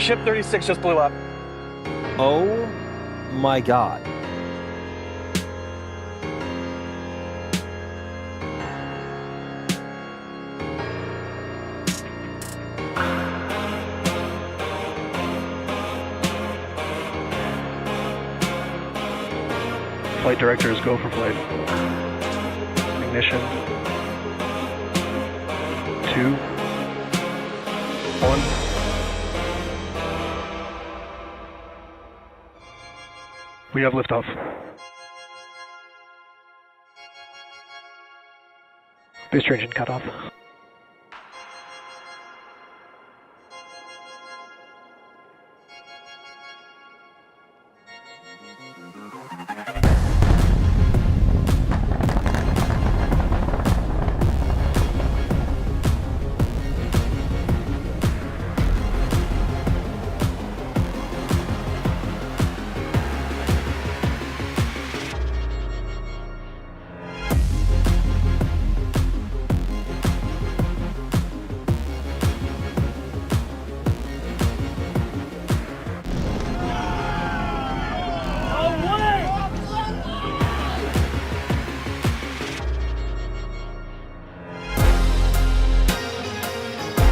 Ship 36 just blew up. Oh my god. Flight directors, go for flight. Ignition. 2, 1. We have liftoff. Booster engine cut off.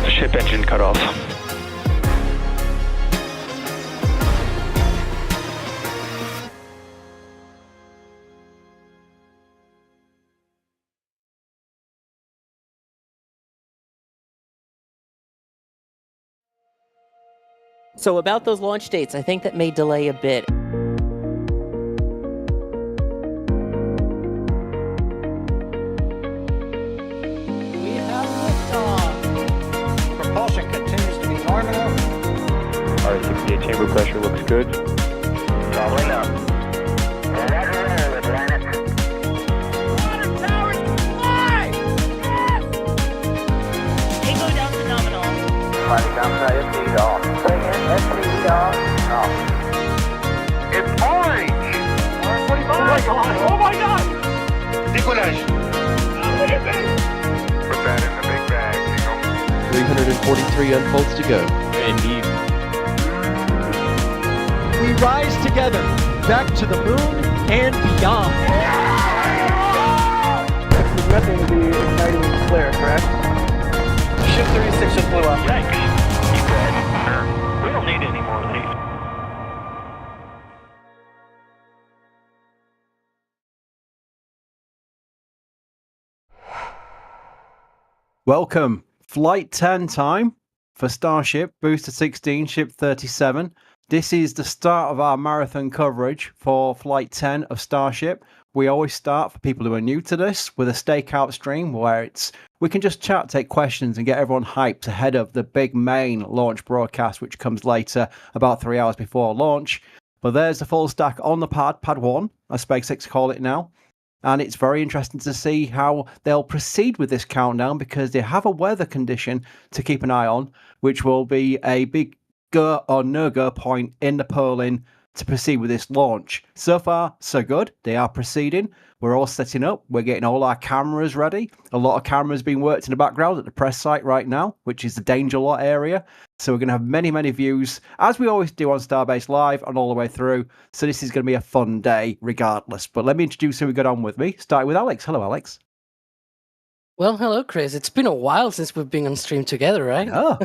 Ship engine cut off. So about those launch dates, I think that may delay a bit. We have liftoff. Propulsion continues to be nominal. R68 chamber pressure looks good. Following up. Roger, Atlantic. Water towers fly! Yes! Tango down to nominal. Flight downside FD off. Bring in FD off. Off. It's orange! Oh my god! Oh my god! Decollage. What is it? Put that in the big bag, 343 unfolds to go. Indeed. We rise together, back to the moon and beyond. There's nothing to be exciting and clear, correct? Ship 36 just blew up. Yikes. You good? Sure. We don't need any more of these. Welcome. Flight 10 time for Starship, Booster 16, Ship 37. This is the start of our marathon coverage for Flight 10 of Starship. We always start, for people who are new to this, with a Stakeout stream where we can just chat, take questions, and get everyone hyped ahead of the big main launch broadcast, which comes later, about 3 hours before launch. But there's the full stack on the pad 1, as SpaceX call it now. And it's very interesting to see how they'll proceed with this countdown, because they have a weather condition to keep an eye on, which will be a big go or no-go point in the polling to proceed with this launch. So far, so good. They are proceeding. We're all setting up. We're getting all our cameras ready. A lot of cameras being worked in the background at the press site right now, which is the danger lot area. So we're going to have many, many views, as we always do on Starbase Live and all the way through. So this is going to be a fun day regardless. But let me introduce who we got on with me, starting with Alex. Hello, Alex. Well, hello, Chris. It's been a while since we've been on stream together, right? Oh,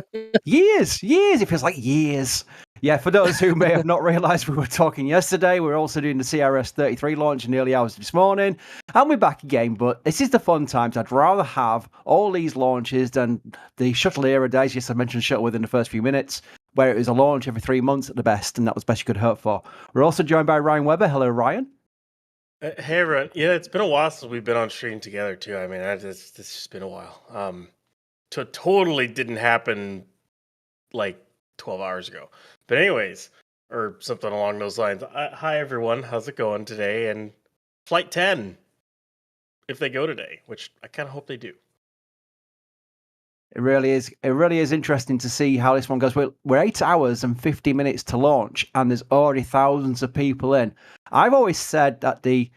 years. It feels like years. Yeah, for those who may have not realised, we were talking yesterday. We're also doing the CRS-33 launch in the early hours this morning. And we're back again, but this is the fun times. I'd rather have all these launches than the shuttle era days. Yes, I mentioned shuttle within the first few minutes, where it was a launch every 3 months at the best, and that was best you could hope for. We're also joined by Ryan Webber. Hello, Ryan. Hey, everyone. Yeah, it's been a while since we've been on stream together, too. I mean, it's just been a while. Totally didn't happen like 12 hours ago. But anyways, or something along those lines. Hi, everyone. How's it going today? And Flight 10, if they go today, which I kind of hope they do. It really is. It really is interesting to see how this one goes. We're 8 hours and 50 minutes to launch, and there's already thousands of people in. I've always said that the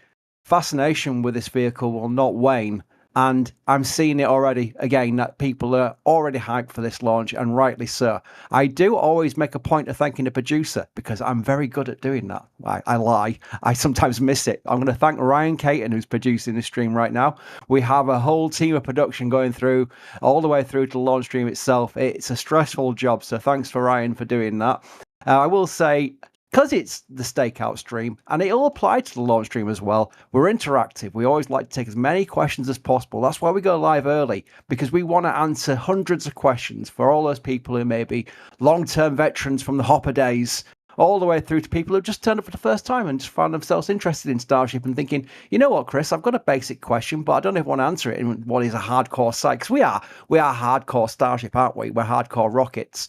fascination with this vehicle will not wane And I'm seeing it already, again, that people are already hyped for this launch, and rightly so. I do always make a point of thanking the producer because I'm very good at doing that. I lie. I sometimes miss it. I'm going to thank Ryan Caton, who's producing the stream right now. We have a whole team of production going through all the way through to the launch stream itself. It's a stressful job, so thanks for Ryan for doing that. I will say, because it's the Stakeout stream, and it'll apply to the launch stream as well, we're interactive. We always like to take as many questions as possible. That's why we go live early, because we want to answer hundreds of questions for all those people who may be long-term veterans from the Hopper days, all the way through to people who just turned up for the first time and just found themselves interested in Starship and thinking, you know what, Chris, I've got a basic question, but I don't know if I want to answer it in what is a hardcore site. Because we are hardcore Starship, aren't we? We're hardcore rockets.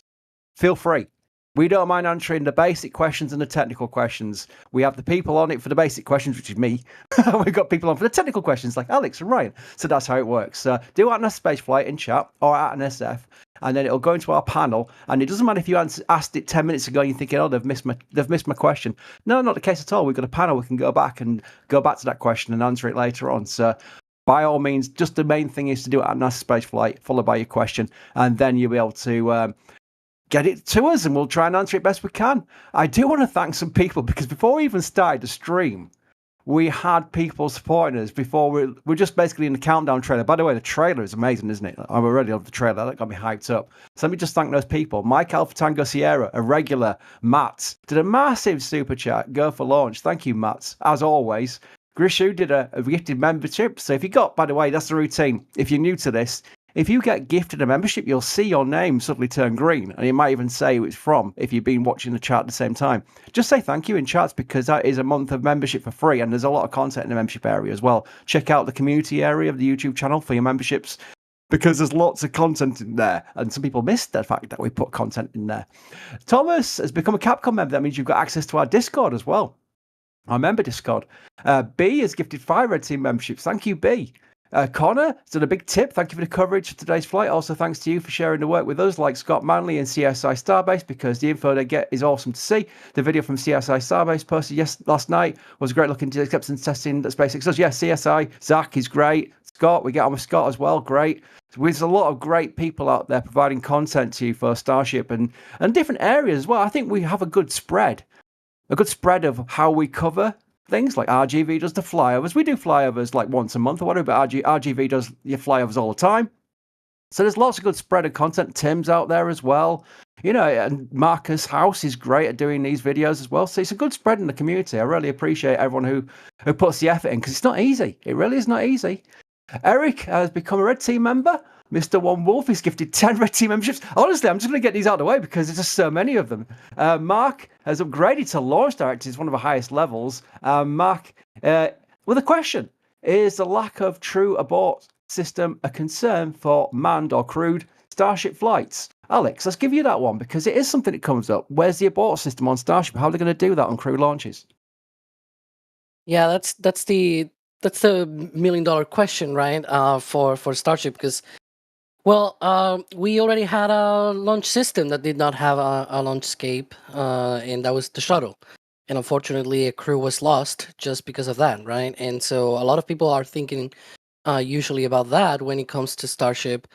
Feel free. We don't mind answering the basic questions and the technical questions. We have the people on it for the basic questions, which is me. We've got people on for the technical questions, like Alex and Ryan. So that's how it works. Do analyse spaceflight in chat or at an SF, and then it'll go into our panel. And it doesn't matter if you asked it 10 minutes ago and you're thinking, oh, they've missed my question. No, not the case at all. We've got a panel. We can go back to that question and answer it later on. So by all means, just the main thing is to do it at NASA spaceflight, followed by your question, and then you'll be able to get it to us, and we'll try and answer it best we can. I do want to thank some people, because before we even started the stream, we had people supporting us before we're just basically in the countdown trailer. By the way, the trailer is amazing, isn't it? I'm already on the trailer. That got me hyped up. So let me just thank those people. Mike Alpha Tango Sierra, a regular. Matt did a massive super chat. Go for launch. Thank you, Matt. As always. Grishu did a gifted membership. So if you got, by the way, that's the routine. If you're new to this, if you get gifted a membership, you'll see your name suddenly turn green, and it might even say who it's from if you've been watching the chat at the same time. Just say thank you in chats, because that is a month of membership for free, and there's a lot of content in the membership area as well. Check out the community area of the YouTube channel for your memberships, because there's lots of content in there, and some people missed the fact that we put content in there. Thomas has become a Capcom member. That means you've got access to our Discord as well, our member Discord. B has gifted 5 Red Team memberships. Thank you, B. Connor has done a big tip. Thank you for the coverage of today's flight. Also, thanks to you for sharing the work with us, like Scott Manley and CSI Starbase, because the info they get is awesome to see. The video from CSI Starbase posted last night was a great look into acceptance testing that SpaceX does. Yes, CSI, Zach is great. Scott, we get on with Scott as well. Great. There's a lot of great people out there providing content to you for Starship and different areas as well. I think we have a good spread of how we cover things. Like RGV does the flyovers. We do flyovers like once a month or whatever, but RGV does your flyovers all the time. So there's lots of good spread of content. Tim's out there as well. You know, and Marcus House is great at doing these videos as well. So it's a good spread in the community. I really appreciate everyone who puts the effort in, because it's not easy. It really is not easy. Eric has become a Red Team member. Mr. One Wolf is gifted 10 Red Team memberships. Honestly, I'm just going to get these out of the way because there's just so many of them. Mark has upgraded to Launch Director. It's one of the highest levels. Mark, with a question. Is the lack of true abort system a concern for manned or crewed Starship flights? Alex, let's give you that one, because it is something that comes up. Where's the abort system on Starship? How are they going to do that on crew launches? Yeah, that's the $1 million question, right? For Starship, because we already had a launch system that did not have a launch escape, and that was the shuttle. And unfortunately, a crew was lost just because of that, right? And so a lot of people are thinking usually about that when it comes to Starship.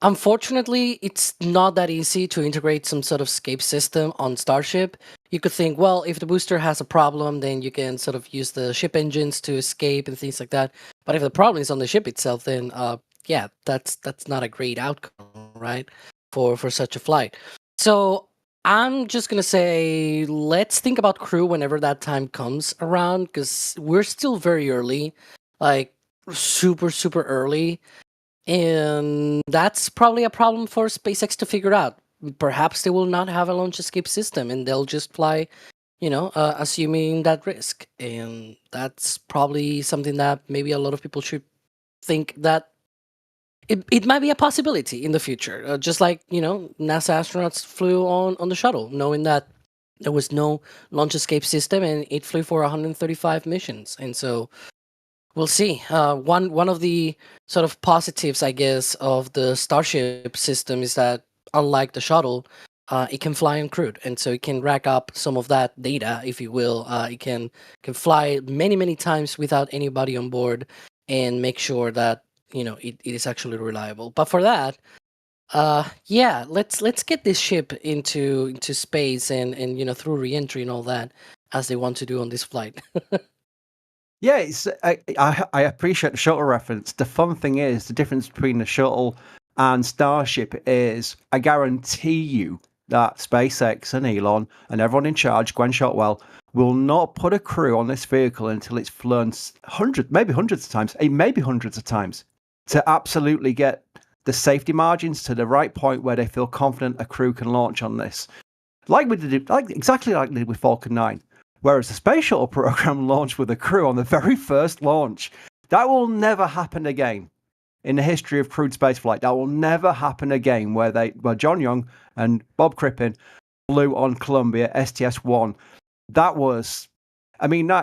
Unfortunately, it's not that easy to integrate some sort of escape system on Starship. You could think, well, if the booster has a problem, then you can sort of use the ship engines to escape and things like that. But if the problem is on the ship itself, then yeah, that's not a great outcome, right, for such a flight. So I'm just gonna say, let's think about crew whenever that time comes around, because we're still very early, like super early, and that's probably a problem for SpaceX to figure out. Perhaps they will not have a launch escape system, and they'll just fly, assuming that risk, and that's probably something that maybe a lot of people should think that it might be a possibility in the future, just like, NASA astronauts flew on the shuttle, knowing that there was no launch escape system, and it flew for 135 missions. And so we'll see. One of the sort of positives, I guess, of the Starship system is that, unlike the shuttle, it can fly uncrewed, and so it can rack up some of that data, if you will. It can fly many times without anybody on board, and make sure that it is actually reliable. But for that, yeah, let's get this ship into space and through reentry and all that, as they want to do on this flight. Yeah, I appreciate the shuttle reference. The fun thing is the difference between the shuttle and Starship is I guarantee you that SpaceX and Elon and everyone in charge, Gwen Shotwell, will not put a crew on this vehicle until it's flown maybe hundreds of times, maybe hundreds of times, to absolutely get the safety margins to the right point where they feel confident a crew can launch on this. Exactly like they did with Falcon 9. Whereas the space shuttle program launched with a crew on the very first launch. That will never happen again in the history of crewed spaceflight. That will never happen again where John Young and Bob Crippen flew on Columbia STS-1. That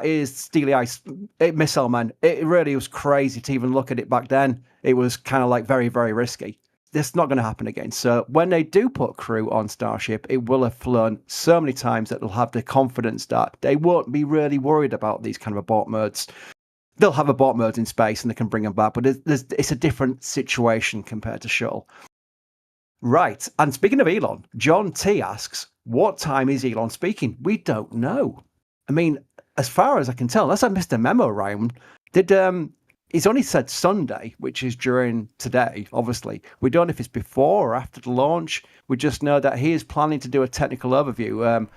is Steely Ice, Missile Man. It really was crazy to even look at it back then. It was kind of like very, very risky. This is not going to happen again. So when they do put crew on Starship, it will have flown so many times that they'll have the confidence that they won't be really worried about these kind of abort modes. They'll have abort modes in space and they can bring them back, but it's a different situation compared to shuttle. Right. And speaking of Elon, John T asks, what time is Elon speaking? We don't know. I mean, as far as I can tell, unless I missed a memo, Ryan, he's only said Sunday, which is during today, obviously. We don't know if it's before or after the launch. We just know that he is planning to do a technical overview.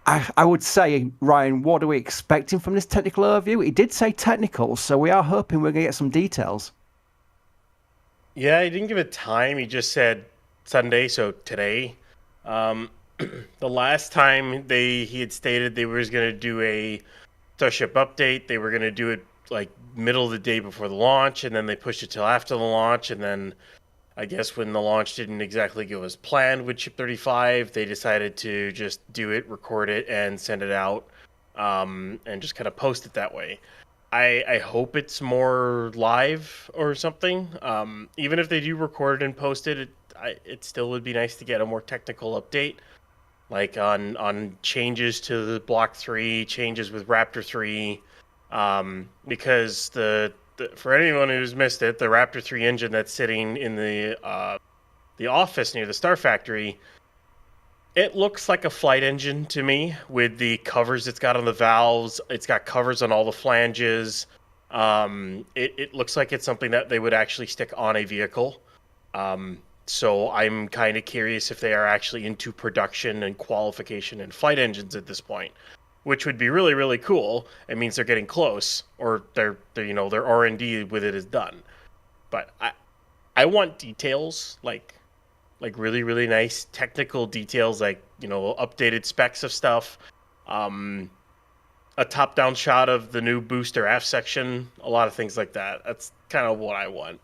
I would say, Ryan, what are we expecting from this technical overview? He did say technical, so we are hoping we're going to get some details. Yeah, he didn't give a time. He just said Sunday, so today. The last time he had stated they were going to do a Starship update. They were going to do it like middle of the day before the launch, and then they pushed it till after the launch, and then I guess when the launch didn't exactly go as planned with Ship 35, they decided to just do it, record it, and send it out, and just kind of post it that way. I hope it's more live or something. Even if they do record it and post it, it still would be nice to get a more technical update, like on changes to the Block 3, changes with Raptor 3, because for anyone who's missed it, the Raptor 3 engine that's sitting in the office near the Star Factory, it looks like a flight engine to me with the covers it's got on the valves. It's got covers on all the flanges. It looks like it's something that they would actually stick on a vehicle. So I'm kind of curious if they are actually into production and qualification and flight engines at this point, which would be really, really cool. It means they're getting close, or their R&D with it is done. But I want details, like really, really nice technical details, like, updated specs of stuff, a top-down shot of the new booster aft section, a lot of things like that. That's kind of what I want.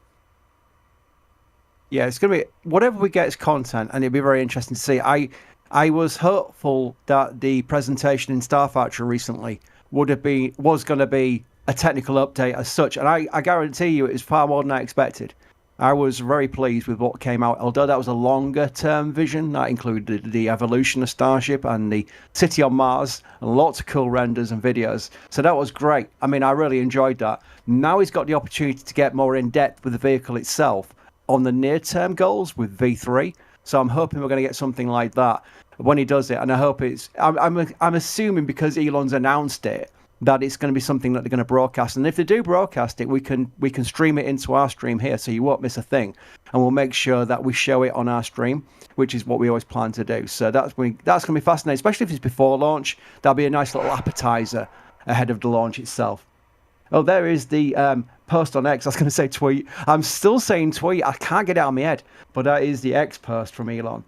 Yeah, it's going to be whatever we get as content, and it'll be very interesting to see. I was hopeful that the presentation in Star Factory recently was going to be a technical update as such, and I guarantee you it was far more than I expected. I was very pleased with what came out, although that was a longer term vision that included the evolution of Starship and the city on Mars and lots of cool renders and videos. So that was great. I mean, I really enjoyed that. Now he's got the opportunity to get more in depth with the vehicle itself on the near term goals with V3. So I'm hoping we're going to get something like that when he does it. And I hope I'm assuming because Elon's announced it, that it's going to be something that they're going to broadcast. And if they do broadcast it, we can stream it into our stream here, so you won't miss a thing. And we'll make sure that we show it on our stream, which is what we always plan to do. So that's going to be fascinating, especially if it's before launch. That'll be a nice little appetizer ahead of the launch itself. Oh, there is the post on X. I was going to say tweet. I'm still saying tweet. I can't get it out of my head. But that is the X post from Elon.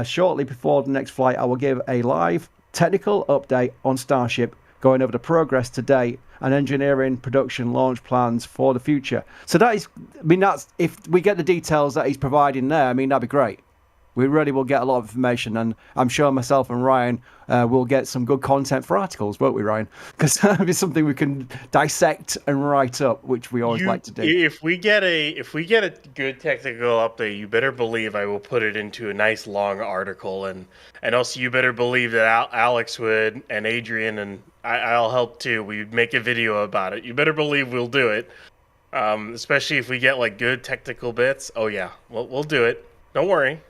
Shortly before the next flight, I will give a live technical update on Starship, going over the progress to date and engineering, production, launch plans for the future. So that's if we get the details that he's providing there, that'd be great. We really will get a lot of information, and I'm sure myself and Ryan will get some good content for articles, won't we, Ryan? Because that'll be something we can dissect and write up, which we always like to do. If we get a good technical update, you better believe I will put it into a nice long article, and also you better believe that Alex would, and Adrian, and I'll help too. We'd make a video about it. You better believe we'll do it. Especially if we get like good technical bits. Oh yeah, we'll do it. Don't worry.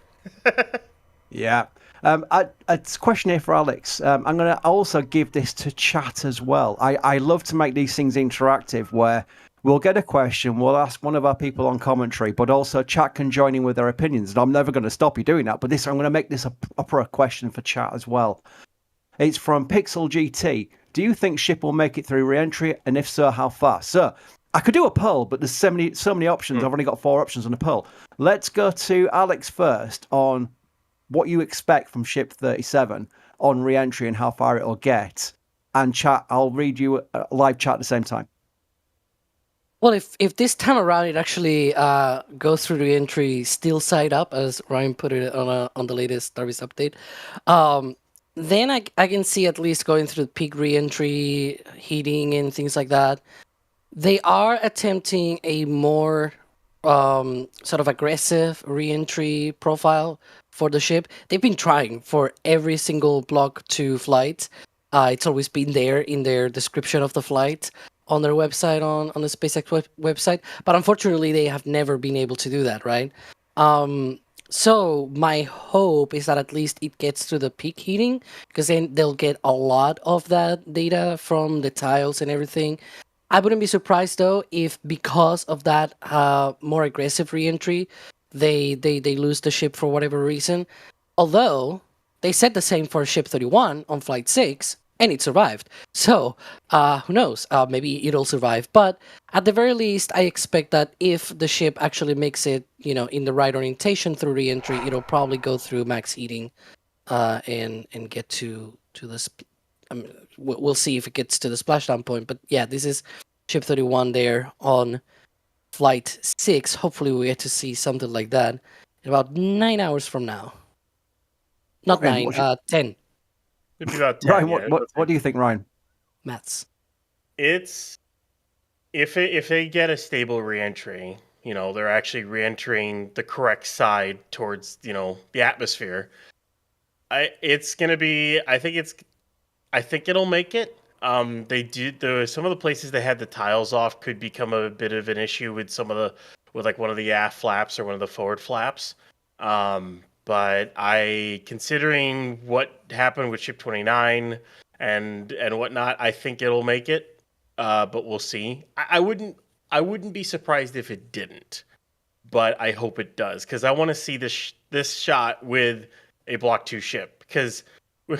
Yeah. It's a question here for Alex. I'm going to also give this to chat as well. I love to make these things interactive where we'll get a question, we'll ask one of our people on commentary, but also chat can join in with their opinions. And I'm never going to stop you doing that. But I'm going to make this a proper question for chat as well. It's from Pixel GT. Do you think ship will make it through re-entry? And if so, how far? So I could do a poll, but there's so many options. I've only got 4 options on a poll. Let's go to Alex first on what you expect from Ship 37 on re-entry and how far it'll get. And chat, I'll read you a live chat at the same time. Well, if this time around it actually goes through the entry still side up, as Ryan put it on the latest Starbase update, then I can see at least going through peak re-entry, heating, and things like that. They are attempting a more sort of aggressive re-entry profile for the ship. They've been trying for every single Block 2 flight. It's always been there in their description of the flight on their website, on the SpaceX website. But unfortunately, they have never been able to do that, right? So my hope is that at least it gets to the peak heating, because then they'll get a lot of that data from the tiles and everything. I wouldn't be surprised though if because of that more aggressive re-entry, they lose the ship for whatever reason. Although they said the same for Ship 31 on Flight 6, and it survived. So who knows? Maybe it'll survive. But at the very least, I expect that if the ship actually makes it, in the right orientation through re-entry, it'll probably go through max heating and get to the. We'll see if it gets to the splashdown point. But yeah, this is Ship 31 there on Flight 6. Hopefully we get to see something like that in about 9 hours from now. Not Ryan, 9, 10. It'd be about 10. Ryan, yeah, what do you think, Ryan? Maths. It's if they get a stable reentry, they're actually reentering the correct side towards the atmosphere. It's gonna be. I think it'll make it. They did some of the places they had the tiles off could become a bit of an issue with like one of the aft flaps or one of the forward flaps. But considering what happened with Ship 29 and whatnot, I think it'll make it. But we'll see. I wouldn't be surprised if it didn't, but I hope it does, because I want to see this shot with a Block 2 ship, because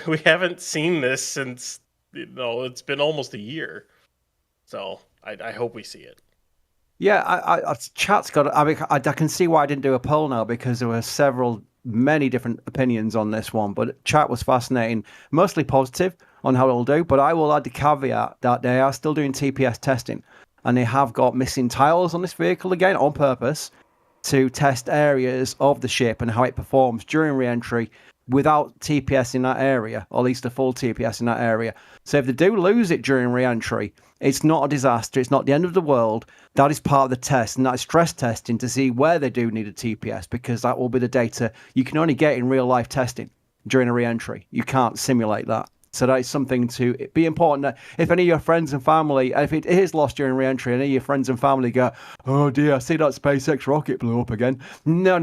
we haven't seen this since it's been almost a year. So I hope we see it. Yeah, chat's got. I mean, I can see why I didn't do a poll now, because there were many different opinions on this one. But chat was fascinating, mostly positive on how it'll do. But I will add the caveat that they are still doing TPS testing, and they have got missing tiles on this vehicle again on purpose to test areas of the ship and how it performs during re-entry without TPS in that area, or at least a full TPS in that area. So if they do lose it during re-entry, it's not a disaster. It's not the end of the world. That is part of the test, and that's stress testing to see where they do need a TPS, because that will be the data you can only get in real life testing during a re-entry. You can't simulate that. So that is something to be important. That if any of your friends and family, if it is lost during re-entry, and any of your friends and family go, "Oh dear, I see that SpaceX rocket blew up again." No.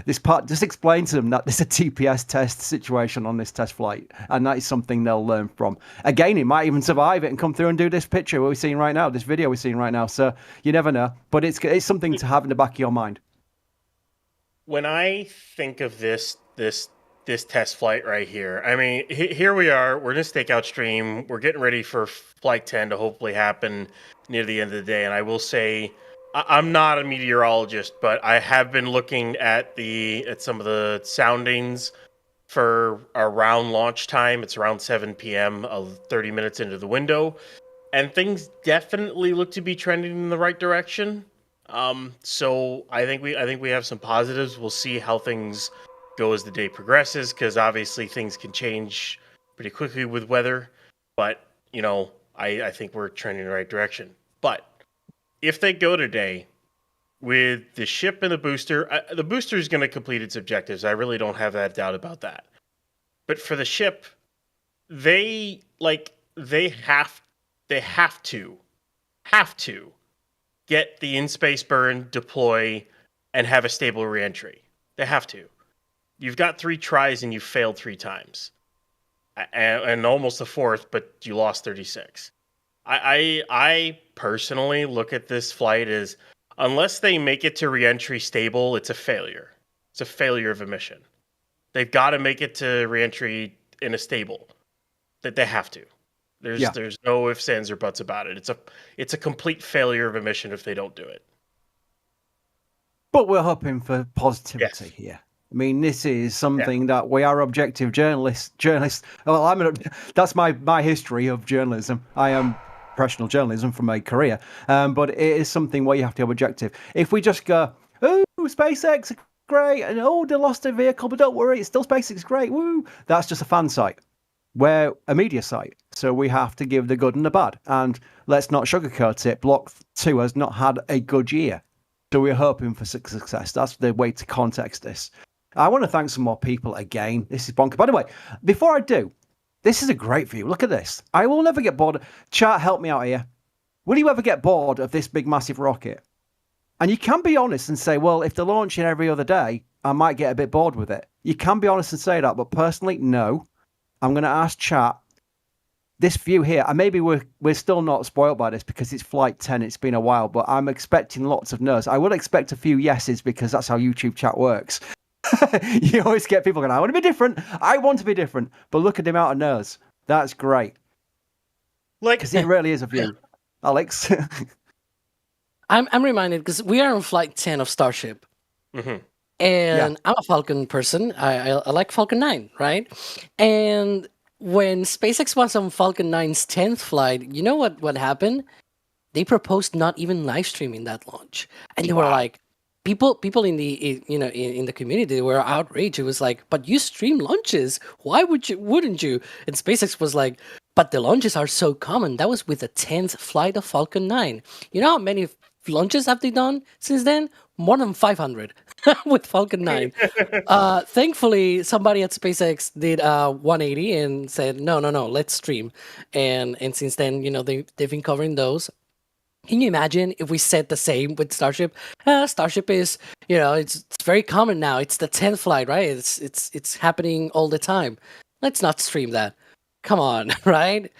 This part, just explain to them that there's a TPS test situation on this test flight, and that is something they'll learn from. Again, it might even survive it and come through and do this picture we're seeing right now, this video we're seeing right now. So you never know, but it's something to have in the back of your mind. When I think of this test flight right here, I mean, here we are. We're in a Stakeout stream. We're getting ready for Flight 10 to hopefully happen near the end of the day. And I will say, I'm not a meteorologist, but I have been looking at some of the soundings for around launch time. It's around 7 p.m., 30 minutes into the window, and things definitely look to be trending in the right direction. So I think we have some positives. We'll see how things go as the day progresses, because obviously things can change pretty quickly with weather. But I think we're trending in the right direction. But if they go today with the ship and the booster is going to complete its objectives. I really don't have that doubt about that. But for the ship, they have to get the in-space burn, deploy, and have a stable reentry. They have to. You've got 3 tries and you failed 3 times. And almost a 4th, but you lost 36. I personally look at this flight as, unless they make it to reentry stable, it's a failure. It's a failure of a mission. They've got to make it to reentry in a stable. That they have to. There's no ifs, ands, or buts about it. It's a complete failure of a mission if they don't do it. But we're hoping for positivity here. I mean, this is something that we are objective journalists. Well, that's my history of journalism. I am professional journalism from my career, but it is something where you have to be objective. If we just go, oh, SpaceX, great, and oh, they lost their vehicle, but don't worry, it's still SpaceX, great, woo. That's just a fan site. We're a media site, so we have to give the good and the bad. And let's not sugarcoat it. Block 2 has not had a good year, so we're hoping for success. That's the way to context this. I want to thank some more people again. This is bonkers. By the way, before I do, this is a great view. Look at this. I will never get bored. Chat, help me out here. Will you ever get bored of this big, massive rocket? And you can be honest and say, well, if they're launching every other day, I might get a bit bored with it. You can be honest and say that, but personally, no. I'm going to ask chat, this view here, and maybe we're still not spoiled by this because it's Flight 10, it's been a while, but I'm expecting lots of no's. I would expect a few yeses because that's how YouTube chat works. You always get people going, I want to be different. I want to be different. But look at the amount of no's. That's great. Because it really is a view. Alex? I'm reminded because we are on Flight 10 of Starship. Mm-hmm. And I'm a Falcon person. I like Falcon 9, right? And when SpaceX was on Falcon 9's 10th flight, you know what happened? They proposed not even live streaming that launch. And they were like, people in the in the community were outraged. It was like, but you stream launches. Why wouldn't you? And SpaceX was like, but the launches are so common. That was with the 10th flight of Falcon 9. You know how many launches have they done since then? More than 500 with Falcon 9. Thankfully, somebody at SpaceX did 180 and said, no, let's stream. And since then, they've been covering those. Can you imagine if we said the same with Starship? Starship is, it's very common now. It's the 10th flight, right? It's happening all the time. Let's not stream that. Come on, right?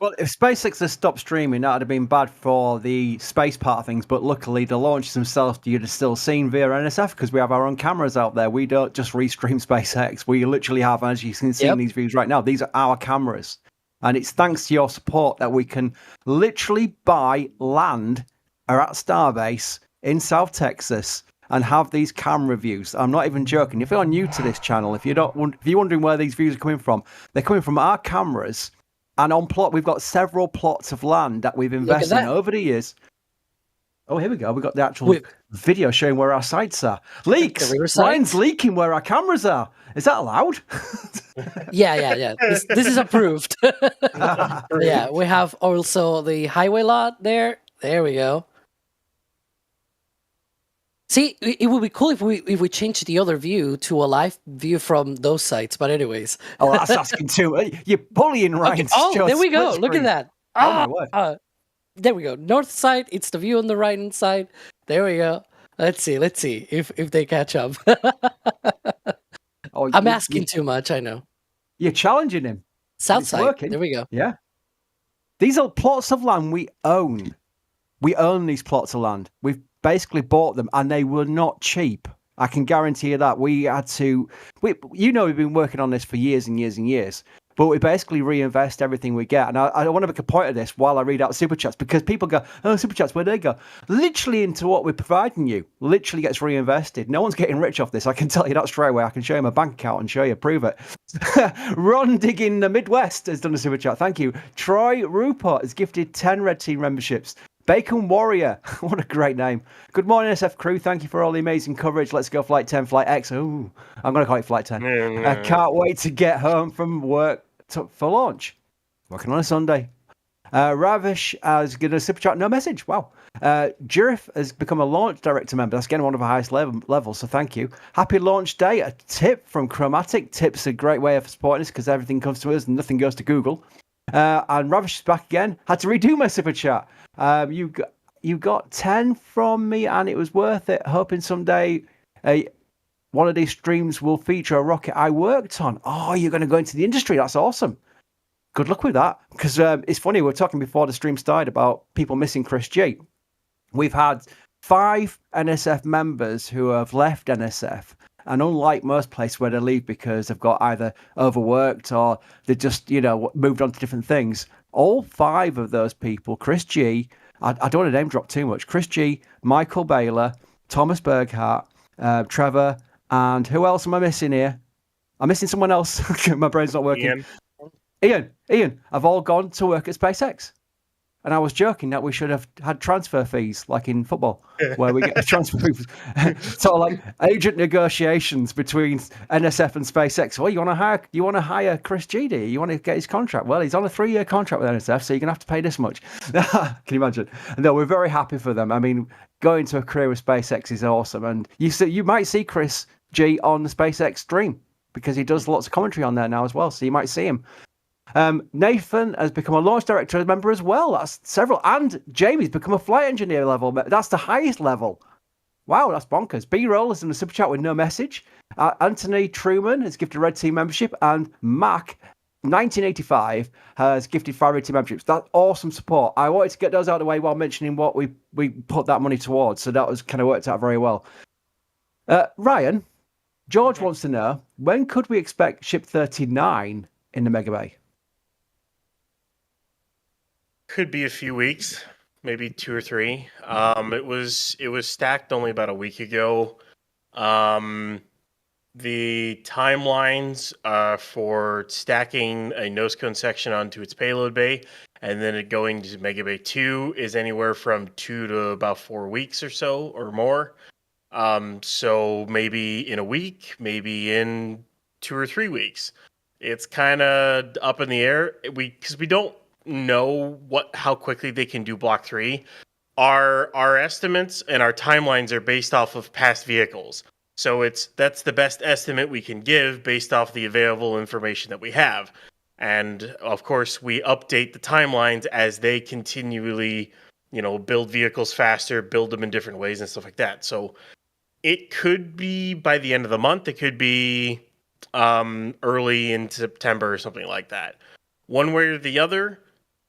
Well, if SpaceX had stopped streaming, that would have been bad for the space part of things. But luckily, the launches themselves you'd have still seen via NSF because we have our own cameras out there. We don't just restream SpaceX. We literally have, as you can see in these views right now, these are our cameras. And it's thanks to your support that we can literally buy land at Starbase in South Texas and have these camera views. I'm not even joking. If you're new to this channel, if you're wondering where these views are coming from, they're coming from our cameras. And on plot, we've got several plots of land that we've invested in over the years. Oh, here we go. We've got the actual video showing where our sites are. Leaks! Ryan's leaking where our cameras are. Is that allowed? Yeah. This is approved. Yeah, we have also the highway lot there. There we go. See, it would be cool if we changed the other view to a live view from those sites. But anyways. Oh, that's asking too. You're bullying Ryan. Okay. Oh, there we go. Look at that. Oh, my word. There we go. North side, it's the view on the right hand side. There we go. Let's see if they catch up. I'm asking too much, I know. You're challenging him. South side. Working. There we go. Yeah. These are plots of land we own. We own these plots of land. We've basically bought them and they were not cheap. I can guarantee you that. We've been working on this for years and years and years. But we basically reinvest everything we get. And I want to make a point of this while I read out Super Chats, because people go, oh, Super Chats, where'd they go? Literally into what we're providing you. Literally gets reinvested. No one's getting rich off this. I can tell you that straight away. I can show you my bank account and show you, prove it. Ron Digging the Midwest has done a Super Chat. Thank you. Troy Rupert has gifted 10 Red Team memberships. Bacon Warrior, what a great name. Good morning, SF crew. Thank you for all the amazing coverage. Let's go Flight 10, Flight X. Ooh, I'm going to call it Flight 10. I can't wait to get home from work for launch. Working on a Sunday. Ravish has given a super chat, no message. Wow. Jirif has become a launch director member. That's getting one of our highest levels, so thank you. Happy launch day. A tip from Chromatic. Tip's a great way of supporting us because everything comes to us and nothing goes to Google. And Ravish is back again. Had to redo my super chat. you got 10 from me, and it was worth it. Hoping someday one of these streams will feature a rocket I worked on. Oh, you're going to go into the industry. That's awesome. Good luck with that. Because it's funny, we were talking before the stream started about people missing Chris G. We've had 5 NSF members who have left NSF. And unlike most places where they leave because they've got either overworked or they just, moved on to different things, all 5 of those people, Chris G, I don't want to name drop too much, Chris G, Michael Baylor, Thomas Berghardt, Trevor, and who else am I missing here? I'm missing someone else. My brain's not working. Ian, have all gone to work at SpaceX. And I was joking that we should have had transfer fees, like in football, where we get a transfer fees. So, like agent negotiations between NSF and SpaceX. Well, you want to hire Chris G, do you? You want to get his contract? Well, he's on a 3-year contract with NSF, so you're gonna have to pay this much. Can you imagine? No, we're very happy for them. I mean, going to a career with SpaceX is awesome, and you might see Chris G on the SpaceX stream because he does lots of commentary on there now as well. So you might see him. Nathan has become a launch director member as well. That's several. And Jamie's become a flight engineer level. That's the highest level. Wow, that's bonkers. B-Roll is in the super chat with no message. Anthony Truman has gifted Red Team membership. And Mac, 1985, has gifted 5 Red Team memberships. That's awesome support. I wanted to get those out of the way while mentioning what we put that money towards. So that was kind of worked out very well. Ryan, George wants to know, when could we expect Ship 39 in the Mega Bay? Could be a few weeks, maybe 2 or 3. It was stacked only about a week ago. The timelines for stacking a nose cone section onto its payload bay and then it going to Mega Bay 2 is anywhere from 2 to about 4 weeks or so or more. So maybe in a week, maybe in 2 or 3 weeks. It's kind of up in the air. Because we don't know how quickly they can do Block 3. Our estimates and our timelines are based off of past vehicles. So that's the best estimate we can give based off the available information that we have. And of course, we update the timelines as they continually, build vehicles faster, build them in different ways and stuff like that. So it could be by the end of the month. It could be early in September or something like that. One way or the other,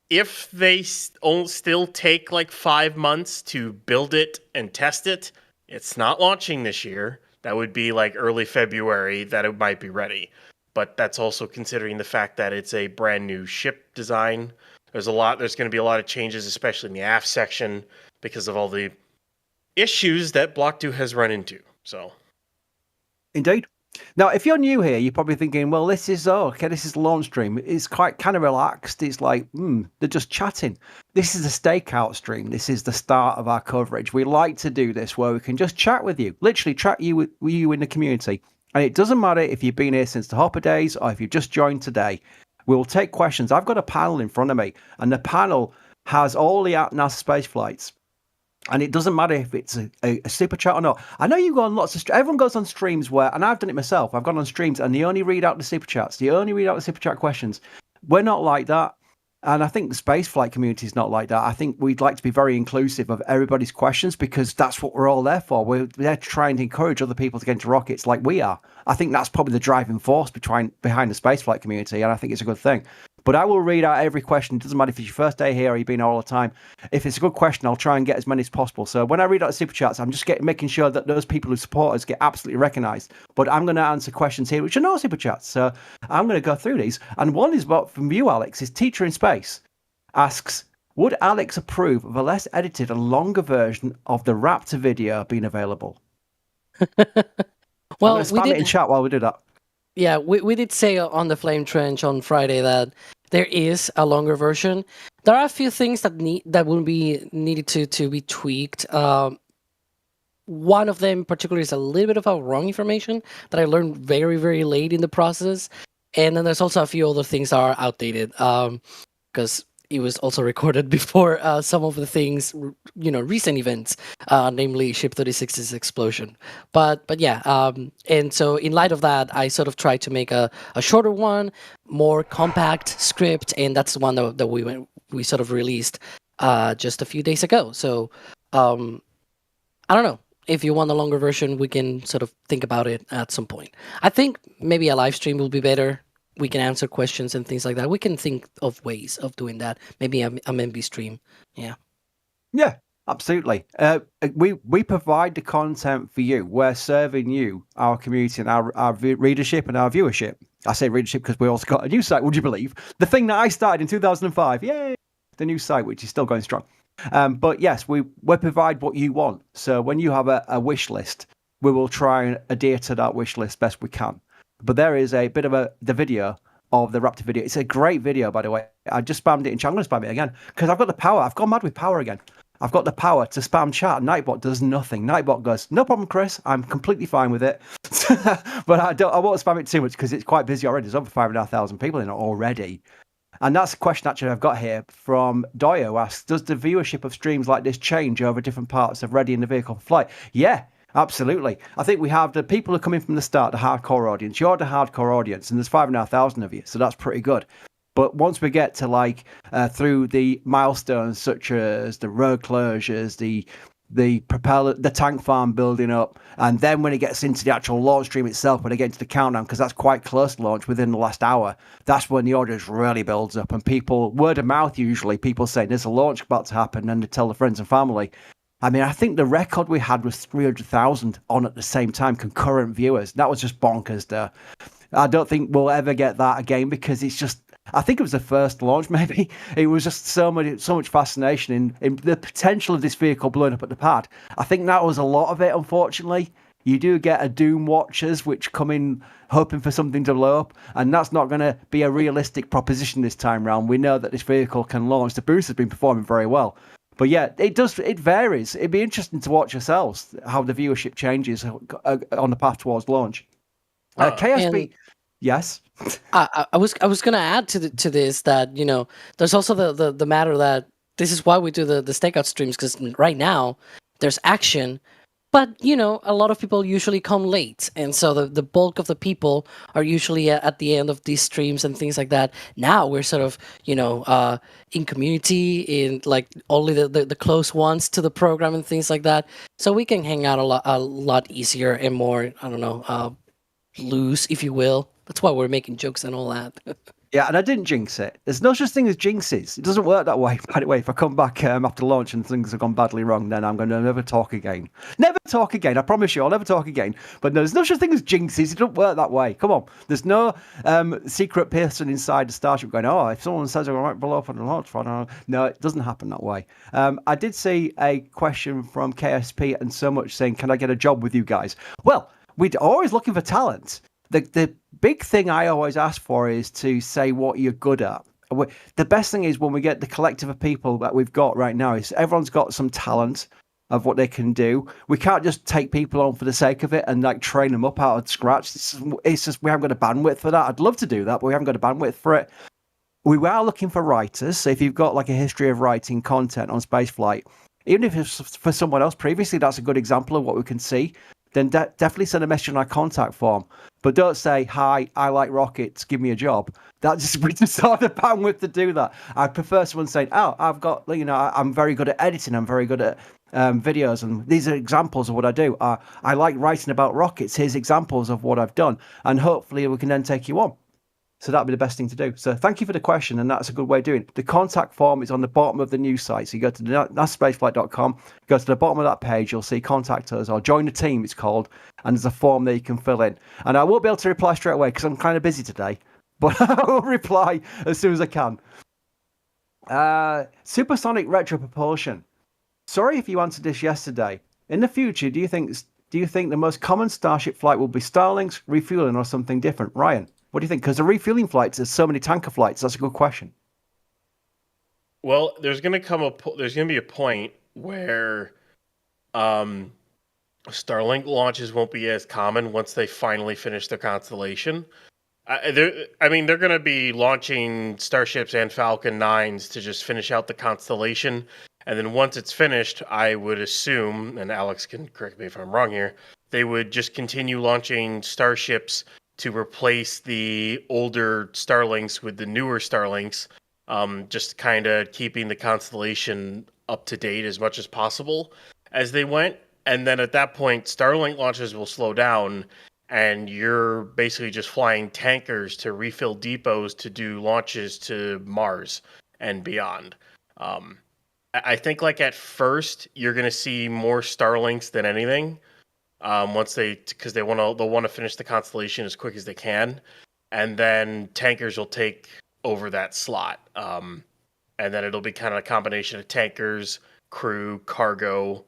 if they still take like 5 months to build it and test it, it's not launching this year. That would be like early February that it might be ready. But that's also considering the fact that it's a brand new ship design. There's going to be a lot of changes, especially in the aft section, because of all the issues that Block 2 has run into. So, indeed. Now, if you're new here, you're probably thinking, well, this is the launch stream. It's quite kind of relaxed. It's like, they're just chatting. This is a stakeout stream. This is the start of our coverage. We like to do this where we can just chat with you, literally chat with you in the community. And it doesn't matter if you've been here since the Hopper days or if you've just joined today. We'll take questions. I've got a panel in front of me, and the panel has all the NASA space flights. And it doesn't matter if it's a super chat or not. I know you go on lots of everyone goes on streams where, and I've done it myself. I've gone on streams and they only read out the super chats. They only read out the super chat questions. We're not like that. And I think the space flight community is not like that. I think we'd like to be very inclusive of everybody's questions because that's what we're all there for. We're there to try and encourage other people to get into rockets like we are. I think that's probably the driving force behind the space flight community, and I think it's a good thing. But I will read out every question. It doesn't matter if it's your first day here or you've been here all the time. If it's a good question, I'll try and get as many as possible. So when I read out the super chats, I'm just making sure that those people who support us get absolutely recognised. But I'm going to answer questions here which are not super chats. So I'm going to go through these. And one is from you, Alex. Is Teacher in Space asks, would Alex approve of a less edited and longer version of the Raptor video being available? Well, we did it in chat while we do that. Yeah, we did say on the Flame Trench on Friday that there is a longer version. There are a few things that will be needed to be tweaked. One of them particularly is a little bit of a wrong information that I learned very, very late in the process. And then there's also a few other things that are outdated because it was also recorded before some of the things, recent events, namely Ship 36's explosion. But yeah, and so in light of that, I sort of tried to make a shorter one, more compact script, and that's the one that we sort of released just a few days ago. So I don't know. If you want a longer version, we can sort of think about it at some point. I think maybe a live stream will be better. We can answer questions and things like that. We can think of ways of doing that. Maybe a MB stream. Yeah. Yeah, absolutely. We provide the content for you. We're serving you, our community, and our readership and our viewership. I say readership because we also got a new site. Would you believe the thing that I started in 2005? Yay! The new site, which is still going strong. But yes, we provide what you want. So when you have a wish list, we will try and adhere to that wish list best we can. But there is a bit of the video of the Raptor video. It's a great video, by the way. I just spammed it in chat. I'm going to spam it again because I've got the power. I've gone mad with power again. I've got the power to spam chat. Nightbot does nothing. Nightbot goes, no problem, Chris. I'm completely fine with it. But I won't spam it too much because it's quite busy already. There's over 5,500 people in it already. And that's a question actually I've got here from Doyo, who asks, does the viewership of streams like this change over different parts of readying the vehicle for flight? Yeah, absolutely. I think we have the people who are coming from the start, the hardcore audience. You're the hardcore audience, and there's 5,500 of you, so that's pretty good. But once we get to through the milestones such as the road closures, the propeller, the tank farm building up, and then when it gets into the actual launch stream itself, when they get into the countdown, because that's quite close to launch within the last hour, that's when the audience really builds up, and people, word of mouth usually, people say there's a launch about to happen, and they tell their friends and family. I mean, I think the record we had was 300,000 on at the same time, concurrent viewers. That was just bonkers there. I don't think we'll ever get that again because it's just, I think it was the first launch, maybe. It was just so much fascination in the potential of this vehicle blowing up at the pad. I think that was a lot of it, unfortunately. You do get a Doom watchers which come in hoping for something to blow up, and that's not going to be a realistic proposition this time round. We know that this vehicle can launch. The boost has been performing very well. But yeah, it varies. It'd be interesting to watch yourselves how the viewership changes on the path towards launch. KSB, yes. I was going to add to this that, you know, there's also the matter that this is why we do the stakeout streams, because right now there's action, but, you know, a lot of people usually come late, and so the bulk of the people are usually at the end of these streams and things like that. Now we're sort of, you know, in community, in like only the close ones to the program and things like that, so we can hang out a lot easier and more, I don't know, loose, if you will. That's why we're making jokes and all that. Yeah, and I didn't jinx it. There's no such thing as jinxes. It doesn't work that way. By the way, if I come back after launch and things have gone badly wrong, then I'm going to never talk again. Never talk again. I promise you, I'll never talk again. But no, there's no such thing as jinxes. It doesn't work that way. Come on. There's no secret person inside the Starship going, oh, if someone says I'm right below for the launch, no, it doesn't happen that way. I did see a question from KSP and so much saying, can I get a job with you guys? Well, we're always looking for talent. The big thing I always ask for is to say what you're good at. The best thing is when we get the collective of people that we've got right now is everyone's got some talent of what they can do. We can't just take people on for the sake of it and like train them up out of scratch. It's just we haven't got a bandwidth for that. I'd love to do that, but we haven't got a bandwidth for it. We are looking for writers. So if you've got like a history of writing content on spaceflight, even if it's for someone else previously, that's a good example of what we can see. Then definitely send a message on our contact form. But don't say, hi, I like rockets, give me a job. We just don't have the bandwidth to do that. I prefer someone saying, oh, I've got, you know, I'm very good at editing, I'm very good at videos, and these are examples of what I do. I like writing about rockets, here's examples of what I've done, and hopefully we can then take you on. So that'd be the best thing to do. So thank you for the question, and that's a good way of doing it. The contact form is on the bottom of the news site. So you go to nasaspaceflight.com, go to the bottom of that page, you'll see contact us, or join the team, it's called, and there's a form that you can fill in. And I won't be able to reply straight away because I'm kind of busy today, but I will reply as soon as I can. Supersonic retro propulsion. Sorry if you answered this yesterday. In the future, do you think the most common Starship flight will be Starlinks, refueling, or something different? Ryan? What do you think? Because the refueling flights, there's so many tanker flights. That's a good question. Well, there's going to be a point where Starlink launches won't be as common once they finally finish their constellation. They're going to be launching Starships and Falcon 9s to just finish out the constellation. And then once it's finished, I would assume, and Alex can correct me if I'm wrong here, they would just continue launching Starships to replace the older Starlinks with the newer Starlinks, just kind of keeping the constellation up to date as much as possible as they went. And then at that point, Starlink launches will slow down, and you're basically just flying tankers to refill depots to do launches to Mars and beyond. I think like at first you're going to see more Starlinks than anything. Once because they'll want to finish the constellation as quick as they can, and then tankers will take over that slot. And then it'll be kind of a combination of tankers, crew, cargo,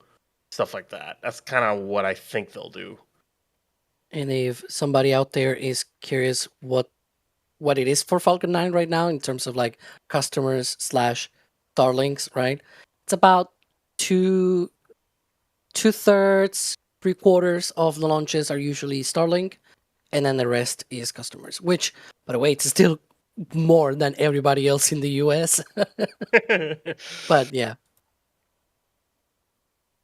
stuff like that. That's kind of what I think they'll do. And if somebody out there is curious what it is for Falcon 9 right now in terms of like customers / Starlinks, right? It's about two-thirds, 3/4 of the launches are usually Starlink, and then the rest is customers, which, by the way, it's still more than everybody else in the US. But yeah.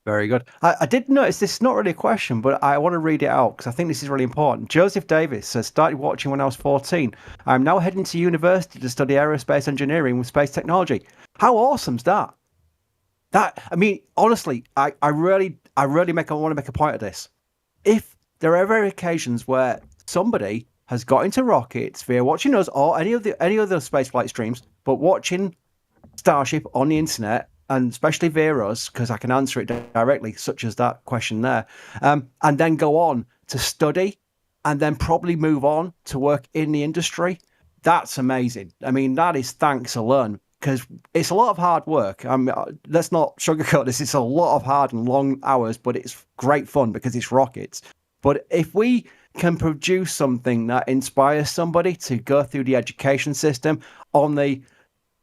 Very good. I did notice this is not really a question, but I want to read it out because I think this is really important. Joseph Davis says, started watching when I was 14. I'm now heading to university to study aerospace engineering with space technology. How awesome's that? I mean, honestly, I really want to make a point of this. If there are ever occasions where somebody has got into rockets via watching us or any other space flight streams, but watching Starship on the internet, and especially via us, because I can answer it directly, such as that question there, and then go on to study and then probably move on to work in the industry, that's amazing. I mean, that is thanks alone, because it's a lot of hard work. Let's not sugarcoat this. It's a lot of hard and long hours, but it's great fun because it's rockets. But if we can produce something that inspires somebody to go through the education system on the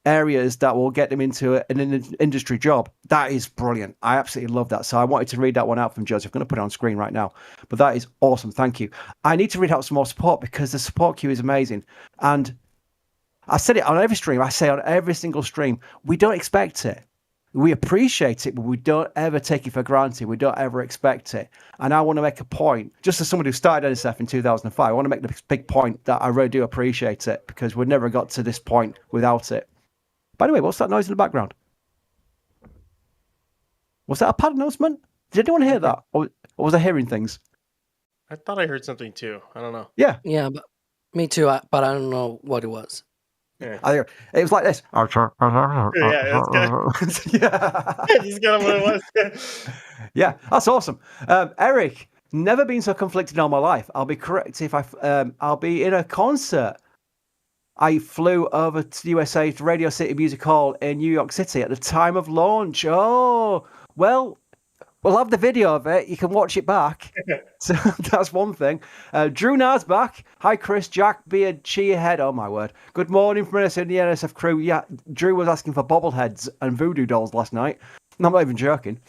areas that will get them into an industry job, that is brilliant. I absolutely love that. So I wanted to read that one out from Joseph. I'm going to put it on screen right now. But that is awesome. Thank you. I need to read out some more support because the support queue is amazing. And I said it on every stream. I say on every single stream, we don't expect it. We appreciate it, but we don't ever take it for granted. We don't ever expect it. And I want to make a point, just as somebody who started NSF in 2005, I want to make the big point that I really do appreciate it because we never got to this point without it. By the way, what's that noise in the background? Was that a pad announcement? Did anyone hear that? Or was I hearing things? I thought I heard something too. I don't know. Yeah. Yeah, but me too, but I don't know what it was. Yeah. It was like this. Yeah, that's good. Yeah. He's got what it was. Yeah, that's awesome. Eric, never been so conflicted all my life. I'll be correct if I'll be in a concert. I flew over to the USA to Radio City Music Hall in New York City at the time of launch. Oh, well, we'll have the video of it. You can watch it back. So that's one thing. Drew Nars back. Hi, Chris, Jack, Beard, Cheerhead. Oh, my word. Good morning from us in the NSF crew. Yeah, Drew was asking for bobbleheads and voodoo dolls last night. I'm not even joking.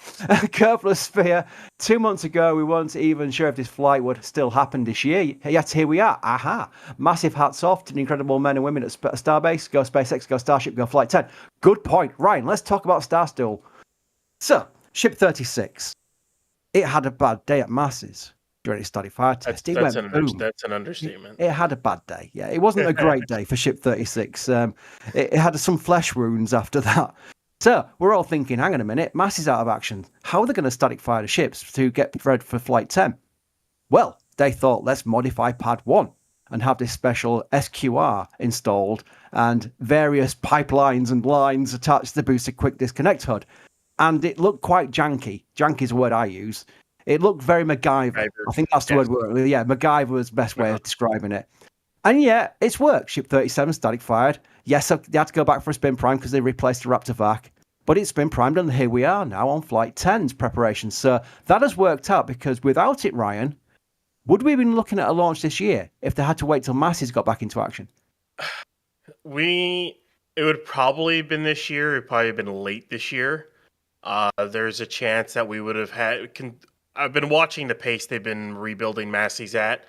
Curveless Sphere. 2 months ago, we weren't even sure if this flight would still happen this year. Yet here we are. Aha. Massive hats off to the incredible men and women at Starbase. Go SpaceX, go Starship, go Flight 10. Good point. Ryan, let's talk about Starstool. So, Ship 36. It had a bad day at masses during its study fire test. That's an understatement. It had a bad day. Yeah, it wasn't a great day for Ship 36. It had some flesh wounds after that. So we're all thinking, hang on a minute, Mass is out of action. How are they going to static fire the ships to get ready for Flight 10? Well, they thought, let's modify Pad 1 and have this special SQR installed and various pipelines and lines attached to the boosted quick disconnect HUD. And it looked quite janky. Janky is a word I use. It looked very MacGyver. I think that's the word. Yeah, MacGyver was the best way of describing it. And yeah, it's worked. Ship 37 static fired. Yes, they had to go back for a spin prime because they replaced the Raptor vac. But it's been primed and here we are now on Flight 10's preparations. So that has worked out because without it, Ryan, would we have been looking at a launch this year if they had to wait till Masses got back into action? It would probably have been this year. It would probably have been late this year. There's a chance that we would have had... I've been watching the pace they've been rebuilding Masses at.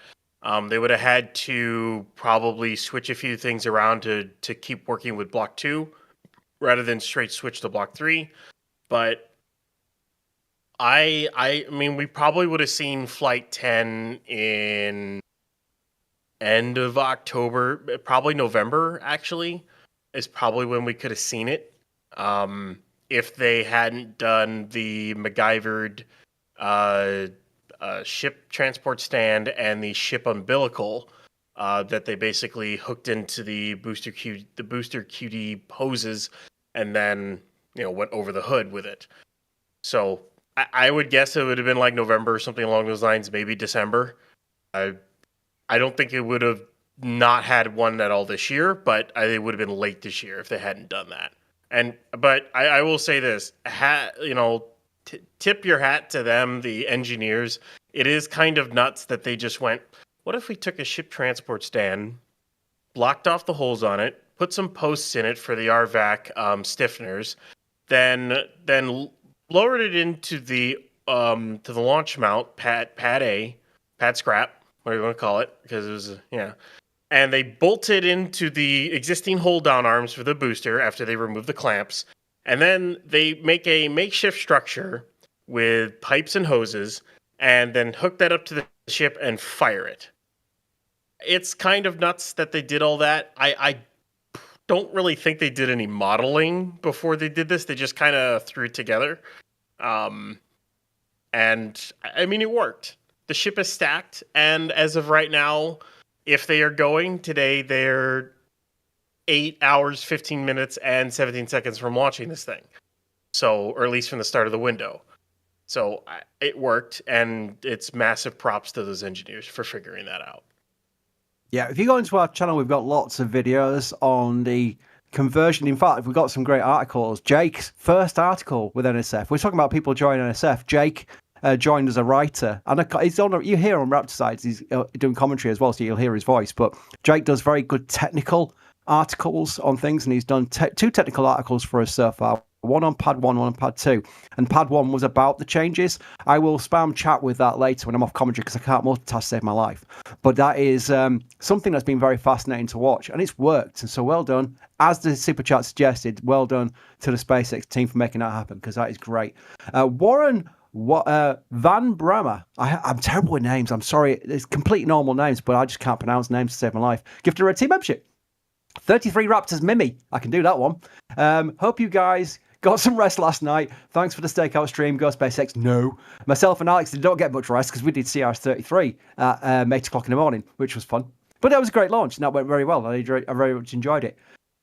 They would have had to probably switch a few things around to keep working with Block 2 rather than straight switch to Block 3. But I mean, we probably would have seen Flight 10 in end of October, probably November, actually. is probably when we could have seen it. If they hadn't done the MacGyvered ship transport stand and the ship umbilical that they basically hooked into the booster QD hoses and then went over the hood with it. So I would guess it would have been like November or something along those lines, maybe December. I don't think it would have not had one at all this year, but it would have been late this year if they hadn't done that. But I will say this, tip your hat to them, the engineers. It is kind of nuts that they just went, what if we took a ship transport stand, blocked off the holes on it, put some posts in it for the RVAC stiffeners, then lowered it into the launch mount, pad scrap, whatever you want to call it, because it was and they bolted into the existing hold down arms for the booster after they removed the clamps. And then they make a makeshift structure with pipes and hoses and then hook that up to the ship and fire it. It's kind of nuts that they did all that. I don't really think they did any modeling before they did this. They just kind of threw it together. And I mean, it worked. The ship is stacked. And as of right now, if they are going today, they're 8 hours, 15 minutes, and 17 seconds from launching this thing. So, or at least from the start of the window. So it worked, and it's massive props to those engineers for figuring that out. Yeah, if you go into our channel, we've got lots of videos on the conversion. In fact, we've got some great articles. Jake's first article with NSF. We're talking about people joining NSF. Jake joined as a writer, and he's on. You hear on Raptor sides, he's doing commentary as well, so you'll hear his voice. But Jake does very good technical articles on things, and he's done 2 technical articles for us so far. One on pad 1, one on pad 2. And pad 1 was about the changes. I will spam chat with that later when I'm off commentary because I can't multitask to save my life. But that is something that's been very fascinating to watch, and it's worked. And so well done. As the super chat suggested, well done to the SpaceX team for making that happen, because that is great. Warren Van Brammer. I'm terrible with names. I'm sorry. It's complete normal names, but I just can't pronounce names to save my life. Gifted a red team membership. 33 Raptors Mimi. I can do that one. Hope you guys got some rest last night. Thanks for the Stakeout stream. Go SpaceX. No. Myself and Alex did not get much rest because we did CRS-33 at 8 o'clock in the morning, which was fun. But that was a great launch, and that went very well. I very much enjoyed it.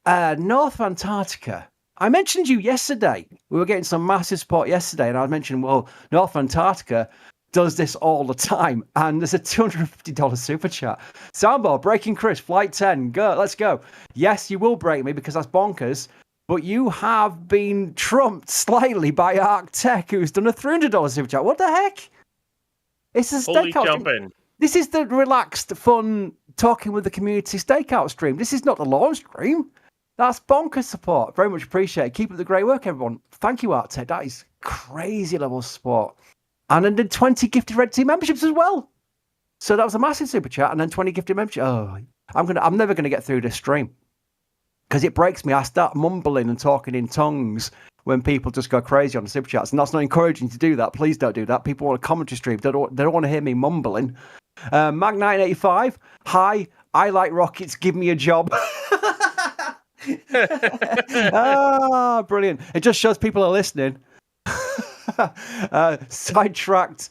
North Antarctica. I mentioned you yesterday. We were getting some massive support yesterday, and I mentioned, well, North Antarctica does this all the time, and there's a $250 super chat. Soundbar, breaking Chris, flight 10, go, let's go. Yes, you will break me because that's bonkers, but you have been trumped slightly by Arctech, who's done a $300 super chat. What the heck? It's a Stakeout. Jumping. This is the relaxed, fun, talking with the community Stakeout stream. This is not the launch stream. That's bonkers support. Very much appreciate it. Keep up the great work, everyone. Thank you, Arctech. That is crazy level of support. And then 20 gifted red team memberships as well. So that was a massive super chat, and then 20 gifted memberships. Oh, I'm never gonna get through this stream because it breaks me. I start mumbling and talking in tongues when people just go crazy on the super chats, and that's not encouraging to do that. Please don't do that. People want a commentary stream. They don't want to hear me mumbling. Mag985. Hi, I like rockets. Give me a job. Ah, brilliant. It just shows people are listening. Sidetracked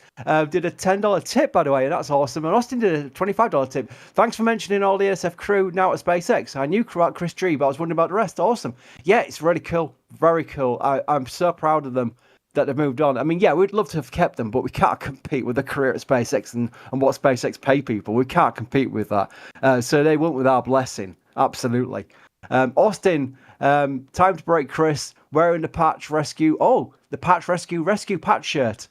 did a $10 tip, by the way, and that's awesome. And Austin did a $25 tip. Thanks for mentioning all the NSF crew now at SpaceX. I knew about Chris G, but I was wondering about the rest. Awesome. Yeah, it's really cool. Very cool. I'm so proud of them that they've moved on. I mean, yeah, we'd love to have kept them, but we can't compete with the career at SpaceX and what SpaceX pay people. We can't compete with that. So they went with our blessing. Absolutely. Austin, time to break Chris, wearing the patch rescue. Oh, the patch rescue patch shirt.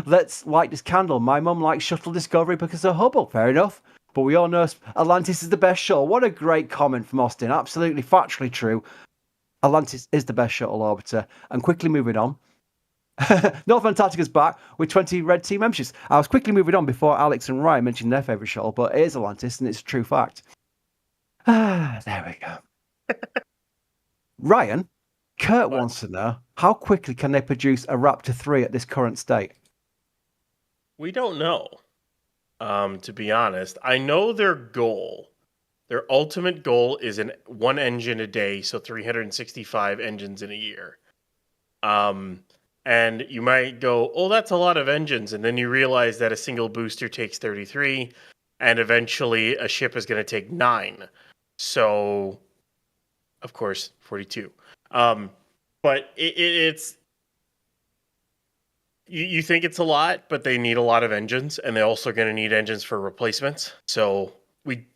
Let's light this candle. My mum likes Shuttle Discovery because of Hubble. Fair enough. But we all know Atlantis is the best shuttle. What a great comment from Austin. Absolutely factually true. Atlantis is the best shuttle orbiter. And quickly moving on. North Antarctica's back with 20 red team memberships. I was quickly moving on before Alex and Ryan mentioned their favourite shuttle, but it is Atlantis and it's a true fact. There we go. Ryan, Kurt wants to know, how quickly can they produce a Raptor 3 at this current state? We don't know, to be honest. I know their Their ultimate goal is one engine a day, so 365 engines in a year. And you might go, oh, that's a lot of engines. And then you realize that a single booster takes 33, and eventually a ship is going to take 9. So, of course, 42. But it's... You think it's a lot, but they need a lot of engines, and they're also going to need engines for replacements. So we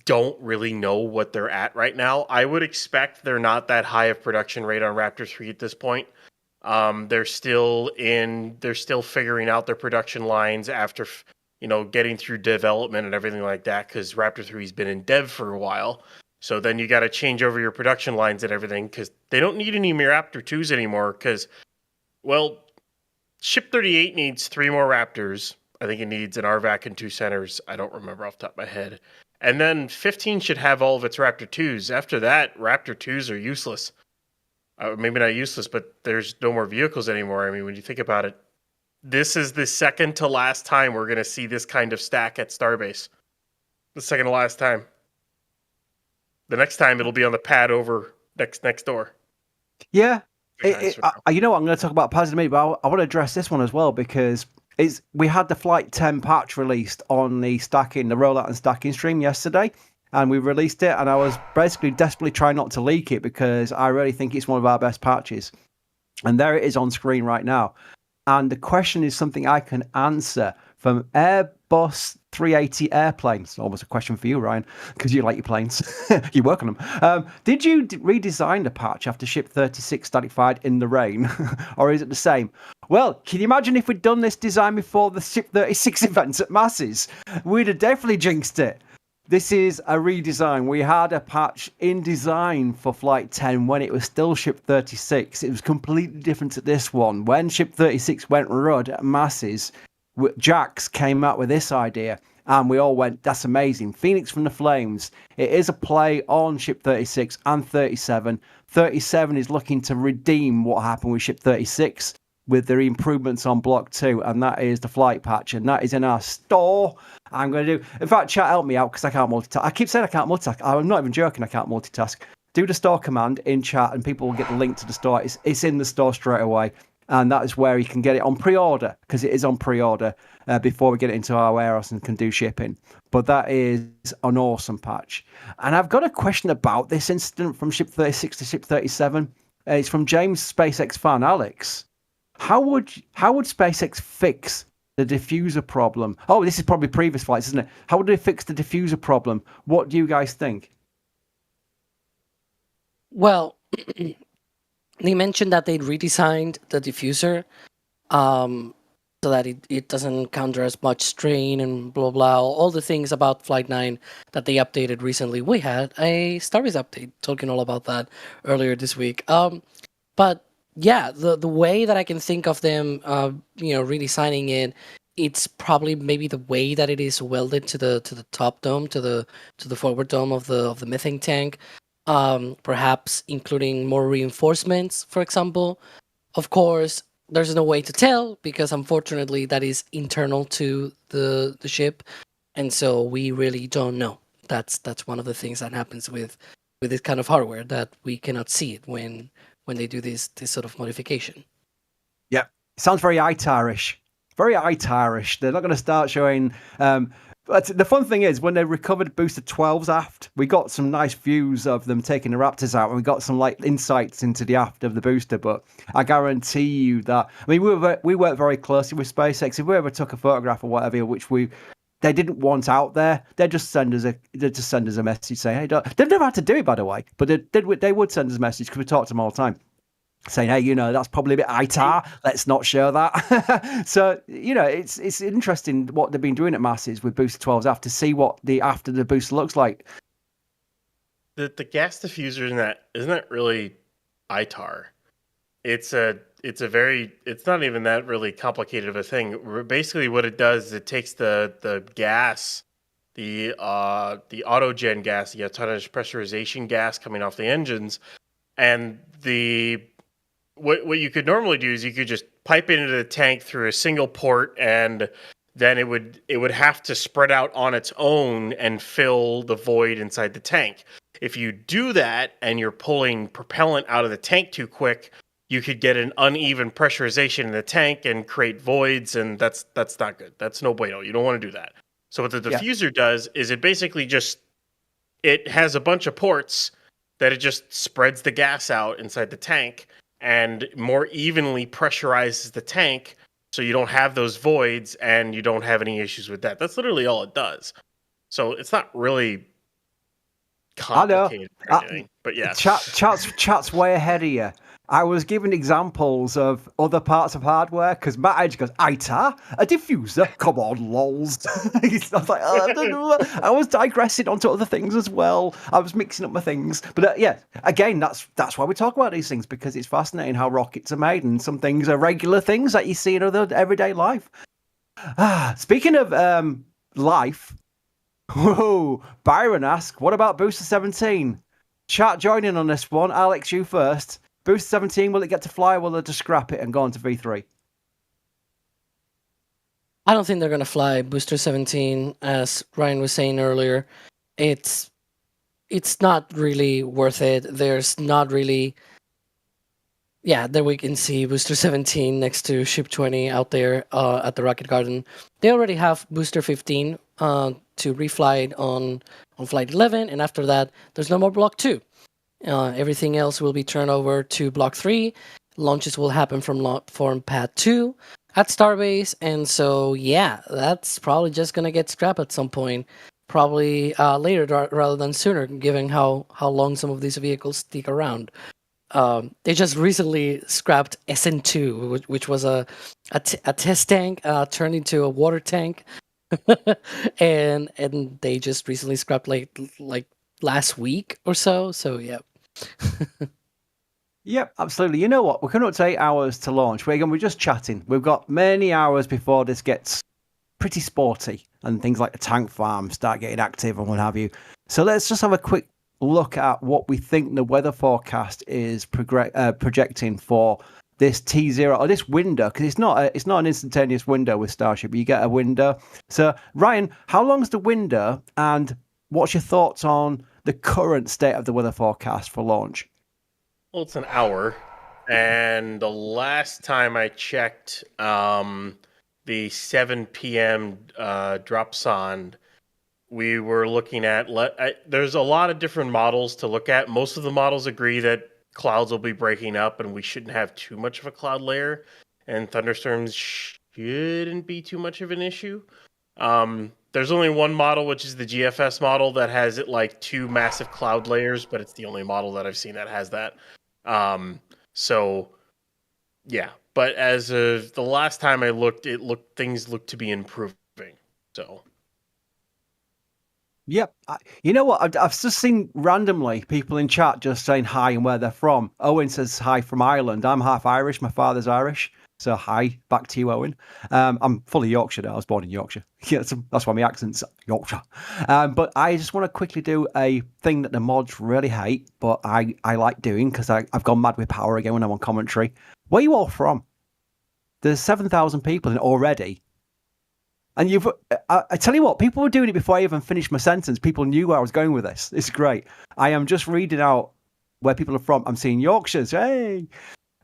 don't really know what they're at right now. I would expect they're not that high of production rate on Raptor 3 at this point. They're still figuring out their production lines after, getting through development and everything like that, because Raptor 3 has been in dev for a while. So then you got to change over your production lines and everything, because they don't need any Raptor 2s anymore, because, well, Ship 38 needs 3 more Raptors. I think it needs an RVAC and 2 centers. I don't remember off the top of my head. And then 15 should have all of its Raptor 2s. After that, Raptor 2s are useless. Maybe not useless, but there's no more vehicles anymore. I mean, when you think about it, this is the second to last time we're going to see this kind of stack at Starbase. The second to last time. The next time it'll be on the pad over next door. Yeah. You know what? I'm going to talk about pads in a minute, but I want to address this one as well, because we had the Flight 10 patch released on the rollout and stacking stream yesterday, and we released it, and I was basically desperately trying not to leak it because I really think it's one of our best patches. And there it is on screen right now. And the question is something I can answer from Airbus 380 airplanes. Almost a question for you, Ryan, because you like your planes. You work on them. Did you redesign the patch after Ship 36 static fired in the rain? Or is it the same? Well, can you imagine if we'd done this design before the Ship 36 events at Masses? We'd have definitely jinxed it. This is a redesign. We had a patch in design for Flight 10 when it was still Ship 36. It was completely different to this one. When Ship 36 went RUD at Masses, Jax came out with this idea, and we all went, that's amazing. Phoenix from the Flames. It is a play on Ship 36 and 37. 37 is looking to redeem what happened with Ship 36 with the improvements on Block 2, and that is the flight patch, and that is in our store. I'm going to do... In fact, chat, help me out, because I can't multitask. I keep saying I can't multitask. I'm not even joking, I can't multitask. Do the store command in chat, and people will get the link to the store. It's in the store straight away. And that is where you can get it on pre-order, because it is on pre-order before we get it into our warehouse and can do shipping. But that is an awesome patch. And I've got a question about this incident from Ship 36 to Ship 37. It's from James SpaceX fan Alex. How would SpaceX fix the diffuser problem? Oh, this is probably previous flights, isn't it? How would they fix the diffuser problem? What do you guys think? Well, they mentioned that they'd redesigned the diffuser so that it doesn't counter as much strain and blah, blah, all the things about Flight 9 that they updated recently. We had a Starbase update talking all about that earlier this week. But yeah, the way that I can think of them, redesigning it, it's probably maybe the way that it is welded to the top dome, to the forward dome of the methane tank. Perhaps including more reinforcements, for example. Of course, there's no way to tell because unfortunately that is internal to the ship, and so we really don't know. That's one of the things that happens with this kind of hardware, that we cannot see it when they do this sort of modification. Yeah, sounds very ITAR-ish. Very ITAR-ish. They're not going to start showing... But the fun thing is, when they recovered Booster 12's aft, we got some nice views of them taking the Raptors out, and we got some insights into the aft of the booster. But I guarantee you that, I mean, we work very closely with SpaceX. If we ever took a photograph or whatever, which they didn't want out there, they'd just send us a message saying, "Hey," they've never had to do it, by the way, but they would send us a message because we talk to them all the time, saying, "Hey, that's probably a bit ITAR. Let's not show that." So, it's interesting what they've been doing at Masses with Booster 12's aft to see what the after the booster looks like. The gas diffuser isn't that really ITAR? It's not even that really complicated of a thing. Basically, what it does is it takes the gas, the autogen gas, the autonomous pressurization gas coming off the engines, and what you could normally do is you could just pipe it into the tank through a single port, and then it would have to spread out on its own and fill the void inside the tank. If you do that and you're pulling propellant out of the tank too quick, you could get an uneven pressurization in the tank and create voids, and that's not good. That's no bueno. You don't want to do that. So what the diffuser does is it basically just, it has a bunch of ports that it just spreads the gas out inside the tank and more evenly pressurizes the tank, so you don't have those voids and you don't have any issues with that. That's literally all it does. So it's not really complicated or anything. But yeah. Chat's way ahead of you. I was giving examples of other parts of hardware because Matt Edge goes, ITAR, a diffuser, come on, lols. I was like, I don't know. I was digressing onto other things as well. I was mixing up my things. But yeah, again, that's why we talk about these things, because it's fascinating how rockets are made, and some things are regular things that you see in other everyday life. Speaking of life, whoa, Byron asks, what about Booster 17? Chat joining on this one. Alex, you first. Booster 17, will it get to fly, or will they just scrap it and go on to V3? I don't think they're going to fly Booster 17, as Ryan was saying earlier. It's not really worth it. There's not really... Yeah, there we can see Booster 17 next to Ship 20 out there at the Rocket Garden. They already have Booster 15 to refly it on Flight 11, and after that, there's no more Block 2. Everything else will be turned over to Block 3. Launches will happen from Pad 2 at Starbase. And so, yeah, that's probably just going to get scrapped at some point. Probably later rather than sooner, given how long some of these vehicles stick around. They just recently scrapped SN2, which was a test tank turned into a water tank. and they just recently scrapped like last week or so. So, yeah. Yep, absolutely. You know what? We're coming up to 8 hours to launch. We're just chatting. We've got many hours before this gets pretty sporty and things like the tank farm start getting active and what have you. So let's just have a quick look at what we think the weather forecast is projecting for this T0 or this window, because it's not an instantaneous window with Starship. You get a window. So Ryan, how long's the window, and what's your thoughts on the current state of the weather forecast for launch? Well, it's an hour, and the last time I checked, the 7 p.m. drop sond, we were looking at... there's a lot of different models to look at. Most of the models agree that clouds will be breaking up, and we shouldn't have too much of a cloud layer, and thunderstorms shouldn't be too much of an issue. There's only one model, which is the GFS model, that has it like 2 massive cloud layers, but it's the only model that I've seen that has that. So, yeah. But as of the last time I looked, things looked to be improving. So, yep. You know what? I've just seen randomly people in chat just saying hi and where they're from. Owen says hi from Ireland. I'm half Irish. My father's Irish. So hi, back to you, Owen. I'm fully Yorkshire now. I was born in Yorkshire. Yeah, that's why my accent's Yorkshire. But I just want to quickly do a thing that the mods really hate, but I like doing because I've gone mad with power again when I'm on commentary. Where are you all from? There's 7,000 people in already. And I tell you what, people were doing it before I even finished my sentence. People knew where I was going with this. It's great. I am just reading out where people are from. I'm seeing Yorkshires. Hey!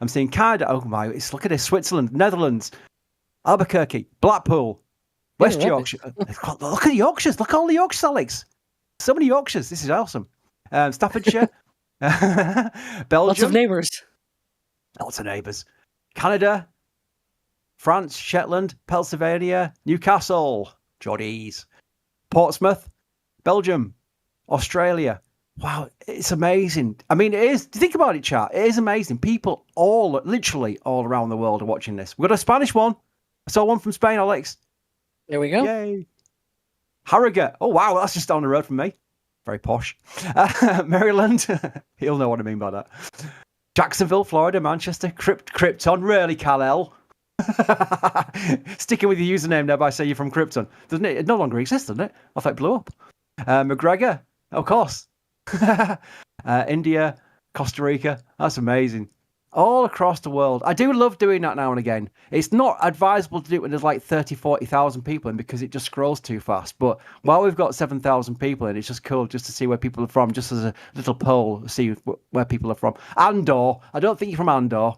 I'm seeing Canada. Oh my! Look at this: Switzerland, Netherlands, Albuquerque, Blackpool, West Yorkshire. Look at the Yorkshires. Look at all the Yorkshires, Alex. So many Yorkshires. This is awesome. Staffordshire, Belgium. Lots of neighbours. Lots of neighbours. Canada, France, Shetland, Pennsylvania, Newcastle, Geordies, Portsmouth, Belgium, Australia. Wow, it's amazing. I mean, it is. Think about it, chat. It is amazing. People literally all around the world are watching this. We've got a Spanish one. I saw one from Spain, Alex. There we go. Yay. Harrogate. Oh, wow, that's just down the road from me. Very posh. Maryland. He'll know what I mean by that. Jacksonville, Florida, Manchester, Krypton. Really, Kal-El? Sticking with your username there by saying you're from Krypton. Doesn't it? It no longer exists, doesn't it? I thought it blew up. McGregor. Of course. India, Costa Rica. That's amazing. all across the world. I do love doing that now and again. It's not advisable to do it when there's like 30, 40,000 people in because it just scrolls too fast. But while we've got 7,000 people in, it's just cool just to see where people are from, just as a little poll, see where people are from. Andor. I don't think you're from Andor.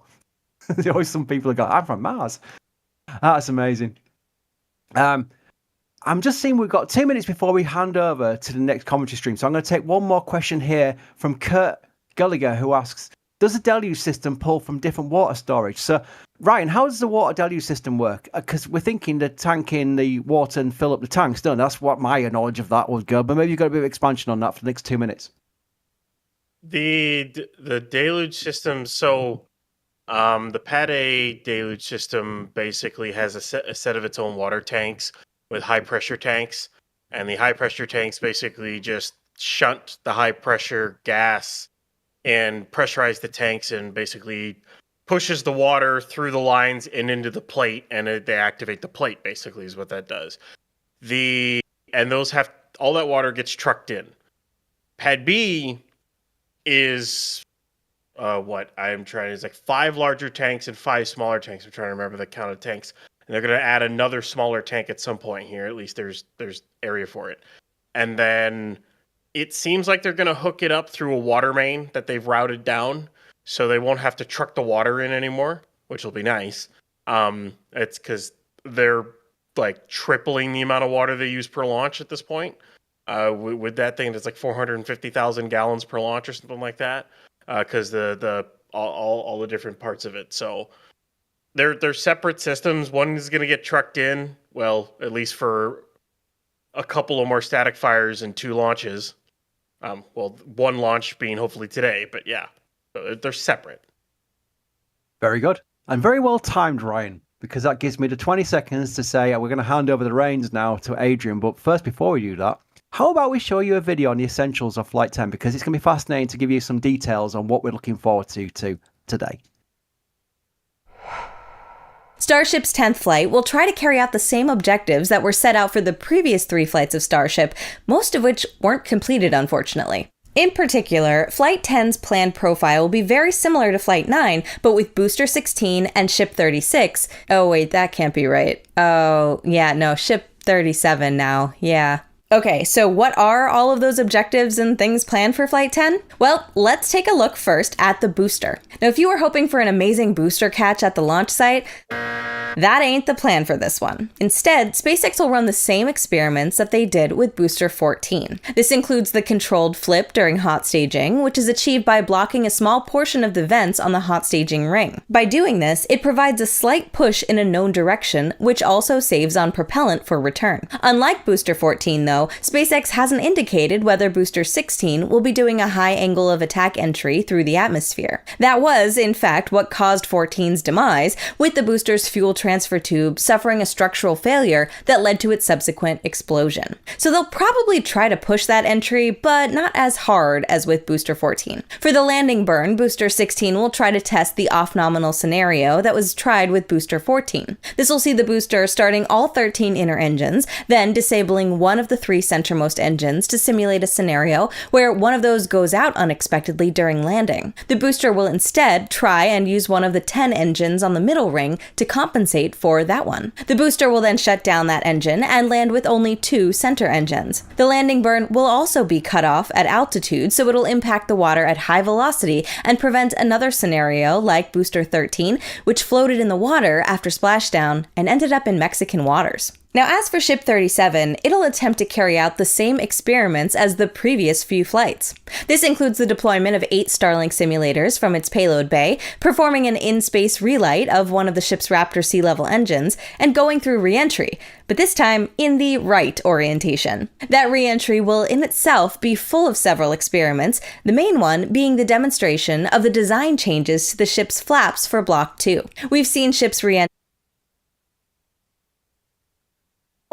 There's always some people who go, I'm from Mars. That's amazing. I'm just seeing we've got 2 minutes before we hand over to the next commentary stream. So I'm going to take one more question here from Kurt Gulliger, who asks, does the deluge system pull from different water storage? So, Ryan, how does the water deluge system work? Because we're thinking the tank in the water and fill up the tanks, don't we? That's what my knowledge of that would go. But maybe you've got a bit of expansion on that for the next 2 minutes. The deluge system, so the Pad A deluge system basically has a set of its own water tanks with high pressure tanks. And the high pressure tanks basically just shunt the high pressure gas and pressurize the tanks and basically pushes the water through the lines and into the plate, and they activate the plate, basically, is what that does. And those have, all that water gets trucked in. Pad B is, it's like 5 larger tanks and 5 smaller tanks. I'm trying to remember the count of tanks. And they're going to add another smaller tank at some point here. At least there's area for it. And then it seems like they're going to hook it up through a water main that they've routed down, so they won't have to truck the water in anymore, which will be nice. It's because they're like tripling the amount of water they use per launch at this point. With that thing, it's like 450,000 gallons per launch or something like that. Because all the different parts of it. So they're separate systems. One is going to get trucked in, well, at least for a couple of more static fires and 2 launches. One launch being hopefully today, but yeah, they're separate. Very good. And very well timed, Ryan, because that gives me the 20 seconds to say we're going to hand over the reins now to Adrian. But first, before we do that, how about we show you a video on the essentials of Flight 10, because it's going to be fascinating to give you some details on what we're looking forward to today. Starship's 10th flight will try to carry out the same objectives that were set out for the previous 3 flights of Starship, most of which weren't completed, unfortunately. In particular, Flight 10's planned profile will be very similar to Flight 9, but with Booster 16 and Ship 36. Oh wait, that can't be right. Oh, yeah, no, Ship 37 now, yeah. Okay, so what are all of those objectives and things planned for Flight 10? Well, let's take a look first at the booster. Now, if you were hoping for an amazing booster catch at the launch site, that ain't the plan for this one. Instead, SpaceX will run the same experiments that they did with Booster 14. This includes the controlled flip during hot staging, which is achieved by blocking a small portion of the vents on the hot staging ring. By doing this, it provides a slight push in a known direction, which also saves on propellant for return. Unlike Booster 14, though, SpaceX hasn't indicated whether Booster 16 will be doing a high angle of attack entry through the atmosphere. That was, in fact, what caused 14's demise, with the booster's fuel transfer tube suffering a structural failure that led to its subsequent explosion. So they'll probably try to push that entry, but not as hard as with Booster 14. For the landing burn, Booster 16 will try to test the off-nominal scenario that was tried with Booster 14. This will see the booster starting all 13 inner engines, then disabling one of the 3 centermost engines to simulate a scenario where one of those goes out unexpectedly during landing. The booster will instead try and use one of the 10 engines on the middle ring to compensate for that one. The booster will then shut down that engine and land with only 2 center engines. The landing burn will also be cut off at altitude, so it'll impact the water at high velocity and prevent another scenario like Booster 13, which floated in the water after splashdown and ended up in Mexican waters. Now, as for Ship 37, it'll attempt to carry out the same experiments as the previous few flights. This includes the deployment of 8 Starlink simulators from its payload bay, performing an in-space relight of one of the ship's Raptor sea-level engines, and going through re-entry, but this time in the right orientation. That re-entry will in itself be full of several experiments, the main one being the demonstration of the design changes to the ship's flaps for Block 2. We've seen ships re-entry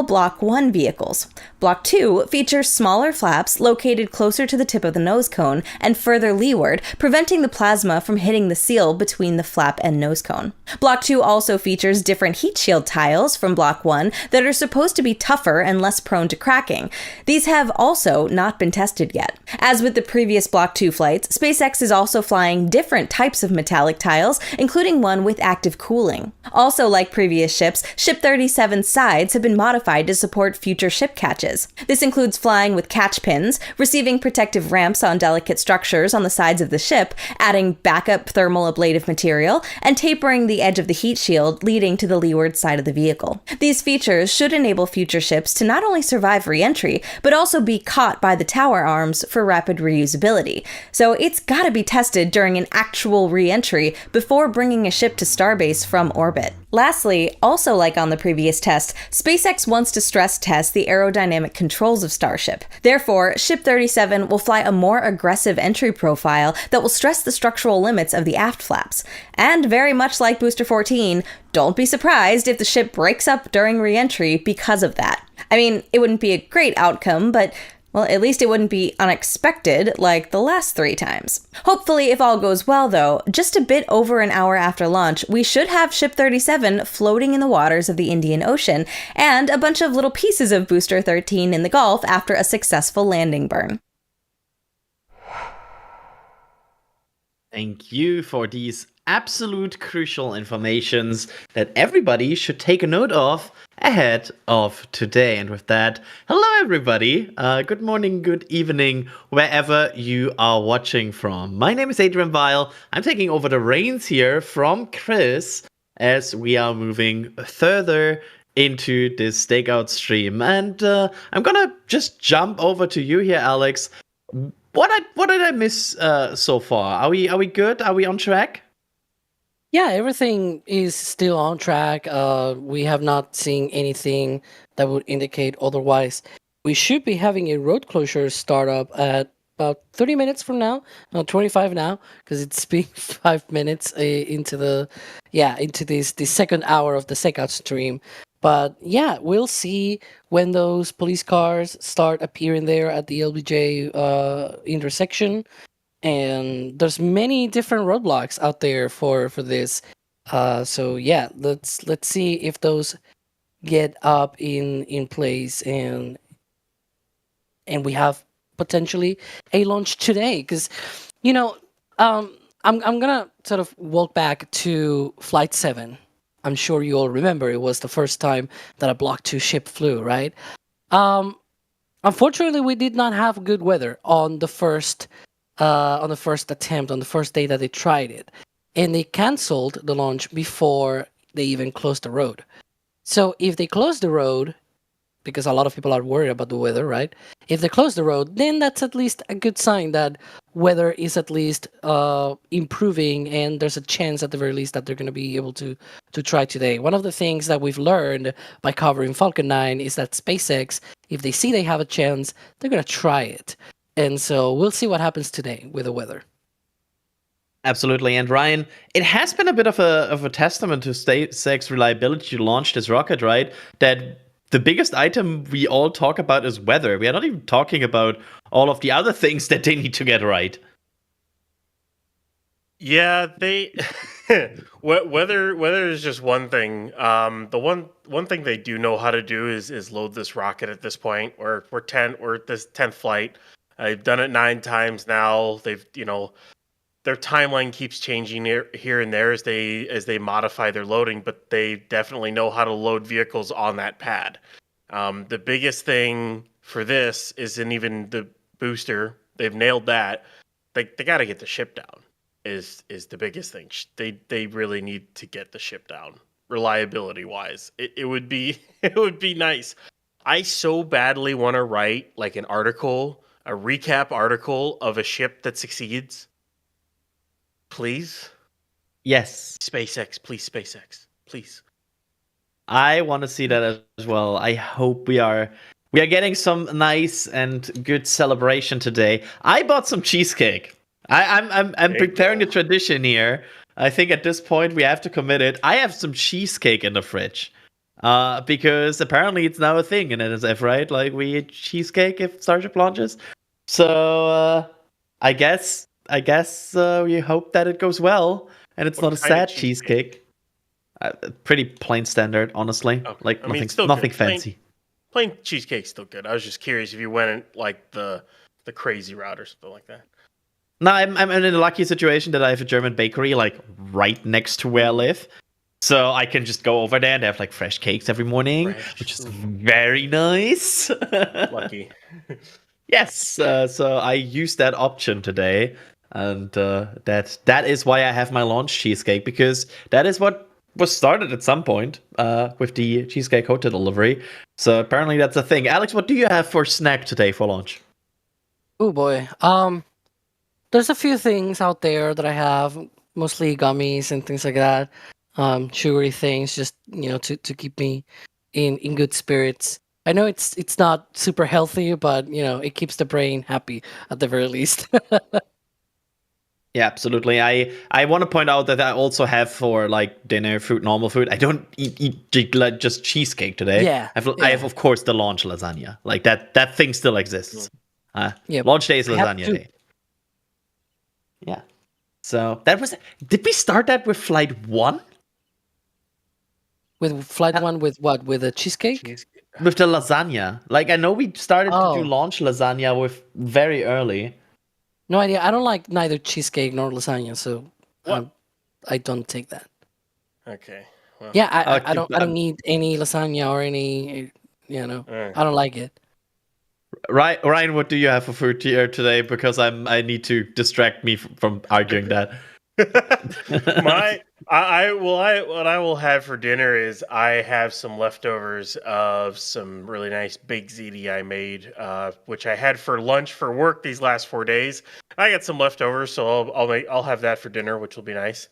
Block 1 vehicles. Block 2 features smaller flaps located closer to the tip of the nose cone and further leeward, preventing the plasma from hitting the seal between the flap and nose cone. Block 2 also features different heat shield tiles from Block 1 that are supposed to be tougher and less prone to cracking. These have also not been tested yet. As with the previous Block 2 flights, SpaceX is also flying different types of metallic tiles, including one with active cooling. Also, like previous ships, Ship 37's sides have been modified to support future ship catches. This includes flying with catch pins, receiving protective ramps on delicate structures on the sides of the ship, adding backup thermal ablative material, and tapering the edge of the heat shield leading to the leeward side of the vehicle. These features should enable future ships to not only survive re-entry, but also be caught by the tower arms for rapid reusability. So it's gotta be tested during an actual re-entry before bringing a ship to Starbase from orbit. Lastly, also like on the previous test, SpaceX wants to stress test the aerodynamic controls of Starship. Therefore, Ship 37 will fly a more aggressive entry profile that will stress the structural limits of the aft flaps. And very much like Booster 14, don't be surprised if the ship breaks up during re-entry because of that. I mean, it wouldn't be a great outcome, but well, at least it wouldn't be unexpected like the last 3 times. Hopefully, if all goes well though, just a bit over an hour after launch, we should have Ship 37 floating in the waters of the Indian Ocean, and a bunch of little pieces of Booster 13 in the Gulf after a successful landing burn. Thank you for these absolute crucial informations that everybody should take a note of ahead of today. And with that, hello everybody. Good morning, good evening, wherever you are watching from. My name is Adrian Weil. I'm taking over the reins here from Chris as we are moving further into this Stakeout stream. And I'm gonna just jump over to you here, Alex. What did I miss so far? Are we good? Are we on track? Yeah, everything is still on track. We have not seen anything that would indicate otherwise. We should be having a road closure startup at about 30 minutes from now. No, 25 now, because it's been 5 minutes into the this second hour of the Stakeout stream. But yeah, we'll see when those police cars start appearing there at the LBJ intersection. And there's many different roadblocks out there for this. So yeah, let's see if those get up in place and we have potentially a launch today. Because I'm gonna sort of walk back to Flight 7. I'm sure you all remember it was the first time that a Block 2 ship flew, right? Unfortunately, we did not have good weather on the first attempt, on the first day that they tried it. And they canceled the launch before they even closed the road. So if they close the road, because a lot of people are worried about the weather, right? If they close the road, then that's at least a good sign that weather is at least improving, and there's a chance at the very least that they're going to be able to try today. One of the things that we've learned by covering Falcon 9 is that SpaceX, if they see they have a chance, they're going to try it. And so we'll see what happens today with the weather. Absolutely. And Ryan, it has been a bit of a testament to SpaceX reliability to launch this rocket, right? That the biggest item we all talk about is weather. We are not even talking about all of the other things that they need to get right. Yeah, they weather is just one thing. The one thing they do know how to do is load this rocket at this point. We're at this 10th flight. They've done it 9 times now. They've their timeline keeps changing here and there as they modify their loading, but they definitely know how to load vehicles on that pad. The biggest thing for this isn't even the booster. They've nailed that. They got to get the ship down. Is the biggest thing. They really need to get the ship down, reliability wise. It would be nice. I so badly want to write like an article, a recap article of a ship that succeeds. Please? Yes. SpaceX, please. I want to see that as well. I hope we are getting some nice and good celebration today. I bought some cheesecake. I'm preparing a tradition here. I think at this point we have to commit it. I have some cheesecake in the fridge. because apparently it's now a thing in NSF, right? Like we eat cheesecake if Starship launches. So I guess we hope that it goes well and it's What not a kind of sad cheesecake. Pretty plain standard, honestly. Okay. Like I mean, nothing, it's still nothing good. fancy. Plain cheesecake's still good. I was just curious if you went in, like the crazy route or something like that. No, I'm in a lucky situation that I have a German bakery like right next to where I live. So I can just go over there and they have like fresh cakes every morning, Fresh. which is very nice. Lucky. Yes, so I used that option today, and that is why I have my launch cheesecake, because that is what was started at some point with the cheesecake hotel delivery. So apparently that's a thing. Alex, what do you have for snack today for lunch? Oh boy. There's a few things out there that I have, mostly gummies and things like that. Sugary things, just to keep me in good spirits. I know it's not super healthy, but it keeps the brain happy at the very least. Yeah, absolutely. I want to point out that I also have for like dinner food, normal food. I don't eat like just cheesecake today. Yeah, I have of course the launch lasagna. Like that thing still exists. Yeah, Launch day is I have lasagna to. day. Yeah. So that was. Did we start that with flight 1? With flight 1 with what? With a cheesecake? With the lasagna. Like I know we started to do Oh. launch lasagna with very early. No idea. I don't like neither cheesecake nor lasagna, so I don't take that. Okay. Well, Yeah, I Okay, don't need any lasagna or any. alright. I don't like it. Ryan, what do you have for food here today? Because I need to distract me from arguing that. what I will have for dinner is I have some leftovers of some really nice baked ziti I made, which I had for lunch for work these last 4 days. I got some leftovers, so I'll have that for dinner, which will be nice.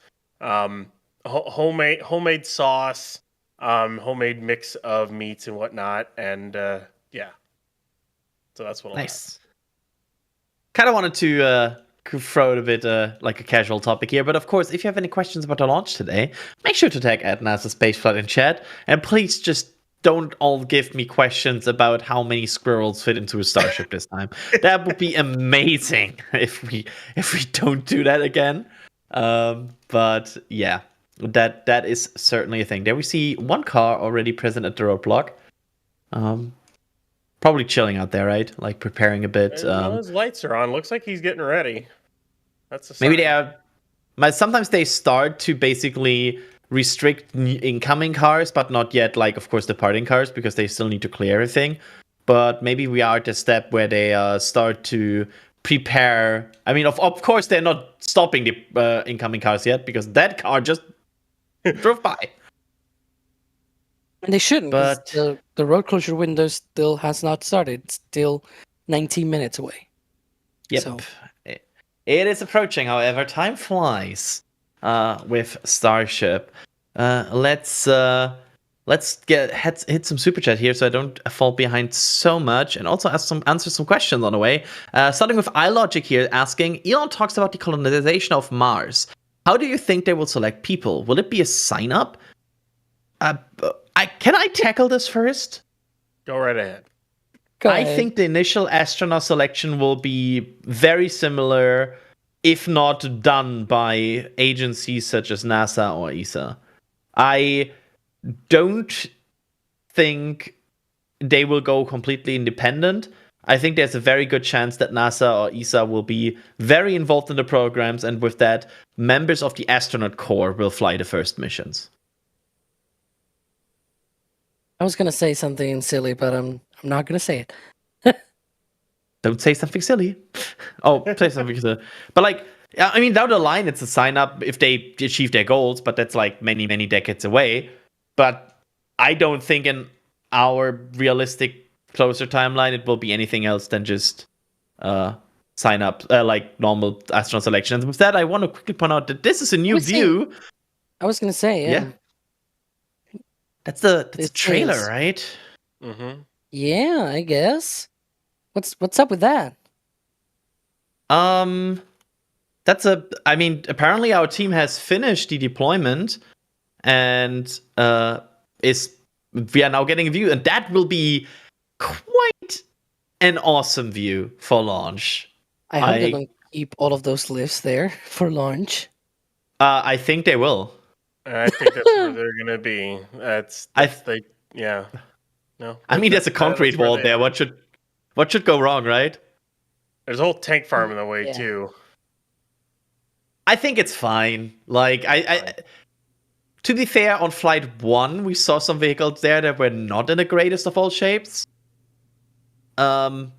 Homemade sauce, homemade mix of meats and whatnot, and yeah. So that's what I'll have. Nice. Kind of wanted to throw it a bit like a casual topic here, but of course, if you have any questions about the launch today, make sure to tag @NASA Spaceflight in chat, and please just don't all give me questions about how many squirrels fit into a starship this time. That would be amazing if we don't do that again. But yeah, that is certainly a thing. There we see one car already present at the roadblock. Probably chilling out there, right? Like preparing a bit. His lights are on. Looks like he's getting ready. That's a Maybe sign. they are. Sometimes they start to basically restrict incoming cars, but not yet, like, of course, departing cars, because they still need to clear everything. But maybe we are at the step where they start to prepare. I mean, of course, they're not stopping the incoming cars yet, because that car just drove by. And they shouldn't, 'cause But the road closure window still has not started. It's still 19 minutes away. yep, So. it is approaching. However, time flies with Starship. Let's hit some super chat here, so I don't fall behind so much, and also answer some questions on the way. Starting with iLogic here, asking: Elon talks about the colonization of Mars. How do you think they will select people? Will it be a sign up? Can I tackle this first? Go right ahead. Go I ahead. think the initial astronaut selection will be very similar, if not done by agencies such as NASA or ESA. I don't think they will go completely independent. I think there's a very good chance that NASA or ESA will be very involved in the programs, and with that, members of the astronaut corps will fly the first missions. I was gonna say something silly, but I'm not gonna say it. Don't say something silly. Oh, say something silly. But like, I mean, down the line, it's a sign up if they achieve their goals, but that's like many, many decades away. But I don't think in our realistic, closer timeline, it will be anything else than just sign up, like normal astronaut selection. And with that, I want to quickly point out that this is a new view. I was gonna say, yeah. That's the It trailer, is. right? Mm-hmm. Yeah, I guess. What's up with that? I mean, apparently our team has finished the deployment and is we are now getting a view, and that will be quite an awesome view for launch. I hope they don't keep all of those lifts there for launch. I think they will. I think that's where they're gonna be. Yeah. No. I mean, there's a concrete wall there. What should go wrong, right? There's a whole tank farm in the way too. I think it's fine. Like I to be fair, on flight 1, we saw some vehicles there that were not in the greatest of all shapes. But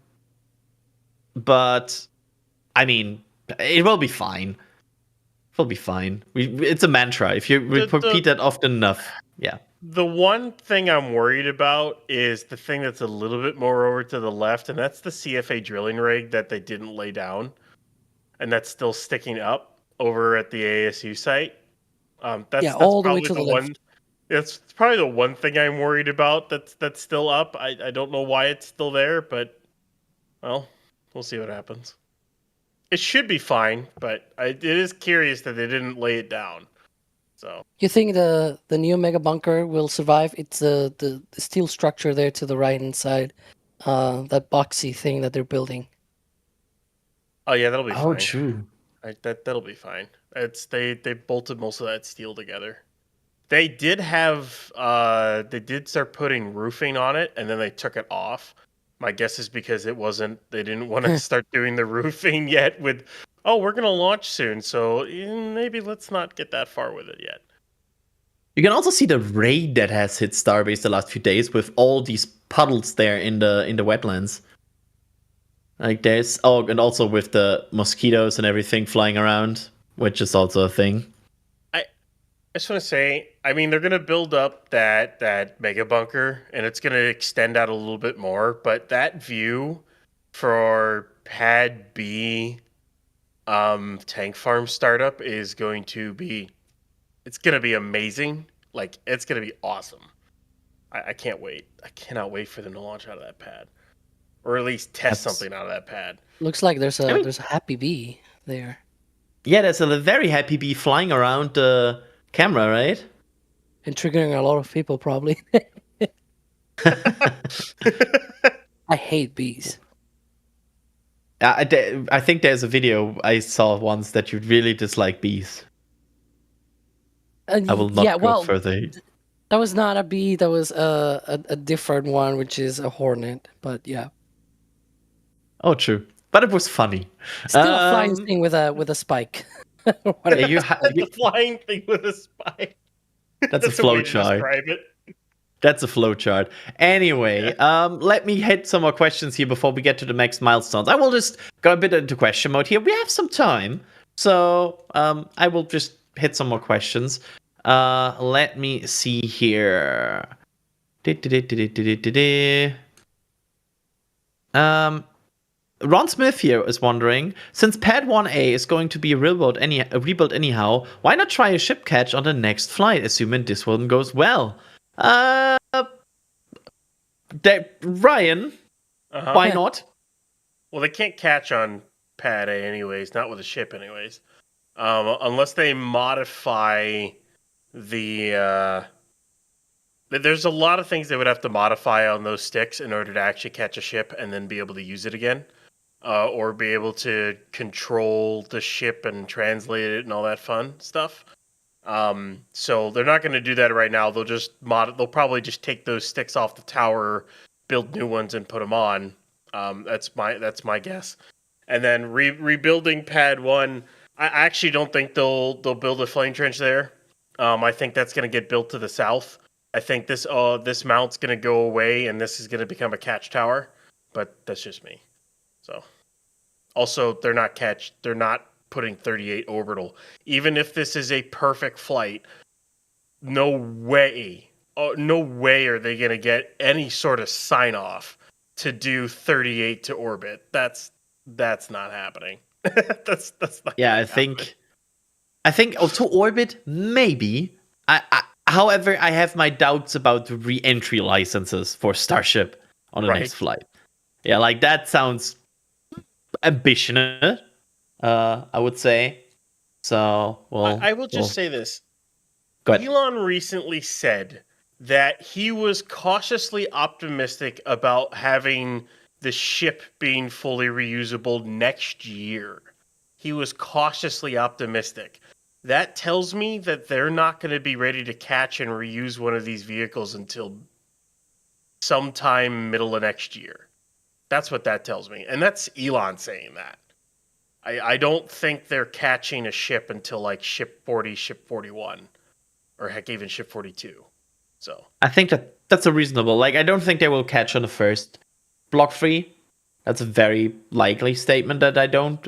I mean, it will be fine. It will be fine. It's a mantra. If you repeat that often enough, yeah. The one thing I'm worried about is the thing that's a little bit more over to the left, and that's the CFA drilling rig that they didn't lay down, and that's still sticking up over at the ASU site. That's all the way to the left. That's probably the one thing I'm worried about. That's still up. I don't know why it's still there, but well, we'll see what happens. It should be fine, but it is curious that they didn't lay it down. So You think the new mega bunker will survive? It's the steel structure there to the right hand side, that boxy thing that they're building. oh yeah, that'll be fine. Oh, true. That'll be fine. They bolted most of that steel together. They did start putting roofing on it, and then they took it off. My guess is because they didn't want to start doing the roofing yet with, we're going to launch soon, so maybe let's not get that far with it yet. You can also see the rain that has hit Starbase the last few days with all these puddles there in the wetlands. Like and also with the mosquitoes and everything flying around, which is also a thing. I just want to say, I mean, they're going to build up that mega bunker, and it's going to extend out a little bit more. But that view for Pad B tank farm startup is going to be, it's going to be amazing. Like, it's going to be awesome. I can't wait. I cannot wait for them to launch out of that pad, or at least test something out of that pad. Looks like there's a happy bee there. Yeah, there's a very happy bee flying around the camera, right? And triggering a lot of people, probably. I hate bees. I think there's a video I saw once that you really dislike bees. I will not go further. That was not a bee. That was a different one, which is a hornet. But yeah. Oh, true. But it was funny. Still a flying thing with a spike. The flying thing with a spike. That's a flowchart. That's a flowchart. Anyway, let me hit some more questions here before we get to the next milestones. I will just go a bit into question mode here. We have some time, so I will just hit some more questions. Let me see here. Ron Smith here is wondering, since Pad 1A is going to be rebuilt anyhow, why not try a ship catch on the next flight, assuming this one goes well? Ryan, why not? Well, they can't catch on Pad A anyways, not with a ship anyways. Unless they modify the... There's a lot of things they would have to modify on those sticks in order to actually catch a ship and then be able to use it again. Or be able to control the ship and translate it and all that fun stuff. So they're not going to do that right now. They'll just they'll probably just take those sticks off the tower, build new ones, and put them on. That's my guess. And then rebuilding Pad 1, I actually don't think they'll build a flame trench there. I think that's going to get built to the south. I think this mount's going to go away, and this is going to become a catch tower. But that's just me. So, also they're not putting 38 orbital. Even if this is a perfect flight, no way are they going to get any sort of sign off to do 38 to orbit. That's not happening. that's not. Yeah, I think to orbit maybe. However, I have my doubts about the re-entry licenses for Starship on the next flight. Yeah, like that sounds ambitious, I would say. So, well, I will just say this. Go ahead. Elon recently said that he was cautiously optimistic about having the ship being fully reusable next year. He was cautiously optimistic. That tells me that they're not going to be ready to catch and reuse one of these vehicles until sometime middle of next year. That's what that tells me. And that's Elon saying that. I don't think they're catching a ship until like ship 40, ship 41, or heck, even ship 42. So I think that's a reasonable. Like, I don't think they will catch on the first Block 3. That's a very likely statement that I don't.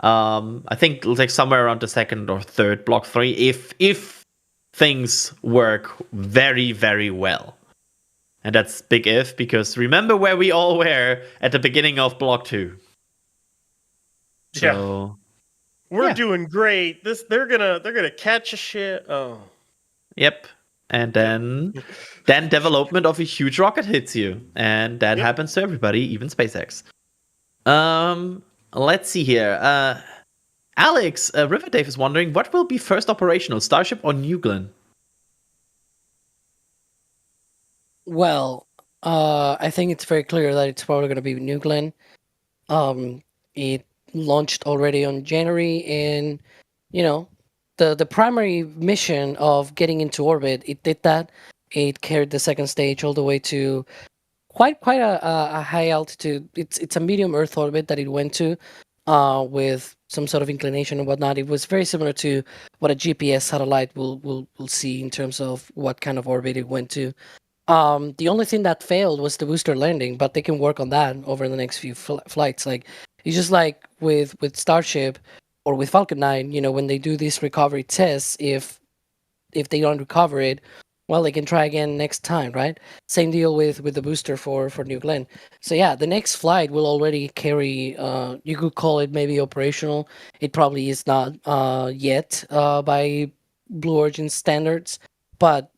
I think like somewhere around the second or third Block 3, if things work very, very well. And that's big if, because remember where we all were at the beginning of Block 2. So we're doing great. They're gonna catch a shit. Oh. Yep. And then development of a huge rocket hits you. And that happens to everybody, even SpaceX. Let's see here. Alex, River Dave is wondering, what will be first operational, Starship or New Glenn? Well, I think it's very clear that it's probably going to be New Glenn. It launched already on January, and the primary mission of getting into orbit, it did that. It carried the second stage all the way to quite a high altitude. It's a medium Earth orbit that it went to, with some sort of inclination and whatnot. It was very similar to what a GPS satellite will see in terms of what kind of orbit it went to. The only thing that failed was the booster landing, but they can work on that over the next few flights. Like, it's just like with Starship or with Falcon 9, when they do these recovery tests, if they don't recover it, well, they can try again next time, right? Same deal with the booster for New Glenn. So yeah, the next flight will already carry, you could call it maybe operational. It probably is not yet by Blue Origin standards, but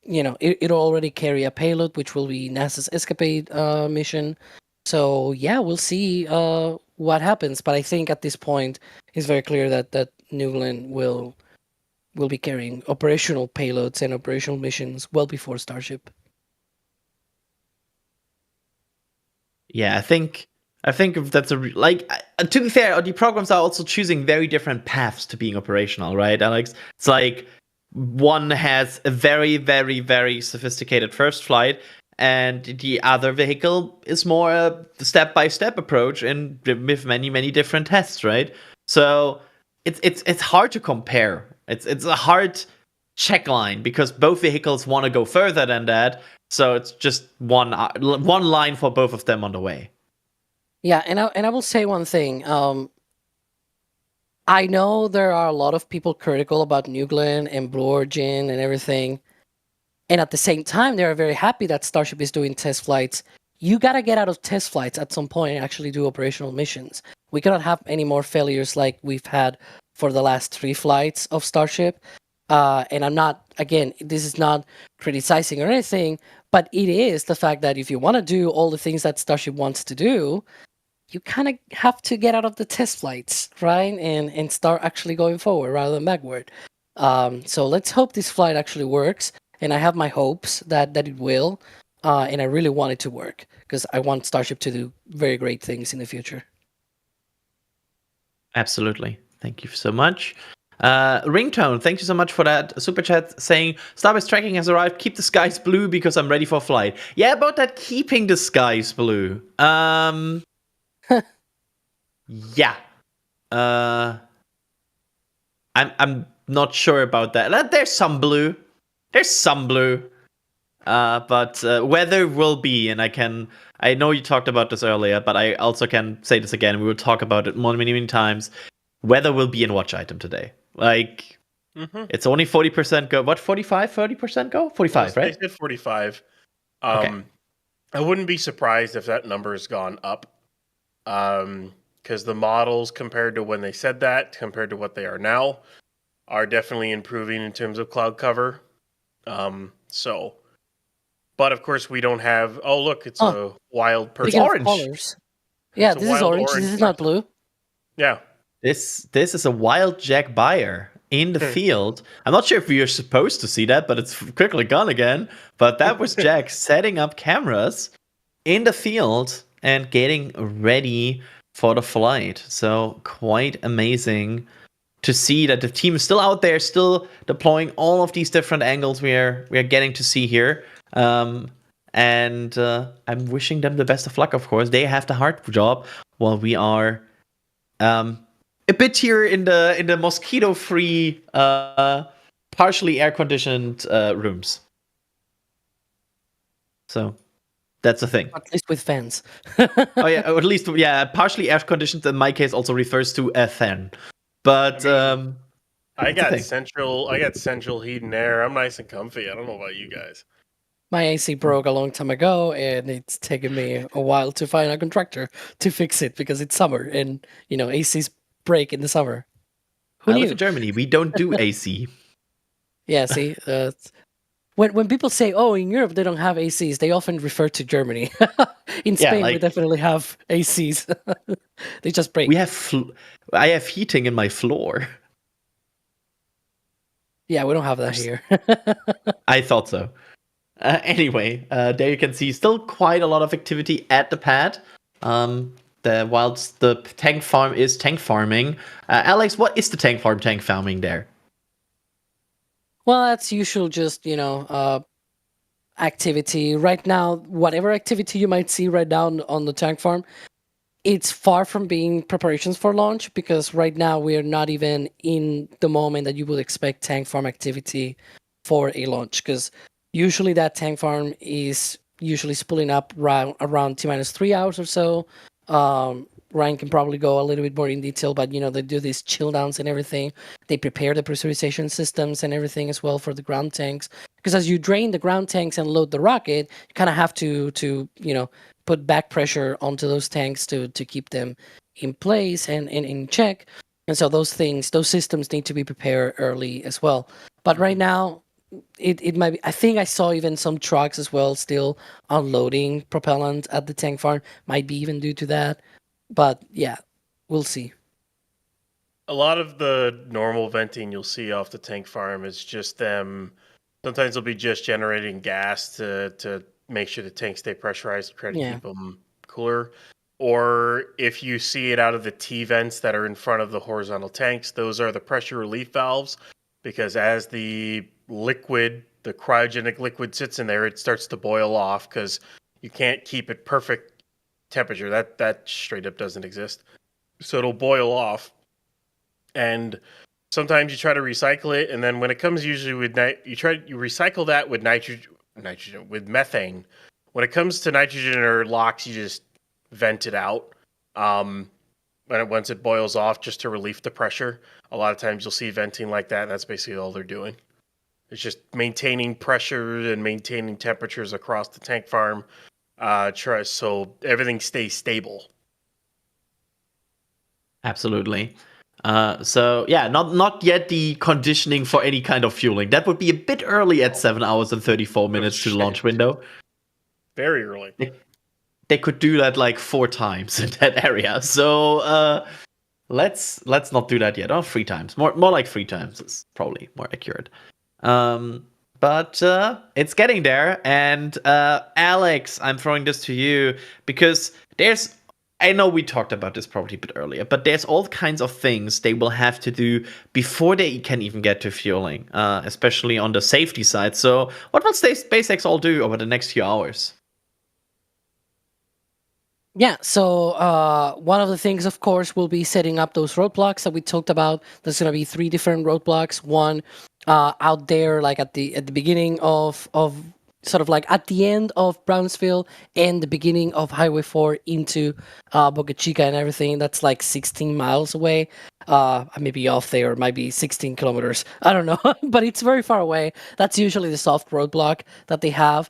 it'll already carry a payload, which will be NASA's Escapade mission. So yeah, we'll see what happens. But I think at this point, it's very clear that New Glenn will be carrying operational payloads and operational missions well before Starship. Yeah, I think that's to be fair, the programs are also choosing very different paths to being operational, right, Alex? It's like one has a very, very, very sophisticated first flight, and the other vehicle is more a step-by-step approach and with many, many different tests, right? So it's hard to compare. It's a hard check line because both vehicles want to go further than that. So it's just one line for both of them on the way. Yeah, and I will say one thing. I know there are a lot of people critical about New Glenn and Blue Origin and everything. And at the same time, they are very happy that Starship is doing test flights. You got to get out of test flights at some point and actually do operational missions. We cannot have any more failures like we've had for the last 3 flights of Starship. And I'm not, again, this is not criticizing or anything, but it is the fact that if you want to do all the things that Starship wants to do, you kind of have to get out of the test flights, right? And start actually going forward rather than backward. So let's hope this flight actually works. And I have my hopes that it will. And I really want it to work because I want Starship to do very great things in the future. Absolutely. Thank you so much. Ringtone, thank you so much for that super chat saying Starbase tracking has arrived. Keep the skies blue because I'm ready for flight. Yeah, about that keeping the skies blue. Yeah. I'm not sure about that. There's some blue. But weather will be, and I know you talked about this earlier, but I also can say this again. We will talk about it many times. Weather will be in watch item today. Like, It's only 40% go. What, 45, 30% go? 45, right? They said 45. Okay. I wouldn't be surprised if that number has gone up. Because the models, compared to when they said that, compared to what they are now, are definitely improving in terms of cloud cover. But of course we don't have. Oh, look, it's a wild person. Orange. Colors. Yeah, It's a this is wild orange. This is not blue. Yeah. This is a wild Jack Bayer. in the field. I'm not sure if we are supposed to see that, but it's quickly gone again. But that was Jack setting up cameras in the field and getting ready for the flight. So quite amazing to see that the team is still out there, still deploying all of these different angles we are getting to see here. And I'm wishing them the best of luck, of course. They have the hard job while we are a bit here in the mosquito-free, partially air-conditioned rooms. So that's the thing. At least with fans. Oh yeah, or at least partially air-conditioned in my case also refers to a fan. But I got central heat and air. I'm nice and comfy. I don't know about you guys. My AC broke a long time ago, and it's taken me a while to find a contractor to fix it because it's summer, and ACs break in the summer. Who I knew? live in Germany. We don't do AC. Yeah, see, when people say, "Oh, in Europe they don't have ACs," they often refer to Germany. In Spain, we definitely have ACs. They just break. We have I have heating in my floor. Yeah, we don't have that here. I thought so. Anyway, there you can see still quite a lot of activity at the pad. Whilst the tank farm is tank farming. Alex, what is the tank farming there? Well, that's usual, just activity. Right now, whatever activity you might see right now on the tank farm, it's far from being preparations for launch, because right now we are not even in the moment that you would expect tank farm activity for a launch, because usually that tank farm is usually spooling up around T-3 hours or so. Ryan can probably go a little bit more in detail, but they do these chill downs and everything. They prepare the pressurization systems and everything as well for the ground tanks, because as you drain the ground tanks and load the rocket, you kind of have to put back pressure onto those tanks to keep them in place and in check. And so those systems need to be prepared early as well. But right now, it might be, I think I saw even some trucks as well still unloading propellant at the tank farm. Might be even due to that. But yeah, we'll see. A lot of the normal venting you'll see off the tank farm is just them. Sometimes they'll be just generating gas to make sure the tanks stay pressurized to try to keep them cooler. Or if you see it out of the T vents that are in front of the horizontal tanks, those are the pressure relief valves, because as the cryogenic liquid sits in there, it starts to boil off because you can't keep it perfect temperature. That straight up doesn't exist. So it'll boil off. And sometimes you try to recycle it, and then when it comes usually with you recycle that with nitrogen with methane. When it comes to nitrogen or LOX, you just vent it out. Once it boils off, just to relieve the pressure. A lot of times you'll see venting like that. That's basically all they're doing. It's just maintaining pressure and maintaining temperatures across the tank farm, so everything stays stable. Absolutely. So yeah, not yet the conditioning for any kind of fueling. That would be a bit early at 7 hours and 34 minutes to the launch window. Very early. They could do that like 4 times in that area. So let's not do that yet. Or 3 times. More like 3 times is probably more accurate. But it's getting there. And Alex, I'm throwing this to you because I know we talked about this probably a bit earlier, but there's all kinds of things they will have to do before they can even get to fueling, especially on the safety side. So what will SpaceX all do over the next few hours? Yeah, so one of the things, of course, will be setting up those roadblocks that we talked about. There's going to be 3 different roadblocks. One out there, like at the beginning of sort of like at the end of Brownsville and the beginning of Highway 4 into Boca Chica and everything. That's like 16 miles away. I may be off there, it might be 16 kilometers. I don't know, but it's very far away. That's usually the soft roadblock that they have.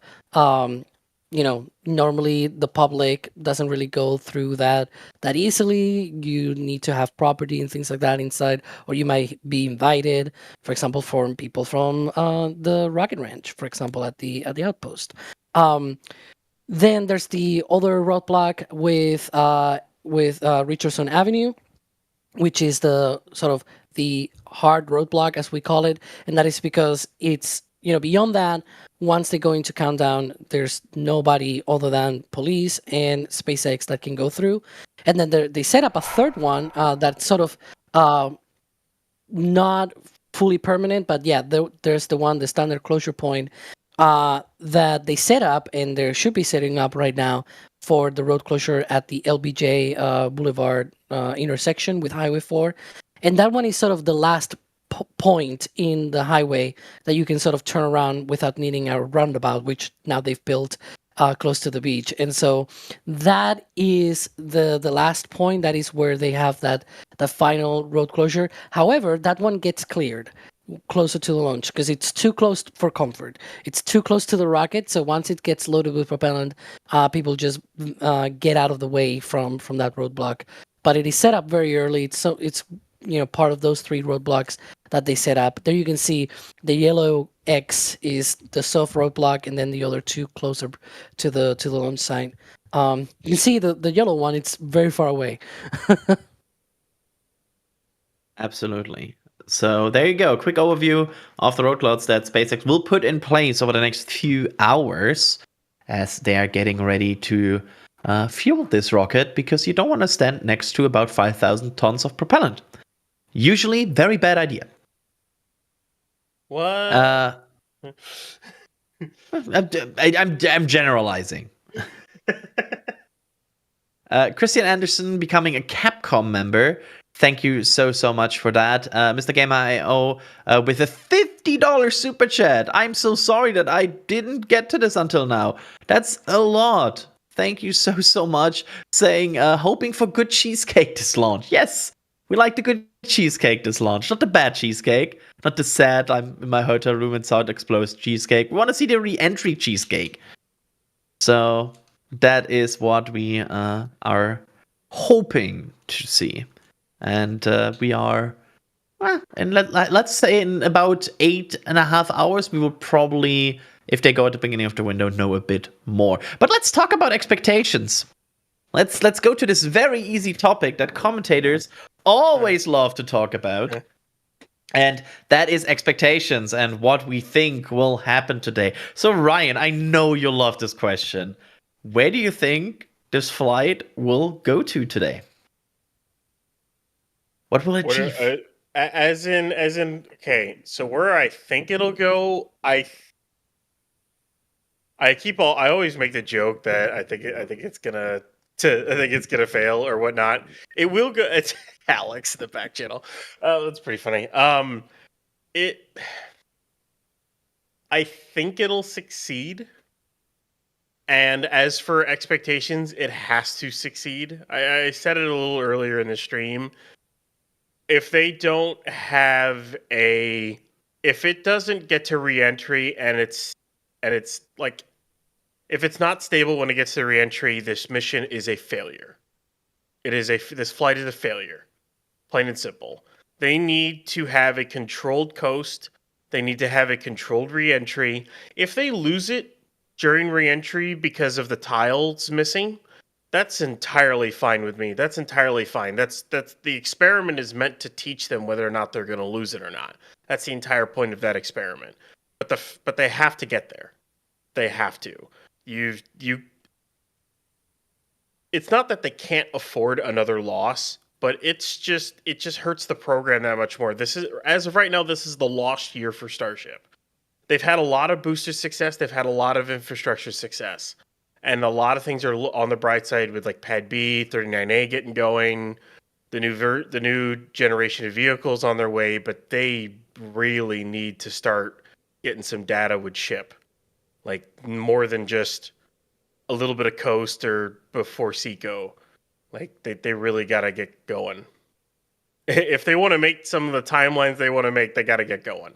Normally the public doesn't really go through that easily. You need to have property and things like that inside, or you might be invited, for example, from people from the Rocket Ranch, for example, at the outpost. Then there's the other roadblock with Richardson Avenue. which is the sort of the hard roadblock, as we call it, and that is because it's beyond that. Once they go into countdown, there's nobody other than police and SpaceX that can go through, and then they set up a third one that's sort of not fully permanent, but yeah, there's the standard closure point that they set up, and they should be setting up right now for the road closure at the LBJ Boulevard intersection with Highway 4. And that one is sort of the last point in the highway that you can sort of turn around without needing a roundabout, which now they've built close to the beach. And so that is the last point. That is where they have the final road closure. However, that one gets cleared closer to the launch because it's too close for comfort. It's too close to the rocket. So once it gets loaded with propellant, people just get out of the way from that roadblock. But it is set up very early. It's part of those 3 roadblocks that they set up. There you can see the yellow X is the soft roadblock, and then the other 2 closer to the launch site. You can see the yellow one. It's very far away. Absolutely. So there you go. Quick overview of the roadblocks that SpaceX will put in place over the next few hours as they are getting ready to fuel this rocket, because you don't want to stand next to about 5,000 tons of propellant. Usually, very bad idea. What? I'm generalizing. Christian Anderson becoming a Capcom member. Thank you so much for that. Mr. Gamer.io with a $50 super chat. I'm so sorry that I didn't get to this until now. That's a lot. Thank you so much. Saying, hoping for good cheesecake this launch. Yes, we like the good cheesecake this launch. Not the bad cheesecake. Not the sad, I'm in my hotel room and saw it explode cheesecake. We want to see the re-entry cheesecake. So that is what we are hoping to see. And we are, and let's say in about 8.5 hours, we will probably, if they go at the beginning of the window, know a bit more. But let's talk about expectations. Let's go to this very easy topic that commentators always love to talk about. And that is expectations and what we think will happen today. So Ryan, I know you love this question. Where do you think this flight will go to today? What will it achieve? As in, okay, so where I think it'll go, I always make the joke that I think it's gonna fail or whatnot. It will go. It's Alex in the back channel. That's pretty funny. I think it'll succeed. And as for expectations, it has to succeed. I said it a little earlier in the stream. If they don't have if it doesn't get to reentry and it's like, if it's not stable when it gets to reentry, this mission is a failure. This flight is a failure, plain and simple. They need to have a controlled coast. They need to have a controlled reentry. If they lose it during reentry because of the tiles missing, that's entirely fine with me. That's entirely fine. That's the experiment is meant to teach them whether or not they're going to lose it or not. That's the entire point of that experiment. But they have to get there. They have to. It's not that they can't afford another loss, but it just hurts the program that much more. This is, as of right now, this is the lost year for Starship. They've had a lot of booster success. They've had a lot of infrastructure success. And a lot of things are on the bright side with like Pad B, 39A getting going, the new generation of vehicles on their way, but they really need to start getting some data with ship. Like more than just a little bit of coast or before Seco. Like they really got to get going. If they want to make some of the timelines they want to make, they got to get going.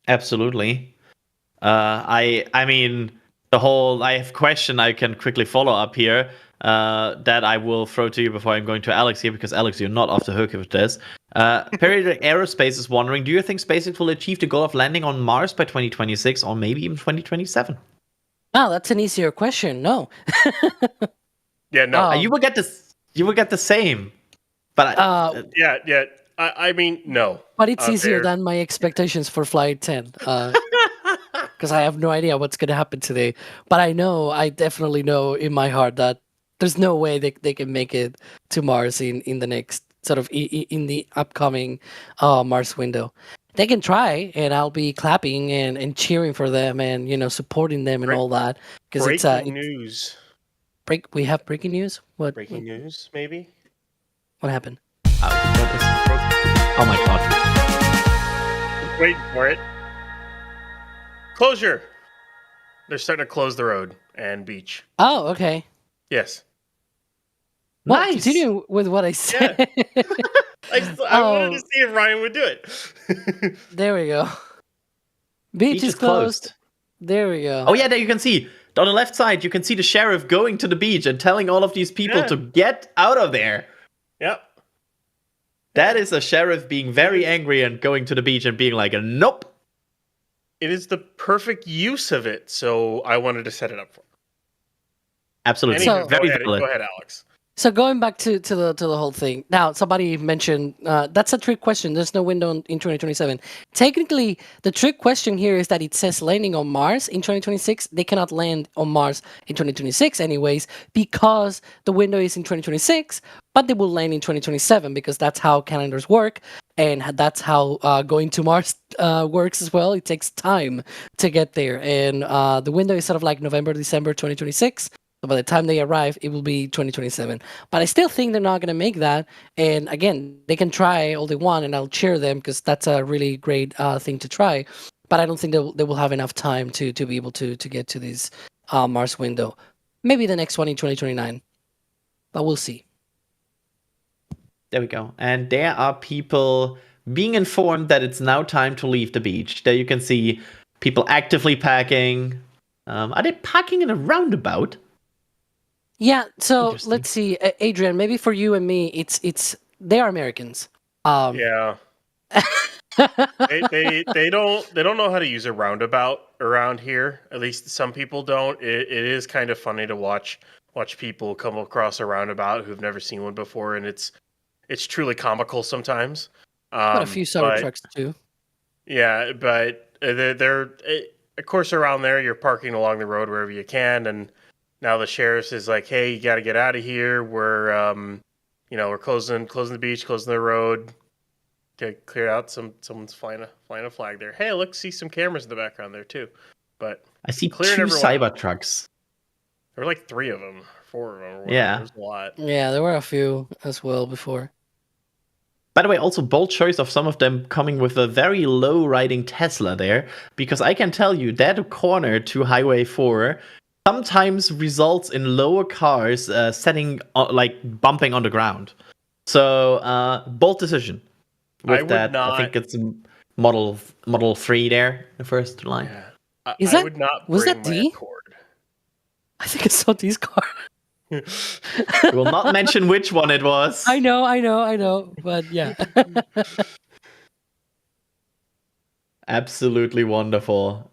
Absolutely. I mean, I have a question I can quickly follow up here that I will throw to you before I'm going to Alex here, because Alex, you're not off the hook with this. Periodic Aerospace is wondering, do you think SpaceX will achieve the goal of landing on Mars by 2026 or maybe even 2027? Oh, that's an easier question. No. Yeah, no. You will get this. You will get the same. But Yeah. I mean, no. But it's easier there. than my expectations for Flight 10. Because I have no idea what's going to happen today. But I definitely know in my heart that there's no way they can make it to Mars in the next sort of in the upcoming Mars window. They can try, and I'll be clapping and cheering for them and supporting them and all that. Because Breaking news. We have breaking news. What? Breaking news, maybe. What happened? Oh my god. Wait for it. Closure. They're starting to close the road and beach. Oh, okay. Yes. Well, Nice. continue with what I said. I wanted to see if Ryan would do it. There we go. Beach is closed. There we go. Oh yeah, there you can see. On the left side, you can see the sheriff going to the beach and telling all of these people to get out of there. Yep. That is a sheriff being very angry and going to the beach and being like, nope. It is the perfect use of it, so I wanted to set it up for him. Absolutely. Anywho, Very go ahead, Alex. So going back to the whole thing. Now, somebody mentioned that's a trick question. There's no window in 2027. Technically, the trick question here is that it says landing on Mars in 2026. They cannot land on Mars in 2026 anyways because the window is in 2026, but they will land in 2027 because that's how calendars work. And that's how going to Mars works as well. It takes time to get there. And the window is sort of like November, December 2026. So by the time they arrive, it will be 2027. But I still think they're not going to make that. And again, they can try all they want, and I'll cheer them because that's a really great thing to try. But I don't think they will have enough time to be able to get to this Mars window. Maybe the next one in 2029. But we'll see. There we go. And there are people being informed that it's now time to leave the beach. There you can see people actively packing. Are they packing in a roundabout? Yeah, so let's see, Adrian. Maybe for you and me, it's they are Americans. Yeah. they don't know how to use a roundabout around here. At least some people don't. It is kind of funny to watch people come across a roundabout who've never seen one before, and it's truly comical sometimes. Got a few trucks too. Yeah, but they're of course around there. You're parking along the road wherever you can, and now the sheriff is like, "Hey, you got to get out of here. We're we're closing the beach, closing the road. To clear out someone's flying a flag there. Hey, look, see some cameras in the background there too. But I see two everyone cyber trucks. There were like 3 of them, 4 of them. Or whatever. Yeah, There's a lot. Yeah, there were a few as well before. By the way, also bold choice of some of them coming with a very low riding Tesla there, because I can tell you that corner to Highway 4 sometimes results in lower cars setting bumping on the ground. So bold decision. With that, I think it's Model 3 there, the first line. Yeah. I would not was bring that my D? Accord. I think I saw D's car. We will not mention which one it was. I know, but yeah. Absolutely wonderful.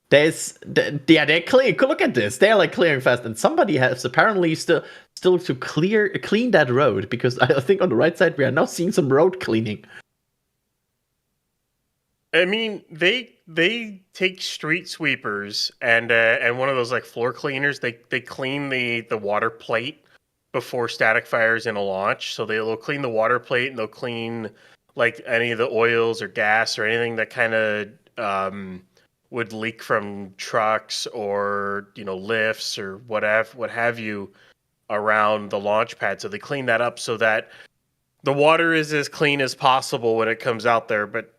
They're clear. Look at this. They're like clearing fast, and somebody has apparently still to clean that road, because I think on the right side we are now seeing some road cleaning. I mean, they take street sweepers and one of those like floor cleaners. They clean the water plate before static fires in a launch. So they'll clean the water plate, and they'll clean like any of the oils or gas or anything that kind of would leak from trucks or lifts or what have you around the launch pad. So they clean that up so that the water is as clean as possible when it comes out there. But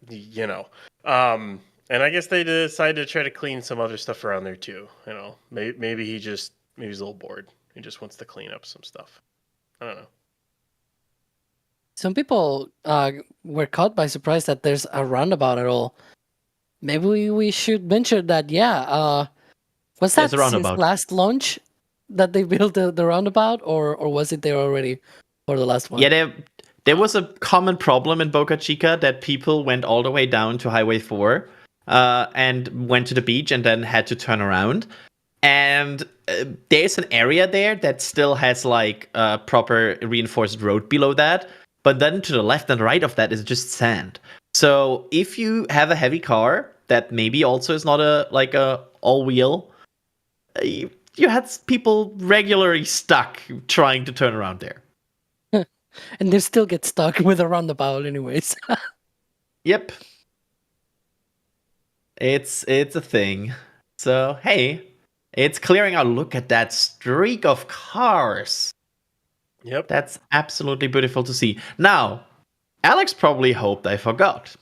and I guess they decided to try to clean some other stuff around there too. Maybe he's a little bored. He just wants to clean up some stuff. I don't know. Some people were caught by surprise that there's a roundabout at all. Maybe we should mention that. Yeah, was that since last launch that they built the roundabout, or was it there already for the last one? Yeah, there was a common problem in Boca Chica that people went all the way down to Highway 4 and went to the beach and then had to turn around. And there's an area there that still has like a proper reinforced road below that. But then to the left and right of that is just sand. So if you have a heavy car that maybe also is not a all-wheel, you had people regularly stuck trying to turn around there. And they still get stuck with a roundabout anyways. Yep. It's a thing. So, hey, it's clearing out. Look at that streak of cars. Yep. That's absolutely beautiful to see. Now, Alex probably hoped I forgot.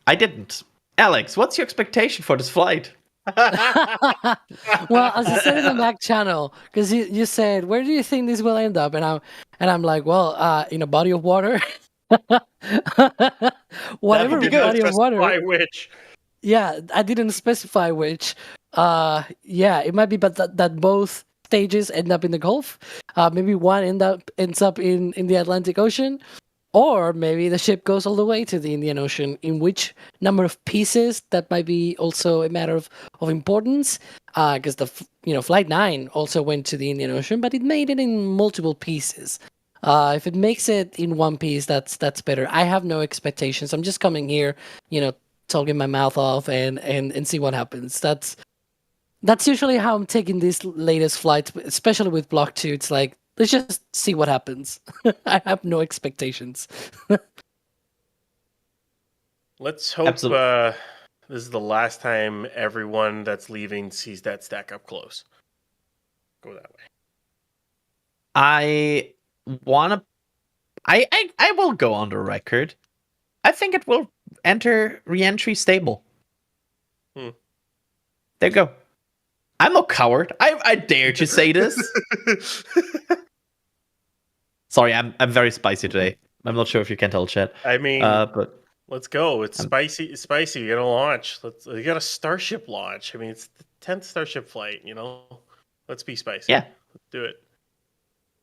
I didn't. Alex, what's your expectation for this flight? Well, as I said in the back channel, because you said, where do you think this will end up? And I'm like, well, in a body of water. Whatever You gotta body of specify water. which. Yeah, I didn't specify which. Yeah, it might be, but that both stages end up in the Gulf. Maybe one ends up in the Atlantic Ocean, or maybe the ship goes all the way to the Indian Ocean. In which number of pieces, that might be also a matter of importance. Because Flight 9 also went to the Indian Ocean, but it made it in multiple pieces. If it makes it in one piece, that's better. I have no expectations. I'm just coming here, talking my mouth off and see what happens. That's usually how I'm taking these latest flights, especially with Block 2. It's like, let's just see what happens. I have no expectations. Let's hope this is the last time everyone that's leaving sees that stack up close. Go that way. I will go on the record. I think it will enter re-entry stable. There you go. I'm no coward. I dare to say this. Sorry, I'm very spicy today. I'm not sure if you can tell, chat. I mean, but let's go. It's spicy. It's spicy. You're gonna launch. You got a Starship launch. I mean, it's the 10th Starship flight. Let's be spicy. Yeah, let's do it.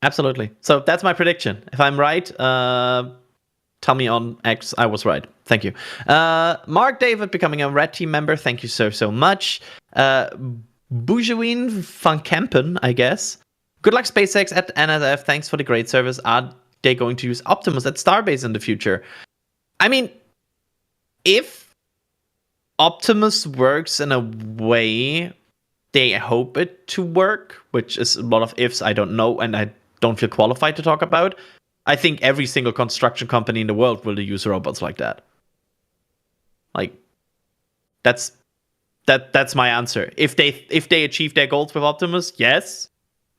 Absolutely. So that's my prediction. If I'm right, tell me on X I was right. Thank you. Mark David becoming a Red Team member. Thank you so much. Boujouin van Kempen, I guess. Good luck, SpaceX at NSF. Thanks for the great service. Are they going to use Optimus at Starbase in the future? I mean, if Optimus works in a way they hope it to work, which is a lot of ifs I don't know and I don't feel qualified to talk about, I think every single construction company in the world will use robots like that. Like, that's my answer. If they achieve their goals with Optimus, yes,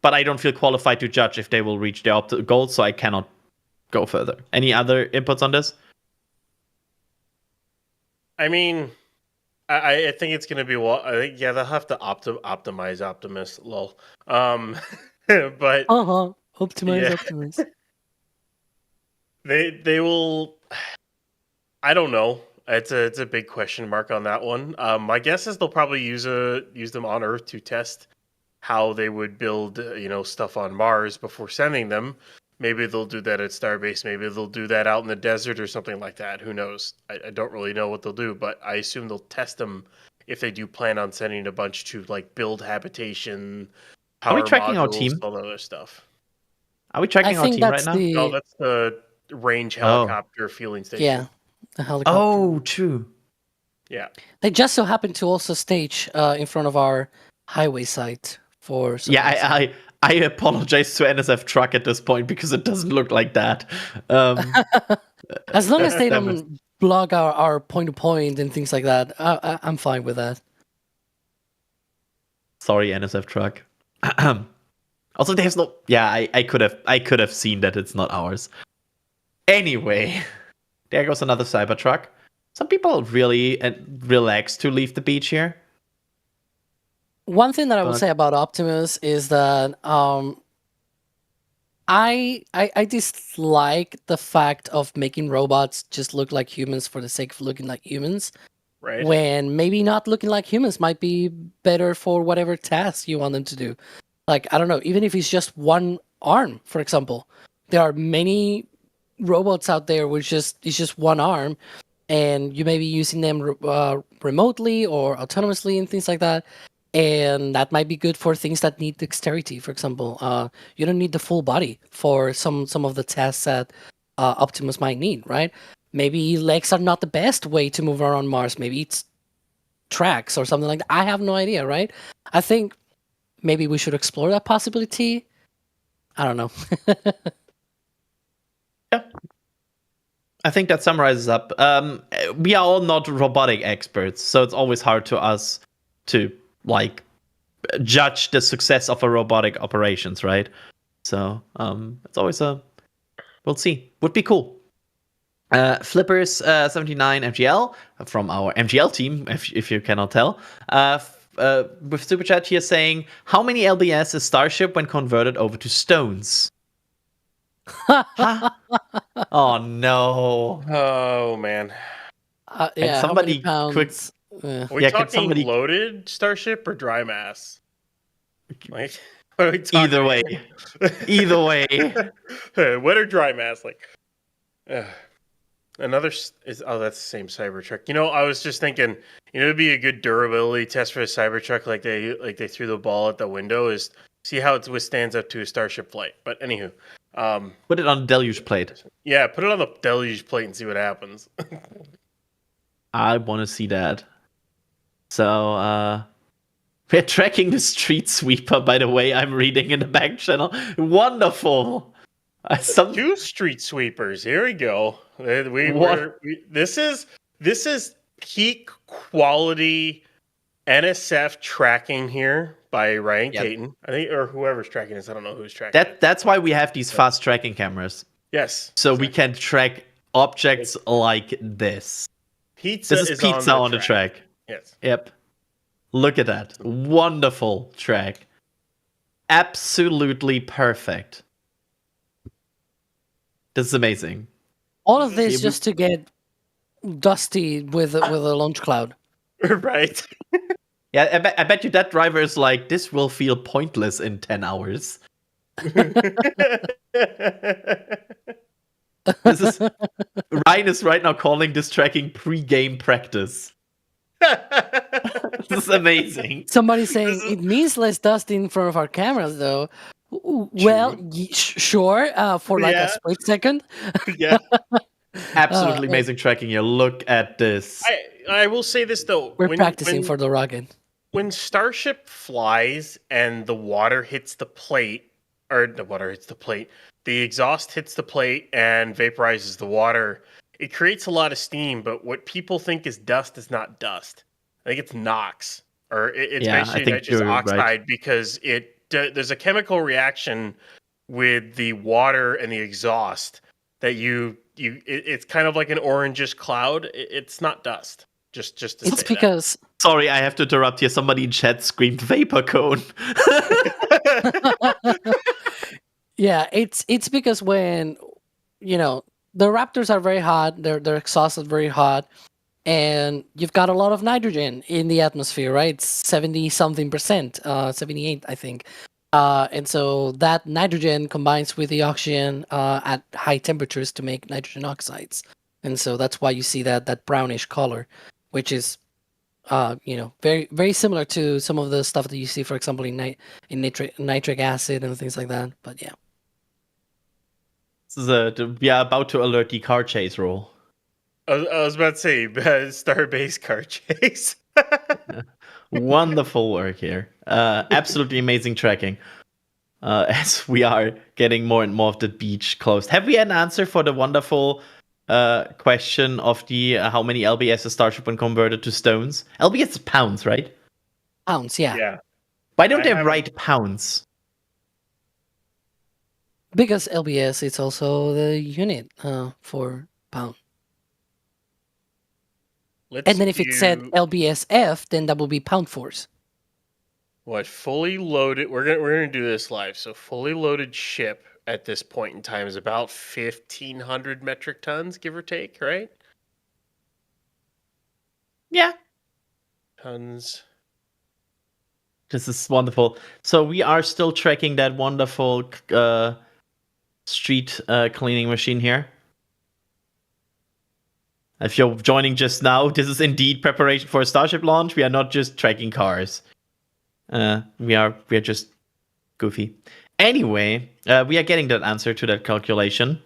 but I don't feel qualified to judge if they will reach their goals, so I cannot go further. Any other inputs on this? I mean, I think it's gonna be I think they'll have to optimize Optimus. Lol. But Optimize Optimus. They will. I don't know. It's a big question mark on that one. My guess is they'll probably use them on Earth to test how they would build stuff on Mars before sending them. Maybe they'll do that at Starbase. Maybe they'll do that out in the desert or something like that. Who knows? I don't really know what they'll do, but I assume they'll test them if they do plan on sending a bunch to build habitation. Are we tracking modules, our team? All that other stuff. Are we tracking our team right now? No, that's the range helicopter fueling station. Yeah, the helicopter. Oh, true. Yeah. They just so happen to also stage in front of our highway site for. I apologize to NSF Truck at this point because it doesn't look like that. As long as they don't block our point-to-point and things like that, I'm fine with that. Sorry, NSF Truck. Also, there's no. Yeah, I could have seen that it's not ours. Anyway, there goes another Cybertruck. Some people really relax to leave the beach here. One thing that I will say about Optimus is that I dislike the fact of making robots just look like humans for the sake of looking like humans. Right. When maybe not looking like humans might be better for whatever task you want them to do. Like, I don't know, even if it's just one arm, for example. There are many robots out there which it's just one arm, and you may be using them remotely or autonomously and things like that. and that might be good for things that need dexterity. For example, you don't need the full body for some of the tasks that Optimus might need, right? Maybe legs are not the best way to move around Mars. Maybe it's tracks or something like that. I have no idea, right? I think maybe we should explore that possibility. I don't know. Yeah. I think that summarizes up. We are all not robotic experts, so it's always hard to us to like judge the success of a robotic operations, right? So it's always we'll see. Would be cool. Flippers 79 MGL from our MGL team, if you cannot tell, with super chat here saying, how many LBS is Starship when converted over to stones? Huh? Oh no! Oh man. Yeah, somebody how many quick- pounds? Are we Yeah, can talking somebody- loaded Starship or dry mass? Like, what are we talking? Either way, either way. Wet or dry mass? Like, that's the same Cybertruck. You know, I was just thinking, it'd be a good durability test for a Cybertruck, like they threw the ball at the window, is see how it withstands up to a Starship Flight. But anywho, Put it on deluge plate. yeah, put it on the deluge plate and see what happens. I want to see that. So, we're tracking the street sweeper, by the way, I'm reading in the back channel. Wonderful! Two street sweepers. Here we go. This is peak quality NSF tracking here by Ryan Caton. I think, or whoever's tracking this. I don't know who's tracking. That's why we have these fast tracking cameras. Yes. So we can track objects like this. Pizza this is pizza on the track. Yes. Yep. Look at that. Wonderful track. Absolutely perfect. This is amazing. All of this just to get dusty with a launch cloud. Right. Yeah, I bet you that driver is like, this will feel pointless in 10 hours. Ryan is right now calling this tracking pre-game practice. This is amazing. Somebody saying it means less dust in front of our cameras, though. Well, sure, for like a split second. Yeah. Absolutely amazing tracking here. Look at this. I will say this though. We're practicing for the rocket. When Starship flies and the water hits the plate, or the water hits the plate, the exhaust hits the plate and vaporizes the water. It creates a lot of steam, but what people think is dust is not dust. I think it's NOx, or it's basically nitrous oxide, right? Because there's a chemical reaction with the water and the exhaust that it's kind of like an orangish cloud. It's not dust. Just to it's say because that. Sorry, I have to interrupt here. Somebody in chat screamed vapor cone. Yeah, it's because when the Raptors are very hot, their exhaust is very hot, and you've got a lot of nitrogen in the atmosphere, right? 70-something%, 78, I think. And so that nitrogen combines with the oxygen at high temperatures to make nitrogen oxides. And so that's why you see that brownish color, which is very, very similar to some of the stuff that you see, for example, in nitric acid and things like that. But yeah. This is we are about to alert the car chase rule. I was about to say Starbase car chase. Wonderful work here. Absolutely amazing tracking. As we are getting more and more of the beach closed. Have we an answer for the wonderful question of the how many LBS is Starship when converted to stones? LBS is pounds, right? Pounds, yeah. Yeah. Why don't they write pounds? Because LBS is also the unit for pound. And then if it said LBSF, then that would be pound force. What fully loaded? We're gonna do this live. So fully loaded ship at this point in time is about 1,500 metric tons, give or take, right? Yeah. Tons. This is wonderful. So we are still tracking that wonderful street cleaning machine here. If you're joining just now, this is indeed preparation for a Starship launch. We are not just tracking cars. We are just goofy. Anyway, we are getting that answer to that calculation.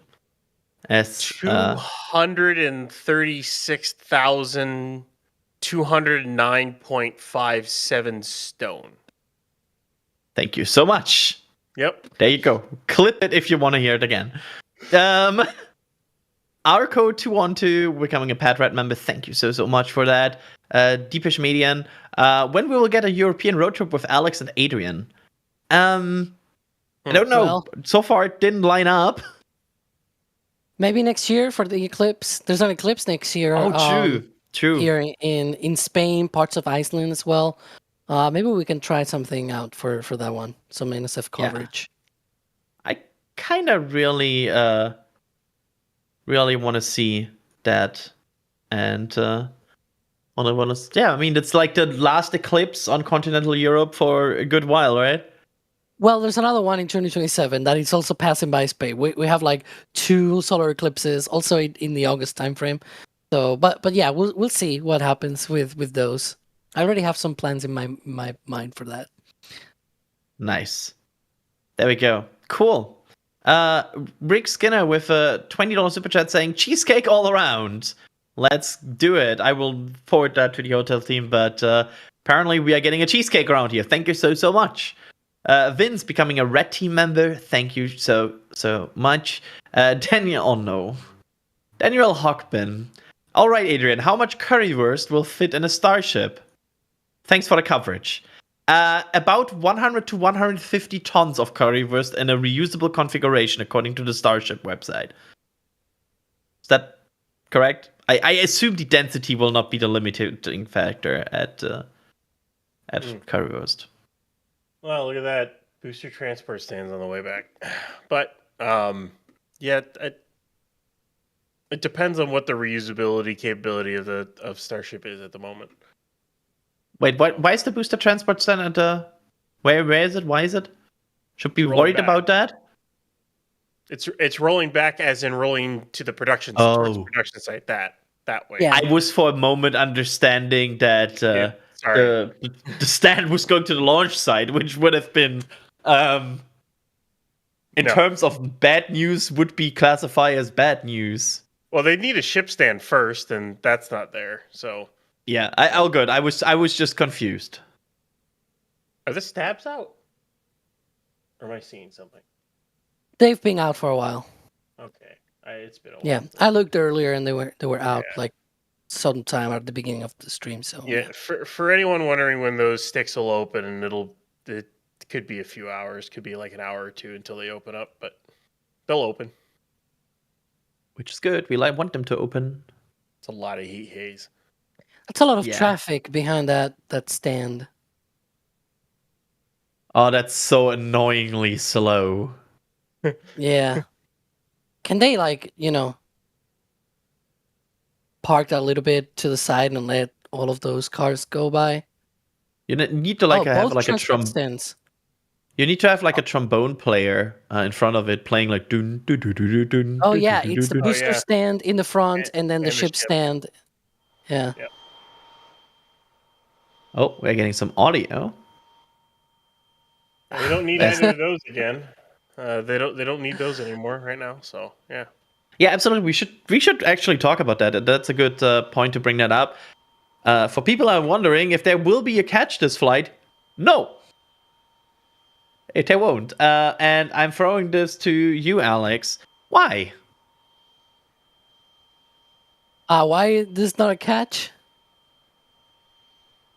As 236,209.57 stone. Thank you so much. Yep. There you go. Clip it if you want to hear it again. Our code 212 becoming a Pat Rat member. Thank you so much for that. Deepish Median. When we will get a European road trip with Alex and Adrian? I don't know. Well, so far, it didn't line up. maybe next year for the eclipse. There's an eclipse next year. Oh, true. Here in Spain, parts of Iceland as well. Maybe we can try something out for that one. Some NSF coverage. I kind of really want to see that, and want to. Yeah, I mean, it's like the last eclipse on continental Europe for a good while, right? Well, there's another one in 2027 that is also passing by Spain. We have like 2 solar eclipses also in the August timeframe. So, but yeah, we'll see what happens with those. I already have some plans in my mind for that. Nice. There we go. Cool. Rick Skinner with a $20 super chat saying cheesecake all around. Let's do it. I will forward that to the hotel team, but apparently we are getting a cheesecake around here. Thank you so much. Vince becoming a Red Team member. Thank you so much. Daniel Hockman. All right, Adrian, how much currywurst will fit in a Starship? Thanks for the coverage. About 100 to 150 tons of currywurst in a reusable configuration, according to the Starship website. Is that correct? I assume the density will not be the limiting factor at currywurst. Well, look at that. Booster transport stands on the way back. But, yeah, it depends on what the reusability capability of Starship is at the moment. Wait, why is the booster transport stand at the... Where is it? Why is it? Should be Rolling worried back. about that? It's rolling back as in rolling to the production towards the production site that way. Yeah. I was for a moment understanding that Sorry. the stand was going to the launch site, which would have been, in terms of bad news, would be classified as bad news. Well, they need a ship stand first, and that's not there. So Yeah, all good. I was just confused. are the stabs out? Or am I seeing something? They've been out for a while. Okay, it's been a while. Yeah, I looked earlier and they were out like sometime at the beginning of the stream. So Yeah, for anyone wondering when those sticks will open, and it could be a few hours, could be like an hour or two until they open up, but they'll open. Which is good. We want them to open. It's a lot of heat haze. that's a lot of Yeah. traffic behind that stand. Oh, that's so annoyingly slow. Yeah. Can they park that a little bit to the side and let all of those cars go by? You need to have both like a transport stands. You need to have like a trombone player in front of it playing like dun dun dun dun dun dun. Oh dun, yeah, dun, it's the dun, dun. booster stand in the front, and then the and the ship ship. stand. Yeah. Oh, we're getting some audio. We don't need either of those again. They don't need those anymore right now. So yeah. Yeah, absolutely. We should actually talk about that. That's a good point to bring that up. For people who are wondering if there will be a catch this flight, no, there won't. And I'm throwing this to you, Alex. Why? Why is this not a catch?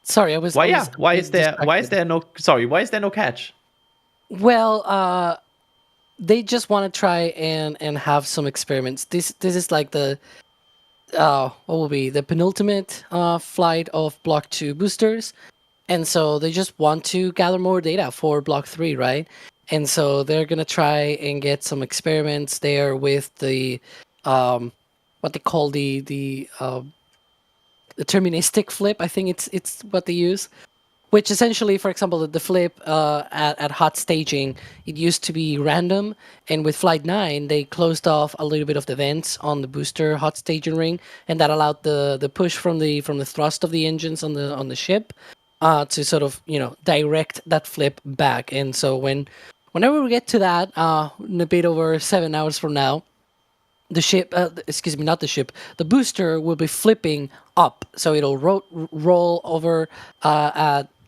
Sorry, I was. Why? I Yeah. was Why is there? Why is distracted. there no? Sorry. Why is there no catch? Well, they just want to try and have some experiments. This is like the what will be the penultimate flight of Block 2 boosters, and so they just want to gather more data for Block 3, right? And so they're gonna try and get some experiments there with the what they call the deterministic flip. I think it's what they use. Which essentially, for example, the flip at hot staging, it used to be random, and with Flight 9, they closed off a little bit of the vents on the booster hot staging ring, and that allowed the push from the thrust of the engines on the ship to sort of direct that flip back. And so whenever we get to that, in a bit over 7 hours from now, the ship, excuse me, not the ship, the booster will be flipping up. So it'll roll over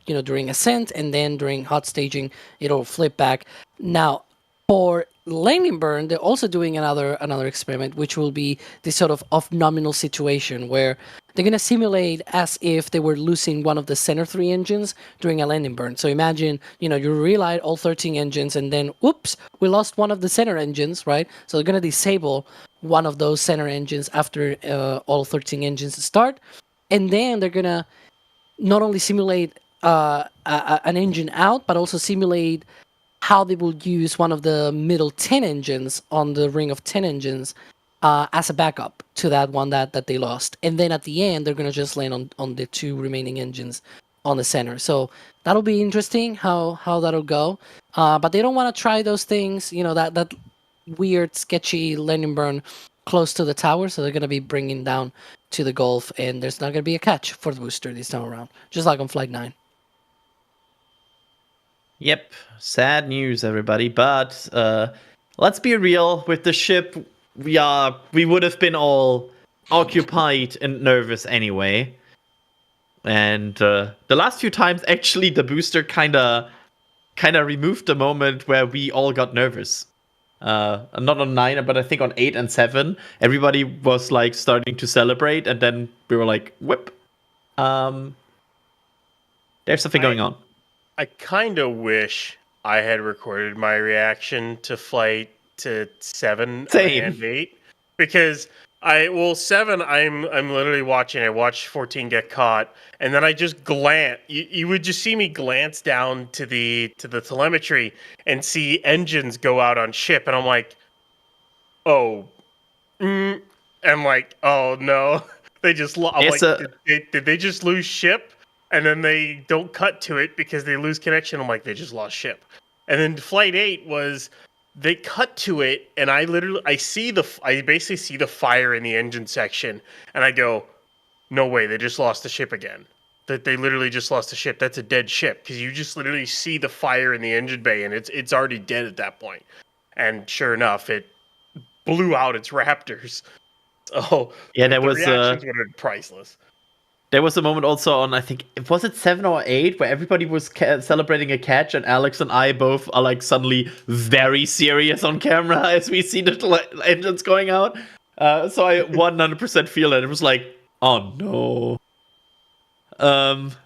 during ascent, and then during hot staging, it'll flip back. Now, for landing burn, they're also doing another experiment, which will be this sort of off-nominal situation where they're going to simulate as if they were losing one of the center 3 engines during a landing burn. So imagine, you relight all 13 engines, and then, oops, we lost one of the center engines, right? So they're going to disable one of those center engines after all 13 engines start. And then they're going to not only simulate an engine out, but also simulate how they will use one of the middle 10 engines on the ring of 10 engines as a backup to that one that they lost. And then at the end, they're going to just land on the 2 remaining engines on the center. So that'll be interesting how that'll go. But they don't want to try those things, that weird, sketchy landing burn close to the tower. So they're going to be bringing down to the Gulf, and there's not going to be a catch for the booster this time around, just like on Flight 9. Yep, sad news, everybody. But let's be real. With the ship, we would have been all occupied and nervous anyway. And the last few times, actually, the booster kind of removed the moment where we all got nervous. Not on 9, but I think on 8 and 7, everybody was like starting to celebrate, and then we were like, "Whip!" There's something going on. I kind of wish I had recorded my reaction to Flight 7 Same. and 8, because 7 I'm literally watching. I watched 14 get caught, and then I just glance. You would just see me glance down to the telemetry and see engines go out on ship, and I'm like, oh, I'm like, oh no, they just did they just lose ship? And then they don't cut to it because they lose connection. I'm like, they just lost ship. And then Flight 8 was, they cut to it, and I basically see the fire in the engine section, and I go, no way, they just lost the ship again. That they literally just lost the ship. That's a dead ship, because you just literally see the fire in the engine bay, and it's already dead at that point. And sure enough, it blew out its Raptors. So yeah, the reactions would have been priceless. There was a moment also on, I think, was it 7 or 8, where everybody was celebrating a catch, and Alex and I both are like suddenly very serious on camera as we see the engines going out. So I 100% feel it. It was like, oh no.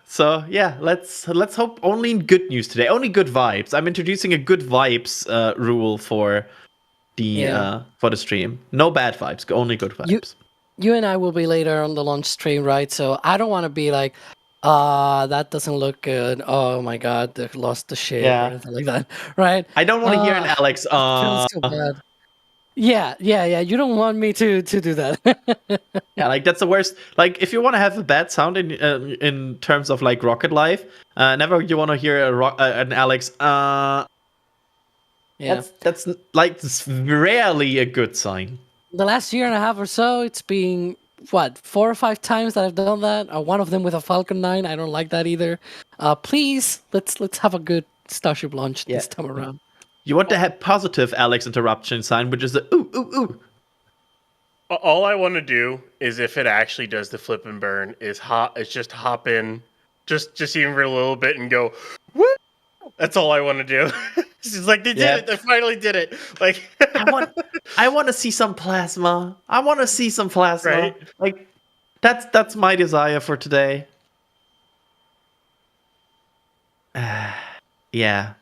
So yeah, let's hope only in good news today, only good vibes. I'm introducing a good vibes rule for the stream. No bad vibes, only good vibes. You and I will be later on the launch stream, right? So I don't want to be like, that doesn't look good. Oh my god, they lost the ship or anything like that, right? I don't want to hear an Alex. Feels so bad. Yeah. You don't want me to do that. Yeah, like that's the worst. Like if you want to have a bad sound in terms of like Rocket Life, never you want to hear an Alex. Yeah, that's like rarely a good sign. The last year and a half or so, it's been, 4 or 5 times that I've done that. One of them with a Falcon 9. I don't like that either. Please, let's have a good Starship launch this time around. You want to have positive Alex interruption sign, which is the ooh, ooh, ooh. All I want to do is, if it actually does the flip and burn, is just hop in, just even for a little bit and go, woo! That's all I want to do. It's like, they did it. They finally did it. Like, I want to see some plasma. Right? Like, that's my desire for today. Yeah.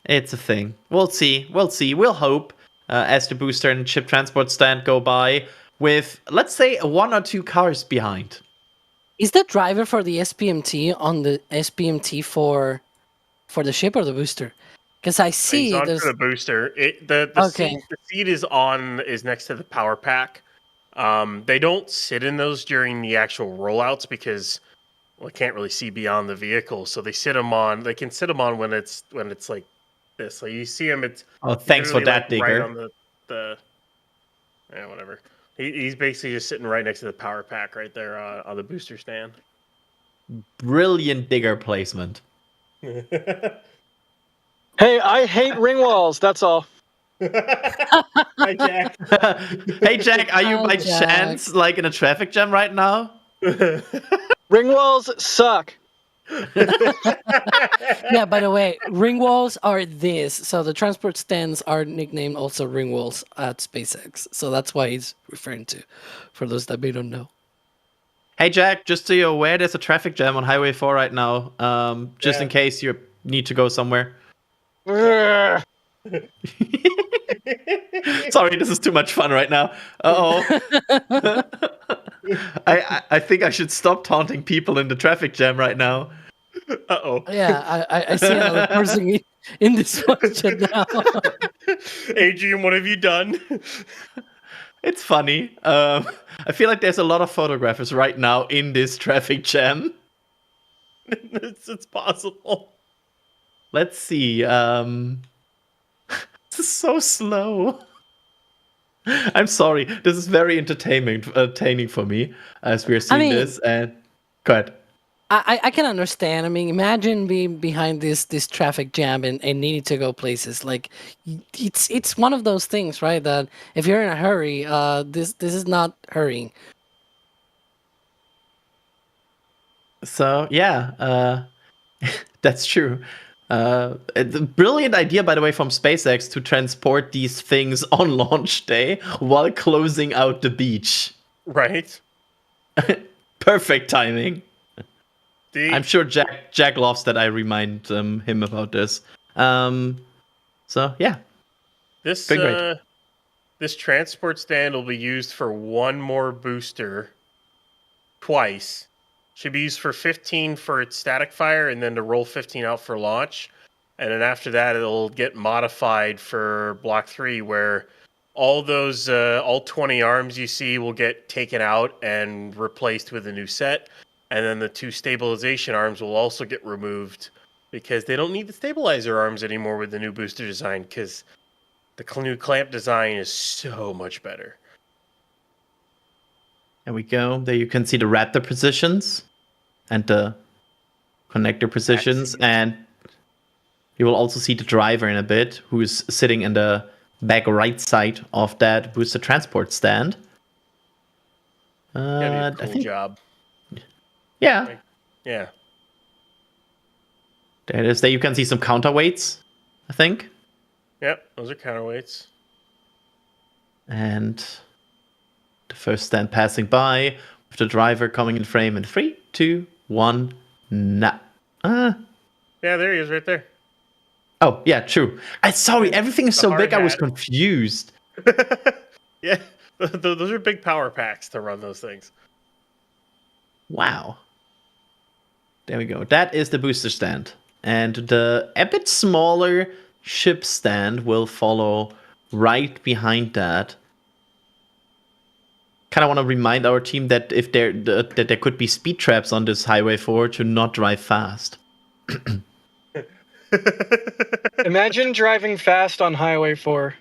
It's a thing. We'll see. We'll hope as the booster and ship transport stand go by with, let's say, 1 or 2 cars behind. Is the driver for the SPMT on the SPMT for the ship or the booster? Because I see he's on there's for the booster. The seat is next to the power pack. They don't sit in those during the actual rollouts because I can't really see beyond the vehicle. So they sit them on. They can sit them on when it's like this. So you see him. It's thanks for that, like Digger. Right on the whatever. He's basically just sitting right next to the power pack right there on the booster stand. Brilliant digger placement. Hey, I hate ring walls. That's all. Hi, Jack. Hey Jack, are you Hi, by Jack. chance like in a traffic jam right now? Ring walls suck. Yeah, by the way, ring walls are this. So the transport stands are nicknamed also ring walls at SpaceX. So that's why he's referring to, for those that may don't know. Hey Jack, just so you're aware, there's a traffic jam on Highway 4 right now. Just Yeah. in case you need to go somewhere. Ugh. Sorry, this is too much fun right now. Uh-oh. I think I should stop taunting people in the traffic jam right now. Uh-oh. Yeah, I see another person in this question now. Adrian, what have you done? It's funny. I feel like there's a lot of photographers right now in this traffic jam. It's possible. Let's see. This is so slow. I'm sorry. This is very entertaining for me as we're seeing this. And go ahead. I can understand. I mean, imagine being behind this traffic jam and needing to go places. Like, it's one of those things, right? That if you're in a hurry, this is not hurrying. So yeah, that's true. It's a brilliant idea, by the way, from SpaceX to transport these things on launch day while closing out the beach. Right? Perfect timing. I'm sure Jack loves that I remind him about this. So yeah, This been great. this transport stand will be used for one more booster twice. Should be used for 15 for its static fire and then to roll 15 out for launch. And then after that, it'll get modified for Block 3, where all those, all 20 arms you see will get taken out and replaced with a new set. And then the 2 stabilization arms will also get removed because they don't need the stabilizer arms anymore with the new booster design, because the new clamp design is so much better. There we go. There you can see the Raptor positions and the connector positions, and you will also see the driver in a bit, who is sitting in the back right side of that booster transport stand. That'd be a cool I think, job. yeah, Yeah. there it is. There you can see some counterweights, I think, Yep, those are counterweights. and the first stand passing by with the driver coming in frame in 3, 2, 1, now. Yeah, there he is right there. Oh, yeah, true. Sorry, everything is The so hard big, I was hat. confused. Yeah, those are big power packs to run those things. Wow. There we go. That is the booster stand. And the a bit smaller ship stand will follow right behind that. Kind of want to remind our team that if that there could be speed traps on this Highway 4 to not drive fast. Imagine driving fast on Highway 4.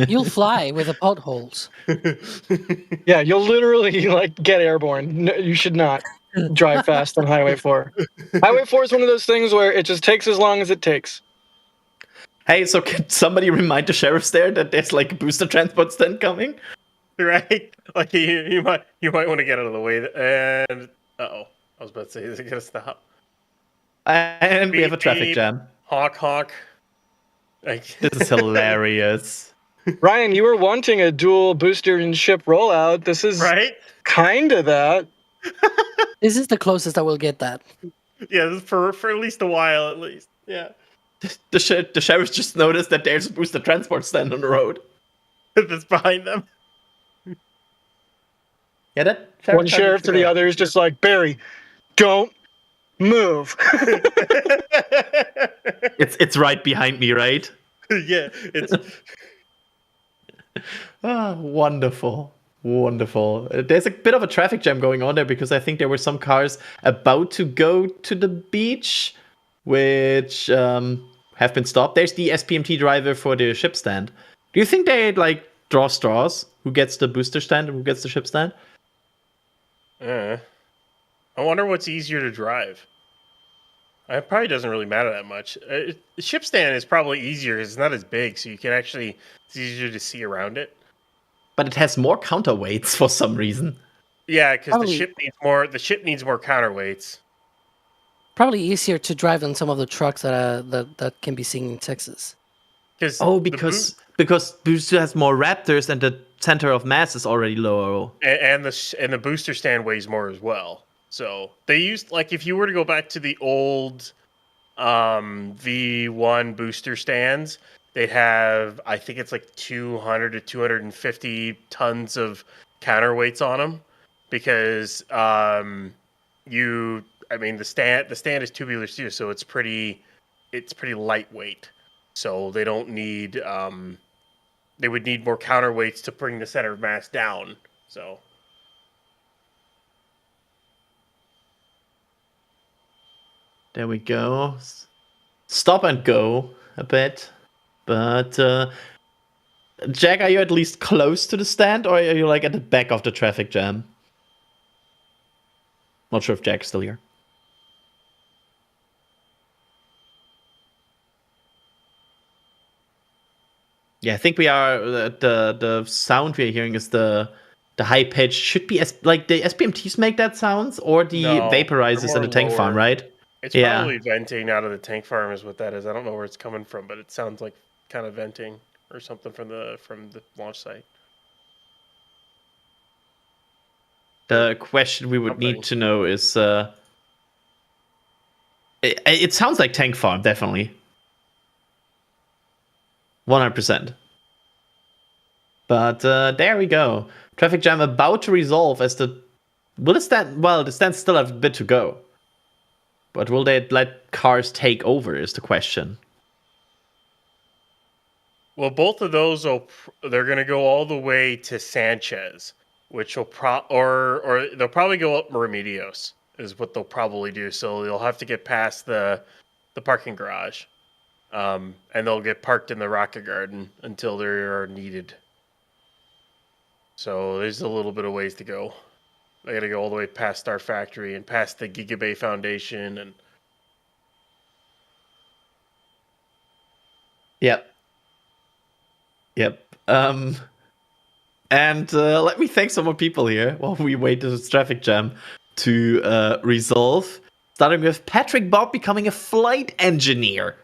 You'll fly with the potholes. Yeah, you'll literally like get airborne. No, you should not drive fast on Highway 4. Highway 4 is one of those things where it just takes as long as it takes. Hey, so can somebody remind the sheriffs there that there's like a booster transport stand coming? Right? Like you might want to get out of the way. And I was about to say, is it gonna stop? And we have a traffic Beep, jam. Honk honk. Like, This is hilarious. Ryan, you were wanting a dual booster and ship rollout. This is right? kind of that. This is the closest I will get that. Yeah, for at least a while, at least. Yeah. The sheriffs just noticed that there's a booster transport stand on the road. That's behind them. Yeah, that One sheriff to the other is just like, Barry, don't move. It's right behind me, right? Yeah, it's Wonderful. There's a bit of a traffic jam going on there because I think there were some cars about to go to the beach, which have been stopped. There's the SPMT driver for the ship stand. Do you think they like draw straws? Who gets the booster stand and who gets the ship stand? I wonder what's easier to drive. It probably doesn't really matter that much. The ship stand is probably easier because it's not as big, so you can actually it's easier to see around it. But it has more counterweights for some reason. Yeah, because the Probably- ship needs more. The ship needs more counterweights. Probably easier to drive than some of the trucks that can be seen in Texas. Oh, because Booster has more Raptors and the center of mass is already lower. And the booster stand weighs more as well. So they used like if you were to go back to the old V1 booster stands, they'd have I think it's like 200 to 250 tons of counterweights on them because the stand is tubular steel, so it's pretty lightweight. So they don't need they would need more counterweights to bring the center of mass down. So There we go. Stop and go a bit. But Jack, are you at least close to the stand or are you like at the back of the traffic jam? Not sure if Jack's still here. Yeah, I think we are. The sound we are hearing is the high pitch. Should be like the SPMTs make that sounds, or the No, vaporizers they're in the tank more farm, lower. right? it's Yeah. probably venting out of the tank farm is what that is. I don't know where it's coming from, but it sounds like kind of venting or something from the launch site. The question we would need to know is, it sounds like tank farm, definitely. 100%. But there we go. Traffic jam about to resolve as the stand still have a bit to go. But will they let cars take over is the question. Well, both of those they're going to go all the way to Sanchez, which will or they'll probably go up Remedios is what they'll probably do. So they'll have to get past the parking garage, and they'll get parked in the rocket garden until they are needed. So there's a little bit of ways to go. They got to go all the way past Star Factory and past the Gigabay Foundation and. Yep. And let me thank some more people here while we wait for this traffic jam to resolve. Starting with Patrick Bob becoming a flight engineer.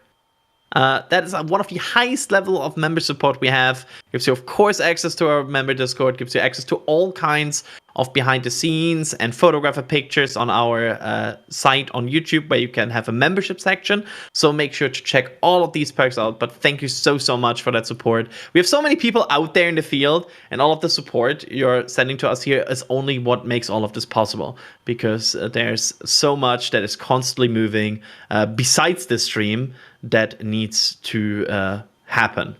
That is one of the highest level of member support we have. Gives you, of course, access to our member Discord. Gives you access to all kinds of behind the scenes and photographer pictures on our site on YouTube, where you can have a membership section. So make sure to check all of these perks out. But thank you so much for that support. We have so many people out there in the field, and all of the support you're sending to us here is only what makes all of this possible, because there's so much that is constantly moving besides this stream that needs to happen.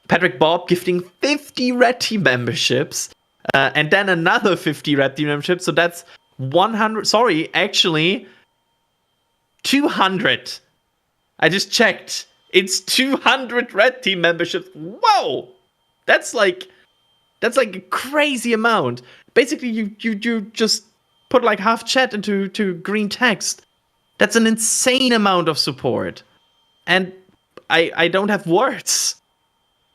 Patrick Bob gifting 50 Red Team memberships, and then another 50 Red Team memberships. So that's 100. Sorry, actually 200. I just checked. It's 200 Red Team memberships. Whoa, that's like a crazy amount. Basically, you just put like half chat into green text. That's an insane amount of support. And I don't have words.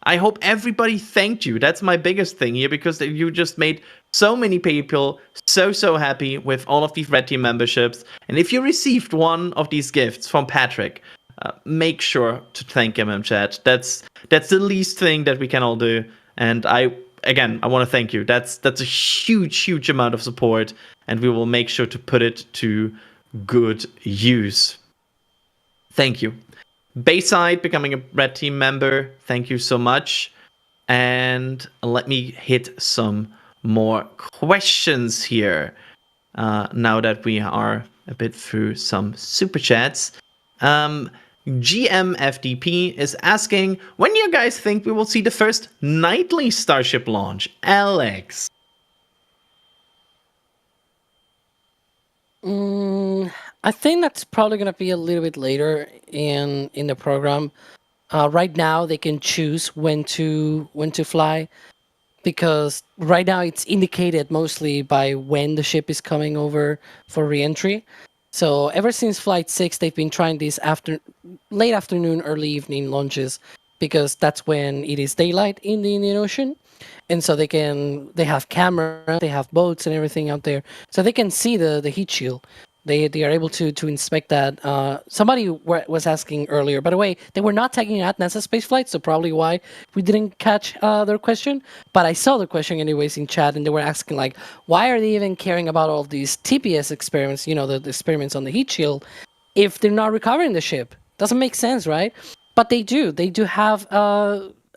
I hope everybody thanked you. That's my biggest thing here, because you just made so many people so happy with all of these Red Team memberships. And if you received one of these gifts from Patrick, make sure to thank him in chat. That's the least thing that we can all do. And I want to thank you. That's a huge amount of support, and we will make sure to put it to good use. Thank you. Bayside becoming a Red Team member. Thank you so much. And let me hit some more questions here. Now that we are a bit through some super chats. GMFDP is asking, when do you guys think we will see the first nightly Starship launch? Alex. I think that's probably going to be a little bit later in the program. Right now, they can choose when to fly, because right now it's indicated mostly by when the ship is coming over for reentry. So ever since Flight 6, they've been trying these late afternoon, early evening launches because that's when it is daylight in the Indian Ocean. And so they have cameras, they have boats and everything out there. So they can see the heat shield. They are able to inspect that. Somebody was asking earlier, by the way, they were not taking out NASA space flight, so probably why we didn't catch their question. But I saw the question anyways in chat, and they were asking like, why are they even caring about all these TPS experiments? You know, the experiments on the heat shield, if they're not recovering the ship. Doesn't make sense, right? But they do. They do have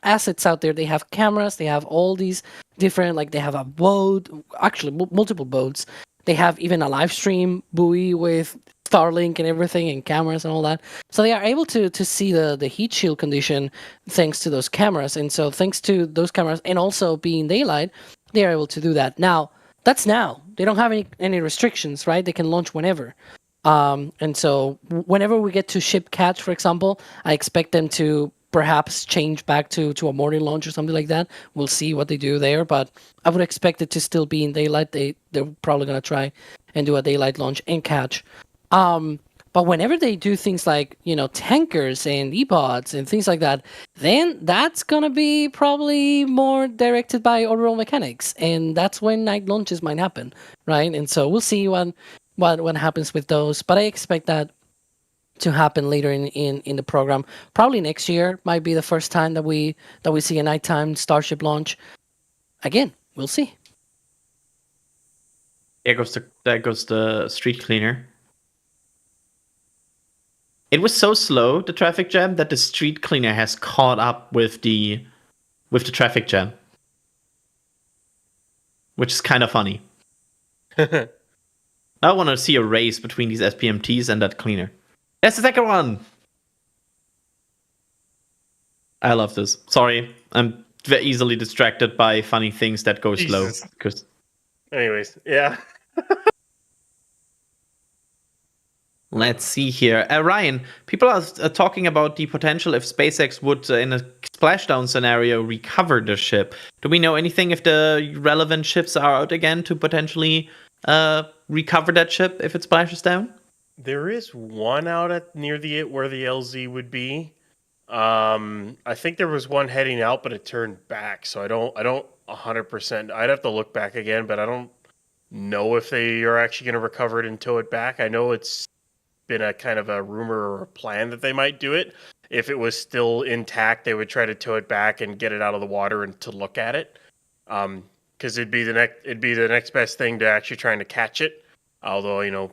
assets out there. They have cameras. They have all these different, like they have a boat, actually multiple boats. They have even a live stream buoy with Starlink and everything and cameras and all that. So they are able to see the heat shield condition thanks to those cameras. And so thanks to those cameras and also being daylight, they are able to do that. Now, that's now. They don't have any restrictions, right? They can launch whenever. And so whenever we get to ship catch, for example, I expect them to perhaps change back to a morning launch or something like that. We'll see what they do there, but I would expect it to still be in daylight. They're probably going to try and do a daylight launch and catch. But whenever they do things like, tankers and E-pods and things like that, then that's going to be probably more directed by orbital mechanics. And that's when night launches might happen, right? And so we'll see what happens with those. But I expect that to happen later in the program. Probably next year might be the first time that we see a nighttime Starship launch. Again, we'll see. There goes the street cleaner. It was so slow, the traffic jam, that the street cleaner has caught up with the traffic jam, which is kind of funny. I want to see a race between these SPMTs and that cleaner. That's the second one. I love this. Sorry, I'm very easily distracted by funny things that go slow. Anyways, yeah. Let's see here. Ryan, people are talking about the potential if SpaceX would, in a splashdown scenario, recover the ship. Do we know anything if the relevant ships are out again to potentially recover that ship if it splashes down? There is one out near where the LZ would be. I think there was one heading out, but it turned back. So I don't 100%. I'd have to look back again, but I don't know if they are actually going to recover it and tow it back. I know it's been a kind of a rumor or a plan that they might do it. If it was still intact, they would try to tow it back and get it out of the water and to look at it. Because it'd be the next best thing to actually trying to catch it. Although,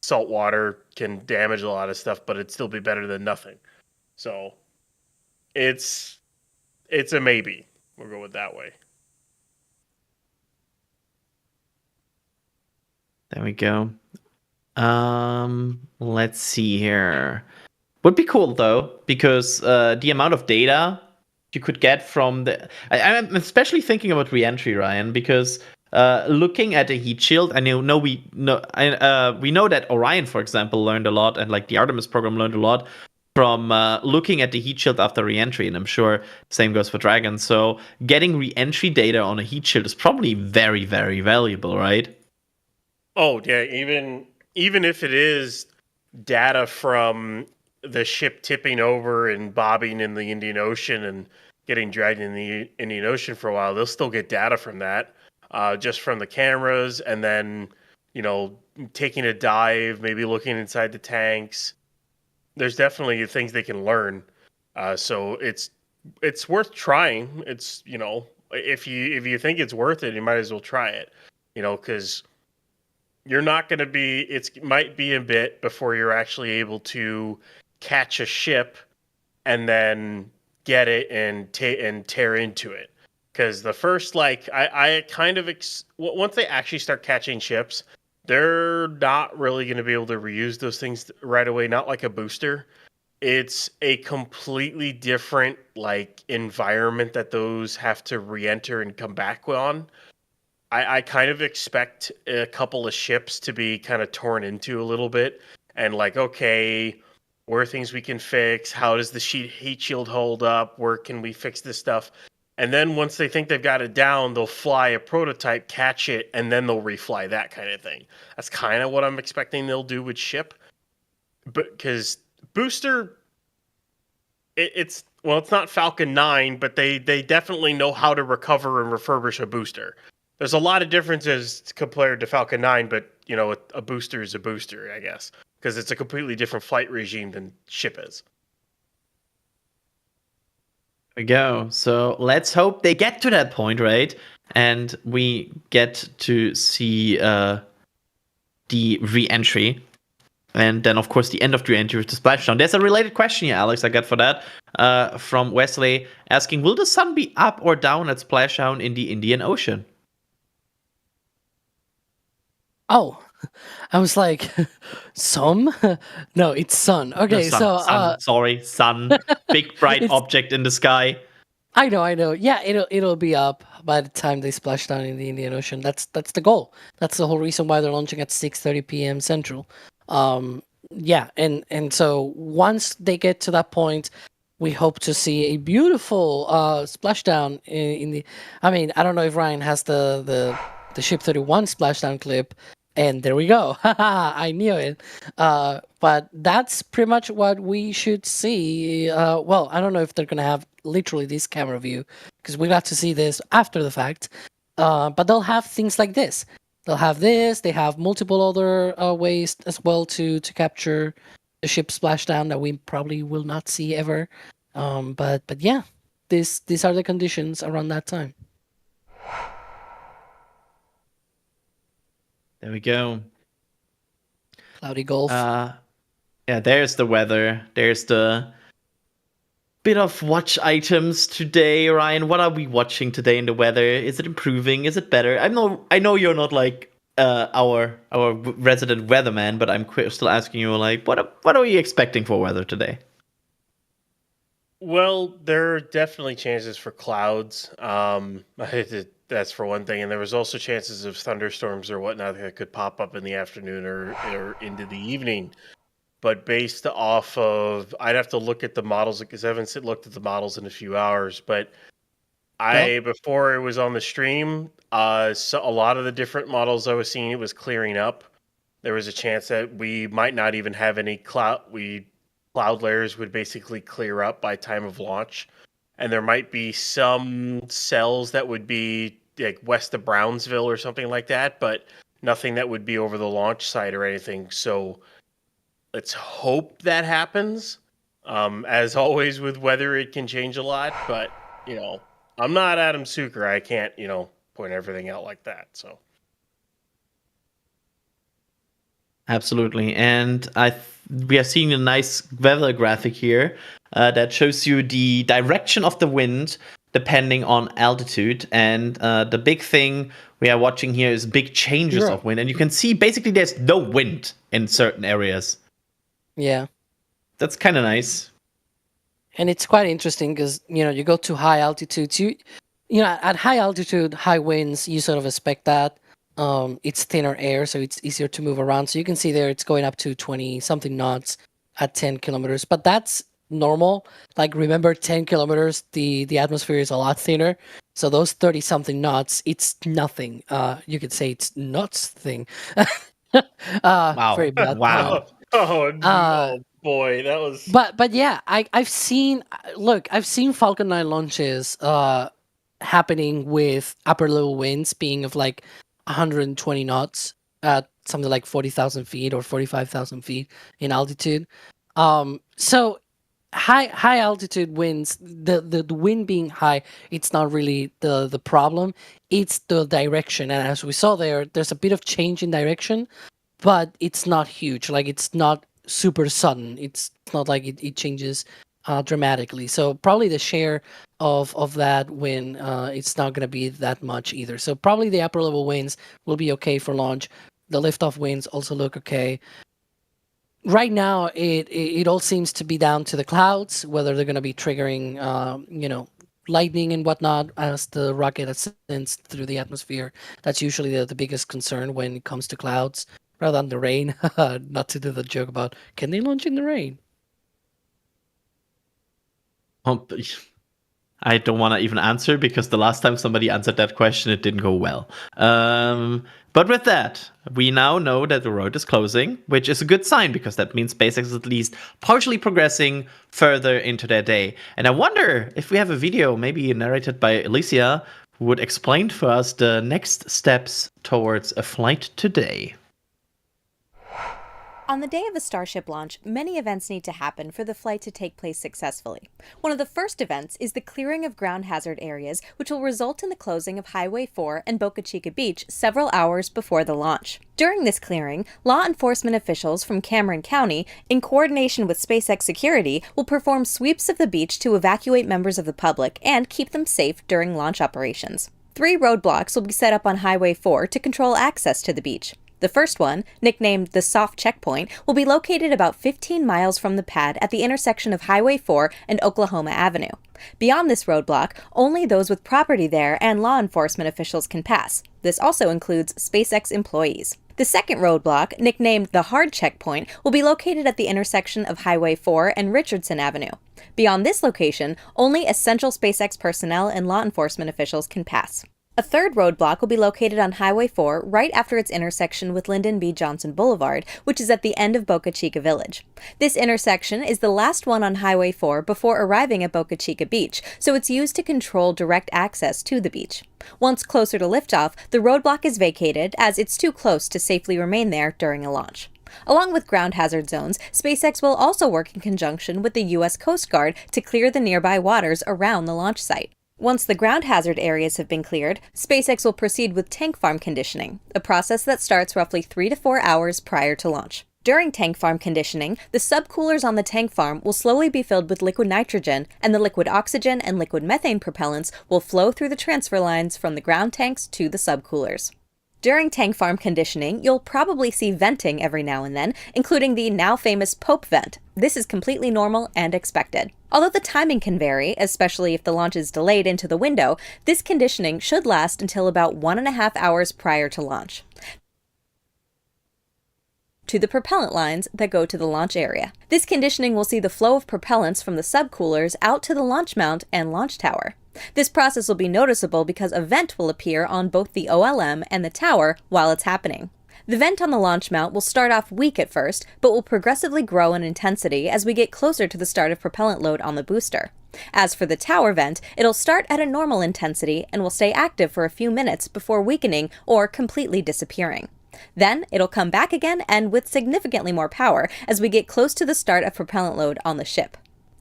salt water can damage a lot of stuff, but it'd still be better than nothing. So it's a maybe. We'll go with that way. There we go. Let's see here. Would be cool though, because the amount of data you could get from I'm especially thinking about re-entry, Ryan, because looking at a heat shield, we know that Orion, for example, learned a lot, and like the Artemis program learned a lot from looking at the heat shield after re-entry, and I'm sure same goes for Dragon. So getting re-entry data on a heat shield is probably very, very valuable, right? Oh yeah, even if it is data from the ship tipping over and bobbing in the Indian Ocean and getting dragged in the Indian Ocean for a while, they'll still get data from that, just from the cameras, and then taking a dive, maybe looking inside the tanks. There's definitely things they can learn, so it's worth trying. It's if you think it's worth it, you might as well try it, because you're not going to be. It might be a bit before you're actually able to catch a ship and then get it and tear into it. Because the first, I kind of once they actually start catching ships, they're not really going to be able to reuse those things right away. Not like a booster. It's a completely different environment that those have to re-enter and come back on. I kind of expect a couple of ships to be kind of torn into a little bit, and okay, where are things we can fix? How does the heat shield hold up? Where can we fix this stuff? And then once they think they've got it down, they'll fly a prototype, catch it, and then they'll refly that kind of thing. That's kind of what I'm expecting they'll do with ship. But because booster, it's not Falcon 9, but they definitely know how to recover and refurbish a booster. There's a lot of differences compared to Falcon 9, but a booster is a booster, I guess, because it's a completely different flight regime than ship is. We go. So let's hope they get to that point, right? And we get to see the re-entry. And then, of course, the end of the re-entry with the splashdown. There's a related question here, Alex, I got for that, from Wesley, asking, will the sun be up or down at splashdown in the Indian Ocean? Oh, I was like, some? No, it's sun. Okay, No, sun, so sun. Big bright object in the sky. I know. Yeah, it'll be up by the time they splash down in the Indian Ocean. That's the goal. That's the whole reason why they're launching at 6:30 p.m. Central. Yeah, and so once they get to that point, we hope to see a beautiful splashdown in the. I mean, I don't know if Ryan has the Ship 31 splashdown clip. And there we go. I knew it. But that's pretty much what we should see. Well, I don't know if they're going to have literally this camera view, because we got to see this after the fact. But they'll have things like this. They'll have this. They have multiple other ways as well to capture the ship splashdown that we probably will not see ever. But yeah, these are the conditions around that time. There we go. Cloudy Gulf. Yeah, there's the weather. There's the bit of watch items today, Ryan. What are we watching today in the weather? Is it improving? Is it better? I know you're not like our resident weatherman, but I'm still asking you, like, what are we expecting for weather today? Well, there are definitely chances for clouds. That's for one thing, and there was also chances of thunderstorms or whatnot that could pop up in the afternoon or into the evening. But based off of, I'd have to look at the models because I haven't looked at the models in a few hours. But before it was on the stream, so a lot of the different models I was seeing, it was clearing up. There was a chance that we might not even have any cloud. Cloud layers would basically clear up by time of launch. And there might be some cells that would be like west of Brownsville or something like that, but nothing that would be over the launch site or anything. So let's hope that happens. As always with weather, it can change a lot, but I'm not Adam Suker. I can't, point everything out like that. So absolutely, and we are seeing a nice weather graphic here that shows you the direction of the wind depending on altitude. And the big thing we are watching here is big changes of wind. And you can see basically there's no wind in certain areas. Yeah. That's kind of nice. And it's quite interesting because, you go to high altitudes. At high altitude, high winds, you sort of expect that. It's thinner air, so it's easier to move around. So you can see there it's going up to 20-something knots at 10 kilometers. But that's normal. Like, remember, 10 kilometers, the atmosphere is a lot thinner. So those 30-something knots, it's nothing. You could say it's nuts thing. Wow. Very bad. Wow. Oh boy, that was. But yeah, I've seen Falcon 9 launches happening with upper level winds being of like 120 knots at something like 40,000 feet or 45,000 feet in altitude. So high altitude winds, the wind being high, it's not really the problem. It's the direction, and as we saw there's a bit of change in direction, but it's not huge. Like, it's not super sudden. It's not like it changes dramatically. So probably the share of that wind, it's not going to be that much either. So probably the upper level winds will be okay for launch. The liftoff winds also look okay. Right now, it all seems to be down to the clouds, whether they're going to be triggering, lightning and whatnot as the rocket ascends through the atmosphere. That's usually the biggest concern when it comes to clouds, rather than the rain. Not to do the joke about, can they launch in the rain? I I don't want to even answer because the last time somebody answered that question, it didn't go well. But with that, we now know that the road is closing, which is a good sign because that means SpaceX is at least partially progressing further into their day. And I wonder if we have a video, maybe narrated by Alicia, who would explain for us the next steps towards a flight today. On the day of a Starship launch, many events need to happen for the flight to take place successfully. One of the first events is the clearing of ground hazard areas, which will result in the closing of Highway 4 and Boca Chica Beach several hours before the launch. During this clearing, law enforcement officials from Cameron County, in coordination with SpaceX security, will perform sweeps of the beach to evacuate members of the public and keep them safe during launch operations. 3 roadblocks will be set up on Highway 4 to control access to the beach. The first one, nicknamed the Soft Checkpoint, will be located about 15 miles from the pad at the intersection of Highway 4 and Oklahoma Avenue. Beyond this roadblock, only those with property there and law enforcement officials can pass. This also includes SpaceX employees. The second roadblock, nicknamed the Hard Checkpoint, will be located at the intersection of Highway 4 and Richardson Avenue. Beyond this location, only essential SpaceX personnel and law enforcement officials can pass. A third roadblock will be located on Highway 4 right after its intersection with Lyndon B. Johnson Boulevard, which is at the end of Boca Chica Village. This intersection is the last one on Highway 4 before arriving at Boca Chica Beach, so it's used to control direct access to the beach. Once closer to liftoff, the roadblock is vacated as it's too close to safely remain there during a launch. Along with ground hazard zones, SpaceX will also work in conjunction with the U.S. Coast Guard to clear the nearby waters around the launch site. Once the ground hazard areas have been cleared, SpaceX will proceed with tank farm conditioning, a process that starts roughly 3 to 4 hours prior to launch. During tank farm conditioning, the subcoolers on the tank farm will slowly be filled with liquid nitrogen, and the liquid oxygen and liquid methane propellants will flow through the transfer lines from the ground tanks to the subcoolers. During tank farm conditioning, you'll probably see venting every now and then, including the now famous Pope vent. This is completely normal and expected. Although the timing can vary, especially if the launch is delayed into the window, this conditioning should last until about 1.5 hours prior to launch, to the propellant lines that go to the launch area. This conditioning will see the flow of propellants from the subcoolers out to the launch mount and launch tower. This process will be noticeable because a vent will appear on both the OLM and the tower while it's happening. The vent on the launch mount will start off weak at first, but will progressively grow in intensity as we get closer to the start of propellant load on the booster. As for the tower vent, it'll start at a normal intensity and will stay active for a few minutes before weakening or completely disappearing. Then, it'll come back again and with significantly more power as we get close to the start of propellant load on the ship.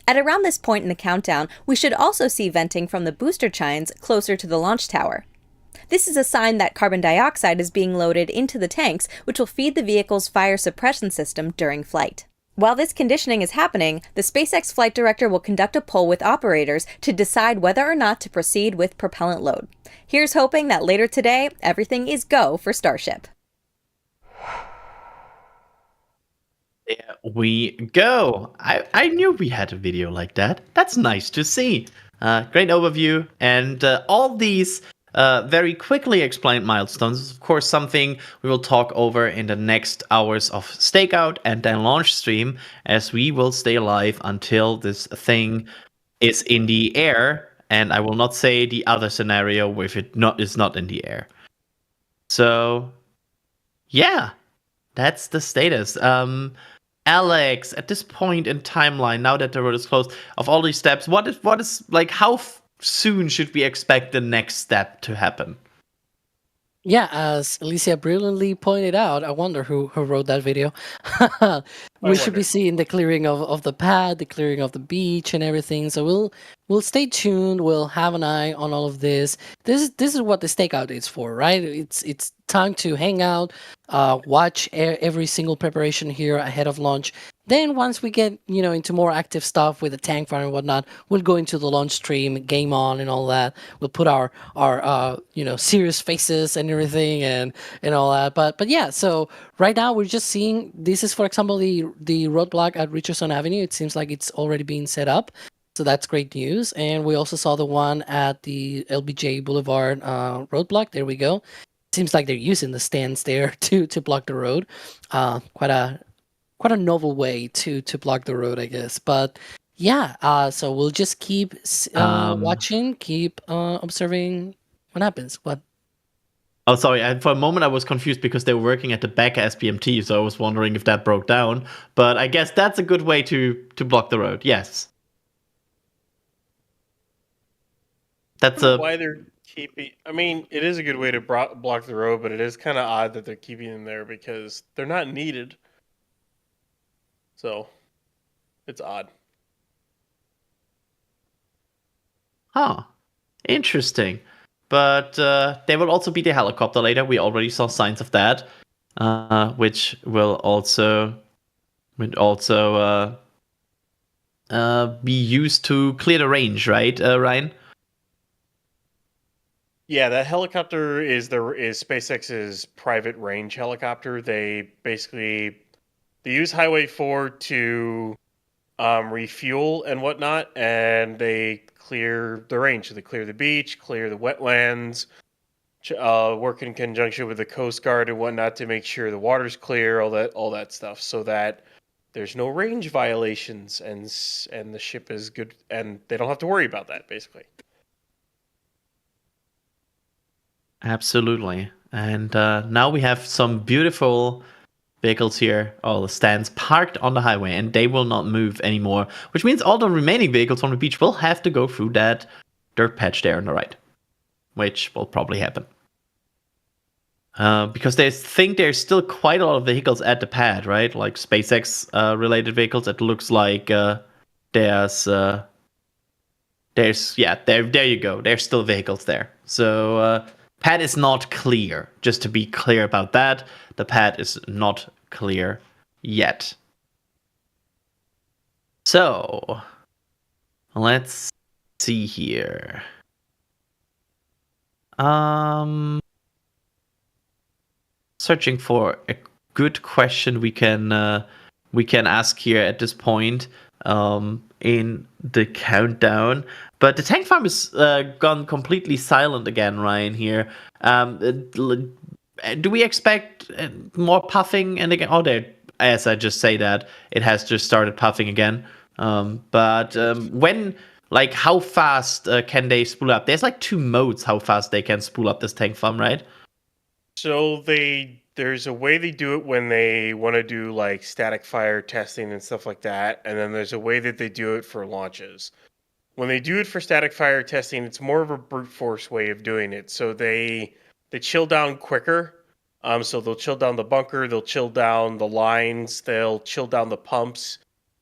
At around this point in the countdown, we should also see venting from the booster chines closer to the launch tower. This is a sign that carbon dioxide is being loaded into the tanks, which will feed the vehicle's fire suppression system during flight. While this conditioning is happening, the SpaceX flight director will conduct a poll with operators to decide whether or not to proceed with propellant load. Here's hoping that later today, everything is go for Starship. There we go. I knew we had a video like that. That's nice to see. Great overview. And all these very quickly explained milestones is, of course, something we will talk over in the next hours of Stakeout and then launch stream, as we will stay alive until this thing is in the air. And I will not say the other scenario if it is not in the air. So, yeah, that's the status. Alex, at this point in timeline, now that the road is closed, of all these steps, what is like, how soon should we expect the next step to happen? Yeah, as Alicia brilliantly pointed out, I wonder who wrote that video. We should be seeing the clearing of the pad, the clearing of the beach, and everything. So we'll stay tuned. We'll have an eye on all of this. This is what the Stakeout is for, right? It's time to hang out, watch every single preparation here ahead of launch. Then once we get into more active stuff with the tank farm and whatnot, we'll go into the launch stream, game on, and all that. We'll put our serious faces and everything and all that. But yeah, so right now we're just seeing, this is, for example, the roadblock at Richardson Avenue. It seems like it's already being set up. So that's great news. And we also saw the one at the LBJ Boulevard roadblock. There we go. Seems like they're using the stands there to block the road. Quite a novel way to block the road, I guess. But Yeah, so we'll just keep watching, keep observing what happens. What? Oh, sorry. For a moment, I was confused because they were working at the back SPMT, so I was wondering if that broke down. But I guess that's a good way to block the road. Yes. I That's don't know a why they're keeping. I mean, it is a good way to block the road, but it is kind of odd that they're keeping them there because they're not needed. So, it's odd. interesting. But there will also be the helicopter later. We already saw signs of that, which will also be used to clear the range, right, Ryan? Yeah, that helicopter is SpaceX's private range helicopter. They use Highway 4 to refuel and whatnot, and they clear the range. So they clear the beach, clear the wetlands, work in conjunction with the Coast Guard and whatnot to make sure the water's clear, all that stuff, so that there's no range violations and the ship is good and they don't have to worry about that basically. Absolutely. And now we have some beautiful vehicles here, all the stands parked on the highway, and they will not move anymore, which means all the remaining vehicles on the beach will have to go through that dirt patch there on the right, which will probably happen. Because they think there's still quite a lot of vehicles at the pad, right? Like SpaceX related vehicles. It looks like there's there you go. There's still vehicles there. So pad is not clear. Just to be clear about that, the pad is not clear yet. So let's see here. Searching for a good question we can ask here at this point in the countdown. But the tank farm is gone completely silent again, Ryan. Here, do we expect more puffing? And again, as I just say that, it has just started puffing again. But when, like, how fast can they spool up? There's like 2 modes how fast they can spool up this tank farm, right? So there's a way they do it when they want to do like static fire testing and stuff like that, and then there's a way that they do it for launches. When they do it for static fire testing, it's more of a brute force way of doing it. So they chill down quicker. So they'll chill down the bunker, they'll chill down the lines, they'll chill down the pumps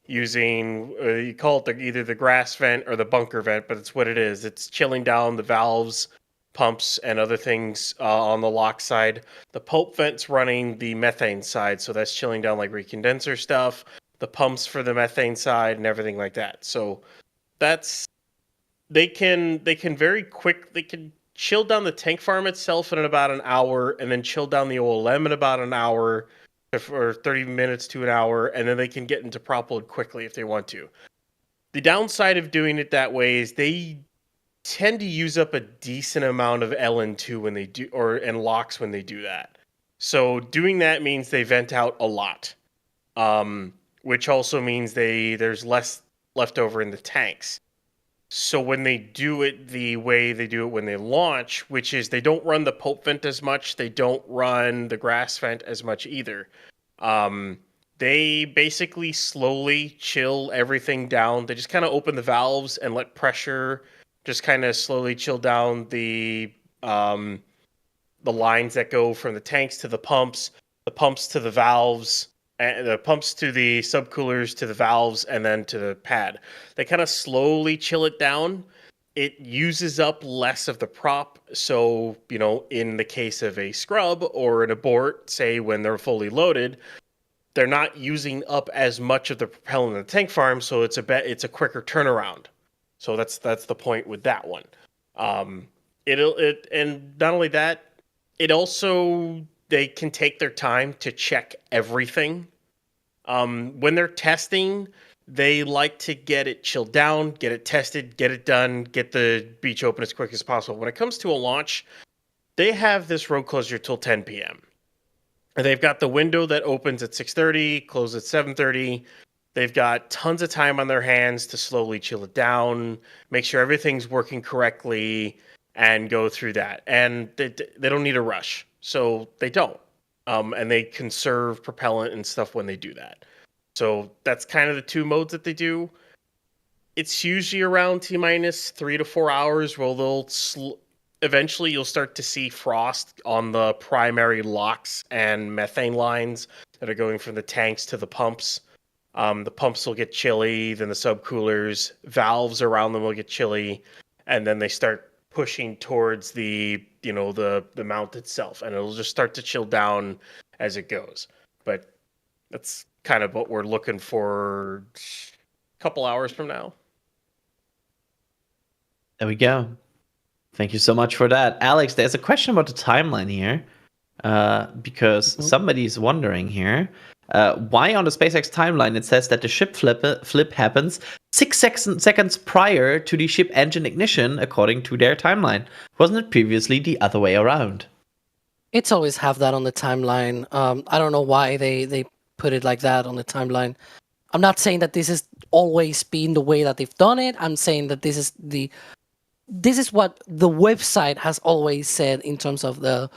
using you call it either the grass vent or the bunker vent, but it's what it is. It's chilling down the valves, pumps, and other things on the lock side. The pulp vent's running the methane side, so that's chilling down like recondenser stuff, the pumps for the methane side, and everything like that. So that's they can chill down the tank farm itself in about an hour, and then chill down the OLM in about an hour, or 30 minutes to an hour, and then they can get into prop load quickly if they want to. The downside of doing it that way is they tend to use up a decent amount of LN2 when they do, and locks when they do that. So doing that means they vent out a lot, which also means there's less left over in the tanks. So when they do it the way they do it when they launch, which is they don't run the pulp vent as much, they don't run the grass vent as much either. They basically slowly chill everything down. They just kind of open the valves and let pressure just kind of slowly chill down the lines that go from the tanks to the pumps to the valves, and the pumps to the subcoolers to the valves, and then to the pad. They kind of slowly chill it down. It uses up less of the prop. So, in the case of a scrub or an abort, say when they're fully loaded, they're not using up as much of the propellant in the tank farm, so it's a quicker turnaround. So that's the point with that one. And not only that, it also, they can take their time to check everything. When they're testing, they like to get it chilled down, get it tested, get it done, get the beach open as quick as possible. When it comes to a launch, they have this road closure till 10 p.m. And they've got the window that opens at 6:30, closes at 7:30. They've got tons of time on their hands to slowly chill it down, make sure everything's working correctly, and go through that. And they don't need a rush, so they don't. And they conserve propellant and stuff when they do that. So that's kind of the two modes that they do. It's usually around T-minus 3 to 4 hours where they'll eventually you'll start to see frost on the primary LOX and methane lines that are going from the tanks to the pumps. The pumps will get chilly, then the subcoolers, valves around them will get chilly, and then they start pushing towards the mount itself, and it'll just start to chill down as it goes. But that's kind of what we're looking for a couple hours from now. There we go. Thank you so much for that. Alex, there's a question about the timeline here, because somebody's wondering here. Why on the SpaceX timeline it says that the ship flip happens 6 seconds prior to the ship engine ignition, according to their timeline? Wasn't it previously the other way around? It's always have that on the timeline. I don't know why they put it like that on the timeline. I'm not saying that this has always been the way that they've done it. I'm saying that this is what the website has always said in terms of the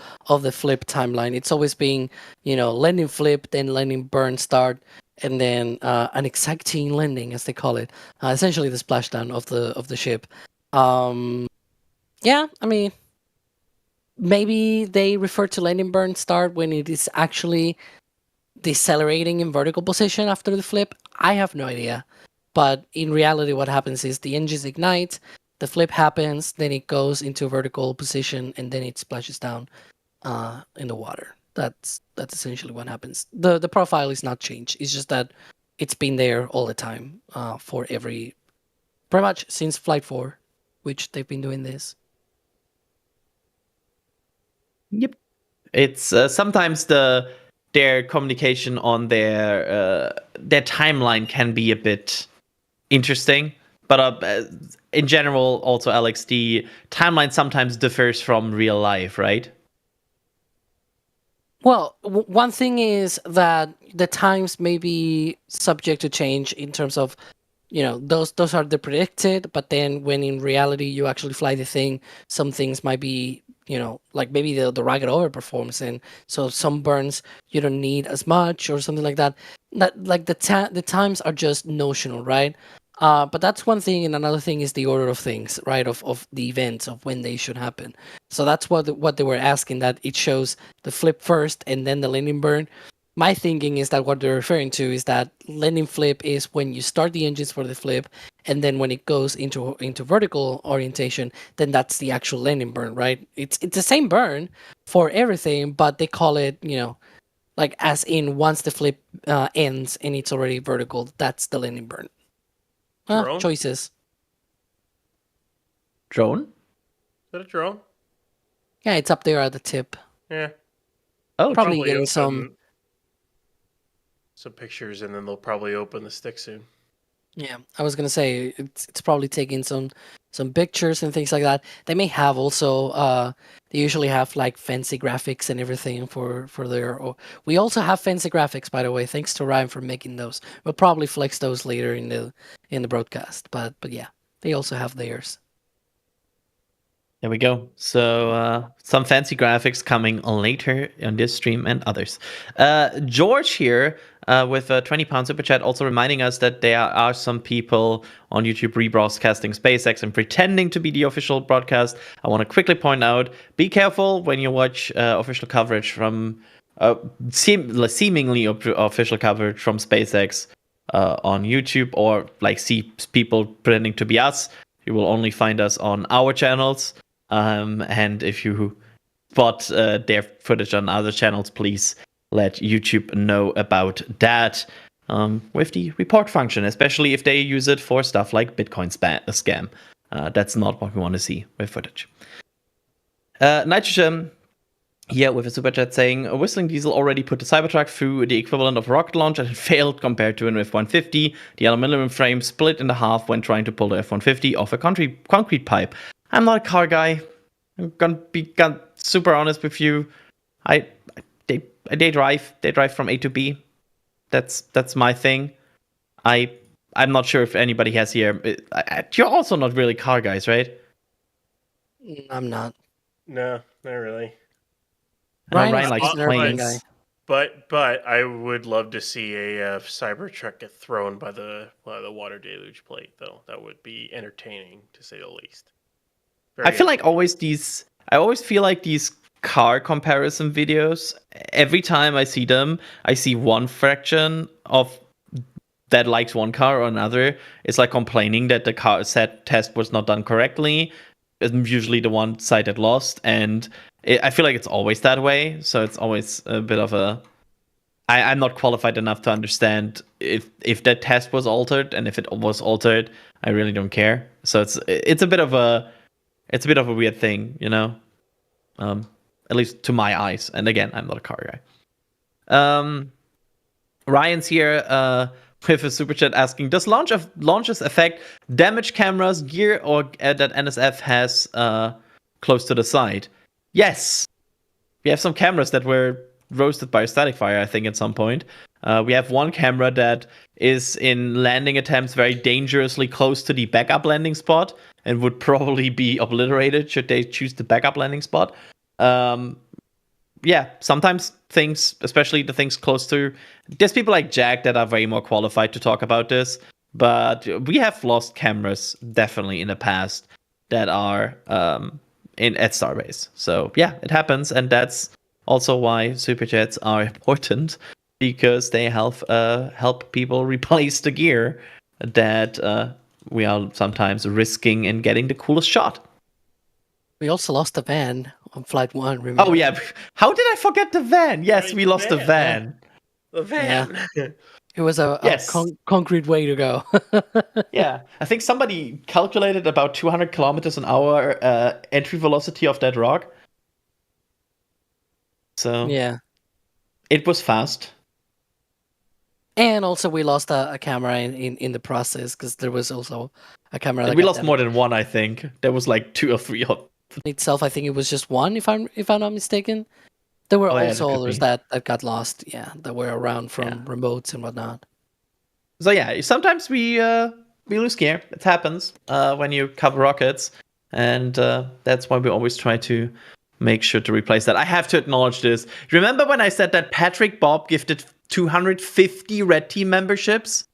flip timeline. It's always been, landing flip, then landing burn start, and then an exacting landing, as they call it. Essentially the splashdown of the ship. Yeah, I mean, maybe they refer to landing burn start when it is actually decelerating in vertical position after the flip. I have no idea. But in reality, what happens is the engines ignite, the flip happens, then it goes into vertical position, and then it splashes down in the water. That's essentially what happens. The profile is not changed. It's just that it's been there all the time for pretty much since Flight 4, which they've been doing this. Yep. It's sometimes their communication on their timeline can be a bit interesting. But in general, also, Alex, the timeline sometimes differs from real life, right? Well, one thing is that the times may be subject to change in terms of, those are the predicted, but then when in reality you actually fly the thing, some things might be, like maybe the rocket overperforms, and so some burns you don't need as much or something like that. Like the times are just notional, right? But that's one thing, and another thing is the order of things, right? Of the events of when they should happen. So that's what they were asking, that it shows the flip first and then the landing burn. My thinking is that what they're referring to is that landing flip is when you start the engines for the flip, and then when it goes into vertical orientation, then that's the actual landing burn, right? It's the same burn for everything, but they call it, like as in once the flip ends and it's already vertical, that's the landing burn. Choices. Drone? Is that a drone? Yeah, it's up there at the tip. Yeah. Oh, Probably getting some pictures, and then they'll probably open the stick soon. Yeah, I was gonna say it's probably taking some pictures and things like that. They may have also they usually have like fancy graphics and everything for their. We also have fancy graphics, by the way. Thanks to Ryan for making those. We'll probably flex those later in the broadcast. But yeah, they also have theirs. There we go. So some fancy graphics coming later on this stream and others. George here with a 20 pound super chat also reminding us that there are some people on YouTube rebroadcasting SpaceX and pretending to be the official broadcast. I want to quickly point out, be careful when you watch official coverage from seemingly official coverage from SpaceX on YouTube, or like see people pretending to be us. You will only find us on our channels. And if you spot their footage on other channels, please let YouTube know about that with the report function, especially if they use it for stuff like Bitcoin scam. That's not what we want to see with footage. Nitrogen here with a super chat saying, a whistling diesel already put the Cybertruck through the equivalent of a rocket launch and it failed compared to an F-150. The aluminum frame split in half when trying to pull the F-150 off a concrete pipe. I'm not a car guy. I'm gonna be super honest with you. They drive from A to B. That's my thing. I'm not sure if anybody has here. You're also not really car guys, right? I'm not. No, not really. I know Ryan Ryan is likes an urban planes. guy. But I would love to see a Cybertruck get thrown by the water deluge plate, though. That would be entertaining, to say the least. I feel like I always feel like these car comparison videos, every time I see them, I see one fraction of that likes one car or another. It's like complaining that the car set test was not done correctly. It's usually the one side that lost, and I feel like it's always that way. So it's always a bit of a. I'm not qualified enough to understand if that test was altered, and if it was altered, I really don't care. So it's a bit of a weird thing, you know. At least to my eyes. And again, I'm not a car guy. Ryan's here with a super chat asking, does launches affect damaged cameras, gear, or that NSF has close to the side? Yes. We have some cameras that were roasted by a static fire, I think, at some point. We have one camera that is in landing attempts very dangerously close to the backup landing spot and would probably be obliterated should they choose the backup landing spot. Yeah, sometimes things, especially the things close to... There's people like Jack that are way more qualified to talk about this, but we have lost cameras definitely in the past that are at Starbase. So yeah, it happens, and that's also why superjets are important, because they help people replace the gear that we are sometimes risking in getting the coolest shot. We also lost the van on Flight 1, remember? Oh yeah, how did I forget the van? Yes, Right, we the lost the van. The van. It was a concrete way to go. Yeah, I think somebody calculated about 200 kilometers an hour entry velocity of that rock. So Yeah. it was fast. And also we lost a camera in the process, because there was also a camera that We got lost more than one, I think. There was like 2 or 3 of itself. I think it was just one, if I'm not mistaken. There were Oh, yeah, also that could others be. that got lost, that were around from remotes and whatnot. So yeah, sometimes we lose gear. It happens when you cover rockets, and that's why we always try to make sure to replace that. I have to acknowledge this. Remember when I said that Patrick Bob gifted 250 Red Team memberships?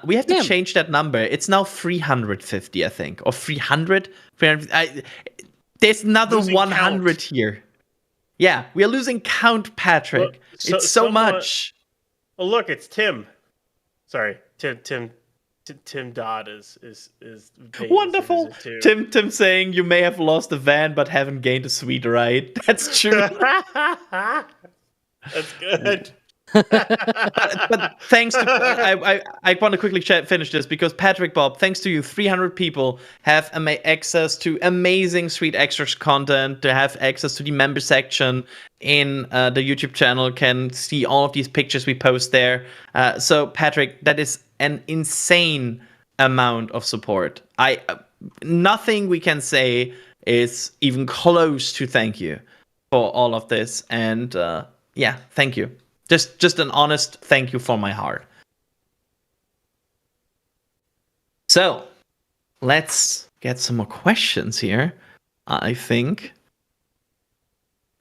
We have to change that number. It's now 350, I think, or 300. There's another Losing 100 count. here. Yeah, we are losing count, Patrick. Well, It's so much. Oh look, it's Tim. Sorry, Tim Dodd is paying us Wonderful. a visit too. Tim saying you may have lost a van but haven't gained a sweet ride. That's true. That's good. But thanks to I want to quickly finish this, because Patrick Bob, thanks to you, 300 people have access to amazing sweet extras content. To have access to the member section in the YouTube channel, can see all of these pictures we post there. So Patrick, that is an insane amount of support. Nothing we can say is even close to thank you for all of this, and yeah, thank you. Just an honest thank you from my heart. So, let's get some more questions here, I think.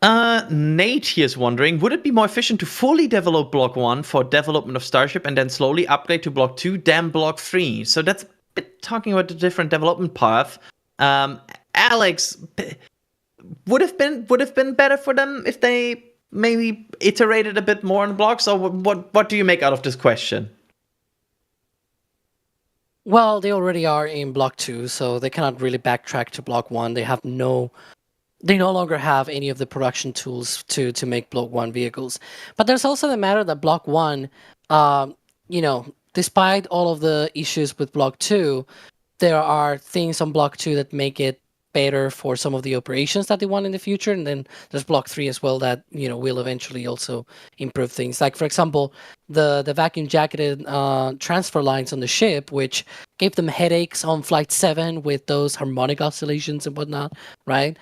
Nate here is wondering, would it be more efficient to fully develop Block 1 for development of Starship and then slowly upgrade to Block 2, then Block 3? So that's a bit talking about the different development path. Alex, would have been better for them if they maybe iterated a bit more on blocks, or what do you make out of this question? Well, they already are in Block 2, so they cannot really backtrack to Block 1. They no longer have any of the production tools to make Block 1 vehicles. But there's also the matter that Block 1, despite all of the issues with Block 2, there are things on Block 2 that make it better for some of the operations that they want in the future. And then there's Block 3 as well that, will eventually also improve things. Like, for example, the vacuum jacketed transfer lines on the ship, which gave them headaches on Flight 7 with those harmonic oscillations and whatnot, right?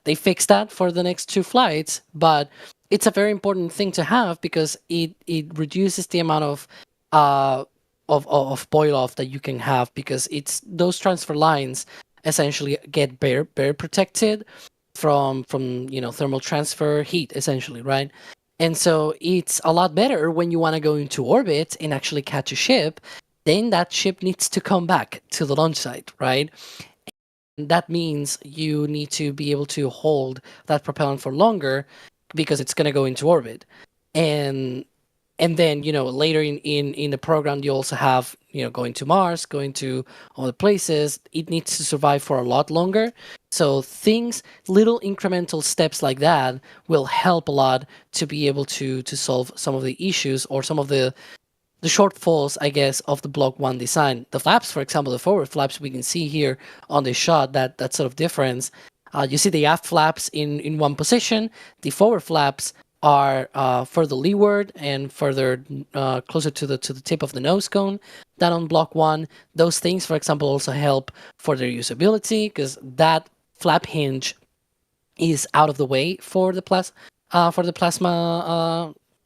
They fixed that for the next 2 flights, but it's a very important thing to have because it reduces the amount of of boil off that you can have, because it's those transfer lines essentially get better protected from thermal transfer heat, essentially, right? And so it's a lot better when you want to go into orbit and actually catch a ship. Then that ship needs to come back to the launch site, right? And that means you need to be able to hold that propellant for longer because it's going to go into orbit. And then later in the program you also have going to Mars, going to other places. It needs to survive for a lot longer. So little incremental steps like that will help a lot to be able to solve some of the issues or some of the shortfalls, I guess, of the Block 1 design. The flaps, for example, the forward flaps, we can see here on this shot that sort of difference. You see the aft flaps in one position. The forward flaps are further leeward and further closer to the tip of the nose cone than on Block 1. Those things, for example, also help for their usability, because that flap hinge is out of the way for the plasma.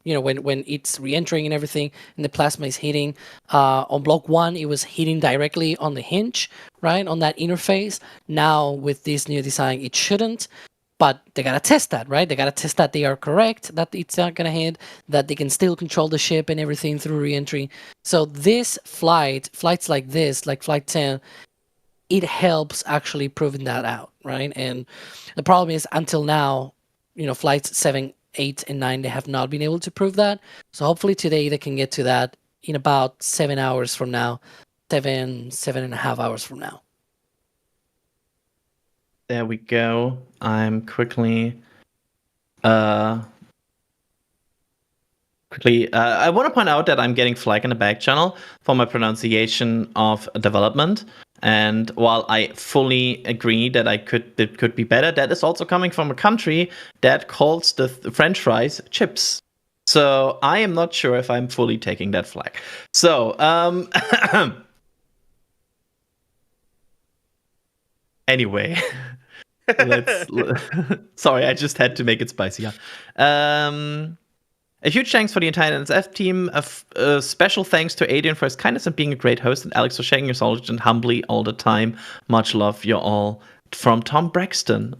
When it's re-entering and everything, and the plasma is hitting. On Block 1, it was hitting directly on the hinge, right, on that interface. Now, with this new design, it shouldn't. But they gotta test that, right? They gotta test that they are correct, that it's not gonna hit, that they can still control the ship and everything through re-entry. So this flights like this, like Flight 10, it helps actually proving that out, right? And the problem is, until now, flights 7, 8, and 9, they have not been able to prove that. So hopefully today they can get to that in about 7 hours from now, 7.5 hours from now. There we go. I'm quickly. I want to point out that I'm getting flag in the back channel for my pronunciation of development. And while I fully agree that it could be better, that is also coming from a country that calls the French fries chips. So I am not sure if I'm fully taking that flag. So anyway. Sorry, I just had to make it spicy. A huge thanks for the entire NSF team. A special thanks to Adrian for his kindness and being a great host, and Alex for sharing your knowledge and humbly all the time. Much love, you all. From Tom Braxton.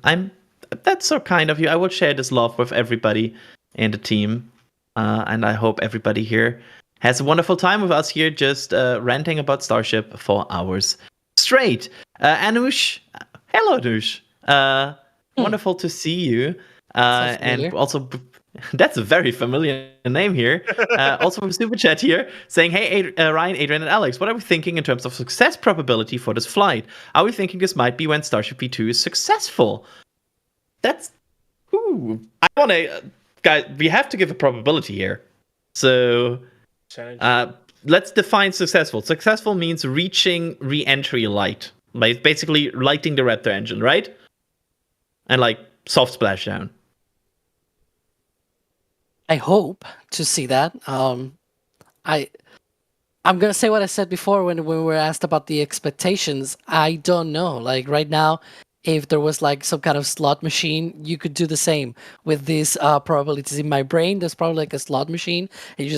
That's so kind of you. I will share this love with everybody in the team, and I hope everybody here has a wonderful time with us here, just ranting about Starship for hours straight. Anush, hello, Anush. Wonderful to see you. And also, that's a very familiar name here. Also from Super Chat here, saying, hey, Ryan, Adrian, and Alex, what are we thinking in terms of success probability for this flight? Are we thinking this might be when Starship V2 is successful? That's... Ooh. I want to... guys, we have to give a probability here. So... let's define successful. Successful means reaching re-entry light. Basically, lighting the Raptor engine, right? And soft splashdown. I hope to see that. I'm gonna say what I said before when we were asked about the expectations. I don't know. Right now, if there was some kind of slot machine, you could do the same with these probabilities. In my brain, there's probably a slot machine. And you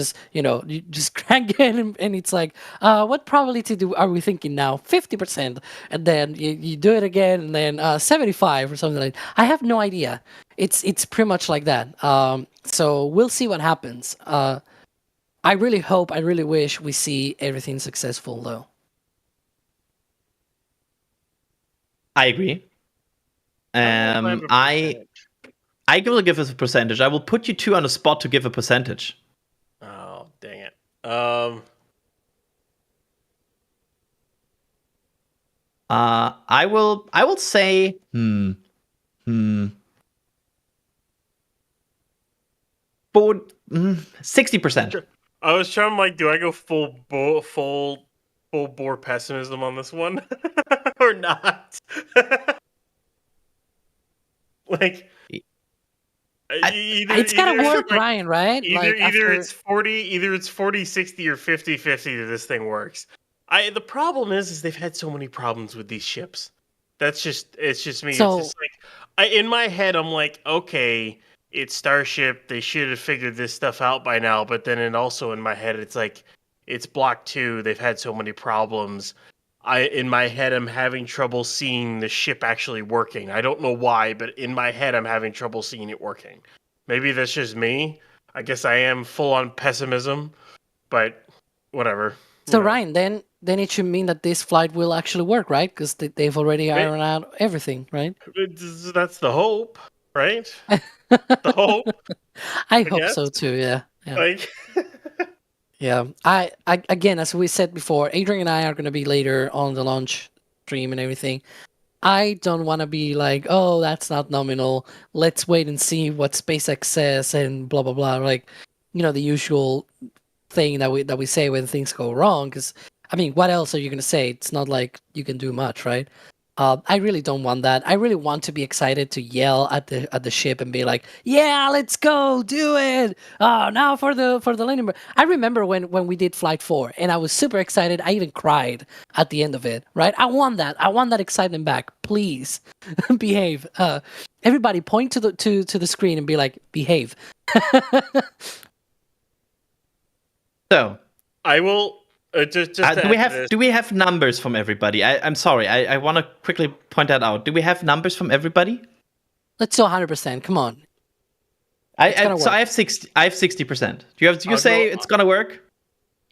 just crank it, and it's what probability are we thinking now? 50%, and then you do it again, and then 75 or something like that. I have no idea. It's pretty much like that. So we'll see what happens. I really hope, I really wish we see everything successful, though. I agree. I will give us a percentage. I will put you two on the spot to give a percentage. Oh, dang it. I will say 60%. I was trying do I go full bore pessimism on this one or not? It's gotta work, Ryan, right? Either it's 40, 60, or 50-50 that this thing works. The problem is they've had so many problems with these ships. It's just me. So, it's just in my head, I'm like, okay, it's Starship. They should have figured this stuff out by now. But then also in my head, it's it's Block 2. They've had so many problems. In my head, I'm having trouble seeing the ship actually working. I don't know why, but in my head, I'm having trouble seeing it working. Maybe that's just me. I guess I am full on pessimism, but whatever. So Ryan, then it should mean that this flight will actually work, right? Because they've already ironed out everything, right? That's the hope, right? The hope. I hope so too. Yeah. Like, yeah. I again, as we said before, Adrian and I are going to be later on the launch stream and everything. I don't want to be like, oh, that's not nominal. Let's wait and see what SpaceX says and blah blah blah. Like, the usual thing that we say when things go wrong. Because I mean, what else are you going to say? It's not like you can do much, right? I really don't want that. I really want to be excited to yell at the ship and be like, "Yeah, let's go, do it! Oh, now for the landing." I remember when we did Flight 4, and I was super excited. I even cried at the end of it. Right? I want that. I want that excitement back. Please behave. Everybody, point to the screen and be like, "Behave." So I will. Do we have numbers from everybody? I'm sorry. I want to quickly point that out. Do we have numbers from everybody? Let's do 100%. Come on. I have 60. I have 60%. Do you say it's gonna work?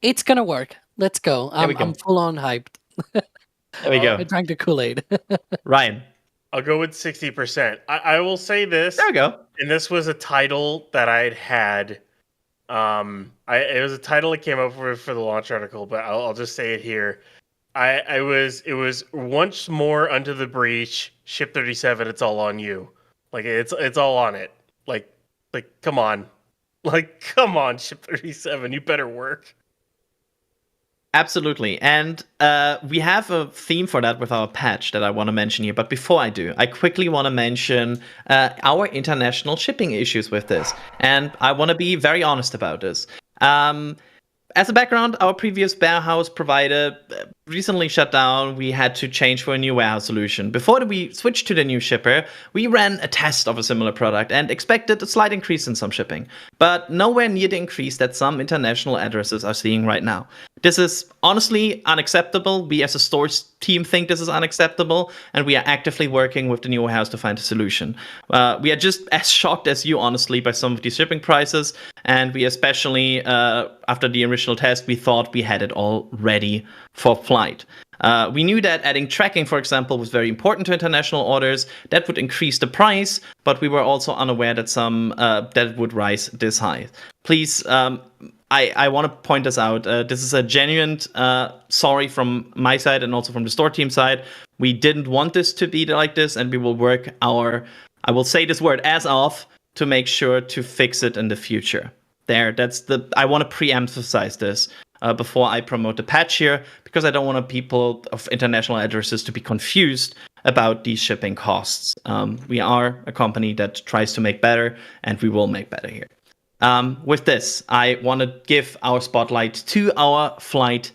It's gonna work. Let's go. I'm full on hyped. There we go. I drank the Kool-Aid. Ryan. I'll go with 60%. I will say this. There we go. And this was a title that I'd had. It was a title that came up for the launch article, but I'll just say it here. It was once more under the breach, Ship 37. It's all on you. Like it's all on it. Like come on, Ship 37. You better work. Absolutely. And we have a theme for that with our patch that I want to mention here. But before I do, I quickly want to mention our international shipping issues with this. And I want to be very honest about this. As a background, our previous warehouse provider recently shut down. We had to change for a new warehouse solution. Before we switched to the new shipper, we ran a test of a similar product and expected a slight increase in some shipping, but nowhere near the increase that some international addresses are seeing right now. This is honestly unacceptable. We as a stores team think this is unacceptable, and we are actively working with the new warehouse to find a solution. We are just as shocked as you, honestly, by some of these shipping prices, and we especially, after the initial test, we thought we had it all ready for flight. We knew that adding tracking, for example, was very important to international orders. That would increase the price, but we were also unaware that that would rise this high. Please, I want to point this out. This is a genuine sorry from my side and also from the store team side. We didn't want this to be like this, and we will work I will say this word, as of, to make sure to fix it in the future. I want to pre-emphasize this before I promote the patch here, because I don't want people of international addresses to be confused about these shipping costs. We are a company that tries to make better, and we will make better here. With this, I want to give our spotlight to our Flight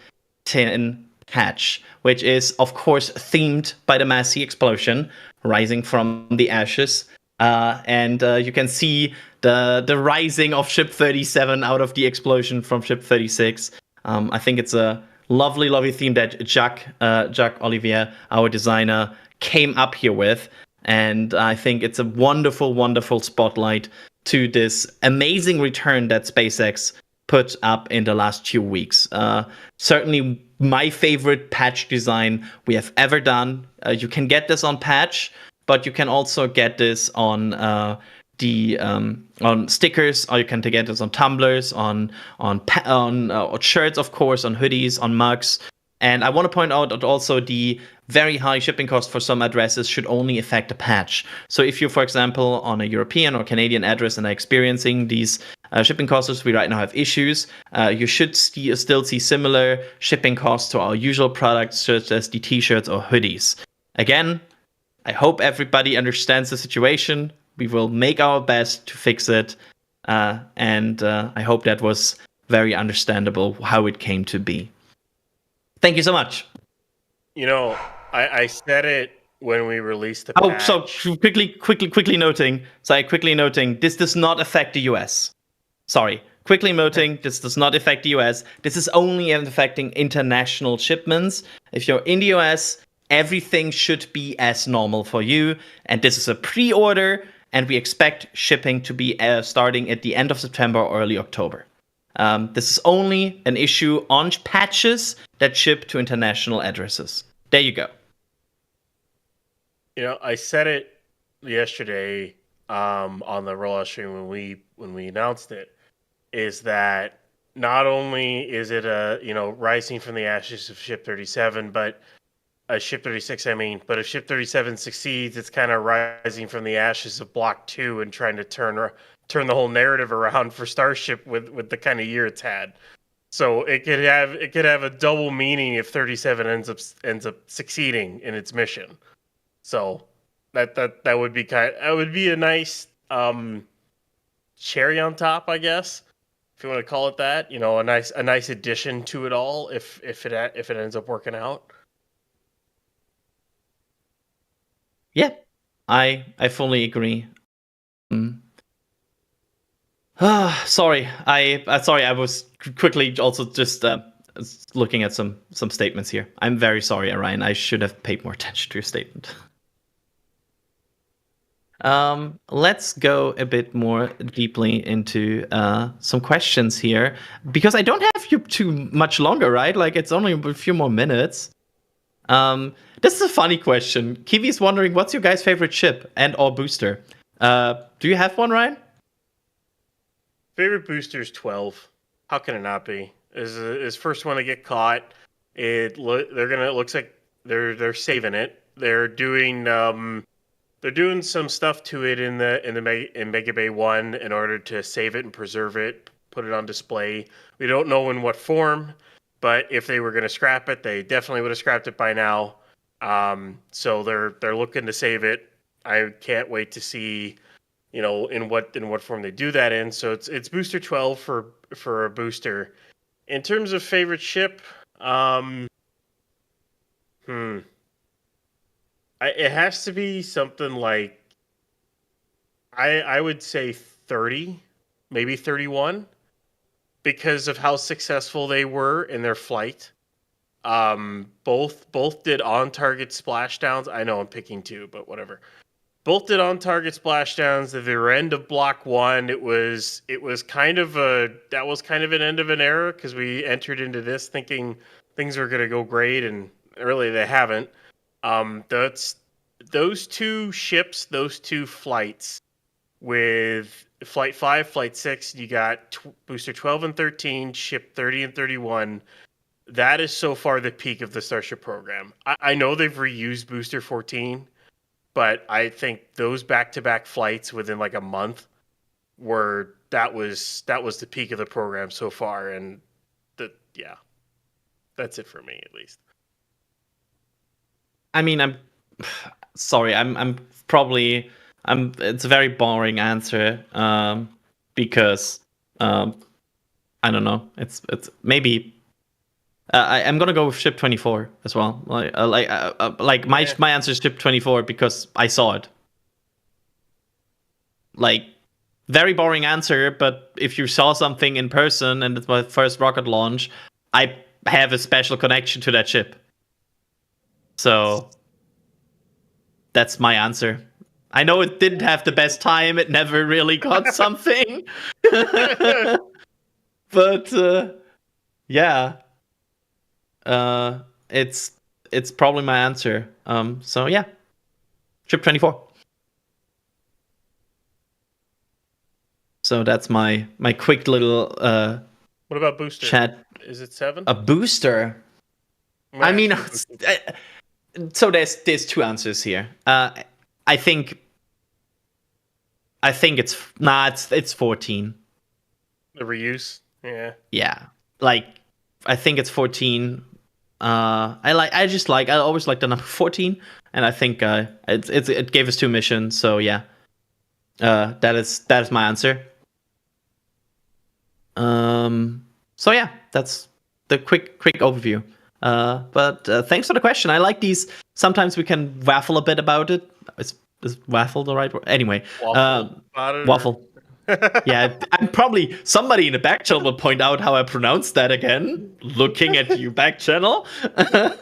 10 patch, which is, of course, themed by the massy explosion rising from the ashes. And you can see the rising of Ship 37 out of the explosion from Ship 36. I think it's a lovely, lovely theme that Jacques Olivier, our designer, came up here with. And I think it's a wonderful, wonderful spotlight to this amazing return that SpaceX put up in the last few weeks. Certainly my favorite patch design we have ever done. You can get this on patch, but you can also get this on on stickers, or you can get this on tumblers, on shirts, of course, on hoodies, on mugs. And I want to point out that also the very high shipping cost for some addresses should only affect a patch. So if you're, for example, on a European or Canadian address and are experiencing these shipping costs, we right now have issues, you should still see similar shipping costs to our usual products, such as the t-shirts or hoodies. Again, I hope everybody understands the situation. We will make our best to fix it. And I hope that was very understandable how it came to be. Thank you so much. I said it when we released the patch. So quickly noting, this does not affect the US. Sorry. quickly noting, this does not affect the US. This is only affecting international shipments. If you're in the US, everything should be as normal for you. And this is a pre-order, and we expect shipping to be starting at the end of September or early October. This is only an issue on patches that ship to international addresses. There you go. You know, I said it yesterday on the rollout stream when we announced it, is that not only is it rising from the ashes of Ship 37, but Ship 36, but if Ship 37 succeeds, it's kind of rising from the ashes of Block 2 and trying to turn the whole narrative around for Starship with the kind of year it's had. So it could have a double meaning if 37 ends up succeeding in its mission. So that would be a nice cherry on top, I guess, if you want to call it that. You know, a nice addition to it all if it ends up working out. Yeah, I fully agree. Sorry, I was quickly also just looking at some statements here. I'm very sorry, Orion. I should have paid more attention to your statement. Let's go a bit more deeply into some questions here, because I don't have you too much longer, right? Like, it's only a few more minutes. This is a funny question. Kiwi's wondering, what's your guys' favorite ship and or booster? Do you have one, Ryan? Favorite booster is 12. How can it not be? Is first one to get caught. It looks like they're saving it. They're doing some stuff to it in Mega Bay 1 in order to save it and preserve it, put it on display. We don't know in what form, but if they were going to scrap it, they definitely would have scrapped it by now. So they're looking to save it. I can't wait to see, you know, in what form they do that in. So it's booster 12 for a booster. In terms of favorite ship, it has to be something like, I would say 30, maybe 31, because of how successful they were in their flight. Both did on-target splashdowns. I know I'm picking two, but whatever. Both did on-target splashdowns. At the end of Block 1, it was kind of an end of an era, because we entered into this thinking things were going to go great, and really they haven't. Those two ships, those two flights, with Flight 5, Flight 6, you got Booster 12 and 13, Ship 30 and 31. That is so far the peak of the Starship program. I know they've reused Booster 14, but I think those back-to-back flights within like a month that was the peak of the program so far, and that's it for me at least. I mean, I'm sorry. It's a very boring answer, because I don't know. It's maybe I'm gonna go with Ship 24 as well. My answer is Ship 24 because I saw it. Like, very boring answer, but if you saw something in person and it's my first rocket launch, I have a special connection to that ship. So that's my answer. I know it didn't have the best time. It never really got something. But yeah. It's probably my answer. So yeah. Ship 24. So that's my quick little what about booster? Chat. Is it 7? A booster? I mean, so there's two answers here. I think it's 14. The reuse? Yeah. Yeah. Like, I think it's 14. I always like the number 14, and I think it gave us 2 missions, so yeah. That is my answer. So yeah, that's the quick overview. But thanks for the question. I like these. Sometimes we can waffle a bit about it. Is waffle the right word? Anyway, waffle. Waffle. Yeah, I'm probably somebody in the back channel will point out how I pronounced that again. Looking at you, back channel. No,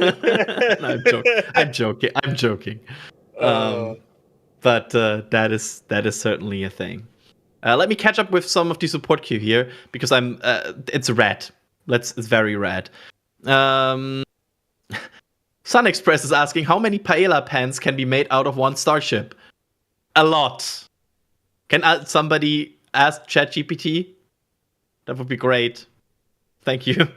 I'm joking. But that is certainly a thing. Let me catch up with some of the support queue here because it's red. It's very red. Sun Express is asking how many paella pans can be made out of one Starship. A lot. Can somebody ask ChatGPT? That would be great. Thank you.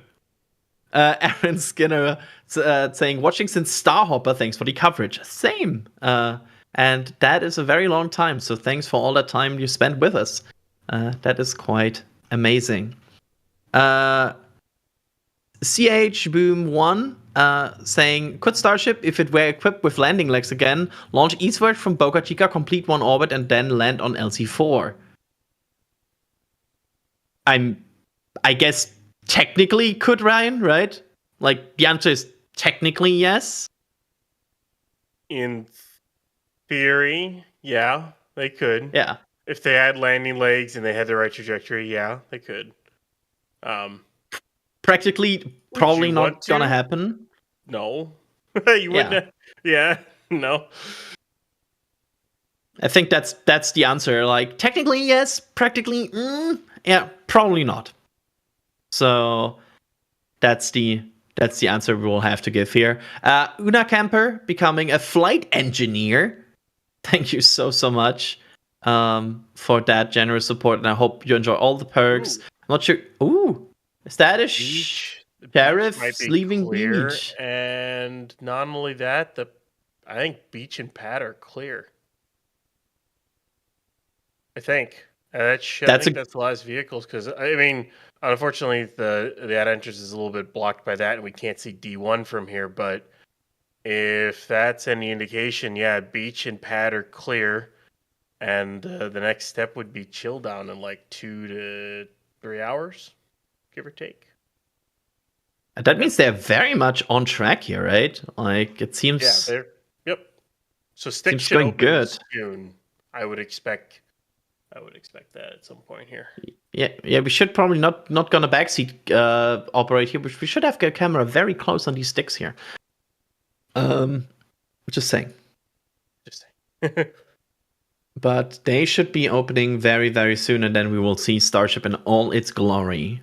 Aaron Skinner saying, watching since Starhopper, thanks for the coverage. Same. And that is a very long time, so thanks for all that time you spent with us. That is quite amazing. CH Boom 1 saying, could Starship, if it were equipped with landing legs again, launch eastward from Boca Chica, complete one orbit, and then land on LC4? I guess technically could, Ryan, right? Like, the answer is technically yes. In theory, yeah, they could. Yeah. If they had landing legs and they had the right trajectory, yeah, they could. Practically, probably you not want to? gonna happen. No. You wouldn't. Yeah, no. I think that's the answer. Like, technically, yes. Practically, yeah, probably not. So that's the answer we will have to give here. Una Camper becoming a flight engineer. Thank you so much for that generous support, and I hope you enjoy all the perks. Ooh. I'm not sure. Ooh, is that a Beach. The beach sheriff might be leaving clear, beach? and not only that, I think beach and pad are clear. I think I think that's the last vehicles because I mean, unfortunately, the ad entrance is a little bit blocked by that, and we can't see D1 from here. But if that's any indication, yeah, beach and pad are clear, and the next step would be chill down in like 2 to 3 hours, give or take. That means they're very much on track here, right? Like, it seems. Yeah, they're. Yep. So stick seems should going open good. soon. I would expect that at some point here. Yeah. We should probably not gonna backseat operate here, but we should have a camera very close on these sticks here. Just saying. But they should be opening very, very soon, and then we will see Starship in all its glory.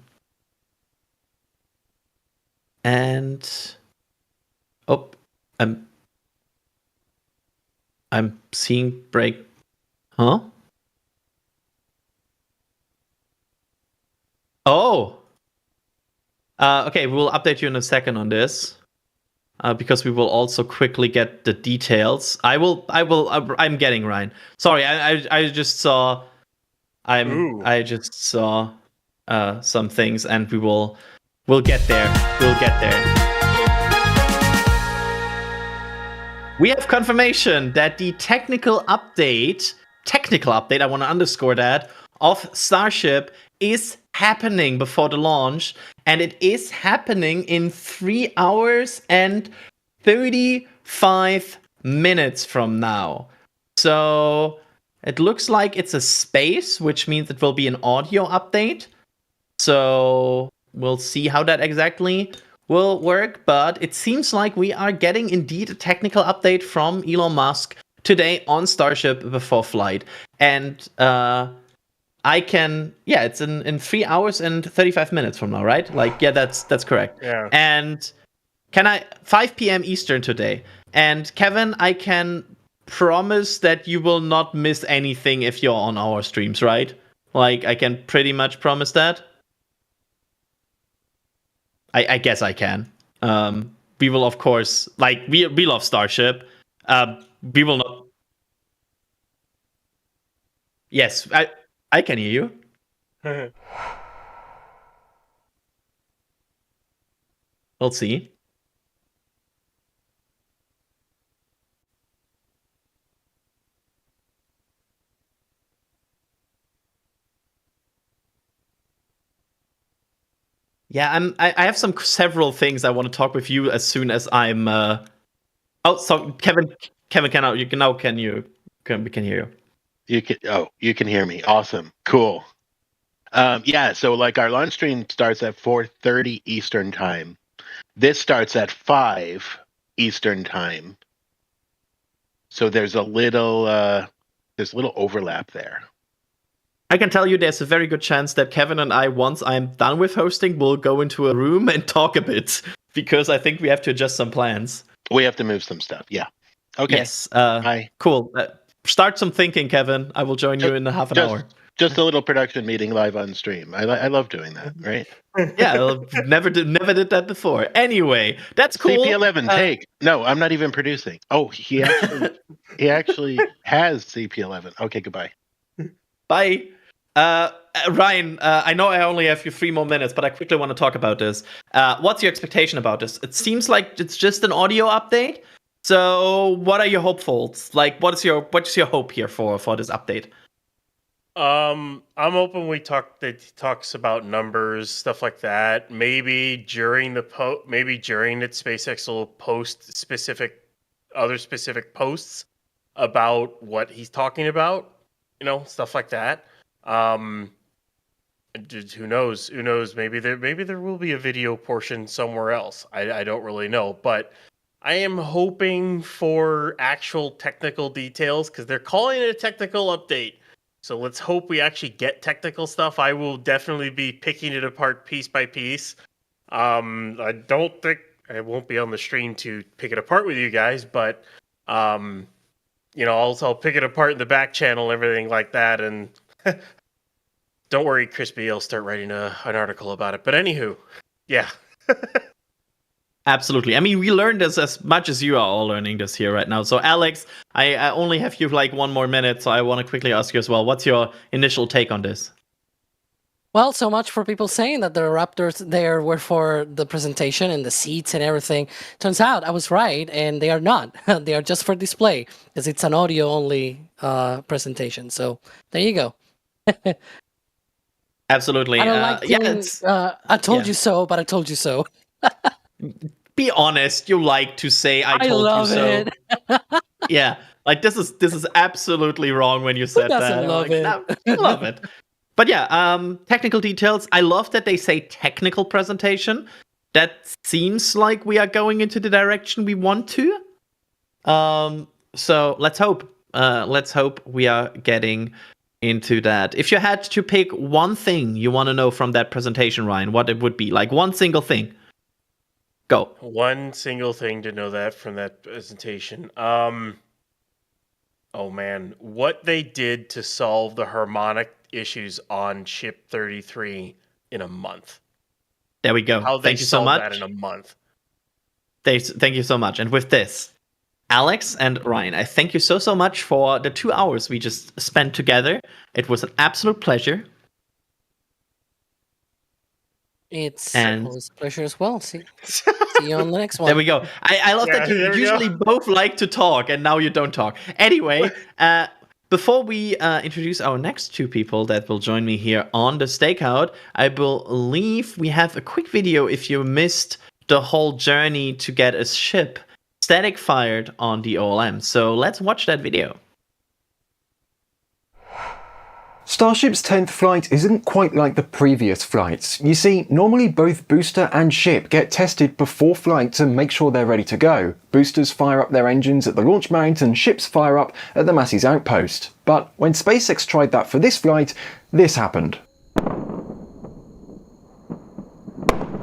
And I'm seeing break. Huh? Oh. Okay, we'll update you in a second on this. Because we will also quickly get the details. I'm getting Ryan. Sorry, I just saw. I just saw some things, and we'll get there. We'll get there. We have confirmation that the technical update, I want to underscore that, of Starship is happening before the launch, and it is happening in 3 hours and 35 minutes from now. So it looks like it's a space, which means it will be an audio update. So we'll see how that exactly will work, but it seems like we are getting indeed a technical update from Elon Musk today on Starship before flight. And it's in 3 hours and 35 minutes from now, right? Like, yeah, that's correct. Yeah. And 5 p.m. Eastern today. And Kevin, I can promise that you will not miss anything if you're on our streams, right? Like, I can pretty much promise that. I guess I can. We will, of course, like, we love Starship. We will not. Yes, I can hear you. We'll see. Yeah, I have several things I want to talk with you as soon as I'm. Oh, so Kevin, we can hear you. You can hear me. Awesome. Cool. Yeah, so like our launch stream starts at 4:30 Eastern time. This starts at 5 Eastern time. So there's a little overlap there. I can tell you there's a very good chance that Kevin and I, once I'm done with hosting, will go into a room and talk a bit, because I think we have to adjust some plans. We have to move some stuff. Yeah. Okay. Yes. Hi. Cool. Start some thinking, Kevin. I will join you in half an hour. Just a little production meeting live on stream. I love doing that, right? Yeah, never did that before. Anyway, that's cool. CP11 take. No, I'm not even producing. Oh, he actually has CP11. Okay, goodbye. Bye. Ryan, I know I only have you 3 more minutes, but I quickly want to talk about this. What's your expectation about this? It seems like it's just an audio update. So, what are your hopefuls? Like, what's your hope here for this update? I'm hoping that talks about numbers, stuff like that. Maybe during it, SpaceX will post other specific posts about what he's talking about. Stuff like that. Who knows? Maybe there will be a video portion somewhere else. I don't really know, but I am hoping for actual technical details, because they're calling it a technical update. So let's hope we actually get technical stuff. I will definitely be picking it apart piece by piece. I don't think I won't be on the stream to pick it apart with you guys, but I'll pick it apart in the back channel and everything like that. And don't worry, Crispy, I'll start writing an article about it. But anywho, yeah. Absolutely. I mean, we learned this as much as you are all learning this here right now. So, Alex, I only have you like 1 more minute, so I want to quickly ask you as well. What's your initial take on this? Well, so much for people saying that the Raptors there were for the presentation and the seats and everything. Turns out I was right, and they are not. They are just for display, because it's an audio-only presentation. So there you go. Absolutely. I don't like I told you so, but I told you so. Be honest. You like to say I told love you so. it. Yeah, like this is absolutely wrong when you said Who doesn't that. love it? No, I love it. But yeah, technical details. I love that they say technical presentation. That seems like we are going into the direction we want to. So let's hope. Let's hope we are getting into that. If you had to pick one thing you want to know from that presentation, Ryan, what it would be? Like one single thing. Go. One single thing to know that from that presentation. Oh man, what they did to solve the harmonic issues on Ship 33 in a month. There we go. How they Thank you so solved much. that in a month. Thank you so much. And with this, Alex and Ryan, I thank you so much for the 2 hours we just spent together. It was an absolute pleasure. It's always a pleasure as well. See you on the next one. There we go. I love that you usually both like to talk, and now you don't talk. Anyway, before we introduce our next 2 people that will join me here on the Stakeout, I believe we have a quick video if you missed the whole journey to get a ship static fired on the OLM. So let's watch that video. Starship's 10th flight isn't quite like the previous flights. You see, normally both booster and ship get tested before flight to make sure they're ready to go. Boosters fire up their engines at the launch mount and ships fire up at the Massey's outpost. But when SpaceX tried that for this flight, this happened.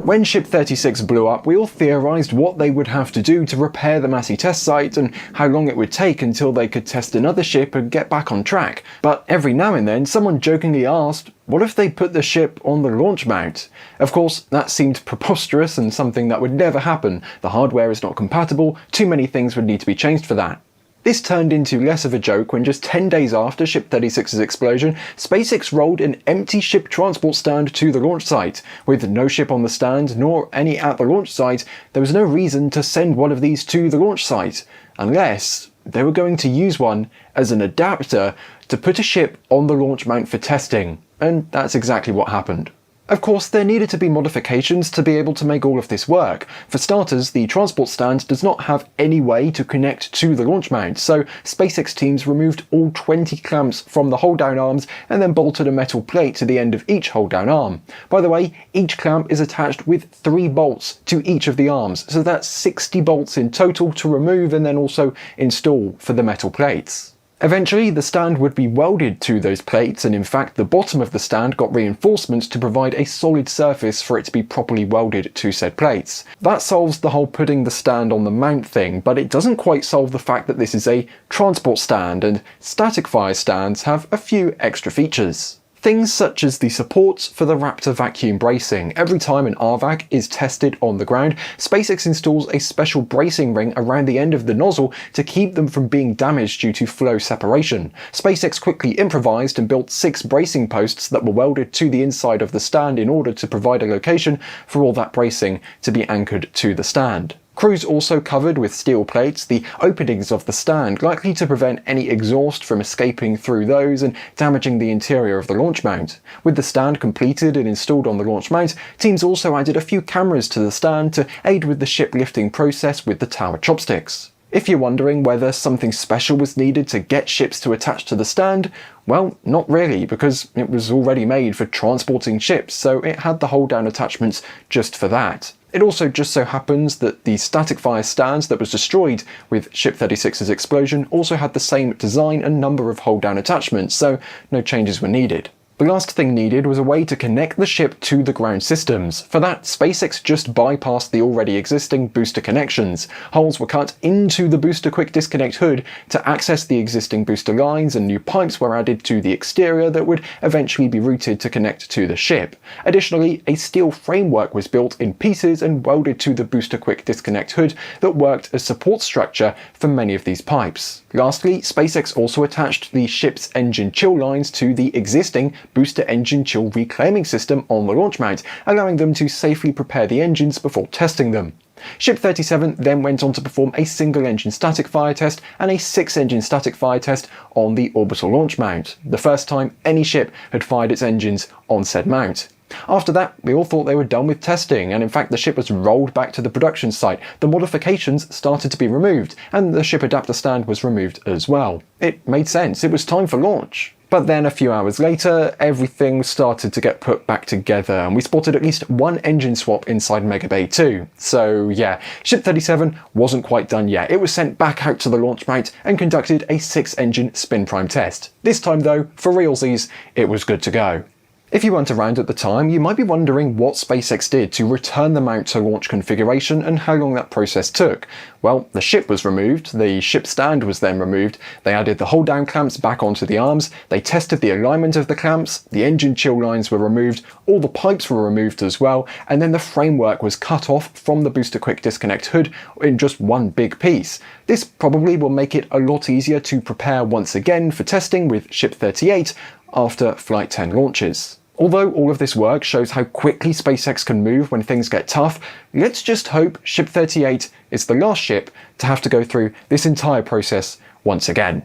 When Ship 36 blew up, we all theorised what they would have to do to repair the Massey test site and how long it would take until they could test another ship and get back on track. But every now and then, someone jokingly asked, what if they put the ship on the launch mount? Of course, that seemed preposterous and something that would never happen. The hardware is not compatible, too many things would need to be changed for that. This turned into less of a joke when just 10 days after Ship 36's explosion, SpaceX rolled an empty ship transport stand to the launch site. With no ship on the stand, nor any at the launch site, there was no reason to send one of these to the launch site, unless they were going to use one as an adapter to put a ship on the launch mount for testing. And that's exactly what happened. Of course, there needed to be modifications to be able to make all of this work. For starters, the transport stand does not have any way to connect to the launch mount, so SpaceX teams removed all 20 clamps from the hold-down arms and then bolted a metal plate to the end of each hold-down arm. By the way, each clamp is attached with 3 bolts to each of the arms, so that's 60 bolts in total to remove and then also install for the metal plates. Eventually, the stand would be welded to those plates, and in fact the bottom of the stand got reinforcements to provide a solid surface for it to be properly welded to said plates. That solves the whole putting the stand on the mount thing, but it doesn't quite solve the fact that this is a transport stand, and static fire stands have a few extra features. Things such as the supports for the Raptor vacuum bracing. Every time an RVAC is tested on the ground, SpaceX installs a special bracing ring around the end of the nozzle to keep them from being damaged due to flow separation. SpaceX quickly improvised and built 6 bracing posts that were welded to the inside of the stand in order to provide a location for all that bracing to be anchored to the stand. Crews also covered with steel plates the openings of the stand, likely to prevent any exhaust from escaping through those and damaging the interior of the launch mount. With the stand completed and installed on the launch mount, teams also added a few cameras to the stand to aid with the ship lifting process with the tower chopsticks. If you're wondering whether something special was needed to get ships to attach to the stand, well, not really, because it was already made for transporting ships, so it had the hold-down attachments just for that. It also just so happens that the static fire stands that was destroyed with Ship 36's explosion also had the same design and number of hold-down attachments, so no changes were needed. The last thing needed was a way to connect the ship to the ground systems. For that, SpaceX just bypassed the already existing booster connections. Holes were cut into the booster quick disconnect hood to access the existing booster lines, and new pipes were added to the exterior that would eventually be routed to connect to the ship. Additionally, a steel framework was built in pieces and welded to the booster quick disconnect hood that worked as support structure for many of these pipes. Lastly, SpaceX also attached the ship's engine chill lines to the existing booster engine chill reclaiming system on the launch mount, allowing them to safely prepare the engines before testing them. Ship 37 then went on to perform a single engine static fire test and a 6-engine static fire test on the orbital launch mount, the first time any ship had fired its engines on said mount. After that, we all thought they were done with testing, and in fact the ship was rolled back to the production site, the modifications started to be removed, and the ship adapter stand was removed as well. It made sense, it was time for launch. But then a few hours later, everything started to get put back together, and we spotted at least one engine swap inside Mega Bay 2. So yeah, Ship 37 wasn't quite done yet. It was sent back out to the launch mount and conducted a 6-engine spin prime test. This time though, for realsies, it was good to go. If you weren't around at the time, you might be wondering what SpaceX did to return the mount to launch configuration and how long that process took. Well, the ship was removed, the ship stand was then removed, they added the hold-down clamps back onto the arms, they tested the alignment of the clamps, the engine chill lines were removed, all the pipes were removed as well, and then the framework was cut off from the booster quick disconnect hood in just one big piece. This probably will make it a lot easier to prepare once again for testing with Ship 38 after Flight 10 launches. Although all of this work shows how quickly SpaceX can move when things get tough, let's just hope Ship 38 is the last ship to have to go through this entire process once again.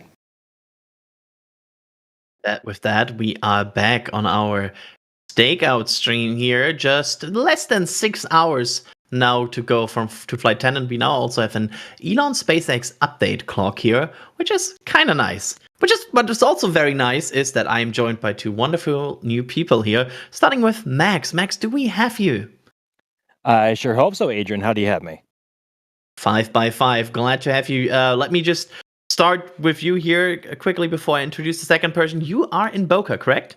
With that, we are back on our Stakeout stream here. Just less than 6 hours now to go to Flight 10, and we now also have an Elon SpaceX update clock here, which is kind of nice. What is also very nice is that I am joined by 2 wonderful new people here, starting with Max. Max, do we have you? I sure hope so, Adrian. How do you have me? 5 by 5. Glad to have you. Let me just start with you here quickly before I introduce the second person. You are in Boca, correct?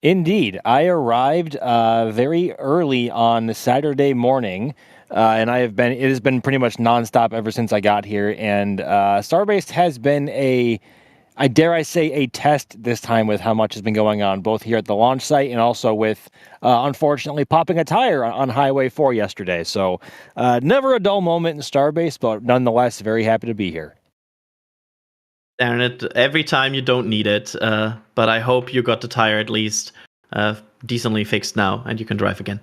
Indeed. I arrived very early on Saturday morning, and it has been pretty much nonstop ever since I got here. And Starbase has been I dare say, a test this time with how much has been going on, both here at the launch site and also with, unfortunately, popping a tire on Highway 4 yesterday. So never a dull moment in Starbase, but nonetheless, very happy to be here. Darn it, every time you don't need it, but I hope you got the tire at least decently fixed now and you can drive again.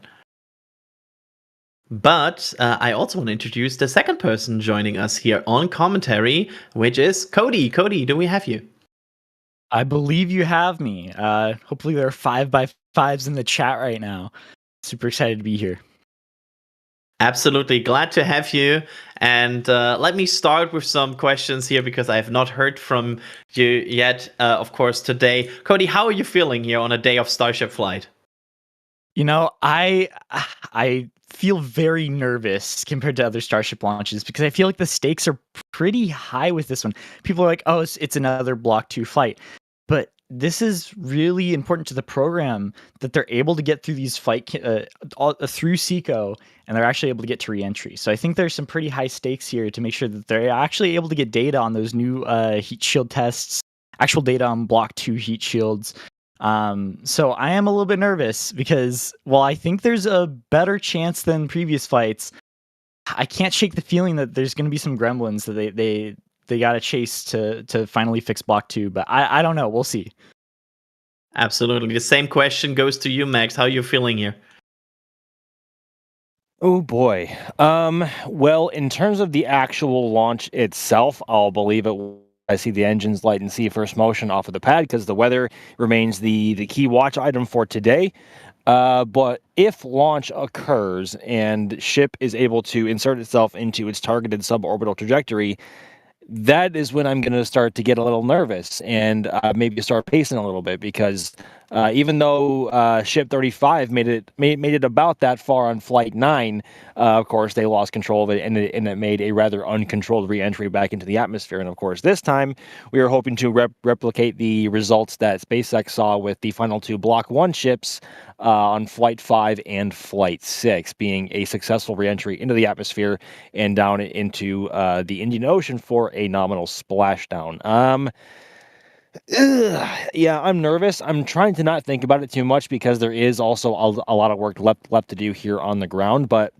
But I also want to introduce the second person joining us here on commentary, which is Cody. Cody, do we have you? I believe you have me. Hopefully there are 5x5s in the chat right now. Super excited to be here. Absolutely glad to have you. And let me start with some questions here because I have not heard from you yet, of course, today. Cody, how are you feeling here on a day of Starship Flight? You know, I feel very nervous compared to other Starship launches because I feel like the stakes are pretty high with this one. People are like, "Oh, it's another Block 2 flight." But this is really important to the program that they're able to get through these through SECO, and they're actually able to get to reentry. So I think there's some pretty high stakes here to make sure that they're actually able to get data on those new heat shield tests, actual data on Block 2 heat shields. So I am a little bit nervous because while I think there's a better chance than previous flights, I can't shake the feeling that there's going to be some gremlins that they got to chase to finally fix Block 2, but I don't know. We'll see. Absolutely. The same question goes to you, Max. How are you feeling here? Oh boy. Well, in terms of the actual launch itself, I'll believe it. I see the engines light and see first motion off of the pad because the weather remains the key watch item for today. But if launch occurs and ship is able to insert itself into its targeted suborbital trajectory, that is when I'm going to start to get a little nervous and maybe start pacing a little bit because even though Ship 35 made it about that far on Flight 9, of course they lost control of it and it made a rather uncontrolled re-entry back into the atmosphere. And of course this time we were hoping to replicate the results that SpaceX saw with the final two Block 1 ships on Flight 5 and Flight 6, being a successful re-entry into the atmosphere and down into the Indian Ocean for a nominal splashdown. Yeah, I'm nervous. I'm trying to not think about it too much because there is also a lot of work left to do here on the ground. But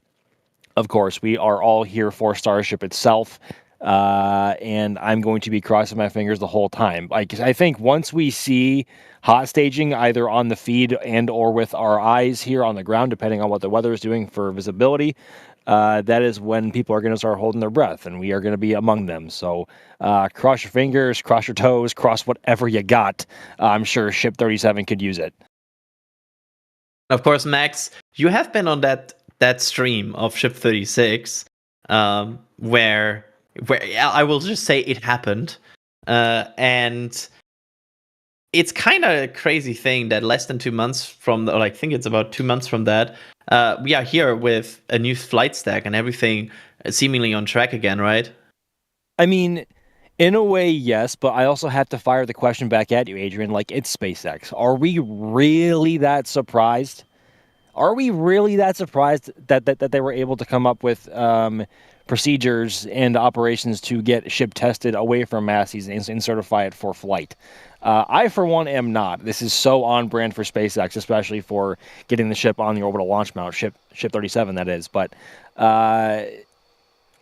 of course, we are all here for Starship itself. And I'm going to be crossing my fingers the whole time. Like, I think once we see hot staging either on the feed and or with our eyes here on the ground, depending on what the weather is doing for visibility, that is when people are going to start holding their breath, and we are going to be among them. So cross your fingers, cross your toes, cross whatever you got. I'm sure Ship 37 could use it. Of course, Max, you have been on that stream of Ship 36, where I will just say it happened, and it's kind of a crazy thing that less than 2 months from, I think it's about 2 months from that, we are here with a new flight stack and everything seemingly on track again, right? I mean, in a way, yes, but I also have to fire the question back at you, Adrian. Like, it's SpaceX. Are we really that surprised? Are we really that surprised that they were able to come up with procedures and operations to get ship tested away from Massey's and certify it for flight? I, for one, am not. This is so on brand for SpaceX, especially for getting the ship on the orbital launch mount, ship 37, that is. But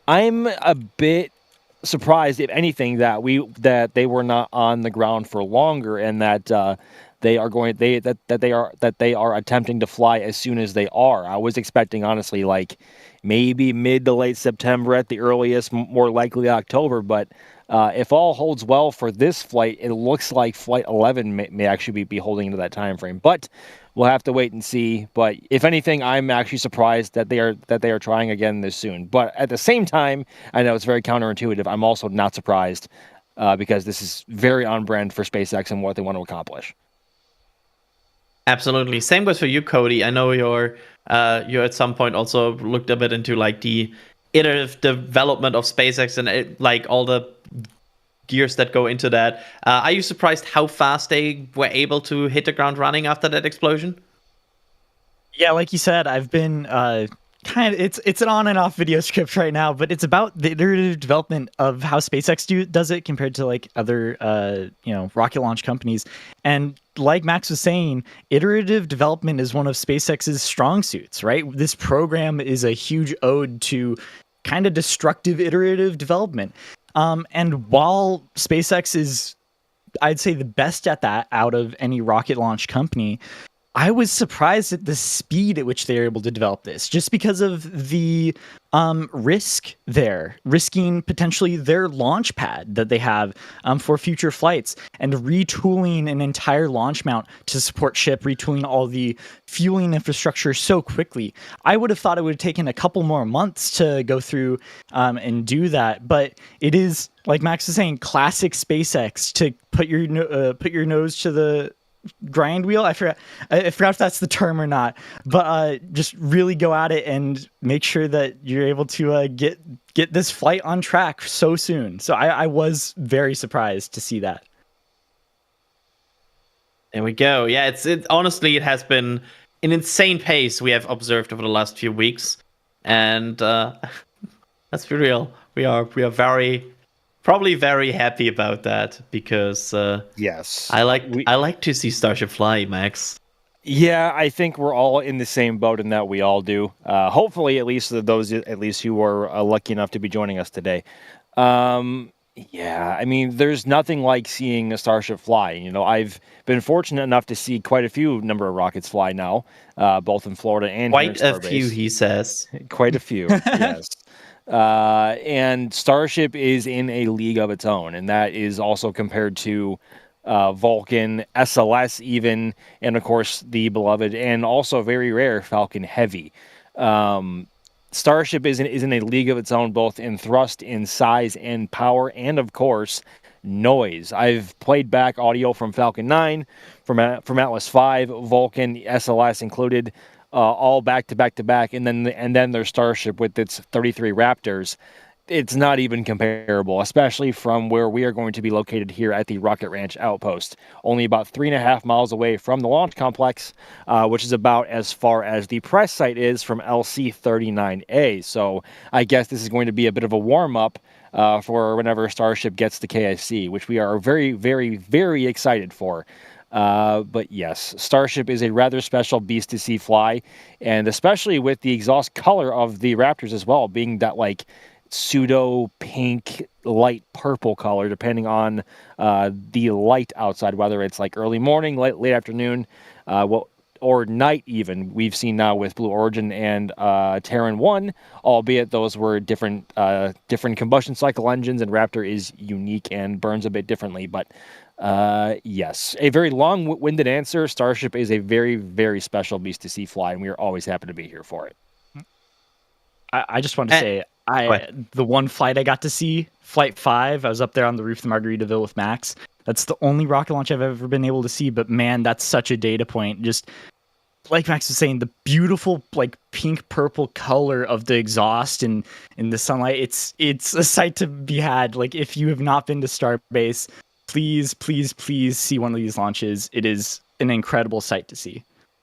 I'm a bit surprised, if anything, that they were not on the ground for longer, and that they are attempting to fly as soon as they are. I was expecting, honestly, like maybe mid to late September at the earliest, more likely October. But if all holds well for this flight, it looks like Flight 11 may actually be holding into that time frame. But we'll have to wait and see. But if anything, I'm actually surprised that they are trying again this soon. But at the same time, I know it's very counterintuitive. I'm also not surprised because this is very on brand for SpaceX and what they want to accomplish. Absolutely. Same goes for you, Cody. I know you're at some point also looked a bit into like the iterative development of SpaceX and like all the gears that go into that. Are you surprised how fast they were able to hit the ground running after that explosion? Yeah, like you said, I've been it's an on and off video script right now, but it's about the iterative development of how SpaceX does it compared to like other rocket launch companies. And like Max was saying, iterative development is one of SpaceX's strong suits, right? This program is a huge ode to kind of destructive iterative development. And while SpaceX is, I'd say, the best at that out of any rocket launch company, I was surprised at the speed at which they were able to develop this, just because of the risk there, risking potentially their launch pad that they have for future flights, and retooling an entire launch mount to support ship, retooling all the fueling infrastructure so quickly. I would have thought it would have taken a couple more months to go through and do that, but it is, like Max was saying, classic SpaceX to put your nose to the grind wheel. I forgot if that's the term or not, but just really go at it and make sure that you're able to get this flight on track so soon. So I was very surprised to see that. There we go. Yeah, it honestly, it has been an insane pace we have observed over the last few weeks, and let's be real, we are probably very happy about that, because yes, I like to see Starship fly, Max. Yeah, I think we're all in the same boat in that we all do. Hopefully, at least those who are lucky enough to be joining us today. Yeah, I mean, there's nothing like seeing a Starship fly. You know, I've been fortunate enough to see quite a few number of rockets fly now, both in Florida and quite here in a Starbase. few, he says. Quite a few, yes. And Starship is in a league of its own, and that is also compared to Vulcan, SLS even, and of course the beloved and also very rare Falcon Heavy. Starship is in a league of its own, both in thrust, in size, and power, and of course noise. I've played back audio from Falcon 9, from Atlas 5, Vulcan, SLS included, all back to back to back, and then there's Starship with its 33 Raptors. It's not even comparable, especially from where we are going to be located here at the Rocket Ranch Outpost, only about 3.5 miles away from the launch complex, which is about as far as the press site is from LC-39A. So I guess this is going to be a bit of a warm-up for whenever Starship gets to KIC, which we are very, very, very excited for. But yes, Starship is a rather special beast to see fly, and especially with the exhaust color of the Raptors as well, being that like pseudo pink, light purple color, depending on the light outside, whether it's like early morning, late afternoon, or night even. We've seen now with Blue Origin and Terran 1, albeit those were different combustion cycle engines, and Raptor is unique and burns a bit differently. But yes, a very long-winded answer. Starship is a very, very special beast to see fly, and we are always happy to be here for it. I just want to say, the one flight I got to see, Flight 5, I was up there on the roof of the Margaritaville with Max. That's the only rocket launch I've ever been able to see, but man, that's such a data point. Just like Max was saying, the beautiful like pink purple color of the exhaust and in the sunlight, it's a sight to be had. Like, if you have not been to Starbase, please see one of these launches. It is an incredible sight to see.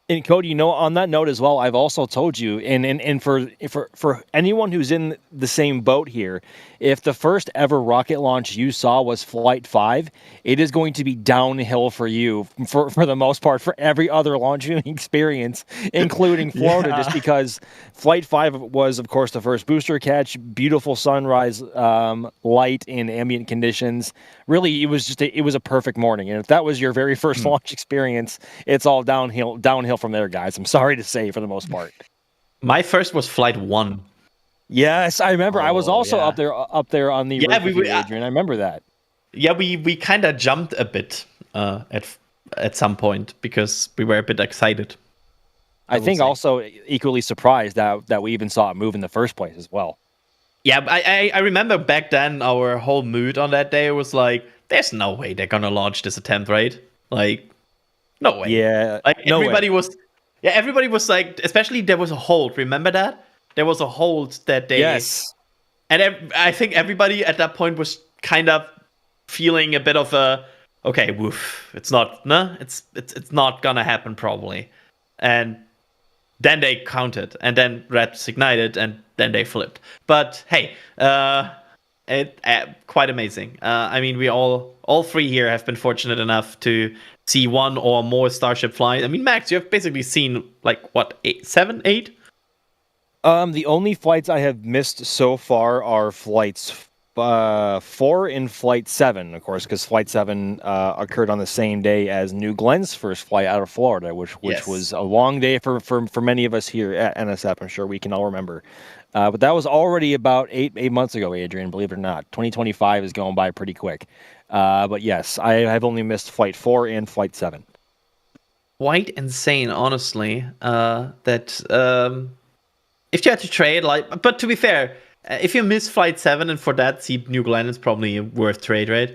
And Cody, you know, on that note as well, I've also told you, and for anyone who's in the same boat here, if the first ever rocket launch you saw was Flight 5, it is going to be downhill for you for the most part for every other launching experience, including Florida, just because Flight 5 was, of course, the first booster catch, beautiful sunrise, light in ambient conditions. Really, it was a perfect morning, and if that was your very first launch experience, it's all downhill from there, guys. I'm sorry to say, for the most part. My first was Flight 1. Yes, I remember. I was also up there on the roof with you, Adrian. I remember that. Yeah, we kind of jumped a bit at some point because we were a bit excited. I think also equally surprised that we even saw it move in the first place as well. Yeah, I remember back then our whole mood on that day was like, there's no way they're gonna launch this attempt, right? Like, no way. Yeah. Like, everybody was like, especially there was a hold. Remember that? There was a hold that day. Yes. And I think everybody at that point was kind of feeling a bit of a, okay, woof. It's not gonna happen probably. And then they counted, and then Rats ignited, and then they flipped. But hey, quite amazing. I mean, we all three here have been fortunate enough to see one or more Starship flight. I mean, Max, you have basically seen like what, 7, 8? The only flights I have missed so far are flights 4 in Flight 7, of course, because Flight 7 occurred on the same day as New Glenn's first flight out of Florida, which Yes. was a long day for many of us here at NSF. I'm sure we can all remember. But that was already about eight months ago, Adrian, believe it or not. 2025 is going by pretty quick. But yes, I have only missed Flight 4 and Flight 7. Quite insane, honestly. That if you had to trade, but to be fair, if you miss Flight 7 and for that see New Glenn, it's probably worth trade, right?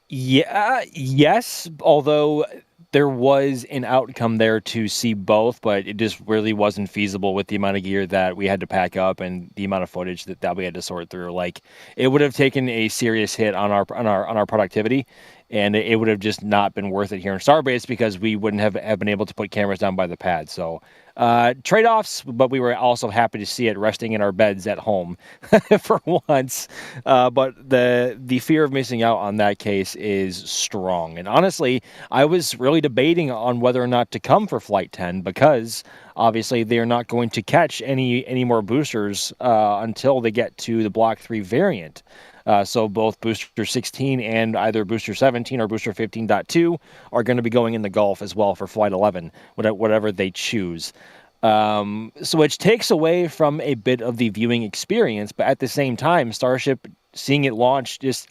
Yeah, yes, although there was an outcome there to see both, but it just really wasn't feasible with the amount of gear that we had to pack up and the amount of footage that we had to sort through. Like, it would have taken a serious hit on our productivity, and it would have just not been worth it here in Starbase because we wouldn't have been able to put cameras down by the pad. So trade-offs, but we were also happy to see it resting in our beds at home for once. But the fear of missing out on that case is strong. And honestly, I was really debating on whether or not to come for Flight 10 because obviously they are not going to catch any more boosters until they get to the Block 3 variant. So both Booster 16 and either Booster 17 or Booster 15.2 are going to be going in the Gulf as well for Flight 11, whatever they choose. So it takes away from a bit of the viewing experience, but at the same time, Starship, seeing it launch just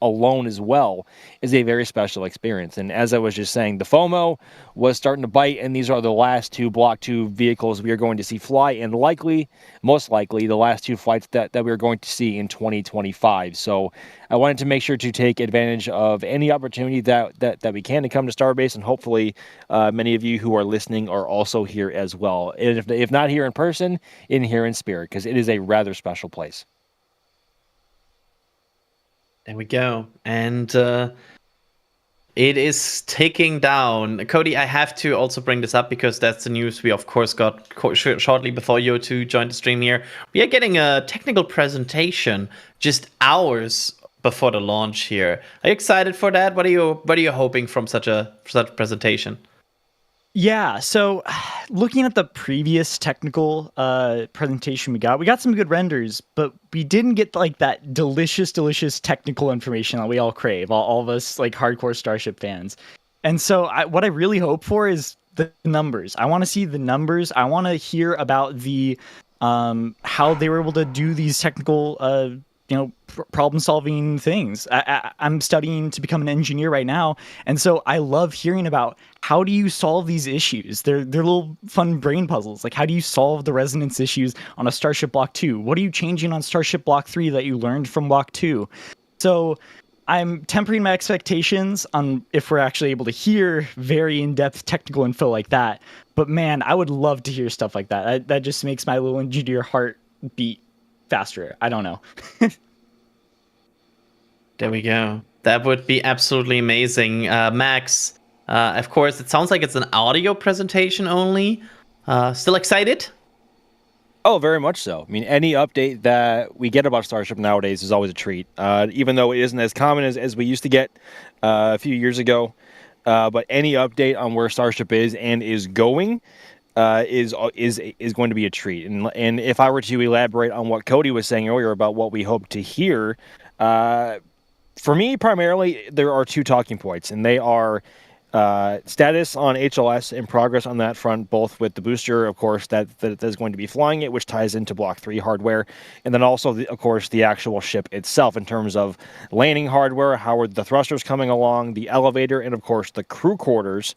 alone as well is a very special experience. And as I was just saying, the FOMO was starting to bite, and these are the last two Block 2 vehicles we are going to see fly, and most likely, the last two flights that we're going to see in 2025. So I wanted to make sure to take advantage of any opportunity that we can to come to Starbase, and hopefully many of you who are listening are also here as well. And if not here in person, here in spirit, because it is a rather special place. There we go. And it is ticking down. Cody, I have to also bring this up because that's the news we, of course, got shortly before you two joined the stream here. We are getting a technical presentation just hours before the launch here. Are you excited for that? What are you hoping from such a presentation? Yeah, so looking at the previous technical presentation we got some good renders, but we didn't get like that delicious technical information that we all crave, all of us like hardcore Starship fans. And so what I really hope for is the numbers. I want to see the numbers. I want to hear about the how they were able to do these technical problem-solving things. I'm studying to become an engineer right now, and so I love hearing about how do you solve these issues. They're little fun brain puzzles. Like, how do you solve the resonance issues on a Starship Block 2? What are you changing on Starship Block 3 that you learned from Block 2? So I'm tempering my expectations on if we're actually able to hear very in-depth technical info like that. But man, I would love to hear stuff like that. That just makes my little engineer heart beat faster. I don't know. There we go. That would be absolutely amazing. Max, of course, it sounds like it's an audio presentation only. Still excited? Oh, very much so. I mean, any update that we get about Starship nowadays is always a treat, even though it isn't as common as we used to get a few years ago. But any update on where Starship is and is going is going to be a treat. And if I were to elaborate on what Cody was saying earlier about what we hope to hear, for me, primarily, there are two talking points, and they are status on HLS and progress on that front, both with the booster, of course, that is going to be flying it, which ties into Block 3 hardware, and then also, of course, the actual ship itself in terms of landing hardware, how are the thrusters coming along, the elevator, and, of course, the crew quarters,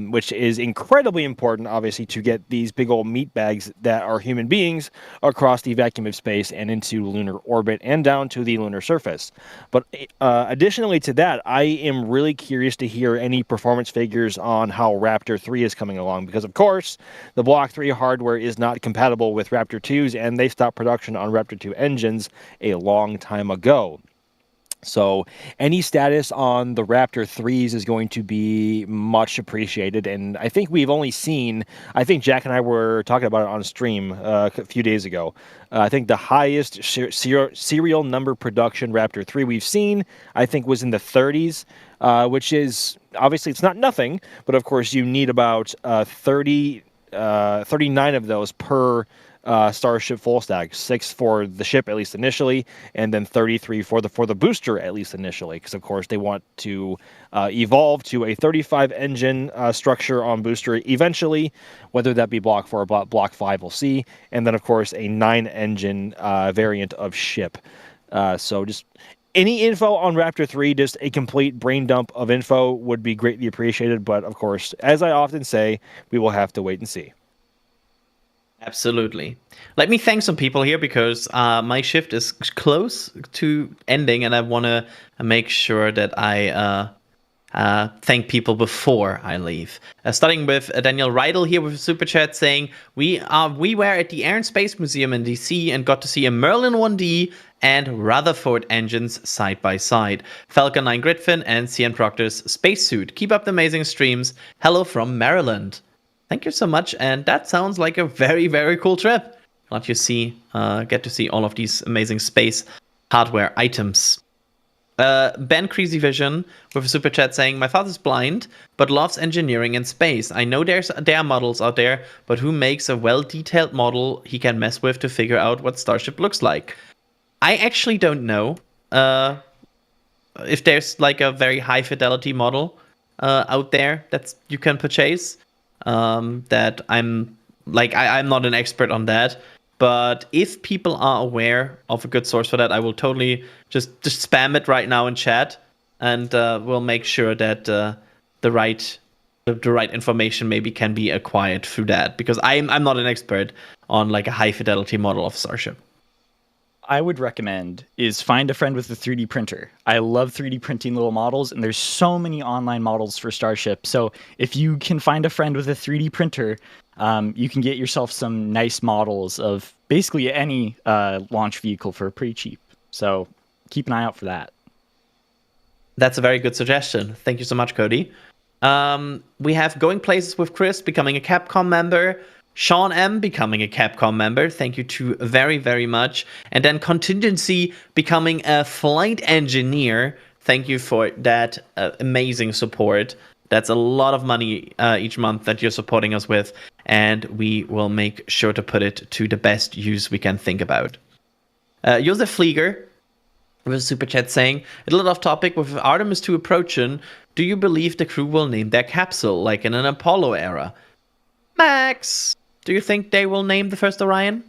which is incredibly important, obviously, to get these big old meat bags that are human beings across the vacuum of space and into lunar orbit and down to the lunar surface. But additionally to that, I am really curious to hear any performance figures on how Raptor 3 is coming along, because, of course, the Block 3 hardware is not compatible with Raptor 2s, and they stopped production on Raptor 2 engines a long time ago. So any status on the Raptor 3s is going to be much appreciated. And I think we've only seen, I think Jack and I were talking about it on stream a few days ago. I think the highest serial number production Raptor 3 we've seen, I think, was in the 30s, which is, obviously, it's not nothing. But, of course, you need about 39 of those per Starship full stack, 6 for the ship at least initially, and then 33 for the booster at least initially, because of course they want to evolve to a 35 engine structure on booster eventually, whether that be Block 4 or Block 5, we'll see, and then of course a 9 engine variant of ship. So just any info on Raptor 3, just a complete brain dump of info would be greatly appreciated, but of course, as I often say, we will have to wait and see. Absolutely. Let me thank some people here because my shift is close to ending, and I want to make sure that I thank people before I leave. Starting with Daniel Rydell here with a super chat saying, we were at the Air and Space Museum in DC and got to see a Merlin 1D and Rutherford engines side by side. Falcon 9 Gridfin and CN Proctor's spacesuit. Keep up the amazing streams. Hello from Maryland. Thank you so much, and that sounds like a very, very cool trip. Glad you get to see all of these amazing space hardware items. Ben Crazy Vision with a super chat saying, my father's blind, but loves engineering and space. I know there are models out there, but who makes a well-detailed model he can mess with to figure out what Starship looks like? I actually don't know if there's like a very high-fidelity model out there that you can purchase. That I'm not an expert on that, but if people are aware of a good source for that, I will totally just spam it right now in chat, and we'll make sure that the right information maybe can be acquired through that, because I'm not an expert on like a high fidelity model of Starship. I would recommend is find a friend with a 3D printer. I love 3D printing little models, and there's so many online models for Starship. So if you can find a friend with a 3D printer, you can get yourself some nice models of basically any launch vehicle for pretty cheap. So keep an eye out for that. That's a very good suggestion. Thank you so much, Cody. We have Going Places with Chris becoming a Capcom member. Sean M becoming a Capcom member. Thank you to very, very much. And then Contingency becoming a flight engineer. Thank you for that amazing support. That's a lot of money each month that you're supporting us with. And we will make sure to put it to the best use we can think about. Josef Flieger with a super chat saying, a little off topic, with Artemis 2 approaching, do you believe the crew will name their capsule like in an Apollo era? Max, do you think they will name the first Orion?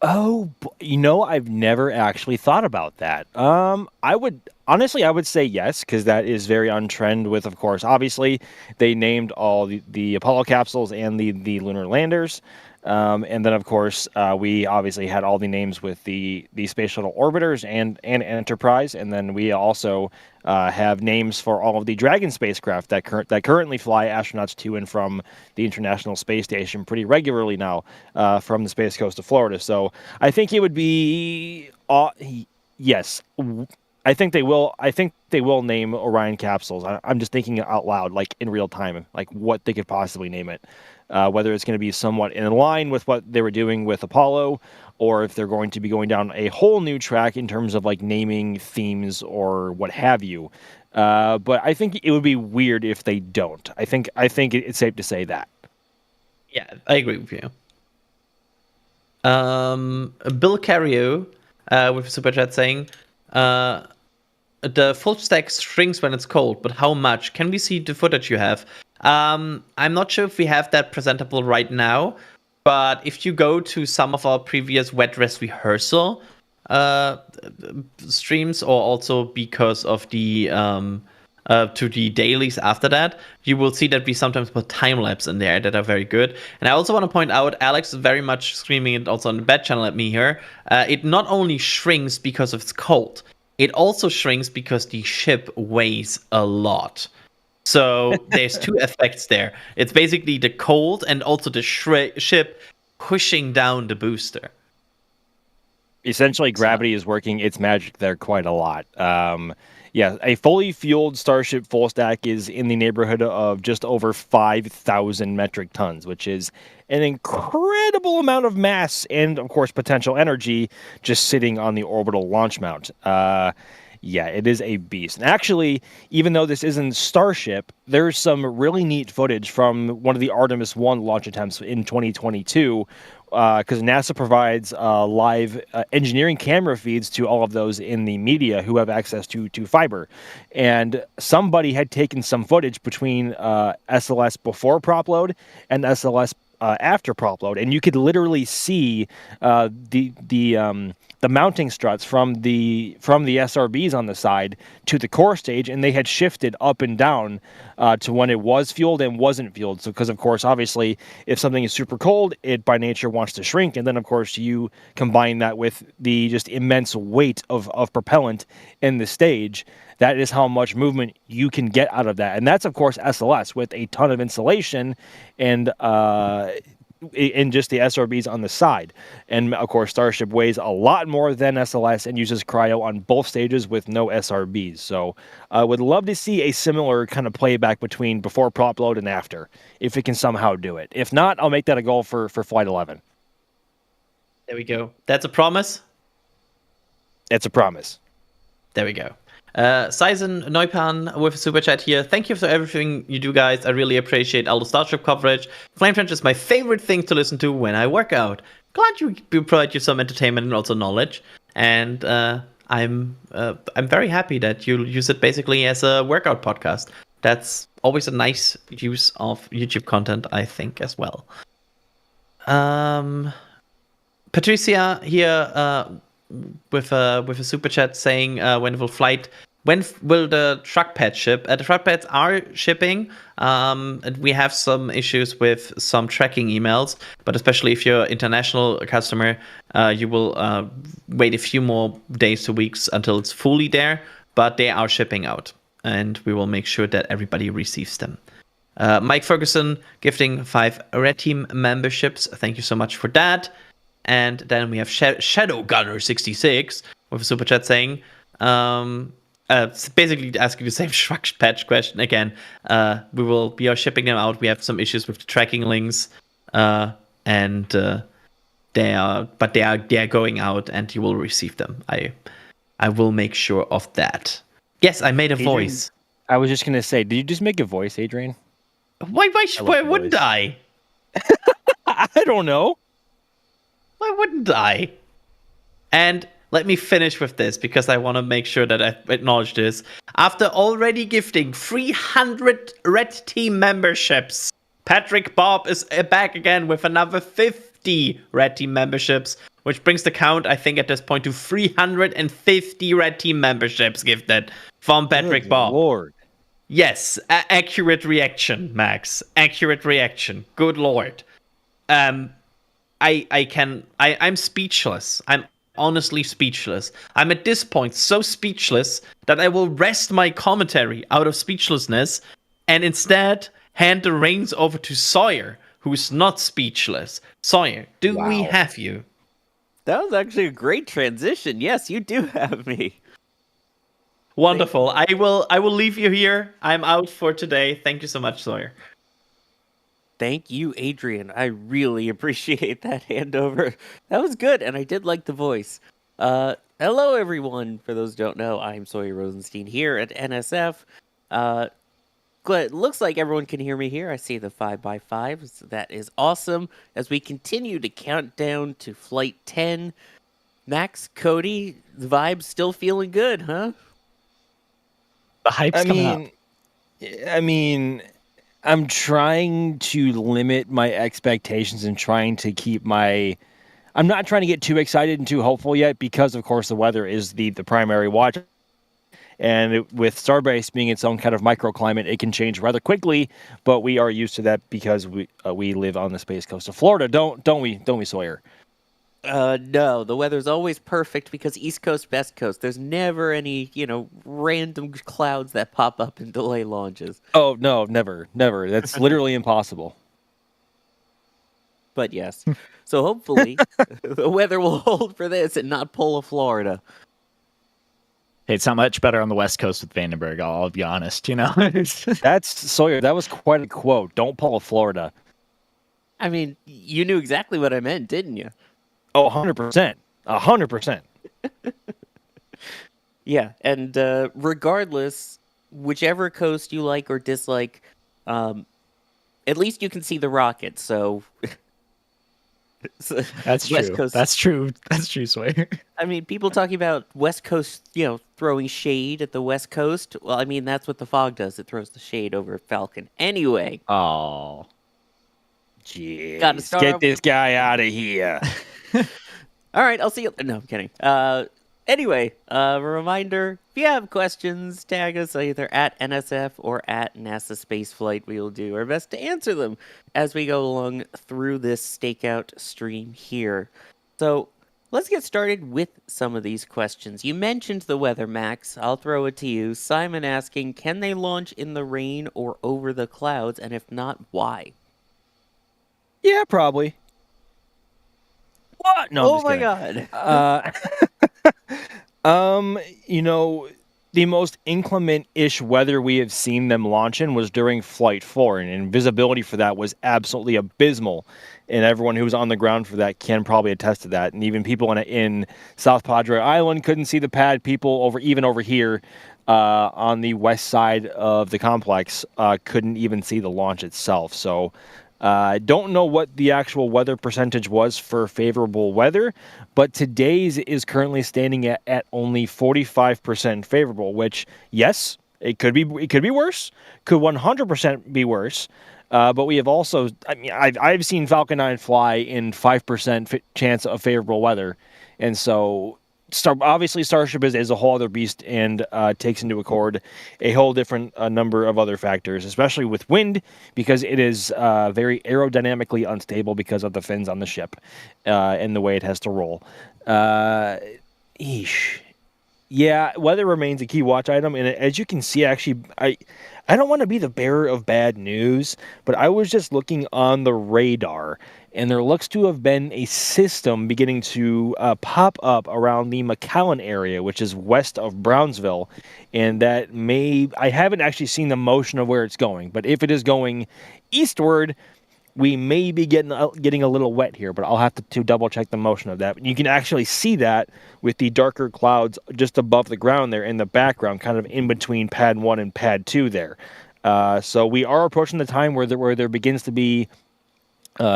Oh, I've never actually thought about that. I would say yes, because that is very on trend with, of course, obviously they named all the Apollo capsules and the lunar landers. And then, of course, we obviously had all the names with the Space Shuttle Orbiters and Enterprise. And then we also have names for all of the Dragon spacecraft that currently fly astronauts to and from the International Space Station pretty regularly now from the Space Coast of Florida. So I think it would be... yes. I think they will name Orion capsules. I'm just thinking out loud, like in real time, like what they could possibly name it. Whether it's going to be somewhat in line with what they were doing with Apollo, or if they're going to be going down a whole new track in terms of like naming themes or what have you. But I think it would be weird if they don't. I think it's safe to say that. Yeah, I agree with you. Bill Cario with super chat saying, the full stack shrinks when it's cold, but how much? Can we see the footage you have? I'm not sure if we have that presentable right now, but if you go to some of our previous wet dress rehearsal streams, or also because of the to the dailies after that, you will see that we sometimes put time lapse in there that are very good. And I also want to point out, Alex is very much screaming it also on the bed channel at me here. It not only shrinks because it's cold, it also shrinks because the ship weighs a lot. So there's two effects there. It's basically the cold and also the ship pushing down the booster. Essentially, gravity is working its magic there quite a lot. Yeah, a fully fueled Starship full stack is in the neighborhood of just over 5,000 metric tons, which is an incredible amount of mass and, of course, potential energy just sitting on the orbital launch mount. Yeah, it is a beast. And actually, even though this isn't Starship, there's some really neat footage from one of the Artemis 1 launch attempts in 2022, because NASA provides live engineering camera feeds to all of those in the media who have access to fiber. And somebody had taken some footage between SLS before prop load and SLS after prop load, and you could literally see the mounting struts from the SRBs on the side to the core stage, and they had shifted up and down to when it was fueled and wasn't fueled. So, because of course, obviously, if something is super cold, it by nature wants to shrink, and then of course you combine that with the just immense weight of propellant in the stage. That is how much movement you can get out of that, and that's of course SLS with a ton of insulation and just the SRBs on the side. And of course, Starship weighs a lot more than SLS and uses cryo on both stages with no SRBs. So I would love to see a similar kind of playback between before prop load and after, if it can somehow do it. If not, I'll make that a goal for Flight 11. There we go. That's a promise? It's a promise. There we go. Sizen Neupan with a super chat here. Thank you for everything you do, guys. I really appreciate all the Starship coverage. Flame Trench is my favorite thing to listen to when I work out. Glad you provide you some entertainment and also knowledge. And I'm very happy that you use it basically as a workout podcast. That's always a nice use of YouTube content, I think, as well. Patricia here with a super chat saying when will the truck pad ship? The truck pads are shipping. And we have some issues with some tracking emails, but especially if you're an international customer, you will wait a few more days to weeks until it's fully there. But they are shipping out, and we will make sure that everybody receives them. Mike Ferguson gifting 5 Red Team memberships. Thank you so much for that. And then we have Shadow Gunner 66 with a super chat saying, basically asking the same Shrug patch question again. We are shipping them out. We have some issues with the tracking links, and they are going out, and you will receive them. I will make sure of that. Yes, I made a voice. I was just gonna say, did you just make a voice, Adrian? Why wouldn't I? I don't know. Why wouldn't I? And let me finish with this, because I want to make sure that I acknowledge this. After already gifting 300 Red Team memberships, Patrick Bob is back again with another 50 Red Team memberships, which brings the count, I think, at this point to 350 Red Team memberships gifted from Patrick Bob. Lord. Yes, accurate reaction, Max. Accurate reaction. Good Lord. I'm speechless. I'm honestly speechless. I'm at this point so speechless that I will rest my commentary out of speechlessness and instead hand the reins over to Sawyer, who's not speechless. Sawyer, do we have you? That was actually a great transition. Yes, you do have me. Wonderful. I will leave you here. I'm out for today. Thank you so much, Sawyer. Thank you, Adrian. I really appreciate that handover. That was good, and I did like the voice. Hello, everyone. For those who don't know, I'm Sawyer Rosenstein here at NSF. It looks like everyone can hear me here. I see the 5x5. So that is awesome. As we continue to count down to Flight 10, Max, Cody, the vibe's still feeling good, huh? The hype's coming up. I mean, I'm trying to limit my expectations and trying to keep my... I'm not trying to get too excited and too hopeful yet because, of course, the weather is the primary watch. And with Starbase being its own kind of microclimate, it can change rather quickly, but we are used to that because we live on the space coast of Florida, don't we, Sawyer? No, the weather's always perfect because East Coast, West Coast. There's never any, random clouds that pop up and delay launches. Oh, no, never. That's literally impossible. But yes, so hopefully the weather will hold for this and not pull a Florida. Hey, it's not much better on the West Coast with Vandenberg, I'll be honest, That's, Sawyer, that was quite a quote. Don't pull a Florida. I mean, you knew exactly what I meant, didn't you? Oh, 100%. 100%. Yeah, and regardless, whichever coast you like or dislike, at least you can see the rocket. So, That's West true. Coast. That's true. That's true, Sawyer. I mean, people talking about West Coast, throwing shade at the West Coast. Well, I mean, that's what the fog does. It throws the shade over Falcon. Anyway, Oh, got to jeez. start Get off. this guy out of here. All right, I'll see you. No, I'm kidding. Anyway, a reminder, if you have questions, tag us either at NSF or at NASA Spaceflight. We will do our best to answer them as we go along through this Stakeout stream here. So let's get started with some of these questions. You mentioned the weather, Max. I'll throw it to you. Simon asking, can they launch in the rain or over the clouds? And if not, why? Yeah, probably. What? No, I'm Oh just my kidding. God. The most inclement-ish weather we have seen them launch in was during Flight 4, and visibility for that was absolutely abysmal. And everyone who was on the ground for that can probably attest to that. And even people in South Padre Island couldn't see the pad. People over here on the west side of the complex couldn't even see the launch itself. So I don't know what the actual weather percentage was for favorable weather, but today's is currently standing at only 45% favorable, which, yes, it could be worse, could 100% be worse. But we have also, I've seen Falcon 9 fly in 5% chance of favorable weather. And so obviously Starship is a whole other beast and takes into accord a whole different number of other factors, especially with wind, because it is very aerodynamically unstable because of the fins on the ship and the way it has to roll. Yeah, weather remains a key watch item, and as you can see, actually, I don't want to be the bearer of bad news, but I was just looking on the radar, and there looks to have been a system beginning to pop up around the McAllen area, which is west of Brownsville, and that I haven't actually seen the motion of where it's going, but if it is going eastward, we may be getting a little wet here, but I'll have to double check the motion of that. You can actually see that with the darker clouds just above the ground there in the background, kind of in between pad 1 and pad 2 there. So we are approaching the time where there begins to be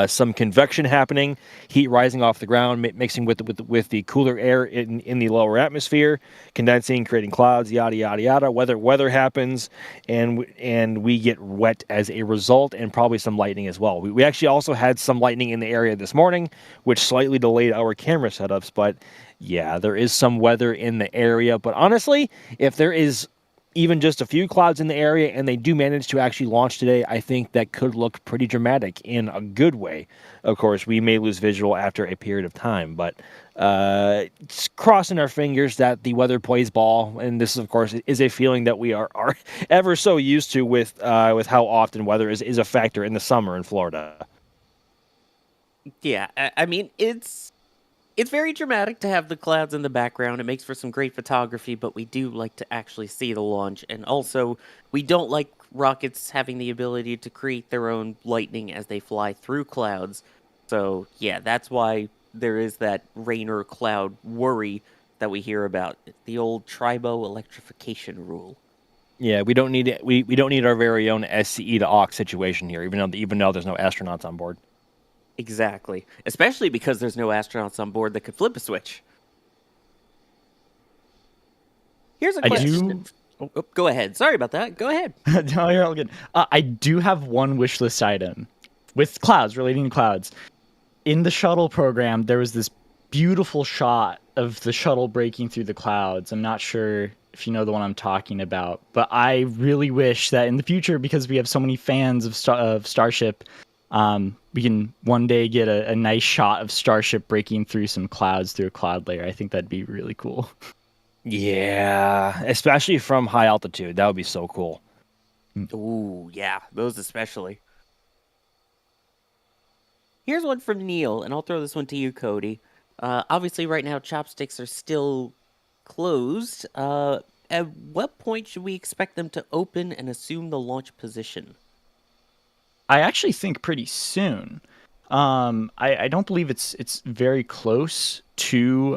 some convection happening, heat rising off the ground, mixing with the cooler air in the lower atmosphere, condensing, creating clouds, yada yada yada. Weather happens, and we get wet as a result, and probably some lightning as well. We actually also had some lightning in the area this morning, which slightly delayed our camera setups. But yeah, there is some weather in the area. But honestly, if there is even just a few clouds in the area, and they do manage to actually launch today, I think that could look pretty dramatic in a good way. Of course, we may lose visual after a period of time, but crossing our fingers that the weather plays ball, and this, of course, is a feeling that we are ever so used to with how often weather is a factor in the summer in Florida. Yeah, I mean, it's very dramatic to have the clouds in the background. It makes for some great photography, but we do like to actually see the launch. And also, we don't like rockets having the ability to create their own lightning as they fly through clouds. So, yeah, that's why there is that rain or cloud worry that we hear about. The old tribo-electrification rule. Yeah, we don't need we don't need our very own SCE to aux situation here, even though there's no astronauts on board. Exactly. Especially because there's no astronauts on board that could flip a switch. Here's a question. Oh, go ahead. Sorry about that. Go ahead. No, you're all good. I do have one wish list item with clouds, relating to clouds. In the shuttle program, there was this beautiful shot of the shuttle breaking through the clouds. I'm not sure if you know the one I'm talking about, but I really wish that in the future, because we have so many fans of Starship, we can one day get a nice shot of Starship breaking through some clouds through a cloud layer. I think that'd be really cool. Yeah, especially from high altitude. That would be so cool. Ooh, yeah, those especially. Here's one from Neil, and I'll throw this one to you, Cody. Obviously, right now, chopsticks are still closed. At what point should we expect them to open and assume the launch position? I actually think pretty soon. I don't believe it's very close to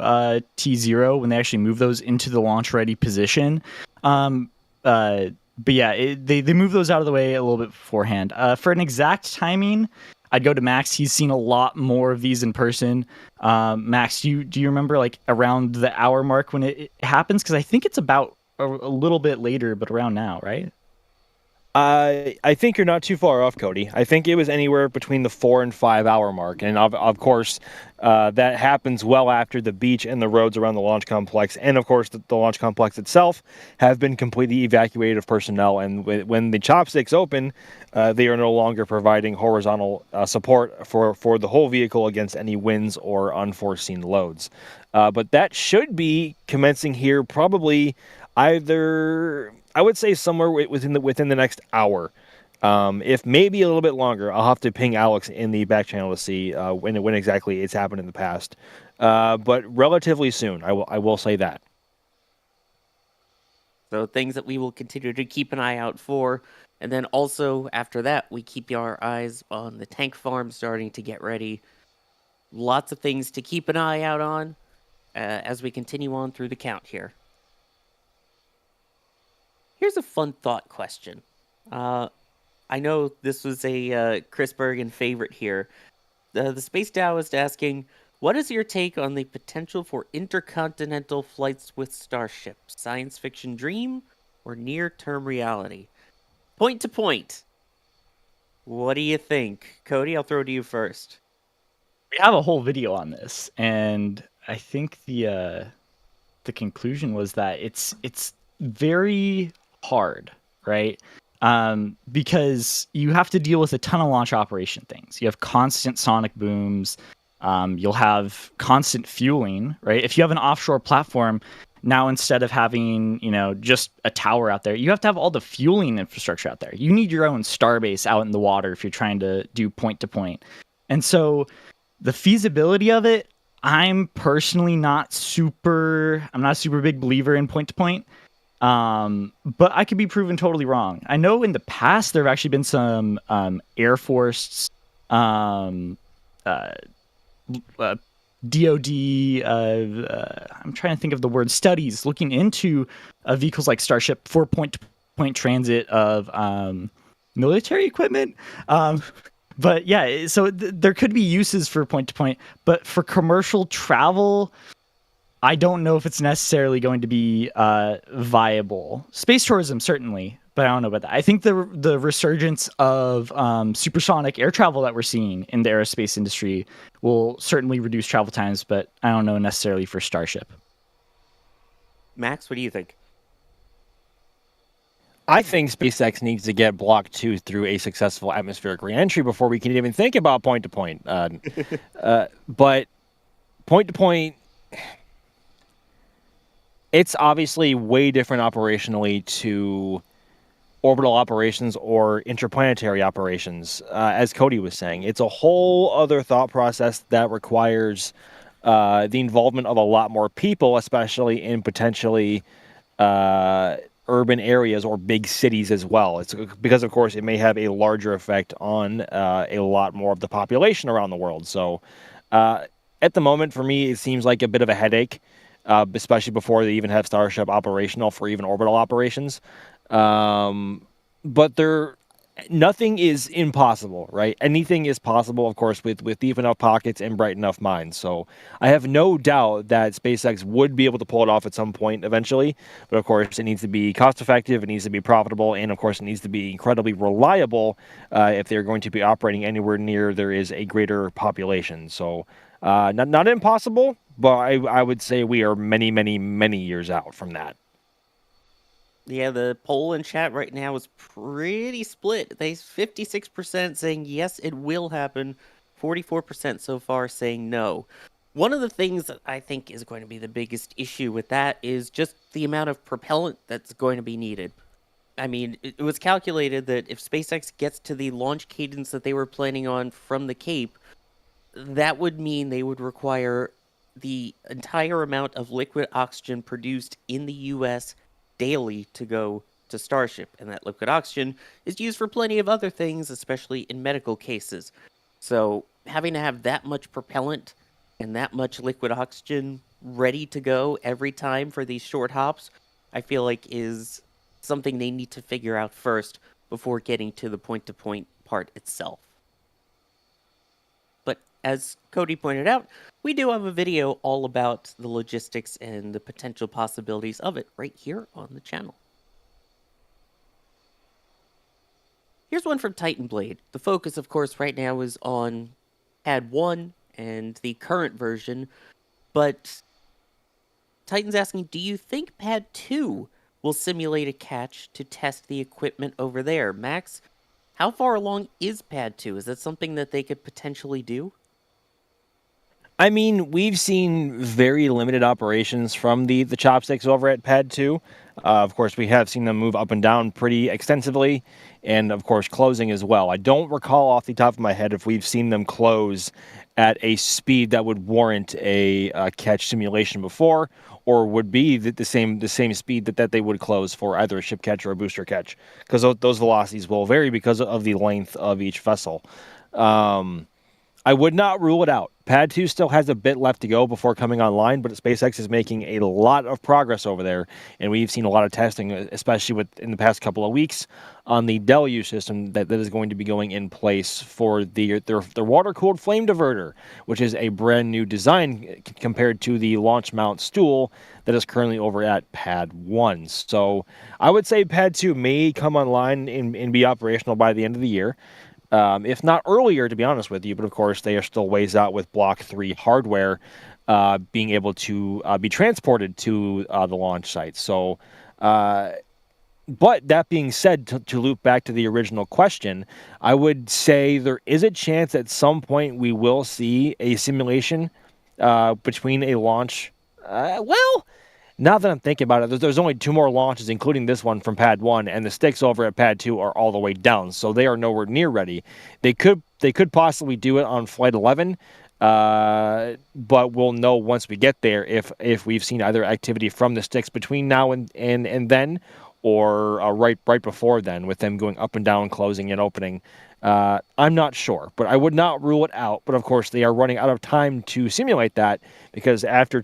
T0 when they actually move those into the launch ready position. But yeah, they move those out of the way a little bit beforehand. For an exact timing, I'd go to Max. He's seen a lot more of these in person. Max, do you remember like around the hour mark when it happens? Because I think it's about a little bit later, but around now, right? I think you're not too far off, Cody. I think it was anywhere between the 4 and 5 hour mark, and of course, that happens well after the beach and the roads around the launch complex, and of course, the launch complex itself have been completely evacuated of personnel. And when the chopsticks open, they are no longer providing horizontal support for the whole vehicle against any winds or unforeseen loads. But that should be commencing here probably either, I would say, somewhere within the next hour, if maybe a little bit longer. I'll have to ping Alex in the back channel to see when exactly it's happened in the past, but relatively soon. I will say that. So things that we will continue to keep an eye out for, and then also after that, we keep our eyes on the tank farm starting to get ready. Lots of things to keep an eye out on as we continue on through the count here. Here's a fun thought question. I know this was a Chris Bergen favorite here. The Space Taoist asking, what is your take on the potential for intercontinental flights with Starship? Science fiction dream or near-term reality? Point to point. What do you think? Cody, I'll throw to you first. We have a whole video on this, and I think the conclusion was that it's very hard, right? Because you have to deal with a ton of launch operation things. You have constant sonic booms. You'll have constant fueling, right? If you have an offshore platform, now instead of having, just a tower out there, you have to have all the fueling infrastructure out there. You need your own Starbase out in the water if you're trying to do point to point. And so the feasibility of it, I'm personally not a super big believer in point to point. But I could be proven totally wrong. I know in the past there have actually been some Air Force, DOD. I'm trying to think of the word, studies looking into vehicles like Starship for point-to-point transit of military equipment. But yeah, so there could be uses for point-to-point, but for commercial travel, I don't know if it's necessarily going to be viable. Space tourism, certainly, but I don't know about that. I think the resurgence of supersonic air travel that we're seeing in the aerospace industry will certainly reduce travel times, but I don't know necessarily for Starship. Max, what do you think? I think SpaceX needs to get Block 2 through a successful atmospheric reentry before we can even think about point-to-point. But point-to-point, it's obviously way different operationally to orbital operations or interplanetary operations, as Cody was saying. It's a whole other thought process that requires the involvement of a lot more people, especially in potentially urban areas or big cities as well. It's because, of course, it may have a larger effect on a lot more of the population around the world. So at the moment, for me, it seems like a bit of a headache, especially before they even have Starship operational for even orbital operations. But nothing is impossible, right? Anything is possible, of course, with deep enough pockets and bright enough minds. So I have no doubt that SpaceX would be able to pull it off at some point eventually. But of course, it needs to be cost effective, it needs to be profitable, and of course, it needs to be incredibly reliable if they're going to be operating anywhere near there is a greater population. So not impossible, but I would say we are many, many, many years out from that. Yeah, the poll in chat right now is pretty split. They 56% saying yes, it will happen. 44% so far saying no. One of the things that I think is going to be the biggest issue with that is just the amount of propellant that's going to be needed. I mean, it was calculated that if SpaceX gets to the launch cadence that they were planning on from the Cape, that would mean they would require the entire amount of liquid oxygen produced in the U.S. daily to go to Starship, and that liquid oxygen is used for plenty of other things, especially in medical cases. So having to have that much propellant and that much liquid oxygen ready to go every time for these short hops, I feel like is something they need to figure out first before getting to the point-to-point part itself. But as Cody pointed out, we do have a video all about the logistics and the potential possibilities of it right here on the channel. Here's one from Titan Blade. The focus, of course, right now is on Pad 1 and the current version, but Titan's asking, do you think Pad 2 will simulate a catch to test the equipment over there? Max, how far along is Pad 2? Is that something that they could potentially do? I mean, we've seen very limited operations from the chopsticks over at Pad 2. Of course, we have seen them move up and down pretty extensively, and of course, closing as well. I don't recall off the top of my head if we've seen them close at a speed that would warrant a catch simulation before, or would be the same speed that they would close for either a ship catch or a booster catch, because those velocities will vary because of the length of each vessel. I would not rule it out. Pad 2 still has a bit left to go before coming online, but SpaceX is making a lot of progress over there, and we've seen a lot of testing, especially in the past couple of weeks, on the deluge system that is going to be going in place for their water-cooled flame diverter, which is a brand new design compared to the launch mount stool that is currently over at Pad 1. So I would say Pad 2 may come online and be operational by the end of the year. If not earlier, to be honest with you, but of course they are still ways out with Block 3 hardware being able to be transported to the launch site. So, but that being said, to loop back to the original question, I would say there is a chance at some point we will see a simulation between a launch. Now that I'm thinking about it, there's only 2 more launches, including this one from Pad 1, and the sticks over at Pad 2 are all the way down, so they are nowhere near ready. They could possibly do it on Flight 11, but we'll know once we get there if we've seen either activity from the sticks between now and then, or right before then, with them going up and down, closing and opening. I'm not sure, but I would not rule it out. But of course, they are running out of time to simulate that, because after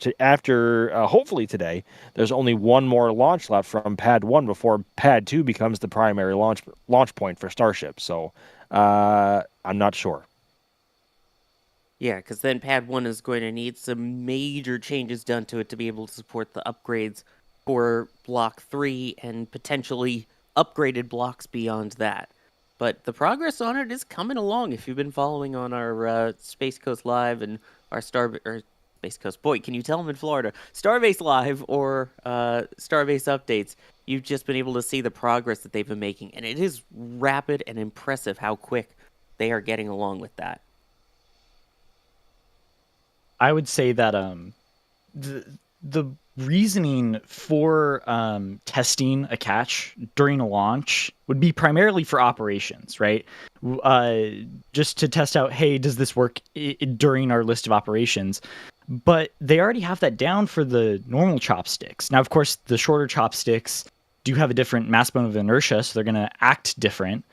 hopefully today, there's only one more launch left from Pad 1 before Pad 2 becomes the primary launch point for Starship. So I'm not sure. Yeah, because then Pad 1 is going to need some major changes done to it to be able to support the upgrades for Block 3 and potentially upgraded blocks beyond that. But the progress on it is coming along. If you've been following on our Space Coast Live and our Space Coast, boy, can you tell them in Florida? Starbase Live or Starbase updates, you've just been able to see the progress that they've been making. And it is rapid and impressive how quick they are getting along with that. I would say that the reasoning for testing a catch during a launch would be primarily for operations, right? Just to test out, hey, does this work during our list of operations? But they already have that down for the normal chopsticks. Now, of course, the shorter chopsticks do have a different mass moment of inertia, so they're going to act different.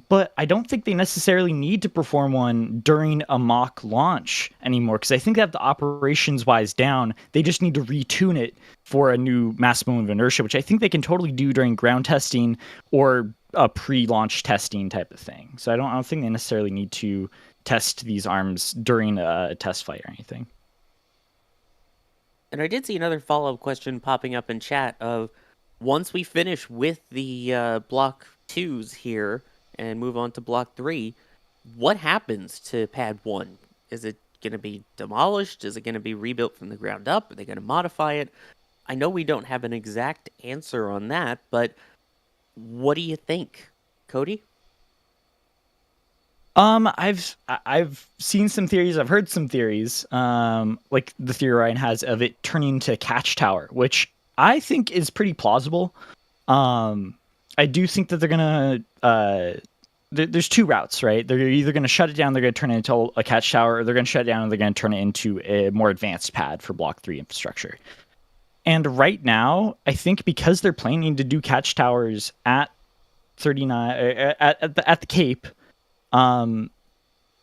But I don't think they necessarily need to perform one during a mock launch anymore, because I think they have the operations-wise down. They just need to retune it for a new mass moment of inertia, which I think they can totally do during ground testing or a pre-launch testing type of thing. So I don't think they necessarily need to test these arms during a test flight or anything. And I did see another follow-up question popping up in chat of, once we finish with the Block 2s here, and move on to Block 3, what happens to Pad 1? Is it going to be demolished? Is it going to be rebuilt from the ground up? Are they going to modify it? I know we don't have an exact answer on that, but what do you think? Cody? I've seen some theories, I've heard some theories, like the theory Ryan has of it turning to a catch tower, which I think is pretty plausible. I do think that they're going to... There's 2 routes, right? They're either going to shut it down, they're going to turn it into a catch tower, or they're going to shut it down and they're going to turn it into a more advanced pad for Block 3 infrastructure. And right now, I think because they're planning to do catch towers at 39 at the Cape,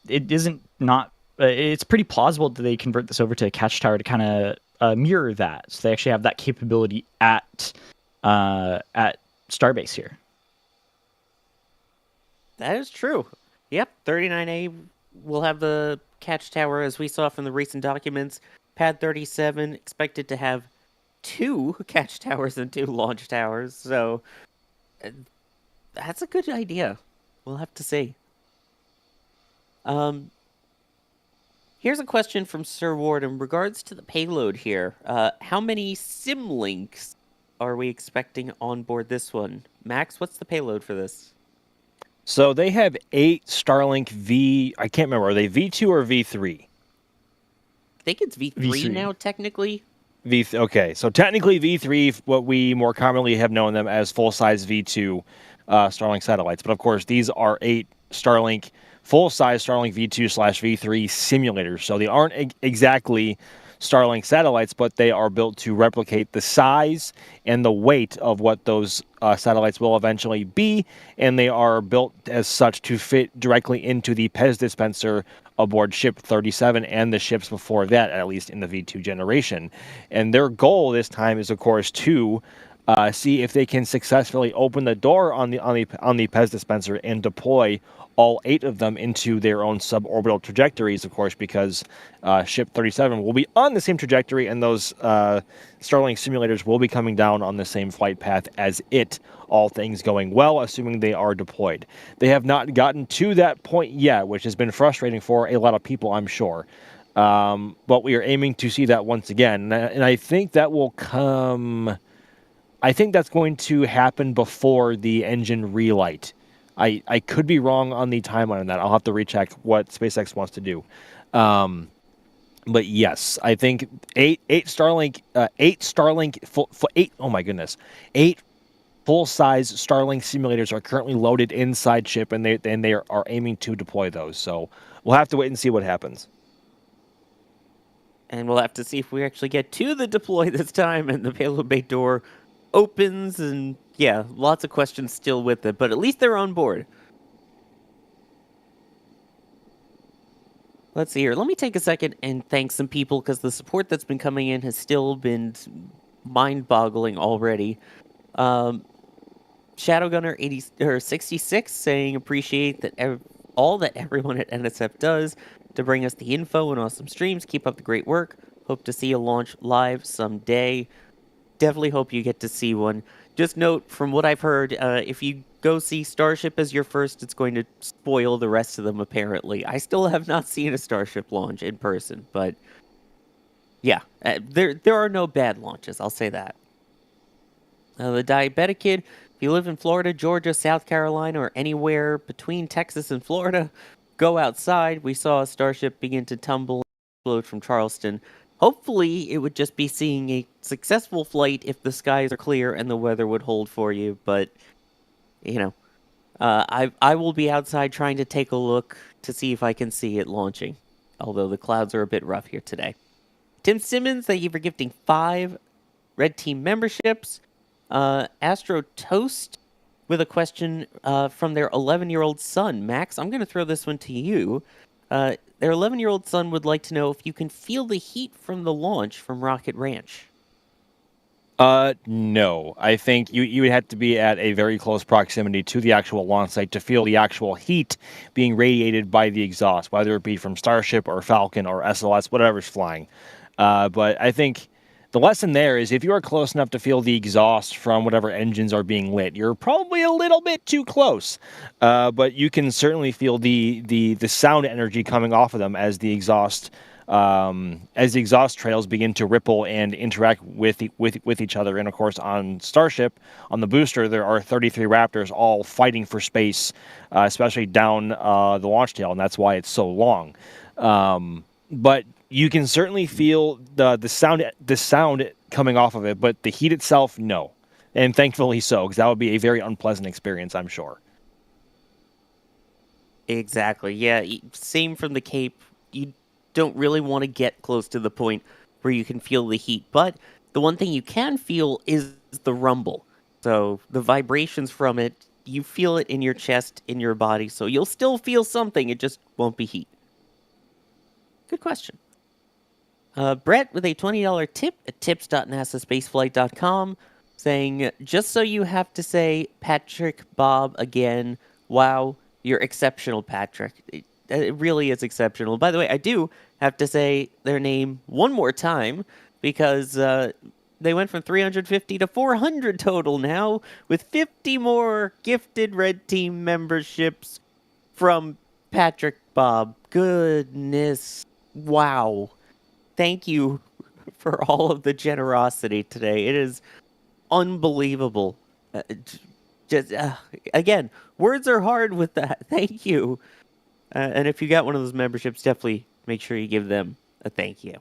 it isn't not. It's pretty plausible that they convert this over to a catch tower to kind of mirror that. So they actually have that capability at Starbase here. That is true. Yep, 39A will have the catch tower, as we saw from the recent documents. Pad 37 expected to have 2 catch towers and 2 launch towers, so that's a good idea. We'll have to see. Here's a question from Sir Ward in regards to the payload here. How many sim links are we expecting on board this one? Max, what's the payload for this? So they have 8 Starlink I can't remember, are they V2 or V3? I think it's V3 now, technically. Okay, so technically V3, what we more commonly have known them as full-size V2 Starlink satellites. But of course, these are 8 Starlink, full-size Starlink V2/V3 simulators. So they aren't exactly Starlink satellites, but they are built to replicate the size and the weight of what those satellites will eventually be, and they are built as such to fit directly into the PEZ dispenser aboard Ship 37 and the ships before that, at least in the V2 generation. And their goal this time is, of course, to see if they can successfully open the door on the PEZ dispenser and deploy all 8 of them into their own suborbital trajectories, of course, because Ship 37 will be on the same trajectory, and those Starlink simulators will be coming down on the same flight path as it, all things going well, assuming they are deployed. They have not gotten to that point yet, which has been frustrating for a lot of people, I'm sure. But we are aiming to see that once again, and I think that will come... I think that's going to happen before the engine relight. I could be wrong on the timeline on that. I'll have to recheck what SpaceX wants to do. But yes, I think 8 Starlink, 8 full-size Starlink simulators are currently loaded inside Ship, and they are aiming to deploy those. So we'll have to wait and see what happens. And we'll have to see if we actually get to the deploy this time, and the payload bay door opens, and yeah, lots of questions still with it, but at least they're on board. Let's see here. Let me take a second and thank some people, because the support that's been coming in has still been mind-boggling already. Shadowgunner 66 saying appreciate that all that everyone at NSF does to bring us the info and awesome streams. Keep up the great work. Hope to see you launch live someday. Definitely hope you get to see one. Just note, from what I've heard, if you go see Starship as your first, it's going to spoil the rest of them, apparently. I still have not seen a Starship launch in person, but yeah, there are no bad launches, I'll say that. The Diabetic Kid, if you live in Florida, Georgia, South Carolina, or anywhere between Texas and Florida, go outside. We saw a Starship begin to tumble and explode from Charleston. Hopefully, it would just be seeing a successful flight if the skies are clear and the weather would hold for you. But, you know, I will be outside trying to take a look to see if I can see it launching. Although the clouds are a bit rough here today. Tim Simmons, thank you for gifting 5 Red Team memberships. Astro Toast with a question from their 11-year-old son. Max, I'm going to throw this one to you. Their 11-year-old son would like to know if you can feel the heat from the launch from Rocket Ranch. No. I think you would have to be at a very close proximity to the actual launch site to feel the actual heat being radiated by the exhaust, whether it be from Starship or Falcon or SLS, whatever's flying. But I think the lesson there is if you are close enough to feel the exhaust from whatever engines are being lit, you're probably a little bit too close. But you can certainly feel the sound energy coming off of them as the exhaust trails begin to ripple and interact with each other. And of course, on Starship, on the booster, there are 33 Raptors all fighting for space, especially down the launch tail, and that's why it's so long. But you can certainly feel the sound coming off of it, but the heat itself, no. And thankfully so, because that would be a very unpleasant experience, I'm sure. Exactly. Yeah, same from the Cape. You don't really want to get close to the point where you can feel the heat, but the one thing you can feel is the rumble. So the vibrations from it, you feel it in your chest, in your body, so you'll still feel something, it just won't be heat. Good question. Brett with a $20 tip at tips.nasaspaceflight.com saying, just so you have to say Patrick Bob again. Wow, you're exceptional, Patrick. It really is exceptional. By the way, I do have to say their name one more time because they went from 350 to 400 total now with 50 more gifted Red Team memberships from Patrick Bob. Goodness. Wow. Thank you for all of the generosity today. It is unbelievable. Again, words are hard with that. Thank you. And if you got one of those memberships, definitely make sure you give them a thank you.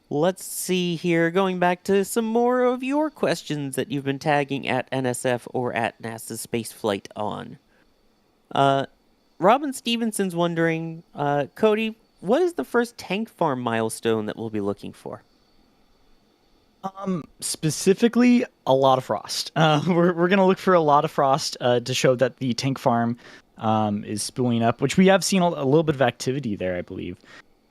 Let's see here. Going back to some more of your questions that you've been tagging at NSF or at NASA Spaceflight on. Robin Stevenson's wondering, Cody, what is the first tank farm milestone that we'll be looking for? Specifically, a lot of frost. We're going to look for a lot of frost to show that the tank farm is spooling up, which we have seen a little bit of activity there, I believe,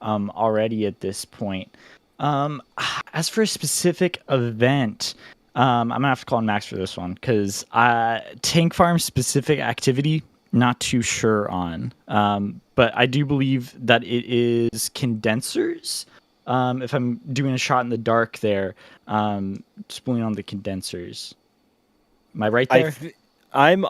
already at this point. As for a specific event, I'm going to have to call on Max for this one, because tank farm specific activity, not too sure on. But I do believe that it is condensers. If I'm doing a shot in the dark there, spooling on the condensers. Am I right there? I'm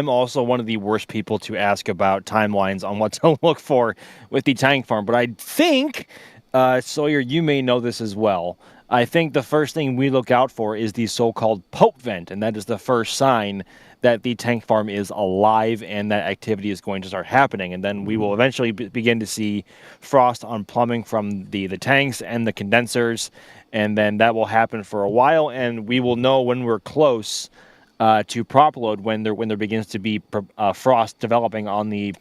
also one of the worst people to ask about timelines on what to look for with the tank farm. But I think, Sawyer, you may know this as well. I think the first thing we look out for is the so-called Pope vent, and that is the first sign that the tank farm is alive and that activity is going to start happening. And then we will eventually begin to see frost on plumbing from the tanks and the condensers, and then that will happen for a while, and we will know when we're close to prop load when there begins to be frost developing on the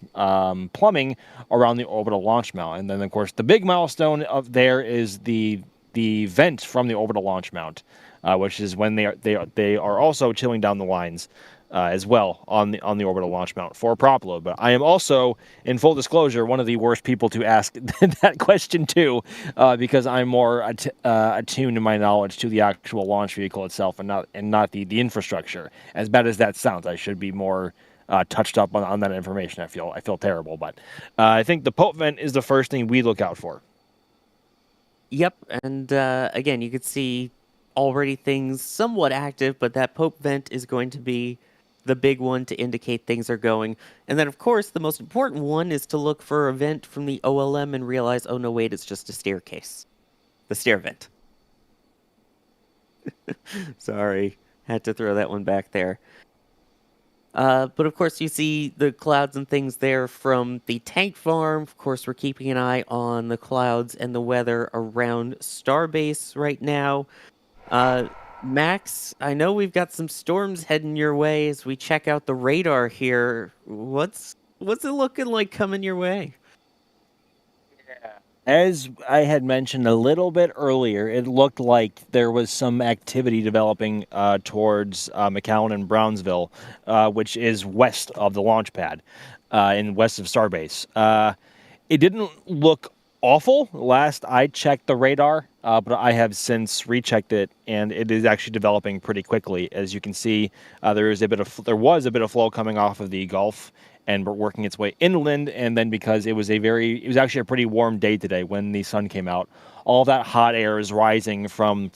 plumbing around the orbital launch mount. And then, of course, the big milestone of there is the vent from the orbital launch mount, which is when they are also chilling down the lines as well on the orbital launch mount for prop load. But I am also, in full disclosure, one of the worst people to ask that question to, because I'm more attuned in my knowledge to the actual launch vehicle itself and not the infrastructure. As bad as that sounds, I should be more touched up on that information. I feel terrible, but I think the Pope vent is the first thing we look out for. Yep, and again, you could see already things somewhat active, but that Pope vent is going to be the big one to indicate things are going. And then, of course, the most important one is to look for a vent from the OLM and realize, oh no, wait, it's just a staircase. The stair vent. Sorry, had to throw that one back there. But of course, you see the clouds and things there from the tank farm. Of course, we're keeping an eye on the clouds and the weather around Starbase right now. Max, I know we've got some storms heading your way as we check out the radar here. What's it looking like coming your way? As I had mentioned a little bit earlier, it looked like there was some activity developing towards McAllen and Brownsville, which is west of the launch pad, and west of Starbase. It didn't look awful last I checked the radar, but I have since rechecked it, and it is actually developing pretty quickly. As you can see, there was a bit of flow coming off of the Gulf and working its way inland, and then because it was actually a pretty warm day today when the sun came out, all that hot air is rising from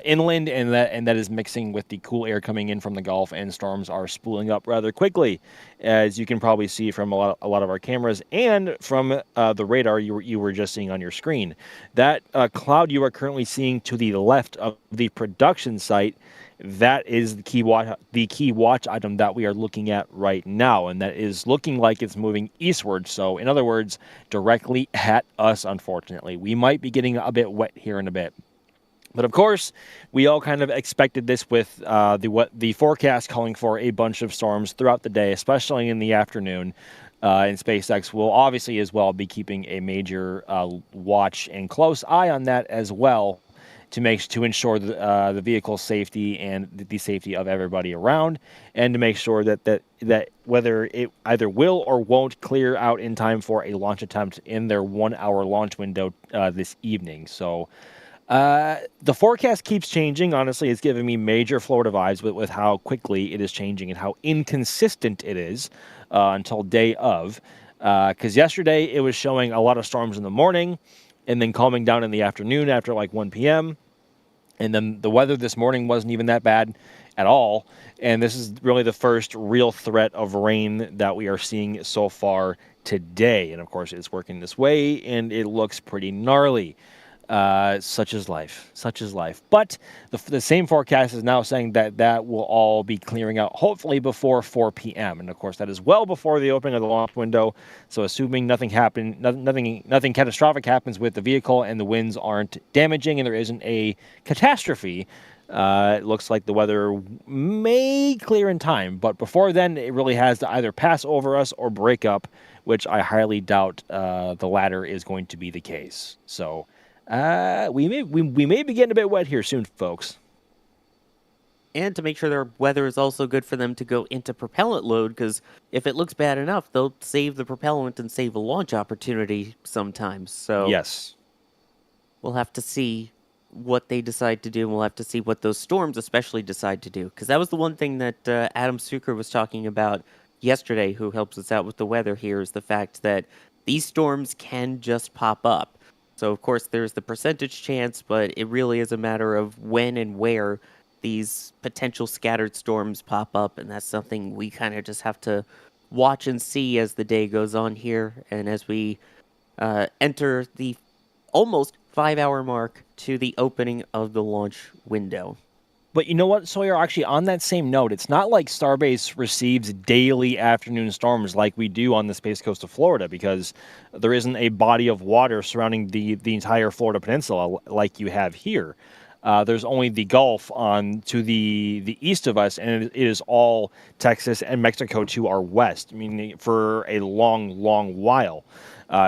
inland, and that is mixing with the cool air coming in from the Gulf, and storms are spooling up rather quickly, as you can probably see from a lot of our cameras and from the radar you were just seeing on your screen. That cloud you are currently seeing to the left of the production site, that is the key watch item that we are looking at right now, and that is looking like it's moving eastward. So, in other words, directly at us. Unfortunately, we might be getting a bit wet here in a bit. But of course, we all kind of expected this with the forecast calling for a bunch of storms throughout the day, especially in the afternoon. And SpaceX will obviously as well be keeping a major watch and close eye on that as well, to ensure the vehicle's safety and the safety of everybody around, and to make sure that whether it either will or won't clear out in time for a launch attempt in their 1 hour launch window this evening. So the forecast keeps changing. Honestly, it's giving me major Florida vibes with how quickly it is changing and how inconsistent it is until day of. Because yesterday it was showing a lot of storms in the morning and then calming down in the afternoon after like 1 p.m. And then the weather this morning wasn't even that bad at all. And this is really the first real threat of rain that we are seeing so far today. And of course, it's working this way and it looks pretty gnarly. Such is life. But the same forecast is now saying that will all be clearing out, hopefully before 4 p.m. And of course, that is well before the opening of the launch window. So assuming nothing catastrophic happens with the vehicle and the winds aren't damaging and there isn't a catastrophe, it looks like the weather may clear in time. But before then, it really has to either pass over us or break up, which I highly doubt the latter is going to be the case. So we may be getting a bit wet here soon, folks. And to make sure their weather is also good for them to go into propellant load, because if it looks bad enough, they'll save the propellant and save a launch opportunity sometimes. So yes, we'll have to see what they decide to do, and we'll have to see what those storms especially decide to do. Because that was the one thing that Adam Suker was talking about yesterday, who helps us out with the weather here, is the fact that these storms can just pop up. So, of course, there's the percentage chance, but it really is a matter of when and where these potential scattered storms pop up, and that's something we kind of just have to watch and see as the day goes on here, and as we enter the almost 5-hour mark to the opening of the launch window. But you know what, Sawyer? Actually, on that same note, it's not like Starbase receives daily afternoon storms like we do on the Space Coast of Florida, because there isn't a body of water surrounding the entire Florida peninsula like you have here. There's only the Gulf on to the east of us, and it is all Texas and Mexico to our west. I mean, for a long while.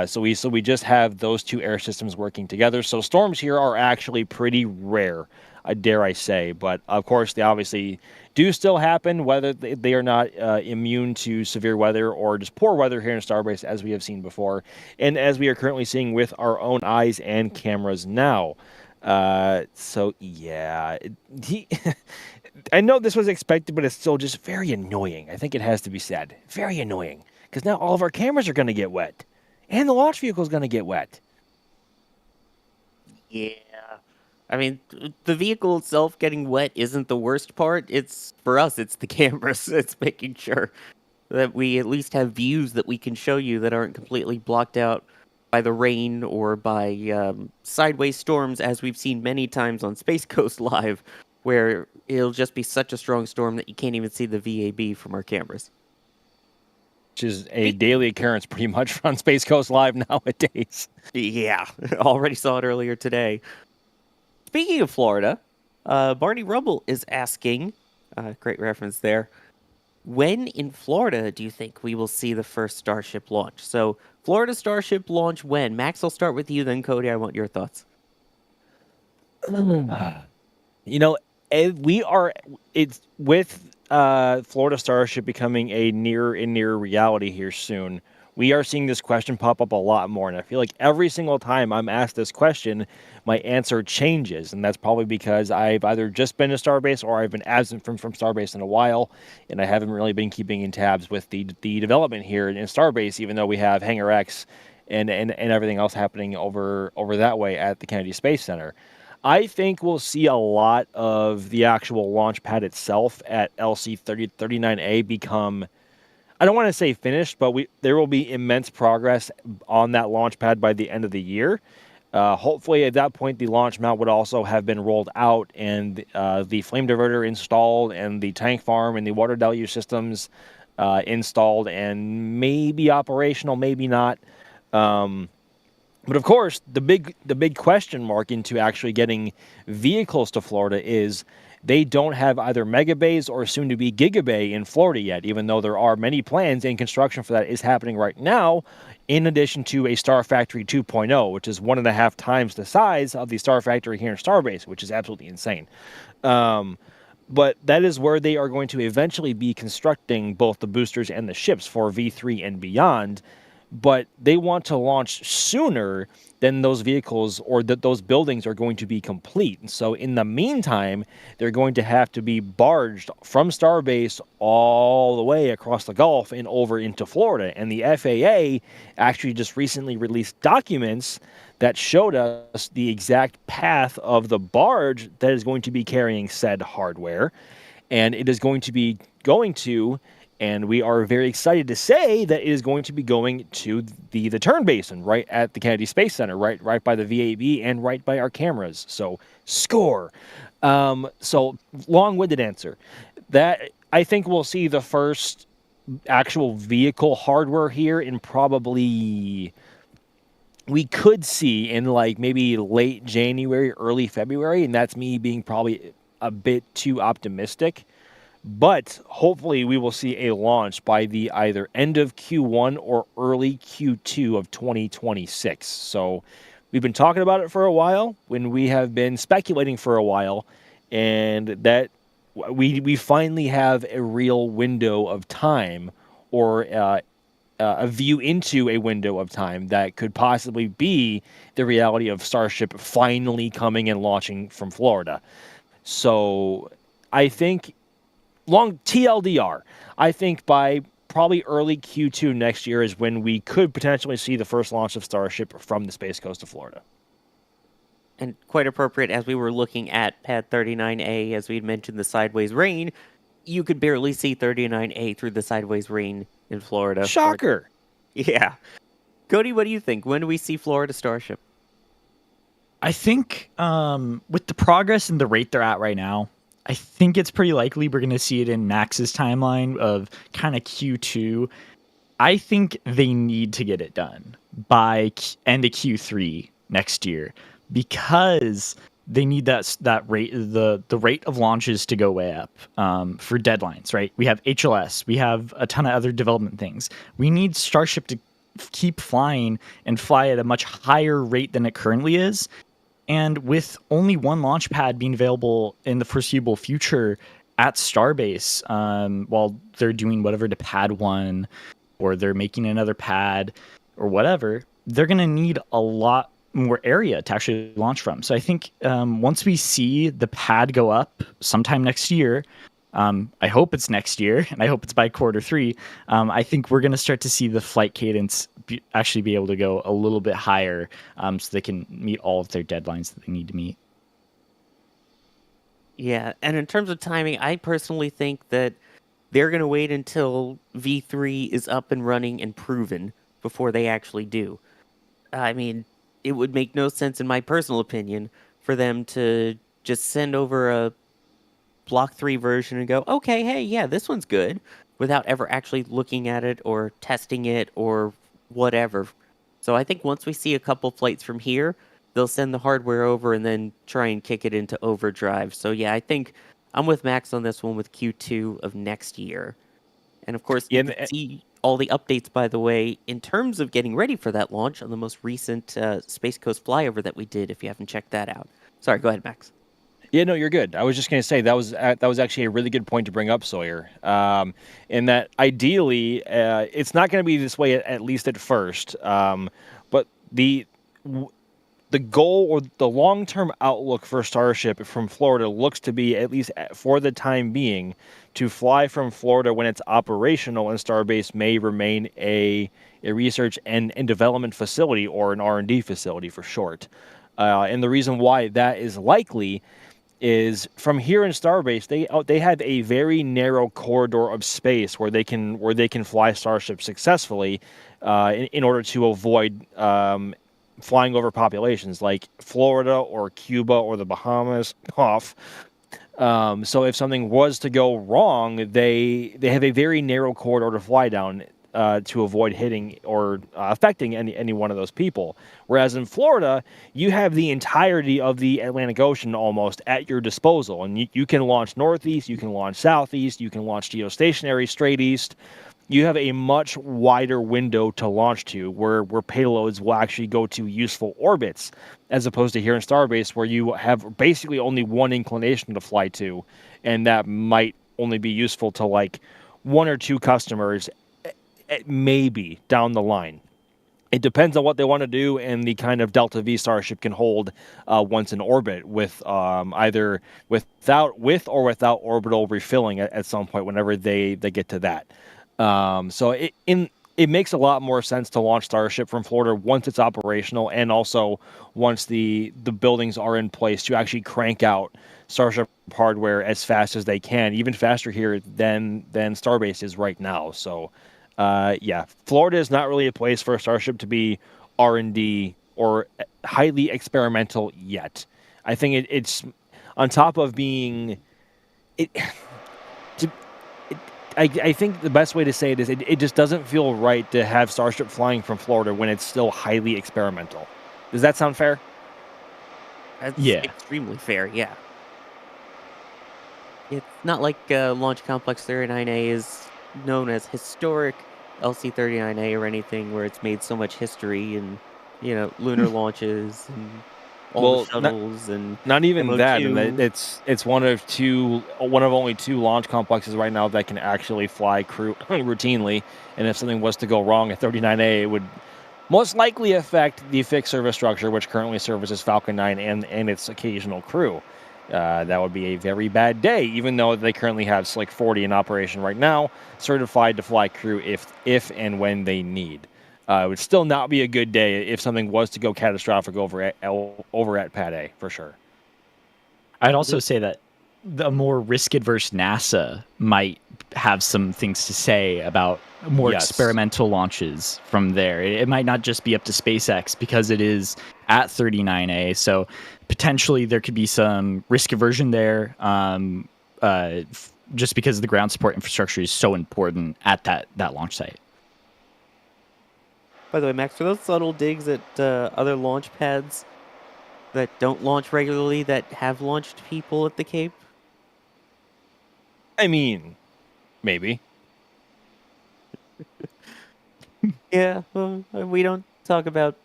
So we just have those two air systems working together. So storms here are actually pretty rare, dare I say. But of course, they obviously do still happen, whether they are not immune to severe weather or just poor weather here in Starbase, as we have seen before, and as we are currently seeing with our own eyes and cameras now. So yeah, I know this was expected, but it's still just very annoying. I think it has to be said. Very annoying. Because now all of our cameras are going to get wet. And the launch vehicle is going to get wet. Yeah. I mean, the vehicle itself getting wet isn't the worst part. It's, for us, it's the cameras. It's making sure that we at least have views that we can show you that aren't completely blocked out by the rain or by sideways storms, as we've seen many times on Space Coast Live, where it'll just be such a strong storm that you can't even see the VAB from our cameras. Which is a daily occurrence pretty much on Space Coast Live nowadays. Yeah, already saw it earlier today. Speaking of Florida, Barney Rubble is asking, great reference there, when in Florida do you think we will see the first Starship launch? So, Florida Starship launch when? Max, I'll start with you, then Cody, I want your thoughts. You know, it's with Florida Starship becoming a near reality here soon. We are seeing this question pop up a lot more, and I feel like every single time I'm asked this question, my answer changes, and that's probably because I've either just been to Starbase or I've been absent from Starbase in a while, and I haven't really been keeping in tabs with the development here in Starbase, even though we have Hangar X and everything else happening over that way at the Kennedy Space Center. I think we'll see a lot of the actual launch pad itself at LC 3039A become, I don't want to say finished, but there will be immense progress on that launch pad by the end of the year. Hopefully at that point, the launch mount would also have been rolled out and the flame diverter installed and the tank farm and the water deluge systems installed and maybe operational, maybe not. But of course, the big question mark into actually getting vehicles to Florida is They don't have either Megabays or soon to be Gigabay in Florida yet, even though there are many plans and construction for that is happening right now, in addition to a Star Factory 2.0, which is 1.5 times the size of the Star Factory here in Starbase, which is absolutely insane. But that is where they are going to eventually be constructing both the boosters and the ships for V3 and beyond. But they want to launch sooner than those vehicles or that those buildings are going to be complete. And so in the meantime, they're going to have to be barged from Starbase all the way across the Gulf and over into Florida. And the FAA actually just recently released documents that showed us the exact path of the barge that is going to be carrying said hardware. And it is going to be and we are very excited to say that it is going to be going to the Turn Basin, right at the Kennedy Space Center, right by the VAB and right by our cameras. So score. So long-winded answer. That I think we'll see the first actual vehicle hardware here in probably, we could see in like maybe late January, early February, and that's me being probably a bit too optimistic. But hopefully we will see a launch by the either end of Q1 or early Q2 of 2026. So we've been talking about it for a while, when we have been speculating for a while, and that we finally have a real window of time, or a view into a window of time that could possibly be the reality of Starship finally coming and launching from Florida. So I think long TLDR, I think by probably early Q2 next year is when we could potentially see the first launch of Starship from the Space Coast of Florida. And quite appropriate, as we were looking at Pad 39A, as we mentioned the sideways rain, you could barely see 39A through the sideways rain in Florida. Shocker. Yeah. Cody, what do you think? When do we see Florida Starship? I think with the progress and the rate they're at right now, I think it's pretty likely we're going to see it in Max's timeline of kind of Q2. I think they need to get it done by end of Q3 next year, because they need that rate, the rate of launches to go way up for deadlines, right? We have HLS, we have a ton of other development things. We need Starship to keep flying and fly at a much higher rate than it currently is. And with only one launch pad being available in the foreseeable future at Starbase, while they're doing whatever to pad 1, or they're making another pad or whatever, they're going to need a lot more area to actually launch from. So I think once we see the pad go up sometime next year, I hope it's next year, and I hope it's by Q3, I think we're going to start to see the flight cadence actually be able to go a little bit higher, so they can meet all of their deadlines that they need to meet. Yeah, and in terms of timing, I personally think that they're going to wait until V3 is up and running and proven before they actually do. I mean, it would make no sense, in my personal opinion, for them to just send over a Block 3 version and go, okay, hey, yeah, this one's good, without ever actually looking at it or testing it or whatever. So I think once we see a couple flights from here, they'll send the hardware over and then try and kick it into overdrive. So yeah, I think I'm with Max on this one with Q2 of next year. And of course, you can see all the updates, by the way, in terms of getting ready for that launch on the most recent Space Coast flyover that we did, if you haven't checked that out. Sorry, go ahead, Max. Yeah, no, you're good. I was just going to say that was actually a really good point to bring up, Sawyer. In that ideally, it's not going to be this way at least at first. But the goal or the long-term outlook for Starship from Florida looks to be, at least for the time being, to fly from Florida when it's operational, and Starbase may remain a research and development facility, or an R&D facility for short. And the reason why that is likely is from here in Starbase, they have a very narrow corridor of space where they can fly Starship successfully, in order to avoid flying over populations like Florida or Cuba or the Bahamas off. So if something was to go wrong, they have a very narrow corridor to fly down. to avoid hitting or affecting any one of those people. Whereas in Florida, you have the entirety of the Atlantic Ocean almost at your disposal, and you can launch northeast, you can launch southeast, you can launch geostationary straight east. You have a much wider window to launch to where payloads will actually go to useful orbits, as opposed to here in Starbase where you have basically only one inclination to fly to, and that might only be useful to like one or two customers, maybe down the line. It depends on what they want to do and the kind of Delta V Starship can hold once in orbit, with either with or without orbital refilling at some point whenever they get to that. So it makes a lot more sense to launch Starship from Florida once it's operational, and also once the buildings are in place to actually crank out Starship hardware as fast as they can, even faster here than Starbase is right now. So, yeah, Florida is not really a place for a Starship to be R&D or highly experimental yet. I think it's on top of being it. I think the best way to say it is it just doesn't feel right to have Starship flying from Florida when it's still highly experimental. Does that sound fair? That's Yeah. extremely fair, yeah. It's not like Launch Complex 39A is known as historic LC-39A or anything where it's made so much history and, lunar launches and all the shuttles and not even MO2. that. And it's one of only two launch complexes right now that can actually fly crew routinely. And if something was to go wrong at 39A, it would most likely affect the fixed service structure, which currently services Falcon 9 and its occasional crew. That would be a very bad day, even though they currently have Slick 40 in operation right now, certified to fly crew if and when they need. It would still not be a good day if something was to go catastrophic over at Pad A, for sure. I'd also say that the more risk-adverse NASA might have some things to say about more experimental launches from there. It might not just be up to SpaceX because it is at 39A, so potentially there could be some risk aversion there, just because the ground support infrastructure is so important at that launch site. By the way, Max, for those subtle digs at other launch pads that don't launch regularly that have launched people at the Cape? I mean, maybe. Yeah, well, we don't talk about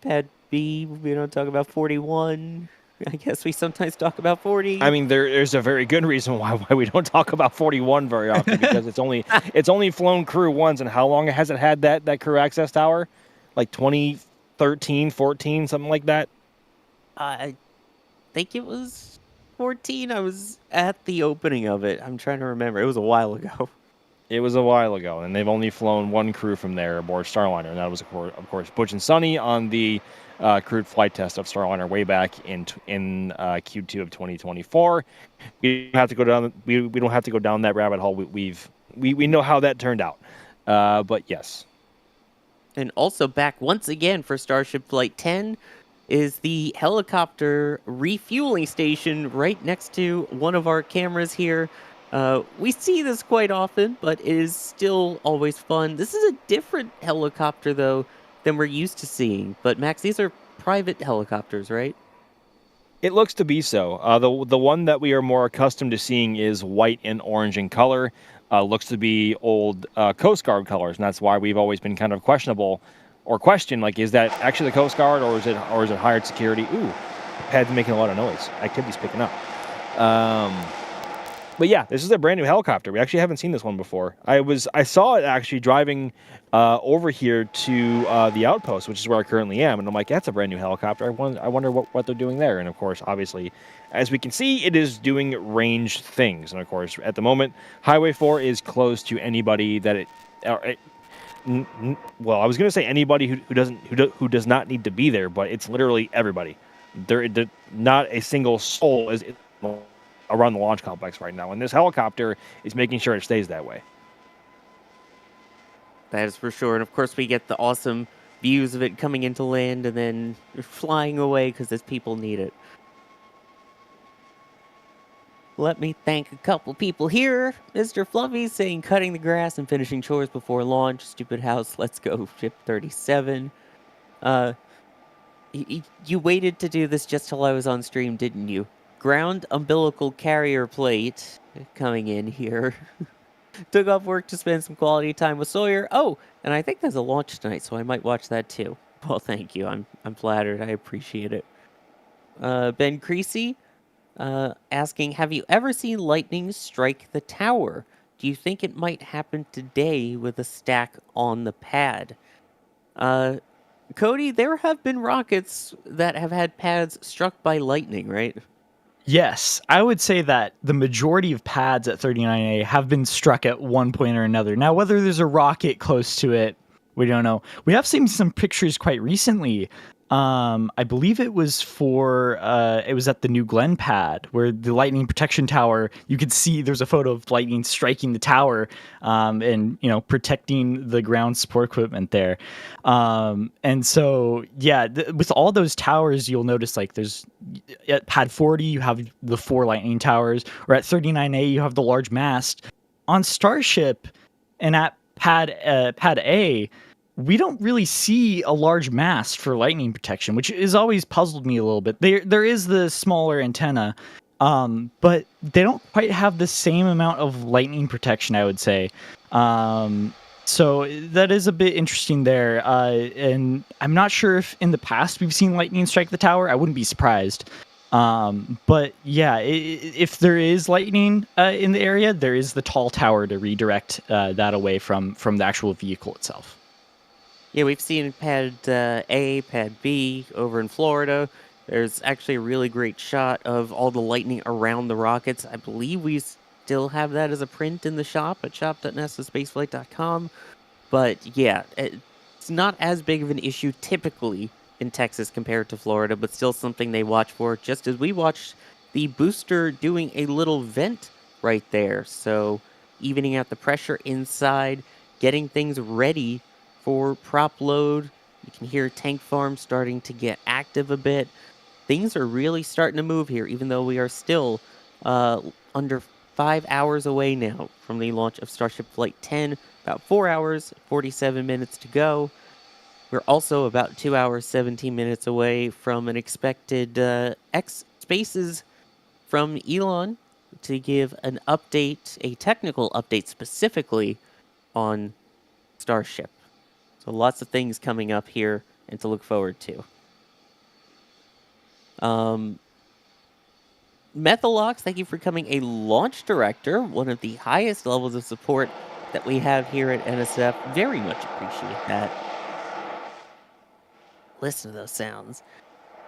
Pad B. We don't talk about 41. I guess we sometimes talk about 40. I mean, there's a very good reason why we don't talk about 41 very often, because it's only flown crew once. And how long has it had that crew access tower? Like 2013, 14, something like that? I think it was 14. I was at the opening of it. I'm trying to remember. It was a while ago. It was a while ago, and they've only flown one crew from there aboard Starliner, and that was, of course, Butch and Sunny on the crewed flight test of Starliner way back in Q2 of 2024. We don't have to go down. We don't have to go down that rabbit hole. We know how that turned out. But yes. And also back once again for Starship Flight 10 is the helicopter refueling station right next to one of our cameras here. We see this quite often, but it is still always fun. This is a different helicopter, though, than we're used to seeing. But, Max, these are private helicopters, right? It looks to be so. The one that we are more accustomed to seeing is white and orange in color. Looks to be old Coast Guard colors, and that's why we've always been kind of questioned, like, is that actually the Coast Guard, or is it hired security? Ooh, pad's making a lot of noise. Activity's picking up. But yeah, this is a brand new helicopter. We actually haven't seen this one before. I saw it actually driving over here to the outpost, which is where I currently am, and I'm like, that's a brand new helicopter. I wonder what they're doing there. And of course, obviously, as we can see, it is doing ranged things. And of course, at the moment, Highway 4 is closed to anybody that well, I was going to say anybody who does not need to be there, but it's literally everybody. There not a single soul is around the launch complex right now, and this helicopter is making sure it stays that way. That is for sure. And of course, we get the awesome views of it coming into land and then flying away because its people need it. Let me thank a couple people here. Mr. Fluffy saying cutting the grass and finishing chores before launch. Stupid house, let's go. Ship 37. You waited to do this just till I was on stream, didn't you? Ground umbilical carrier plate coming in here. Took off work to spend some quality time with Sawyer. Oh, and I think there's a launch tonight, so I might watch that too. Well, thank you. I'm flattered. I appreciate it. Ben Creasy asking, have you ever seen lightning strike the tower? Do you think it might happen today with a stack on the pad? Cody, there have been rockets that have had pads struck by lightning, right? Yes, I would say that the majority of pads at 39A have been struck at one point or another. Now, whether there's a rocket close to it, we don't know. We have seen some pictures quite recently. I believe it was it was at the New Glen pad where the lightning protection tower, you could see there's a photo of lightning striking the tower, and, protecting the ground support equipment there. And so, yeah, with all those towers, you'll notice like there's at pad 40, you have the 4 lightning towers, or at 39A, you have the large mast. On Starship and at pad A, we don't really see a large mast for lightning protection, which has always puzzled me a little bit. There is the smaller antenna, but they don't quite have the same amount of lightning protection, I would say. So that is a bit interesting there. And I'm not sure if in the past we've seen lightning strike the tower. I wouldn't be surprised. But yeah, if there is lightning in the area, there is the tall tower to redirect that away from the actual vehicle itself. Yeah, we've seen pad A, pad B over in Florida. There's actually a really great shot of all the lightning around the rockets. I believe we still have that as a print in the shop at shop.nasaspaceflight.com. But yeah, it's not as big of an issue typically in Texas compared to Florida, but still something they watch for, just as we watched the booster doing a little vent right there. So evening out the pressure inside, getting things ready for prop load. You can hear tank farm starting to get active a bit. Things are really starting to move here, even though we are still under 5 hours away now from the launch of Starship Flight 10. About 4 hours, 47 minutes to go. We're also about 2 hours, 17 minutes away from an expected X Spaces from Elon to give an update, a technical update specifically on Starship. So lots of things coming up here and to look forward to. Methalox, thank you for becoming a launch director, one of the highest levels of support that we have here at NSF. Very much appreciate that. Listen to those sounds.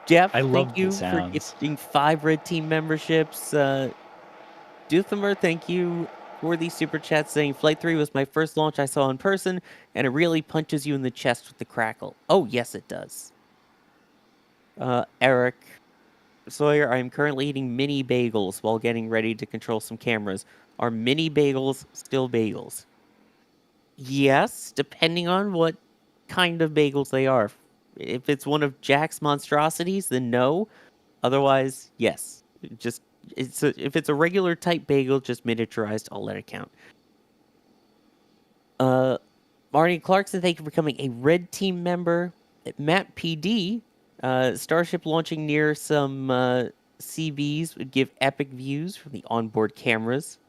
Jeff, thank you for gifting 5 Red Team memberships. Duthamer, thank you for the super chat saying, Flight 3 was my first launch I saw in person, and it really punches you in the chest with the crackle. Oh, yes, it does. Eric Sawyer, I am currently eating mini bagels while getting ready to control some cameras. Are mini bagels still bagels? Yes, depending on what kind of bagels they are. If it's one of Jack's monstrosities, then no. Otherwise, yes. If it's a regular type bagel, just miniaturized, I'll let it count. Marty Clarkson, thank you for becoming a Red Team member. Matt PD, Starship launching near some CBs would give epic views from the onboard cameras.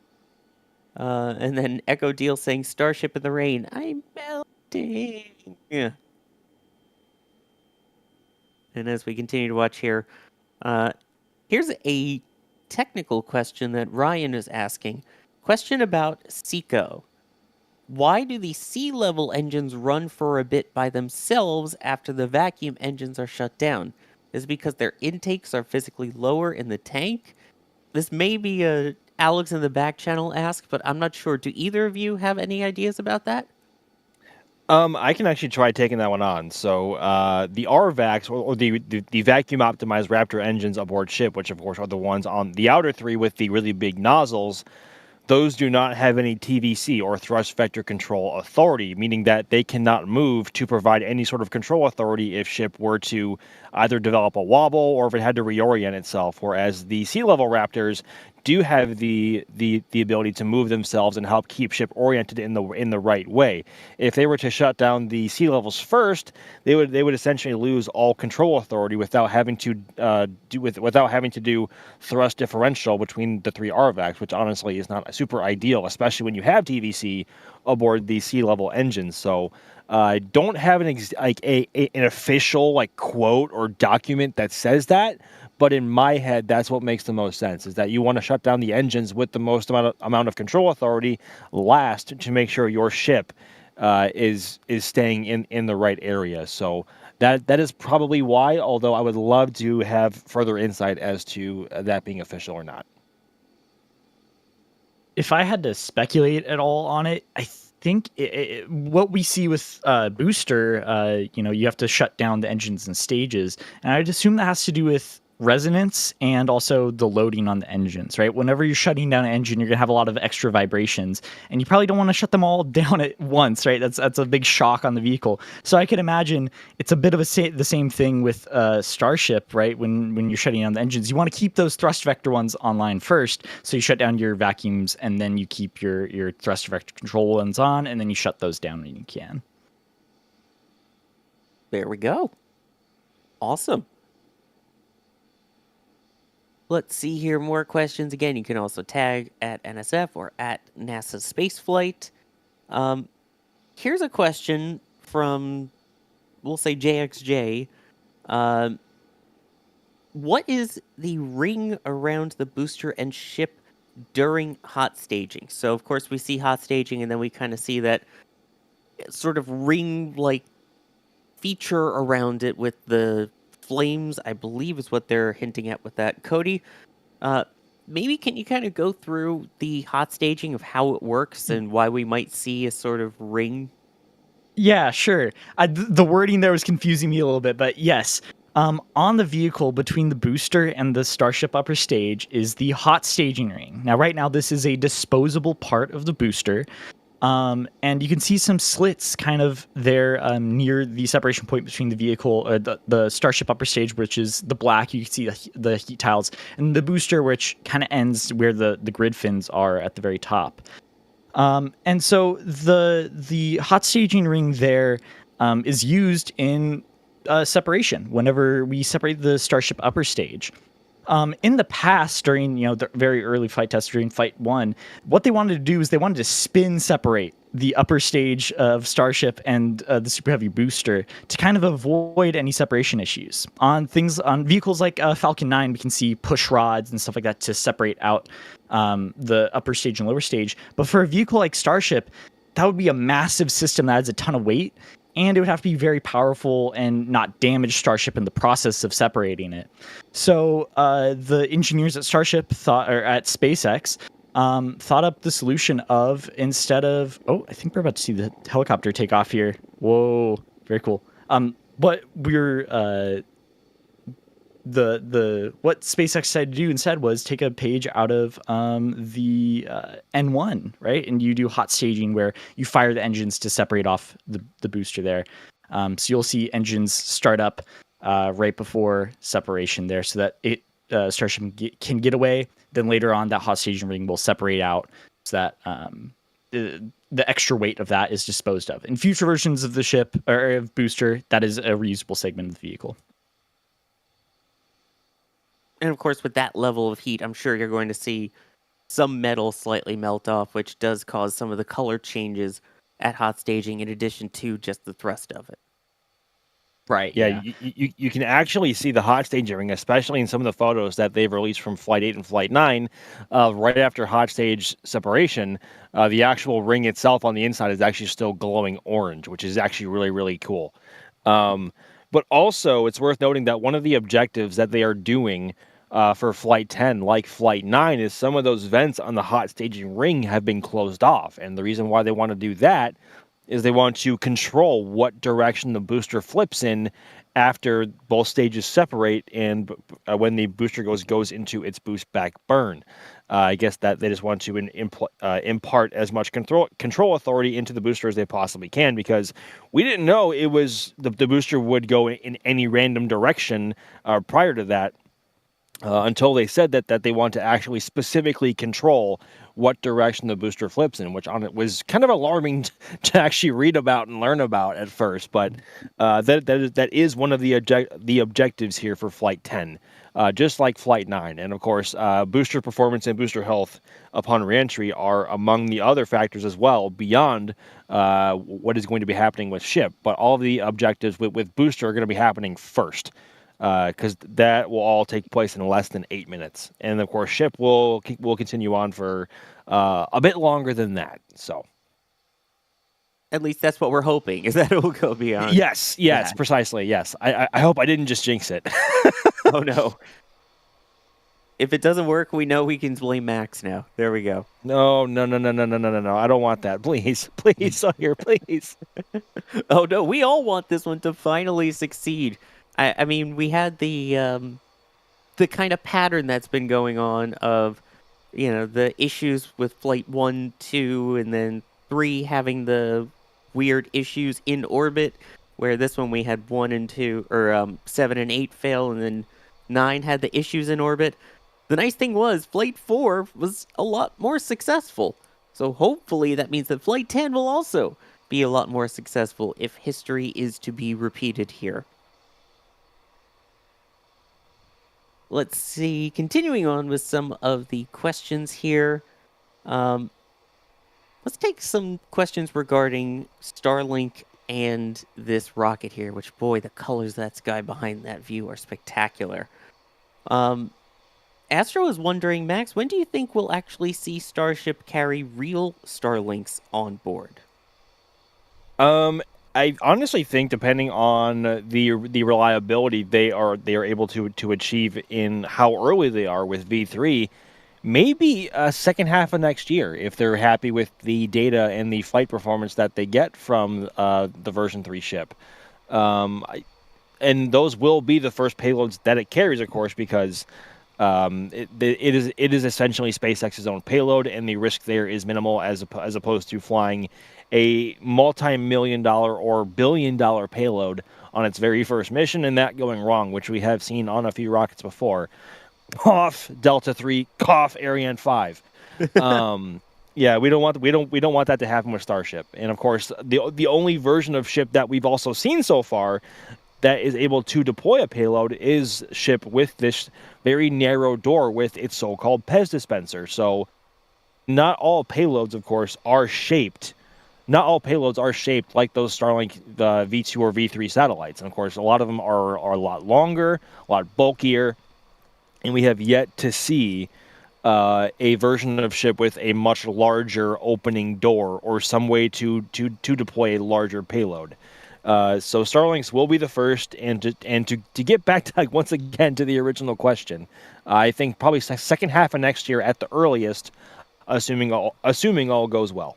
And then Echo Deal saying, Starship in the rain. I'm melting. Yeah. And as we continue to watch here, here's a technical question that Ryan is asking. Question about SECO. Why do the sea-level engines run for a bit by themselves after the vacuum engines are shut down? Is it because their intakes are physically lower in the tank? This may be a Alex in the back channel ask, but I'm not sure. Do either of you have any ideas about that? I can actually try taking that one on. So the RVACs, or the vacuum-optimized Raptor engines aboard ship, which of course are the ones on the outer 3 with the really big nozzles, those do not have any TVC or thrust vector control authority, meaning that they cannot move to provide any sort of control authority if ship were to either develop a wobble or if it had to reorient itself. Whereas the sea level Raptors do have the ability to move themselves and help keep ship oriented in the right way. If they were to shut down the sea levels first, they would essentially lose all control authority without having to do thrust differential between the three RVACs, which honestly is not super ideal, especially when you have TVC aboard the sea level engines. So I don't have an official quote or document that says that, but in my head, that's what makes the most sense, is that you want to shut down the engines with the most amount of control authority last to make sure your ship is staying in the right area. So that is probably why, although I would love to have further insight as to that being official or not. If I had to speculate at all on it, I think what we see with Booster, you have to shut down the engines in stages, and I'd assume that has to do with resonance and also the loading on the engines, right? Whenever you're shutting down an engine, you're gonna have a lot of extra vibrations, and you probably don't want to shut them all down at once, right? That's a big shock on the vehicle. So I could imagine it's a bit of the same thing with Starship, right? When you're shutting down the engines, you want to keep those thrust vector ones online first, so you shut down your vacuums, and then you keep your thrust vector control ones on, and then you shut those down when you can. There we go. Awesome. Let's see here, more questions. Again, you can also tag at NSF or at NASA Spaceflight. Here's a question from, we'll say JXJ. What is the ring around the booster and ship during hot staging? So, of course, we see hot staging, and then we kind of see that sort of ring-like feature around it with the flames, I believe is what they're hinting at with that. Cody, maybe can you kind of go through the hot staging of how it works and why we might see a sort of ring? Yeah, sure. The wording there was confusing me a little bit, but yes. On the vehicle between the booster and the Starship upper stage is the hot staging ring. Now, right now, this is a disposable part of the booster. And you can see some slits kind of there near the separation point between the vehicle, the Starship upper stage, which is the black. You can see the heat tiles, and the booster, which kind of ends where the grid fins are at the very top. And so the hot staging ring there is used in separation whenever we separate the Starship upper stage. In the past, during the very early flight tests during Flight 1, what they wanted to do is they wanted to spin separate the upper stage of Starship and the Super Heavy booster to kind of avoid any separation issues. On vehicles like Falcon 9, we can see push rods and stuff like that to separate out the upper stage and lower stage. But for a vehicle like Starship, that would be a massive system that adds a ton of weight, and it would have to be very powerful and not damage Starship in the process of separating it. So the engineers at Starship at SpaceX thought up the solution of, instead of, I think we're about to see the helicopter take off here. Whoa, very cool. What SpaceX decided to do instead was take a page out of the N1, right? And you do hot staging where you fire the engines to separate off the booster there. So you'll see engines start up right before separation there, so that Starship can get away. Then later on, that hot staging ring will separate out so that the extra weight of that is disposed of. In future versions of the ship or of booster, that is a reusable segment of the vehicle. And of course, with that level of heat, I'm sure you're going to see some metal slightly melt off, which does cause some of the color changes at hot staging, in addition to just the thrust of it. Right. Yeah. You can actually see the hot staging ring, especially in some of the photos that they've released from Flight 8 and Flight 9. Right after hot stage separation, the actual ring itself on the inside is actually still glowing orange, which is actually really, really cool. But also, it's worth noting that one of the objectives that they are doing for Flight 10, like Flight 9, is some of those vents on the hot staging ring have been closed off. And the reason why they want to do that is they want to control what direction the booster flips in after both stages separate and when the booster goes into its boost back burn. I guess that they just want to impart as much control authority into the booster as they possibly can, because we didn't know it was the booster would go in any random direction prior to that. Until they said that they want to actually specifically control what direction the booster flips in, which on it was kind of alarming to actually read about and learn about at first. But that is one of the objectives here for Flight 10, just like Flight 9. And of course, booster performance and booster health upon reentry are among the other factors as well, beyond what is going to be happening with ship. But all the objectives with booster are going to be happening first, because that will all take place in less than 8 minutes, and of course, ship will continue on for a bit longer than that. So, At least that's what we're hoping, is that it will go beyond. yes, precisely. Yes, I hope I didn't just jinx it. Oh no! If it doesn't work, we know we can blame Max now. There we go. No! I don't want that. Please, Sawyer, please. Oh no, we all want this one to finally succeed. I mean, we had the kind of pattern that's been going on of, the issues with Flight 1, 2, and then 3 having the weird issues in orbit, where this one we had 1 and 2, or 7 and 8 fail, and then 9 had the issues in orbit. The nice thing was, Flight 4 was a lot more successful. So hopefully that means that Flight 10 will also be a lot more successful if history is to be repeated here. Let's see, continuing on with some of the questions here. Let's take some questions regarding Starlink and this rocket here, which, boy, the colors of that sky behind that view are spectacular. Astro is wondering, Max, when do you think we'll actually see Starship carry real Starlinks on board? I honestly think, depending on the reliability they are able to achieve in how early they are with V3, maybe second half of next year, if they're happy with the data and the flight performance that they get from the version 3 ship. And those will be the first payloads that it carries, of course, because it is essentially SpaceX's own payload, and the risk there is minimal as opposed to flying a multi-million-dollar or billion-dollar payload on its very first mission, and that going wrong, which we have seen on a few rockets before. Cough Delta 3, cough Ariane 5. Yeah, we don't want that to happen with Starship. And of course, the only version of ship that we've also seen so far that is able to deploy a payload is ship with this very narrow door with its so-called PEZ dispenser. So not all payloads, of course, are shaped. Not all payloads are shaped like those Starlink V2 or V3 satellites. And of course, a lot of them are a lot longer, a lot bulkier, and we have yet to see a version of ship with a much larger opening door or some way to deploy a larger payload. So Starlinks will be the first, and to get back to once again to the original question, I think probably second half of next year at the earliest, assuming all goes well.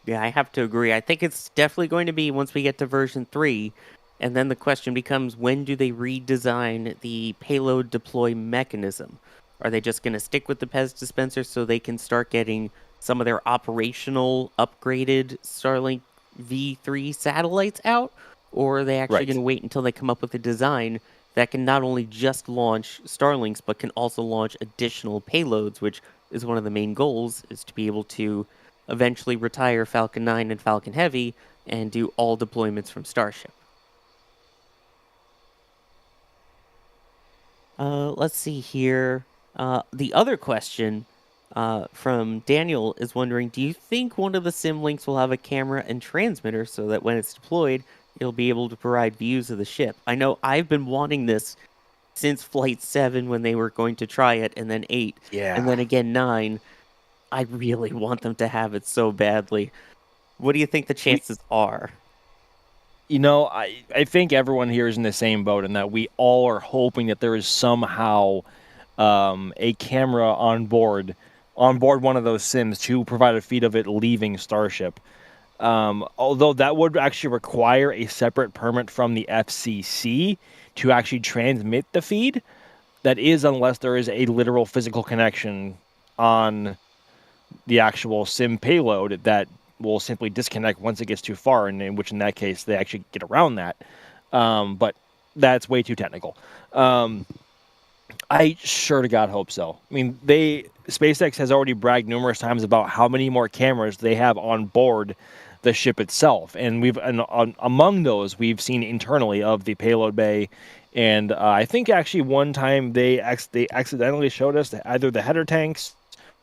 Yeah, I have to agree. I think it's definitely going to be once we get to version 3, and then the question becomes, when do they redesign the payload deploy mechanism? Are they just going to stick with the PEZ dispenser so they can start getting some of their operational upgraded Starlink V3 satellites out? Or are they actually going to wait until they come up with a design that can not only just launch Starlinks, but can also launch additional payloads, which is one of the main goals, is to be able to eventually retire Falcon 9 and Falcon Heavy and do all deployments from Starship. Let's see here. The other question from Daniel is wondering, do you think one of the sim links will have a camera and transmitter so that when it's deployed, it'll be able to provide views of the ship? I know I've been wanting this since Flight 7 when they were going to try it, and then 8, and then again 9. I really want them to have it so badly. What do you think the chances are? You know, I think everyone here is in the same boat in that we all are hoping that there is somehow a camera on board one of those sims to provide a feed of it leaving Starship. Although that would actually require a separate permit from the FCC to actually transmit the feed. That is, unless there is a literal physical connection on the actual SIM payload that will simply disconnect once it gets too far, and in which in that case they actually get around that. But that's way too technical. I sure to God hope so. I mean, SpaceX has already bragged numerous times about how many more cameras they have on board the ship itself, and among those we've seen internally of the payload bay, and I think actually one time they accidentally showed us either the header tanks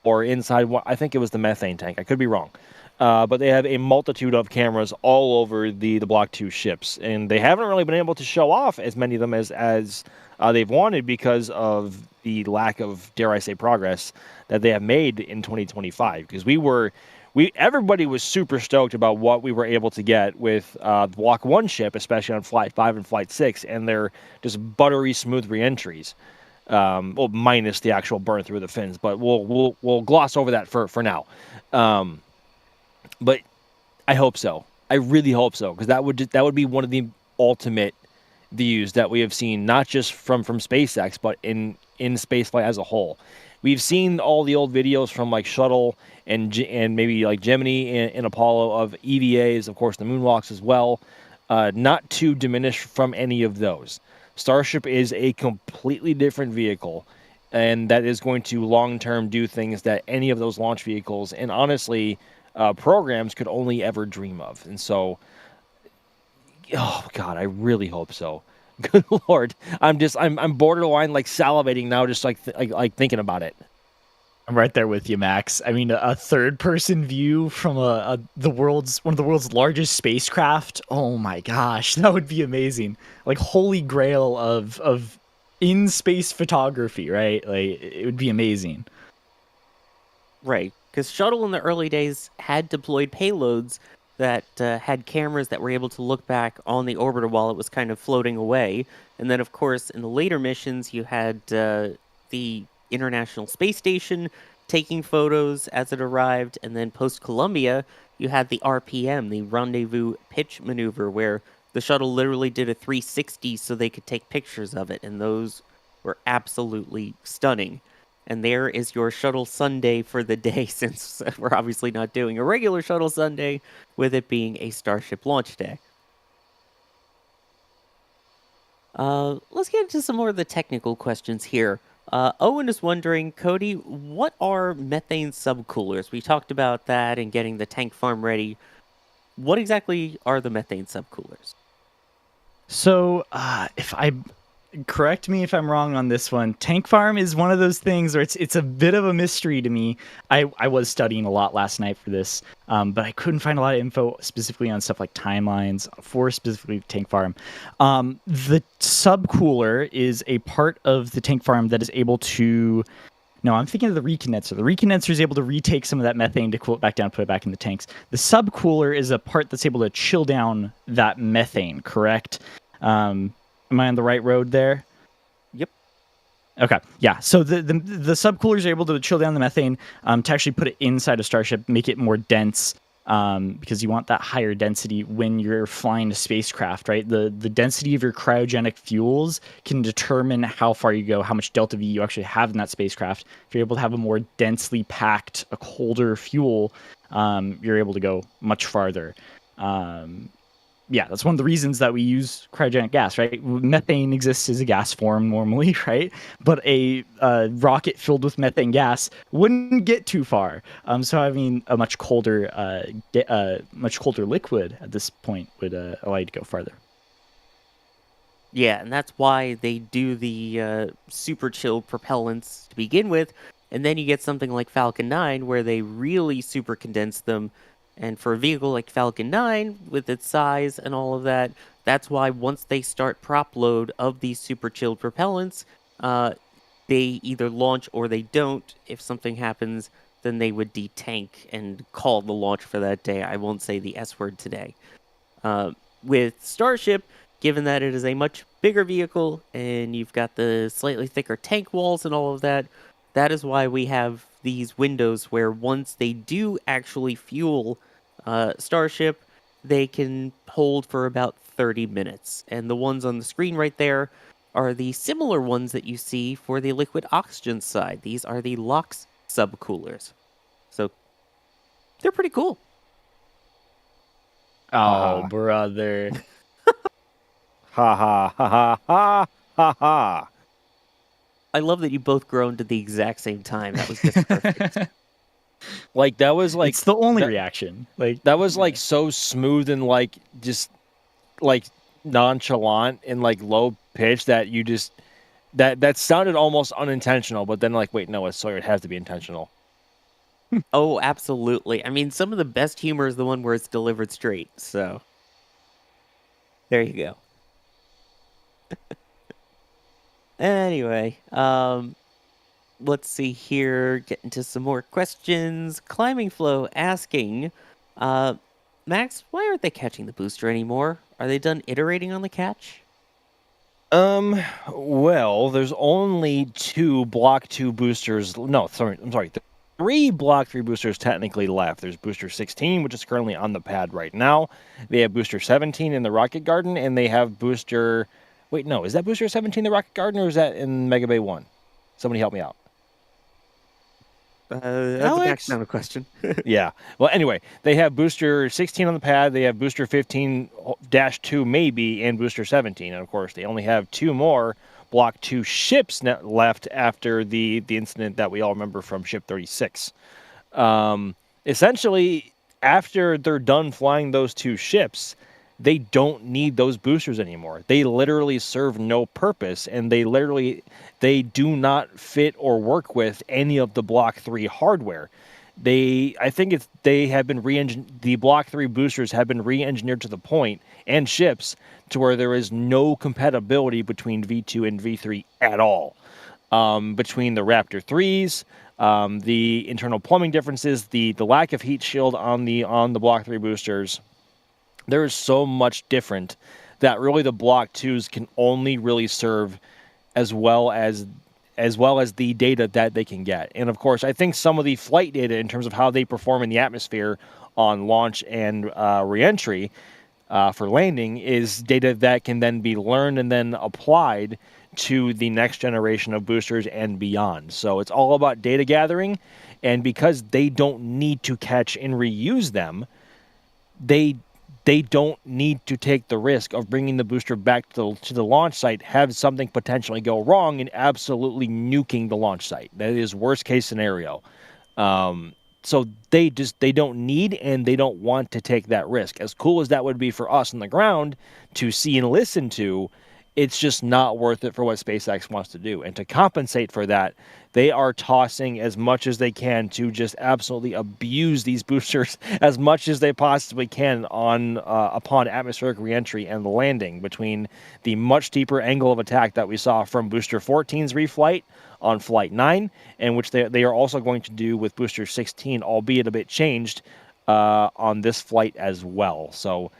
or inside. I think it was the methane tank. I could be wrong. But they have a multitude of cameras all over the Block 2 ships, and they haven't really been able to show off as many of them as they've wanted because of the lack of, dare I say, progress that they have made in 2025. Because everybody was super stoked about what we were able to get with Block 1 ship, especially on Flight 5 and Flight 6, and their just buttery smooth reentries. Well, minus the actual burn through the fins, but we'll gloss over that for now. But I hope so. I really hope so, because that would be one of the ultimate views that we have seen, not just from SpaceX, but in spaceflight as a whole. We've seen all the old videos from like Shuttle and maybe like Gemini and Apollo of EVAs, of course the moonwalks as well. Not to diminish from any of those. Starship is a completely different vehicle, and that is going to long-term do things that any of those launch vehicles and honestly programs could only ever dream of. And so, oh God, I really hope so. Good Lord, I'm borderline like salivating now, just like thinking about it. I'm right there with you, Max. I mean, a third-person view from one of the world's largest spacecraft. Oh my gosh, that would be amazing. Like holy grail of in-space photography, right? Like it would be amazing. Right, because Shuttle in the early days had deployed payloads that had cameras that were able to look back on the orbiter while it was kind of floating away. And then, of course, in the later missions, you had the International Space Station taking photos as it arrived. And then post-Columbia, you had the RPM, the Rendezvous Pitch Maneuver, where the shuttle literally did a 360 so they could take pictures of it. And those were absolutely stunning. And there is your shuttle Sunday for the day, since we're obviously not doing a regular shuttle Sunday, with it being a Starship launch day. Let's get into some more of the technical questions here. Owen is wondering, Cody, what are methane subcoolers? We talked about that and getting the tank farm ready. What exactly are the methane subcoolers? So, correct me if I'm wrong on this one. Tank farm is one of those things where it's a bit of a mystery to me. I was studying a lot last night for this, but I couldn't find a lot of info specifically on stuff like timelines for specifically tank farm. The subcooler is a part of the tank farm that is able to... No, I'm thinking of the recondenser. The recondenser is able to retake some of that methane to cool it back down, put it back in the tanks. The subcooler is a part that's able to chill down that methane, correct? Am I on the right road there? Yep. Okay. Yeah. So the subcoolers are able to chill down the methane to actually put it inside a Starship, make it more dense, because you want that higher density when you're flying a spacecraft, right? The density of your cryogenic fuels can determine how far you go, how much delta V you actually have in that spacecraft. If you're able to have a more densely packed, a colder fuel, you're able to go much farther. Yeah, that's one of the reasons that we use cryogenic gas, right? Methane exists as a gas form normally, right? But a rocket filled with methane gas wouldn't get too far. So having a much colder liquid at this point would allow you to go farther. Yeah, and that's why they do the super chilled propellants to begin with, and then you get something like Falcon 9 where they really super condense them. And for a vehicle like Falcon 9, with its size and all of that, that's why once they start prop load of these super chilled propellants, they either launch or they don't. If something happens, then they would detank and call the launch for that day. I won't say the S word today. With Starship, given that it is a much bigger vehicle and you've got the slightly thicker tank walls and all of that, that is why we have these windows where once they do actually fuel Starship, they can hold for about 30 minutes. And the ones on the screen right there are the similar ones that you see for the liquid oxygen side. These are the LOX subcoolers. So they're pretty cool. Oh, brother. Ha ha ha ha ha ha ha. I love that you both groaned at the exact same time. That was just perfect. Like that was like It's the only that- reaction. Like that was like so smooth and like just like nonchalant and like low pitch that you just that sounded almost unintentional, but then like wait, no, it's Sawyer, it has to be intentional. Oh, absolutely. I mean, some of the best humor is the one where it's delivered straight. So there you go. Anyway, let's see here. Get into some more questions. Climbing Flow asking, Max, why aren't they catching the booster anymore? Are they done iterating on the catch? Well, there's only 2 Block 2 boosters. No, sorry, I'm sorry. 3 Block 3 boosters technically left. There's Booster 16, which is currently on the pad right now. They have Booster 17 in the Rocket Garden, and they have Booster... Wait, no, is that Booster 17 the Rocket Garden, or is that in Mega Bay 1? Somebody help me out. That's a background question. Yeah. Well, anyway, they have Booster 16 on the pad. They have Booster 15-2 maybe, and Booster 17. And, of course, they only have 2 more Block 2 ships left after the incident that we all remember from Ship 36. Essentially, after they're done flying those 2 ships, they don't need those boosters anymore. They literally serve no purpose, and they do not fit or work with any of the Block 3 hardware. The Block 3 boosters have been re-engineered to the point, and ships, to where there is no compatibility between V2 and V3 at all. Between the Raptor 3s, the internal plumbing differences, the lack of heat shield on the Block 3 boosters, there is so much different that really the Block 2s can only really serve as well as the data that they can get. And of course, I think some of the flight data in terms of how they perform in the atmosphere on launch and re-entry for landing is data that can then be learned and then applied to the next generation of boosters and beyond. So it's all about data gathering, and because they don't need to catch and reuse them, they don't need to take the risk of bringing the booster back to the launch site, have something potentially go wrong, and absolutely nuking the launch site. That is worst case scenario. So they don't need and they don't want to take that risk. As cool as that would be for us on the ground to see and listen to, it's just not worth it for what SpaceX wants to do. And to compensate for that, they are tossing as much as they can to just absolutely abuse these boosters as much as they possibly can upon atmospheric reentry and landing, between the much deeper angle of attack that we saw from Booster 14's reflight on Flight 9, and which they are also going to do with Booster 16, albeit a bit changed on this flight as well. So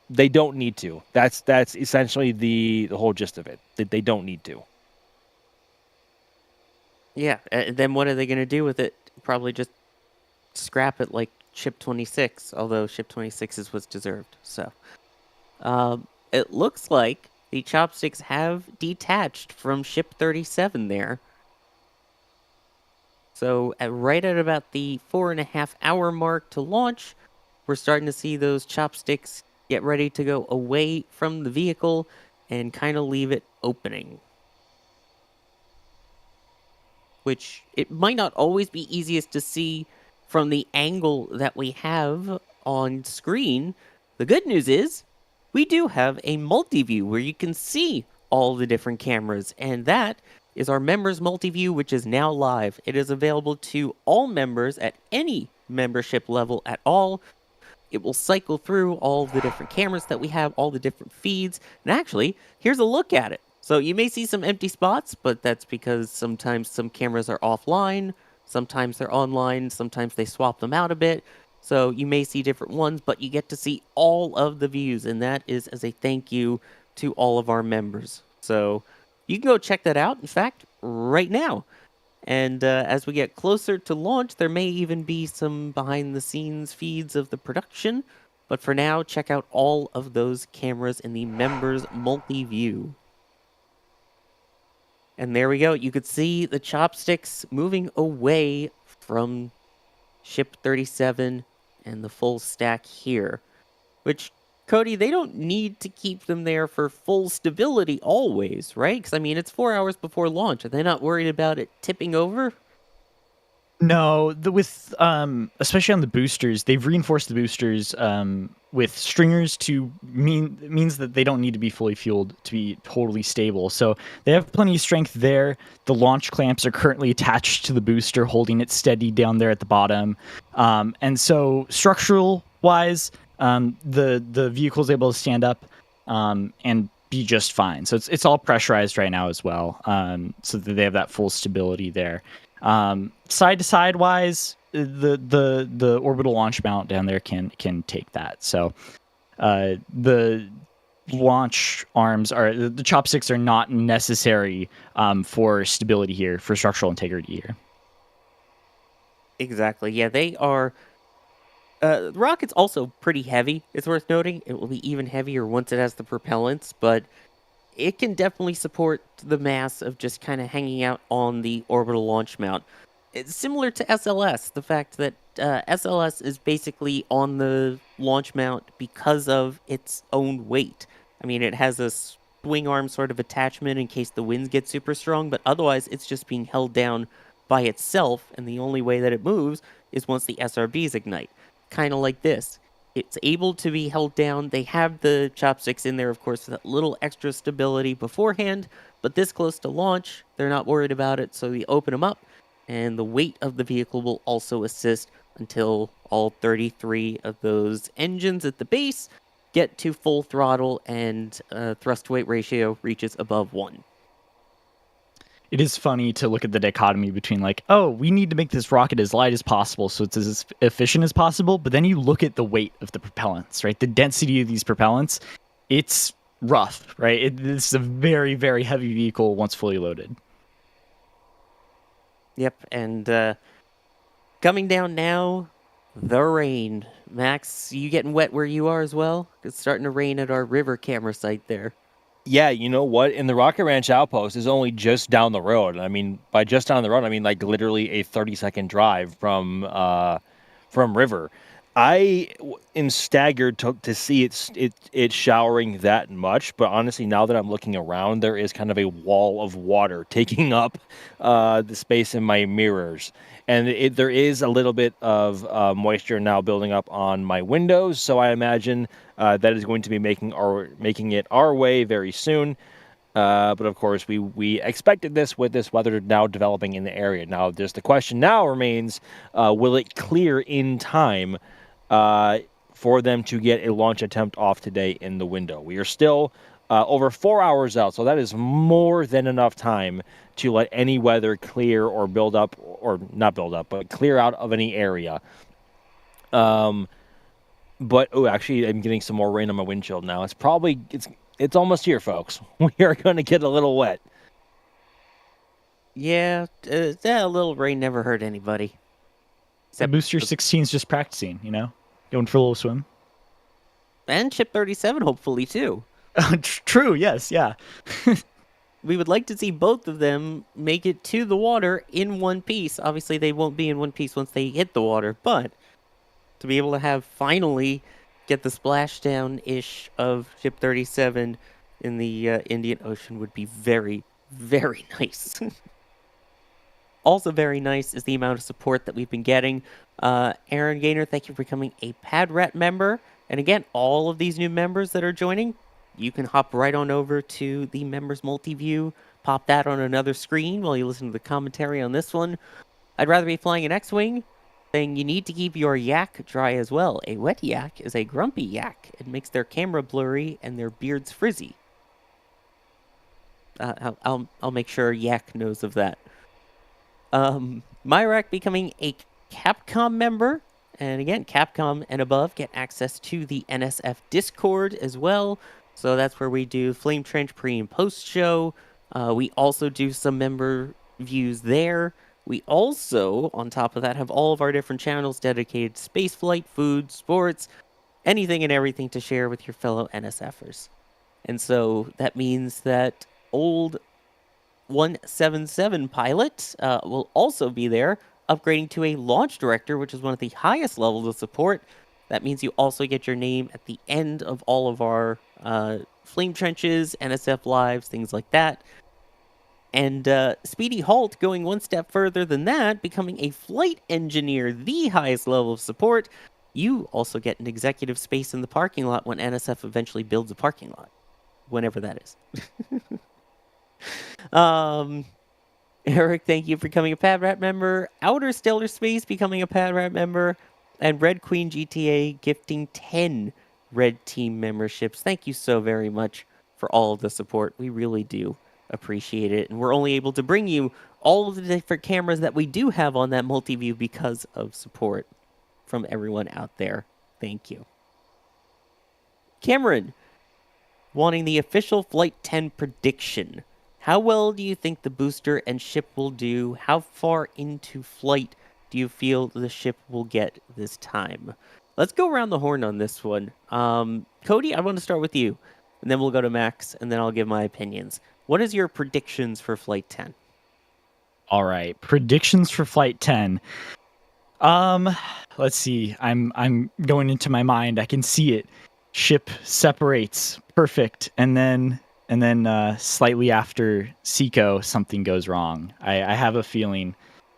they don't need to. That's essentially the whole gist of it. They don't need to. Yeah, and then what are they going to do with it? Probably just scrap it like Ship 26, although Ship 26 is what's deserved. So, it looks like the chopsticks have detached from Ship 37 there. So, right at about the 4.5-hour mark to launch, we're starting to see those chopsticks get ready to go away from the vehicle and kind of leave it opening. Which it might not always be easiest to see from the angle that we have on screen. The good news is we do have a multi-view where you can see all the different cameras, and that is our members multi-view, which is now live. It is available to all members at any membership level at all. It will cycle through all the different cameras that we have, all the different feeds, and actually, here's a look at it. So you may see some empty spots, but that's because sometimes some cameras are offline, sometimes they're online, sometimes they swap them out a bit. So you may see different ones, but you get to see all of the views, and that is as a thank you to all of our members. So you can go check that out, in fact, right now. And as we get closer to launch, there may even be some behind-the-scenes feeds of the production. But for now, check out all of those cameras in the members multi-view. And there we go. You could see the chopsticks moving away from Ship 37 and the full stack here. Which, Cody, they don't need to keep them there for full stability always, right? Because, I mean, it's 4 hours before launch. Are they not worried about it tipping over? No, with especially on the boosters, they've reinforced the boosters with stringers to means that they don't need to be fully fueled to be totally stable. So they have plenty of strength there. The launch clamps are currently attached to the booster, holding it steady down there at the bottom. And so structural wise, the vehicle is able to stand up and be just fine. So it's all pressurized right now as well, so that they have that full stability there. Side to side wise, the orbital launch mount down there can take that. So the launch arms are the chopsticks are not necessary for stability here, for structural integrity here. Exactly. Yeah, they are. The rocket's also pretty heavy. It's worth noting. It will be even heavier once it has the propellants, but it can definitely support the mass of just kind of hanging out on the orbital launch mount. It's similar to SLS, the fact that SLS is basically on the launch mount because of its own weight. I mean, it has a swing arm sort of attachment in case the winds get super strong, but otherwise it's just being held down by itself, and the only way that it moves is once the SRBs ignite. Kind of like this. It's able to be held down. They have the chopsticks in there, of course, for that little extra stability beforehand, but this close to launch, they're not worried about it, so we open them up, and the weight of the vehicle will also assist until all 33 of those engines at the base get to full throttle and thrust-to-weight ratio reaches above 1. It is funny to look at the dichotomy between like, oh, we need to make this rocket as light as possible so it's as efficient as possible, but then you look at the weight of the propellants, right? The density of these propellants, it's rough, right? It's a very, very heavy vehicle once fully loaded. Yep, and coming down now, the rain. Max, you getting wet where you are as well? It's starting to rain at our river camera site there. Yeah, you know what? In the Rocket Ranch outpost is only just down the road. I mean, by just down the road, I mean like literally a 30-second drive from River. I am staggered to see it showering that much, but honestly, now that I'm looking around, there is kind of a wall of water taking up the space in my mirrors, and there is a little bit of moisture now building up on my windows. So I imagine that is going to be making it our way very soon. But of course, we expected this with this weather now developing in the area. Now, just the question now remains: will it clear in time for them to get a launch attempt off today in the window? We are still over 4 hours out, so that is more than enough time to let any weather clear or build up, or not build up, but clear out of any area. But actually, I'm getting some more rain on my windshield now. It's almost here, folks. We are going to get a little wet. Yeah, a little rain never hurt anybody. Except Booster 16 is just practicing, going for a little swim. And Ship 37, hopefully, too. True, yes, yeah. We would like to see both of them make it to the water in one piece. Obviously, they won't be in one piece once they hit the water, but to be able to have finally get the splashdown-ish of Ship 37 in the Indian Ocean would be very, very nice. Also very nice is the amount of support that we've been getting. Aaron Gaynor, thank you for becoming a PadRat member. And again, all of these new members that are joining, you can hop right on over to the members multi-view, pop that on another screen while you listen to the commentary on this one. I'd rather be flying an X-Wing, saying you need to keep your yak dry as well. A wet yak is a grumpy yak. It makes their camera blurry and their beards frizzy. I'll make sure Yak knows of that. Myrak becoming a Capcom member. And again, Capcom and above get access to the NSF Discord as well. So that's where we do Flame Trench pre and post show. We also do some member views there. We also, on top of that, have all of our different channels dedicated to spaceflight, food, sports, anything and everything to share with your fellow NSFers. And so that means that old 177 pilot will also be there, upgrading to a launch director, which is one of the highest levels of support. That means you also get your name at the end of all of our flame trenches, NSF lives, things like that. And Speedy Halt going one step further than that, becoming a flight engineer, the highest level of support. You also get an executive space in the parking lot when NSF eventually builds a parking lot, whenever that is. Eric, thank you for becoming a Pad Rat member. Outer Stellar Space becoming a Pad Rat member. And Red Queen GTA gifting 10 Red Team memberships. Thank you so very much for all of the support. We really do appreciate it. And we're only able to bring you all of the different cameras that we do have on that multi-view because of support from everyone out there. Thank you. Cameron, wanting the official Flight 10 prediction. How well do you think the booster and ship will do? How far into flight do you feel the ship will get this time? Let's go around the horn on this one. Cody, I want to start with you, and then we'll go to Max, and then I'll give my opinions. What is your predictions for Flight 10? All right, predictions for Flight 10. Let's see. I'm going into my mind. I can see it. Ship separates, perfect, and then slightly after Seco, something goes wrong. I have a feeling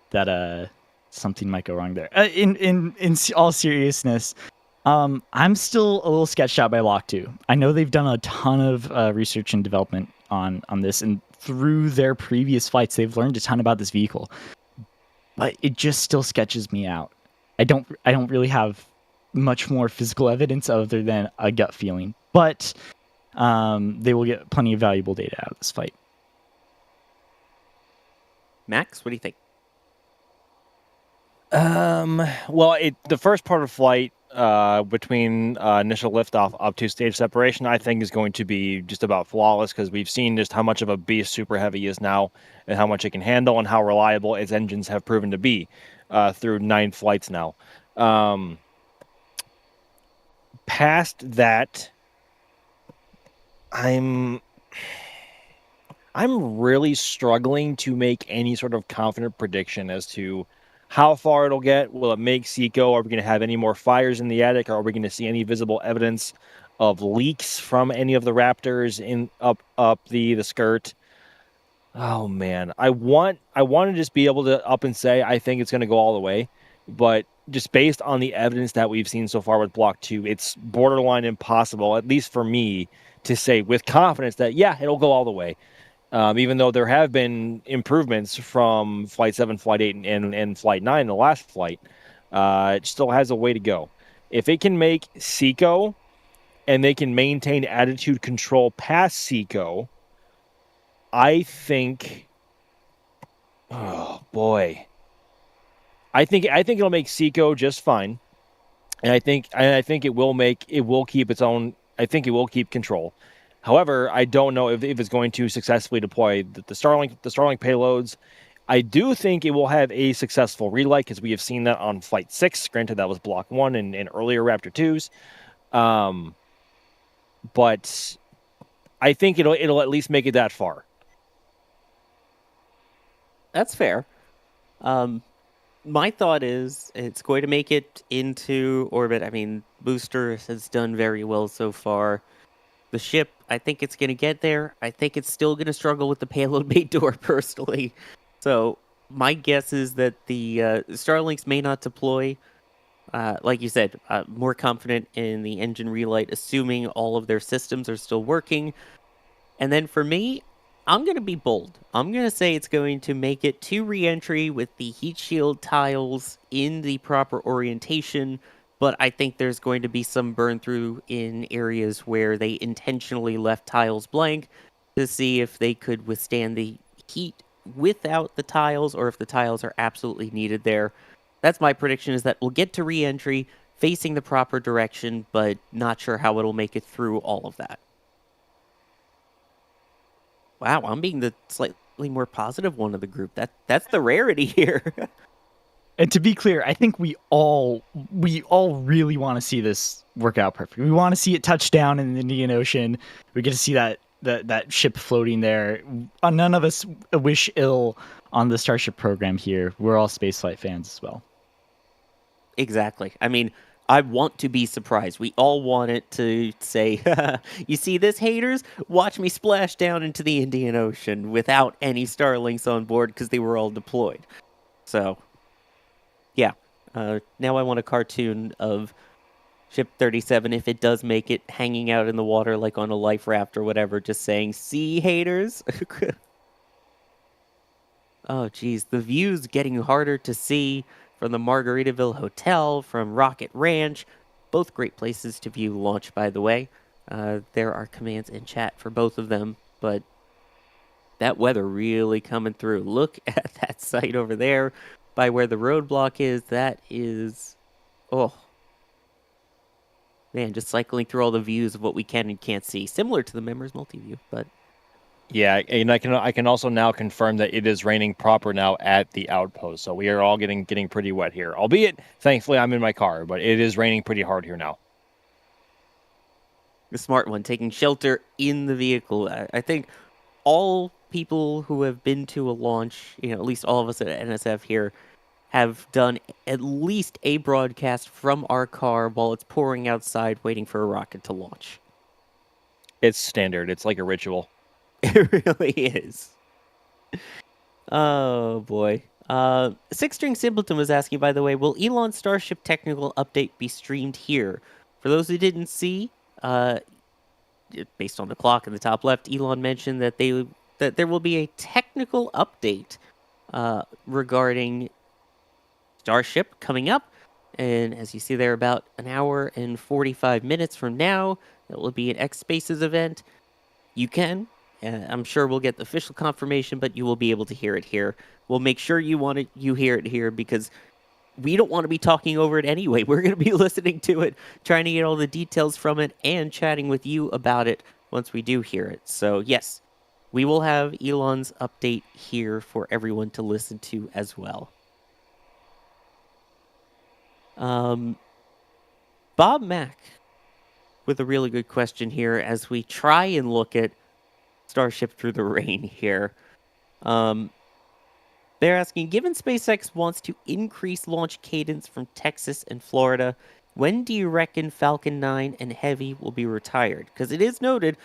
that something might go wrong there. In all seriousness, I'm still a little sketched out by Block 2. I know they've done a ton of research and development on this, and through their previous flights, they've learned a ton about this vehicle. But it just still sketches me out. I don't really have much more physical evidence other than a gut feeling. But they will get plenty of valuable data out of this fight. Max, what do you think? Well, the first part of flight between initial liftoff up to stage separation, I think is going to be just about flawless because we've seen just how much of a beast Super Heavy is now and how much it can handle and how reliable its engines have proven to be through 9 flights now. Past that, I'm really struggling to make any sort of confident prediction as to how far it'll get. Will it make Seco? Are we going to have any more fires in the attic? Are we going to see any visible evidence of leaks from any of the Raptors in up the skirt? Oh man, I want to just be able to up and say I think it's going to go all the way, but just based on the evidence that we've seen so far with Block 2, it's borderline impossible, at least for me, to say with confidence that, yeah, it'll go all the way. Even though there have been improvements from Flight 7, Flight 8, and Flight 9, the last flight, it still has a way to go. If it can make Seco and they can maintain attitude control past Seco, I think... Oh, boy. I think it'll make Seco just fine. And I think it will keep its own... I think it will keep control. However, I don't know if it's going to successfully deploy the Starlink payloads. I do think it will have a successful relight because we have seen that on Flight 6. Granted, that was Block 1 and earlier Raptor 2s. But I think it'll at least make it that far. That's fair. My thought is it's going to make it into orbit. I mean, Booster has done very well so far. The ship, I think it's going to get there. I think it's still going to struggle with the payload bay door, personally. So my guess is that the Starlinks may not deploy. Like you said, more confident in the engine relight, assuming all of their systems are still working. And then for me, I'm going to be bold. I'm going to say it's going to make it to re-entry with the heat shield tiles in the proper orientation, but I think there's going to be some burn through in areas where they intentionally left tiles blank to see if they could withstand the heat without the tiles or if the tiles are absolutely needed there. That's my prediction, is that we'll get to re-entry facing the proper direction, but not sure how it'll make it through all of that. Wow, I'm being the slightly slightly more positive one of the group. That's the rarity here. And to be clear, I think we all really want to see this work out perfectly. We want to see it touch down in the Indian Ocean. We get to see that ship floating there. None of us wish ill on the Starship program here. We're all spaceflight fans as well. Exactly. I mean, I want to be surprised. We all want it to say, you see this, haters? Watch me splash down into the Indian Ocean without any Starlinks on board because they were all deployed. So, yeah. Now I want a cartoon of Ship 37, if it does make it, hanging out in the water like on a life raft or whatever, just saying, see, haters? Oh, geez. The view's getting harder to see from the Margaritaville Hotel, from Rocket Ranch. Both great places to view launch, by the way. There are commands in chat for both of them, but that weather really coming through. Look at that site over there by where the roadblock is. That is... Oh. Man, just cycling through all the views of what we can and can't see. Similar to the Members Multi-View, but... Yeah, and I can also now confirm that it is raining proper now at the outpost. So we are all getting pretty wet here. Albeit, thankfully, I'm in my car, but it is raining pretty hard here now. The smart one, taking shelter in the vehicle. I think all people who have been to a launch, at least all of us at NSF here, have done at least a broadcast from our car while it's pouring outside waiting for a rocket to launch. It's standard. It's like a ritual. It really is. Oh, boy. Six String Simpleton was asking, by the way, will Elon's Starship technical update be streamed here? For those who didn't see, based on the clock in the top left, Elon mentioned that there will be a technical update regarding Starship coming up. And as you see there, about an hour and 45 minutes from now, it will be an X Spaces event. You can... I'm sure we'll get the official confirmation, but you will be able to hear it here. We'll make sure you hear it here because we don't want to be talking over it anyway. We're going to be listening to it, trying to get all the details from it, and chatting with you about it once we do hear it. So, yes, we will have Elon's update here for everyone to listen to as well. Bob Mack with a really good question here as we try and look at Starship through the rain here. They're asking, given SpaceX wants to increase launch cadence from Texas and Florida, when do you reckon Falcon 9 and Heavy will be retired? Because it is noted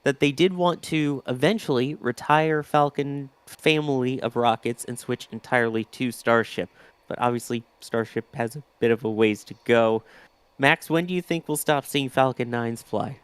that they did want to eventually retire Falcon family of rockets and switch entirely to Starship. But obviously, Starship has a bit of a ways to go. Max, when do you think we'll stop seeing Falcon 9s fly?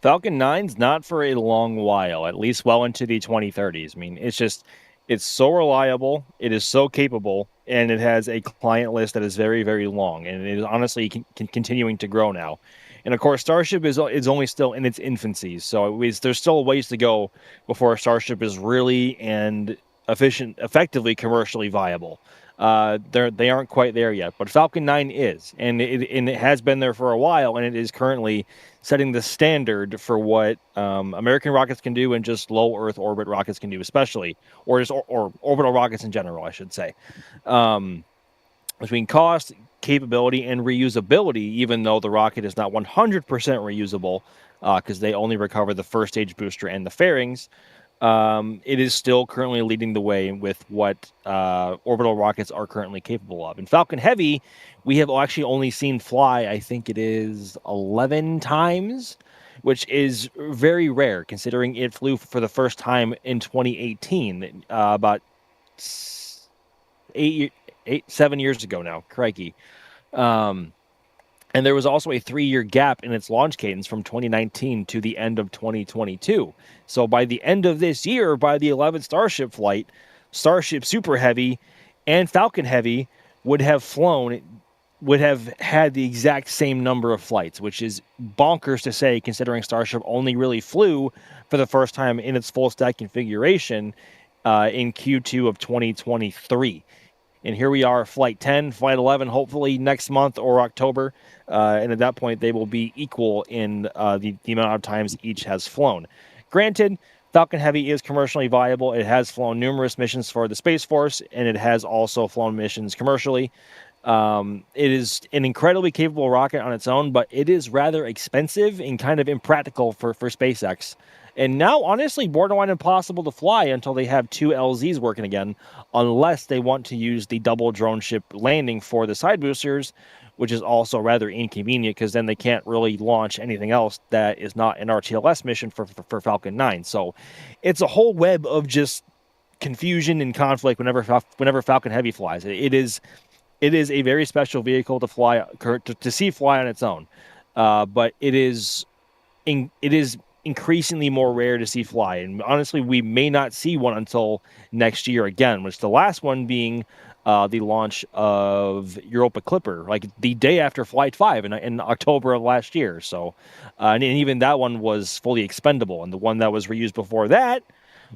Falcon 9's not for a long while, at least well into the 2030s. I mean, it's so reliable, it is so capable, and it has a client list that is very, very long, and it is honestly continuing to grow now. And of course, Starship is only still in its infancy, so there's still a ways to go before Starship is really and effectively commercially viable. They aren't quite there yet, but Falcon 9 is, and it has been there for a while, and it is currently setting the standard for what American rockets can do and just low Earth orbit rockets can do, especially, or orbital rockets in general, I should say. Between cost, capability, and reusability, even though the rocket is not 100% reusable, because they only recover the first stage booster and the fairings, it is still currently leading the way with what orbital rockets are currently capable of. In Falcon Heavy, we have actually only seen fly, I think it is 11 times, which is very rare considering it flew for the first time in 2018, about 7 years ago now. Crikey. And there was also a 3-year gap in its launch cadence from 2019 to the end of 2022. So by the end of this year, by the 11th Starship flight, Starship Super Heavy and Falcon Heavy would have had the exact same number of flights, which is bonkers to say considering Starship only really flew for the first time in its full stack configuration in Q2 of 2023. And here we are, Flight 10, Flight 11, hopefully next month or October. And at that point, they will be equal in the amount of times each has flown. Granted, Falcon Heavy is commercially viable. It has flown numerous missions for the Space Force, and it has also flown missions commercially. It is an incredibly capable rocket on its own, but it is rather expensive and kind of impractical for SpaceX. And now, honestly, borderline impossible to fly until they have 2 LZs working again, unless they want to use the double drone ship landing for the side boosters, which is also rather inconvenient because then they can't really launch anything else that is not an RTLS mission for Falcon 9. So it's a whole web of just confusion and conflict whenever Falcon Heavy flies. It is a very special vehicle to fly to see fly on its own, but it is increasingly more rare to see fly. And honestly, we may not see one until next year again, which the last one being the launch of Europa Clipper, like the day after Flight 5 in October of last year. So, and even that one was fully expendable. And the one that was reused before that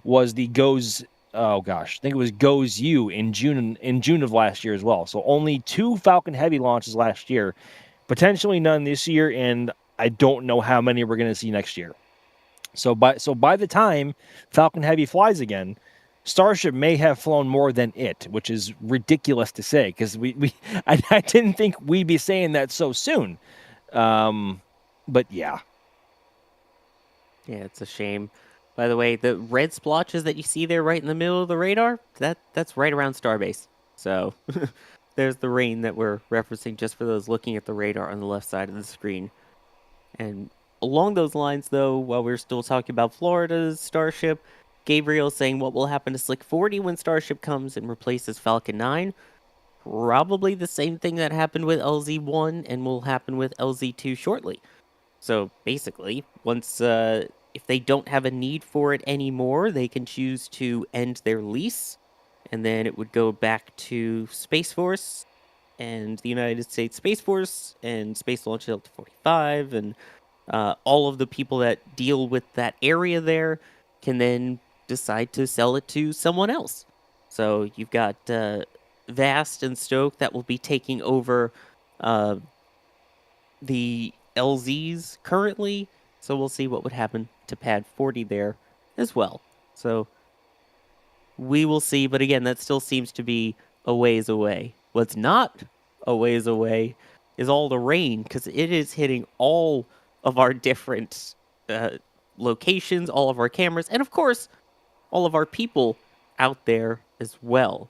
was the GOES. Oh gosh, I think it was GOES U in June of last year as well. So only 2 Falcon Heavy launches last year, potentially none this year, and I don't know how many we're going to see next year. So by the time Falcon Heavy flies again, Starship may have flown more than it, which is ridiculous to say because I didn't think we'd be saying that so soon. But yeah. Yeah, it's a shame. By the way, the red splotches that you see there right in the middle of the radar, that's right around Starbase. So there's the rain that we're referencing just for those looking at the radar on the left side of the screen. And along those lines, though, while we're still talking about Florida's Starship, Gabriel saying what will happen to Slick 40 when Starship comes and replaces Falcon 9. Probably the same thing that happened with LZ1 and will happen with LZ2 shortly. So basically, once if they don't have a need for it anymore, they can choose to end their lease, and then it would go back to Space Force and the United States Space Force and Space Launch Delta 45, and all of the people that deal with that area there can then decide to sell it to someone else. So you've got Vast and Stoke that will be taking over the LZs currently. So we'll see what would happen to Pad 40 there as well. So we will see. But again, that still seems to be a ways away. What's not a ways away is all the rain, because it is hitting all of our different locations, all of our cameras, and of course, all of our people out there as well.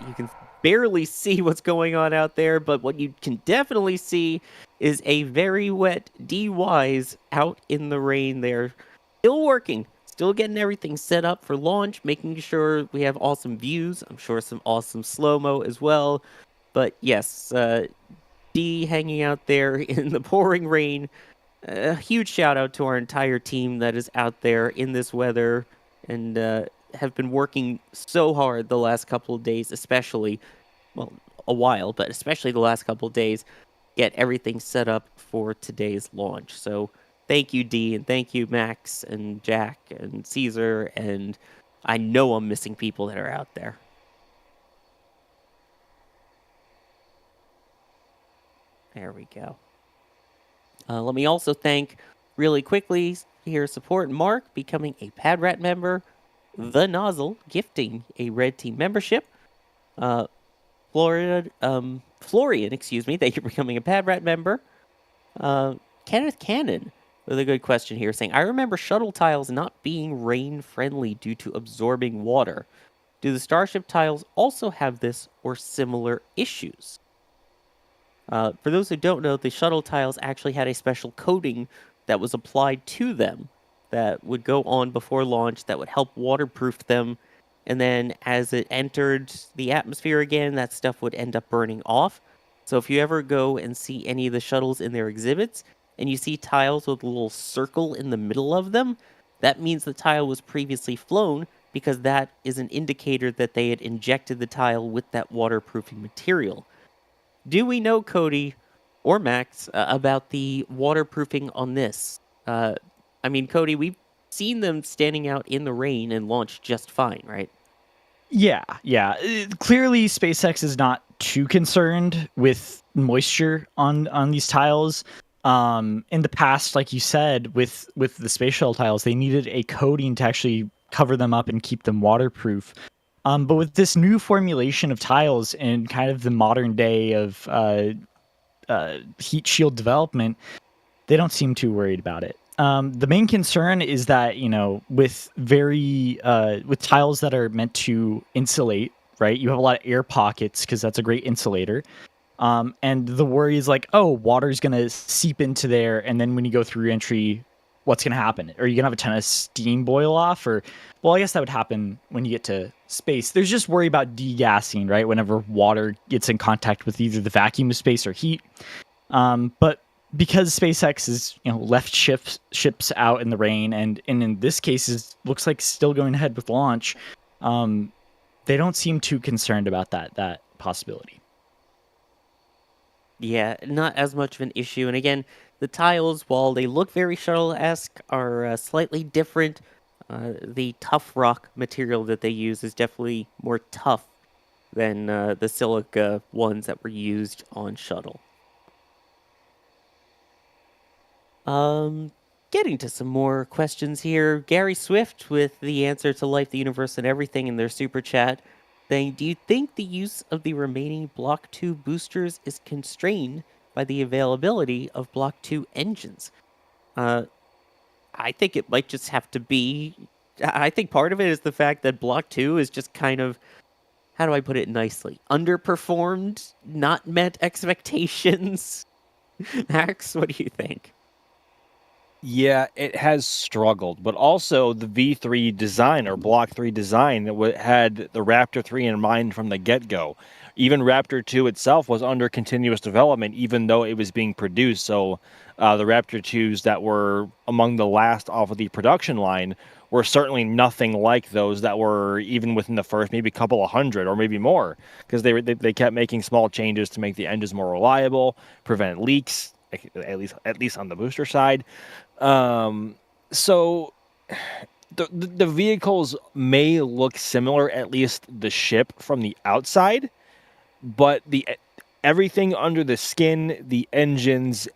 You can barely see what's going on out there, but what you can definitely see is a very wet D-Wise out in the rain there. Still working, still getting everything set up for launch, making sure we have awesome views. I'm sure some awesome slow-mo as well. But yes, D hanging out there in the pouring rain. A huge shout out to our entire team that is out there in this weather and have been working so hard the last couple of days, especially, well, a while, but especially the last couple of days, get everything set up for today's launch. So thank you, D, and thank you, Max and Jack and Caesar, and I know I'm missing people that are out there. There we go. Let me also thank, really quickly, here support Mark becoming a PadRat member, The Nozzle gifting a Red Team membership, Florian, excuse me, thank you for becoming a PadRat member. Kenneth Cannon with a good question here, saying, I remember shuttle tiles not being rain-friendly due to absorbing water. Do the Starship tiles also have this or similar issues? For those who don't know, the shuttle tiles actually had a special coating that was applied to them that would go on before launch that would help waterproof them. And then as it entered the atmosphere again, that stuff would end up burning off. So if you ever go and see any of the shuttles in their exhibits and you see tiles with a little circle in the middle of them, that means the tile was previously flown, because that is an indicator that they had injected the tile with that waterproofing material. Do we know, Cody or Max, about the waterproofing on this? I mean, Cody, we've seen them standing out in the rain and launch just fine, right? Yeah. Clearly, SpaceX is not too concerned with moisture on these tiles. In the past, like you said, with the space shuttle tiles, they needed a coating to actually cover them up and keep them waterproof. But with this new formulation of tiles and kind of the modern day of heat shield development, they don't seem too worried about it. The main concern is that, with with tiles that are meant to insulate, right? You have a lot of air pockets because that's a great insulator. And the worry is like, oh, water's going to seep into there. And then when you go through reentry, what's going to happen? Are you going to have a ton of steam boil off? Or, well, I guess that would happen when you get to space. There's just worry about degassing, right? Whenever water gets in contact with either the vacuum of space or heat. But because SpaceX is, left ships out in the rain, and in this case looks like still going ahead with launch, they don't seem too concerned about that possibility. Yeah, not as much of an issue. And again, the tiles, while they look very shuttle-esque, are slightly different. The tough rock material that they use is definitely more tough than the silica ones that were used on shuttle. Getting to some more questions here. Gary Swift with the answer to Life, the Universe, and Everything in their super chat saying, do you think the use of the remaining Block 2 boosters is constrained by the availability of Block 2 engines? I think it might just have to be... I think part of it is the fact that Block 2 is just kind of, how do I put it nicely? Underperformed, not met expectations. Max, what do you think? Yeah, it has struggled, but also the V3 design or Block 3 design that had the Raptor 3 in mind from the get-go. Even Raptor 2 itself was under continuous development, even though it was being produced. So the Raptor 2s that were among the last off of the production line were certainly nothing like those that were even within the first maybe couple of hundred or maybe more, because they kept making small changes to make the engines more reliable, prevent leaks, at least on the booster side. So the vehicles may look similar, at least the ship from the outside, but everything under the skin, the engines,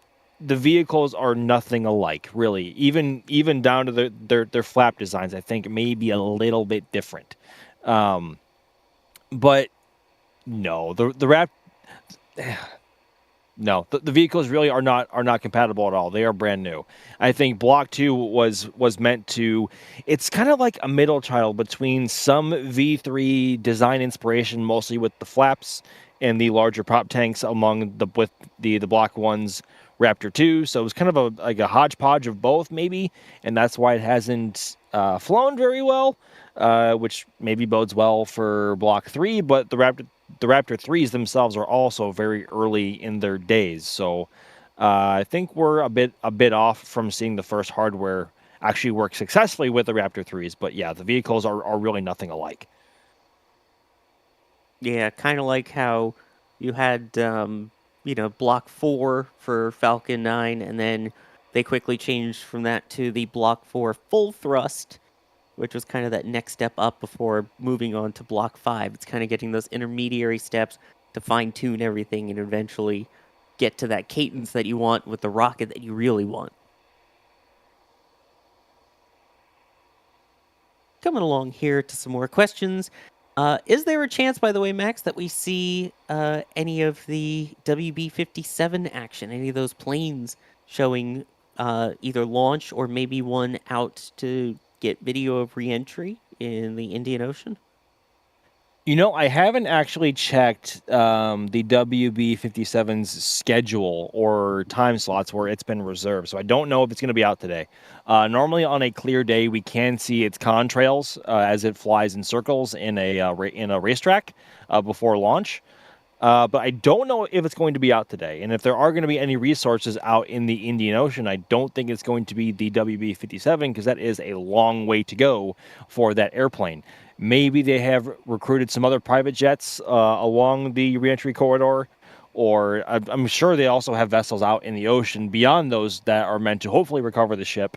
the vehicles are nothing alike, really. Even down to their flap designs, I think may be a little bit different. But no, No, the vehicles really are not compatible at all. They are brand new. I think Block 2 was meant to... It's kind of like a middle child between some V3 design inspiration, mostly with the flaps and the larger prop tanks, among the Block 1's Raptor 2. So it was kind of like a hodgepodge of both, maybe, and that's why it hasn't flown very well, which maybe bodes well for Block 3, but the Raptor 3s themselves are also very early in their days, so I think we're a bit off from seeing the first hardware actually work successfully with the Raptor 3s. But yeah, the vehicles are really nothing alike. Yeah, kind of like how you had, Block 4 for Falcon 9, and then they quickly changed from that to the Block 4 full thrust, which was kind of that next step up before moving on to Block 5. It's kind of getting those intermediary steps to fine-tune everything and eventually get to that cadence that you want with the rocket that you really want. Coming along here to some more questions. Is there a chance, by the way, Max, that we see any of the WB-57 action, any of those planes showing either launch or maybe one out to get video of re-entry in the Indian Ocean? I haven't actually checked the WB-57's schedule or time slots where it's been reserved, so I don't know if it's going to be out today. Normally on a clear day, we can see its contrails as it flies in circles in a racetrack before launch. But I don't know if it's going to be out today. And if there are going to be any resources out in the Indian Ocean, I don't think it's going to be the WB-57, because that is a long way to go for that airplane. Maybe they have recruited some other private jets along the reentry corridor, or I'm sure they also have vessels out in the ocean beyond those that are meant to hopefully recover the ship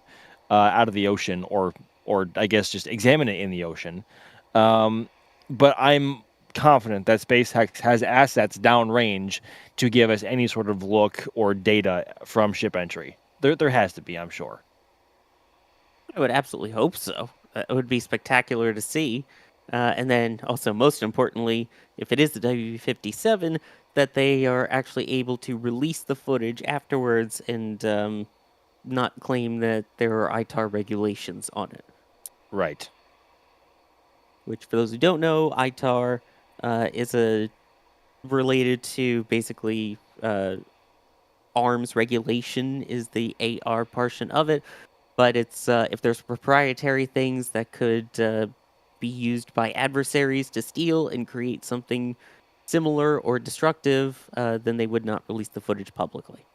out of the ocean, or I guess just examine it in the ocean. But I'm confident that SpaceX has assets downrange to give us any sort of look or data from ship entry. There has to be, I'm sure. I would absolutely hope so. It would be spectacular to see. And then also, most importantly, if it is the W-57, that they are actually able to release the footage afterwards and not claim that there are ITAR regulations on it. Right. Which, for those who don't know, ITAR is related to basically arms regulation is the AR portion of it. But it's if there's proprietary things that could be used by adversaries to steal and create something similar or destructive, then they would not release the footage publicly.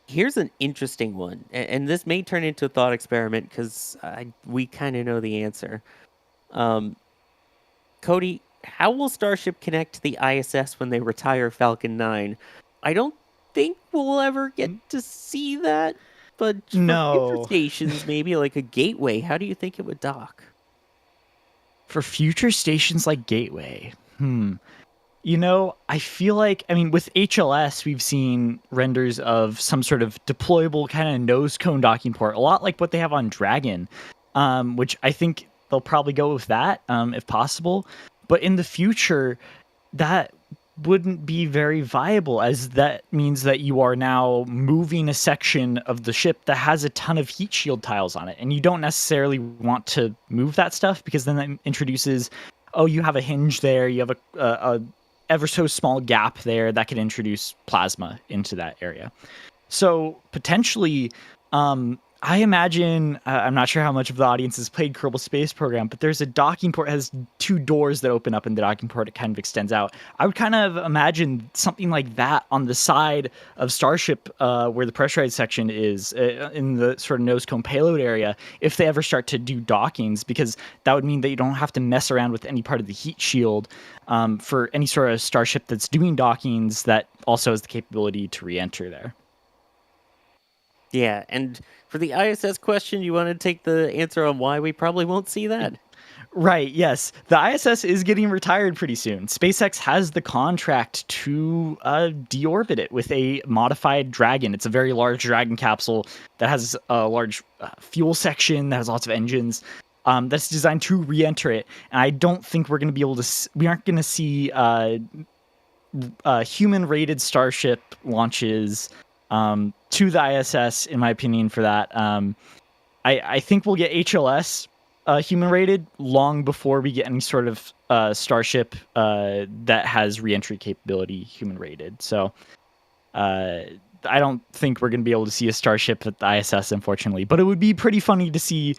Here's an interesting one, and this may turn into a thought experiment because we kind of know the answer. Cody, how will Starship connect to the ISS when they retire Falcon 9? I don't think we'll ever get to see that, but for future stations, maybe like a gateway, how do you think it would dock? For future stations like Gateway, I feel like, with HLS, we've seen renders of some sort of deployable kind of nose cone docking port, a lot like what they have on Dragon, which I think they'll probably go with that if possible. But in the future, that wouldn't be very viable, as that means that you are now moving a section of the ship that has a ton of heat shield tiles on it, and you don't necessarily want to move that stuff because then that introduces, you have a hinge there, you have a ever so small gap there that could introduce plasma into that area. So potentially, I imagine, I'm not sure how much of the audience has played Kerbal Space Program, but there's a docking port, has two doors that open up in the docking port, it kind of extends out. I would kind of imagine something like that on the side of Starship, where the pressurized section is, in the sort of nose cone payload area, if they ever start to do dockings, because that would mean that you don't have to mess around with any part of the heat shield for any sort of Starship that's doing dockings that also has the capability to re-enter there. Yeah, and for the ISS question, you want to take the answer on why we probably won't see that? Right, yes. The ISS is getting retired pretty soon. SpaceX has the contract to deorbit it with a modified Dragon. It's a very large Dragon capsule that has a large fuel section, that has lots of engines, that's designed to re-enter it. And I don't think we're going to be able to... We aren't going to see human-rated Starship launches to the ISS, in my opinion, for that. I think we'll get HLS human-rated long before we get any sort of Starship that has re-entry capability human-rated. So I don't think we're going to be able to see a Starship at the ISS, unfortunately. But it would be pretty funny to see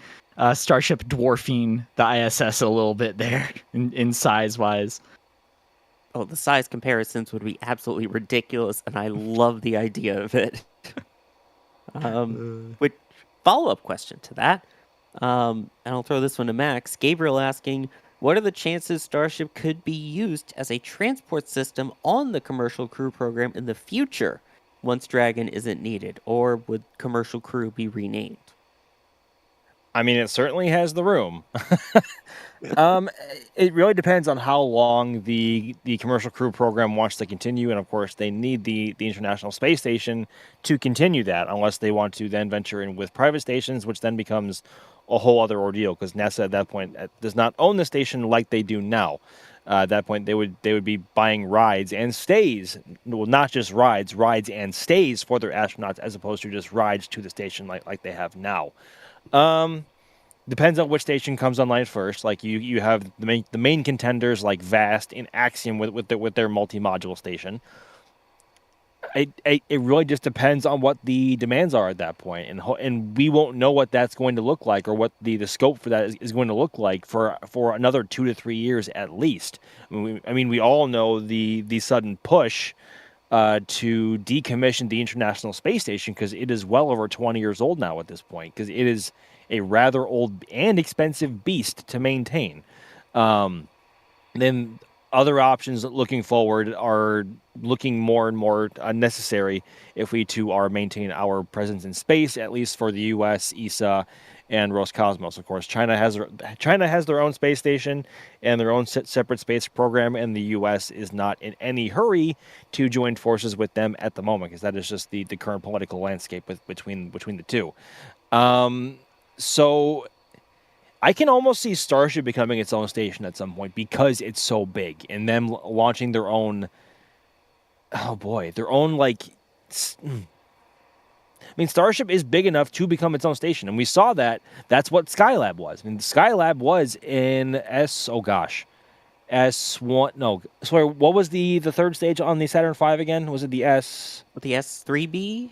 Starship dwarfing the ISS a little bit there in size-wise. Oh, the size comparisons would be absolutely ridiculous, and I love the idea of it. With follow-up question to that, and I'll throw this one to Max. Gabriel asking, what are the chances Starship could be used as a transport system on the Commercial Crew program in the future once Dragon isn't needed, or would Commercial Crew be renamed? I mean, it certainly has the room. It really depends on how long the Commercial Crew program wants to continue, and of course, they need the International Space Station to continue that, unless they want to then venture in with private stations, which then becomes a whole other ordeal, because NASA at that point does not own the station like they do now. At that point, they would be buying rides and stays, well, not just rides and stays for their astronauts, as opposed to just rides to the station like they have now. Depends on which station comes online first. Like you have the main contenders like VAST and Axiom with their multi-module station. It really just depends on what the demands are at that point, and we won't know what that's going to look like, or what the scope for that is going to look like for another 2 to 3 years at least. I mean, we all know the sudden push to decommission the International Space Station, because it is well over 20 years old now at this point, because it is a rather old and expensive beast to maintain. Then other options looking forward are looking more and more necessary if we too are maintaining our presence in space, at least for the U.S., ESA, and Roscosmos, of course. China has their own space station and their own separate space program, and the U.S. is not in any hurry to join forces with them at the moment, because that is just the current political landscape between the two. So I can almost see Starship becoming its own station at some point because it's so big, and them launching their own. Oh boy, their own I mean, Starship is big enough to become its own station, and we saw that. That's what Skylab was. I mean, Skylab was in S1. No, sorry. What was the third stage on the Saturn V again? Was it the S3B,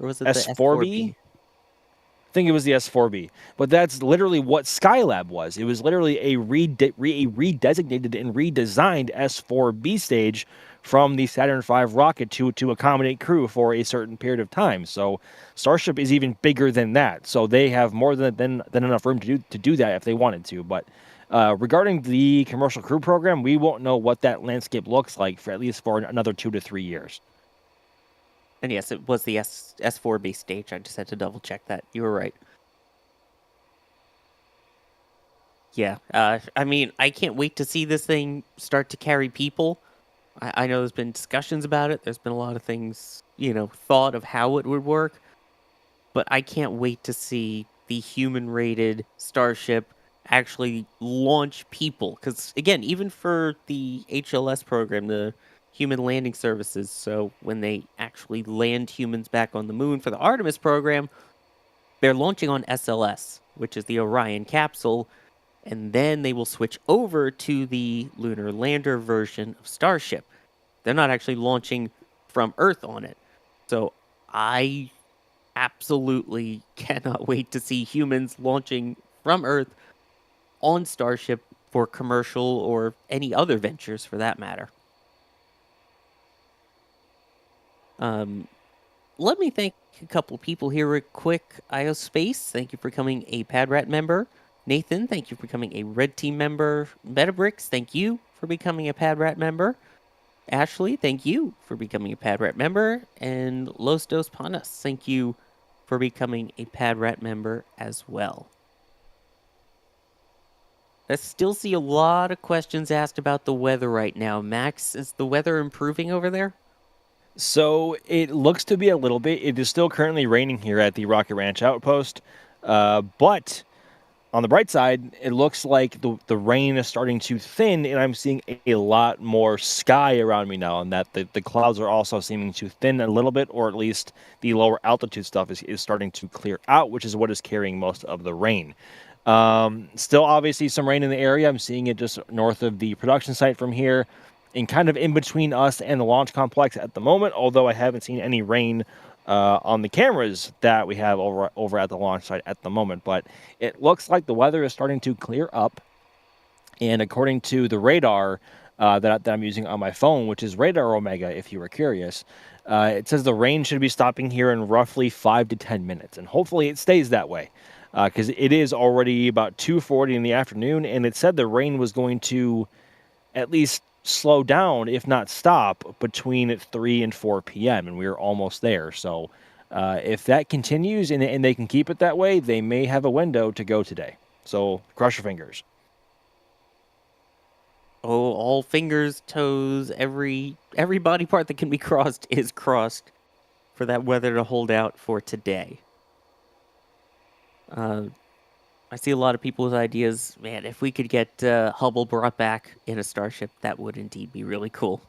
or was it the S4B? S4B? I think it was the S4B, but that's literally what Skylab was. It was literally a redesignated and redesigned S4B stage from the Saturn V rocket to accommodate crew for a certain period of time. So Starship is even bigger than that. So they have more than enough room to do that if they wanted to. But regarding the commercial crew program, we won't know what that landscape looks like for at least another 2 to 3 years. And yes, it was the S4B stage. I just had to double check that. You were right. Yeah, I mean, I can't wait to see this thing start to carry people. I know there's been discussions about it. There's been a lot of things, thought of how it would work. But I can't wait to see the human-rated Starship actually launch people. Because, again, even for the HLS program, the Human Landing Services, so when they actually land humans back on the moon for the Artemis program, they're launching on SLS, which is the Orion capsule, and then they will switch over to the lunar lander version of Starship. They're not actually launching from Earth on it. So I absolutely cannot wait to see humans launching from Earth on Starship for commercial or any other ventures for that matter. Let me thank a couple people here real quick. IOSpace, thank you for becoming a PadRat member. Nathan, thank you for becoming a Red Team member. Metabricks, thank you for becoming a PadRat member. Ashley, thank you for becoming a PadRat member. And Los Dos Panas, thank you for becoming a PadRat member as well. I still see a lot of questions asked about the weather right now. Max, is the weather improving over there? So it looks to be a little bit. It is still currently raining here at the Rocket Ranch outpost. But on the bright side, it looks like the rain is starting to thin, and I'm seeing a lot more sky around me now, and that the clouds are also seeming to thin a little bit, or at least the lower altitude stuff is starting to clear out, which is what is carrying most of the rain. Still, obviously, some rain in the area. I'm seeing it just north of the production site from here, and kind of in between us and the launch complex at the moment, although I haven't seen any rain on the cameras that we have over at the launch site at the moment. But it looks like the weather is starting to clear up, and according to the radar that I'm using on my phone, which is Radar Omega, if you were curious, it says the rain should be stopping here in roughly 5 to 10 minutes, and hopefully it stays that way, because it is already about 2:40 in the afternoon, and it said the rain was going to at least slow down, if not stop, between 3 and 4 p.m., and we're almost there. So if that continues and they can keep it that way, they may have a window to go today. So cross your fingers. Oh, all fingers, toes, every body part that can be crossed is crossed for that weather to hold out for today. I see a lot of people's ideas. Man, if we could get Hubble brought back in a Starship, that would indeed be really cool.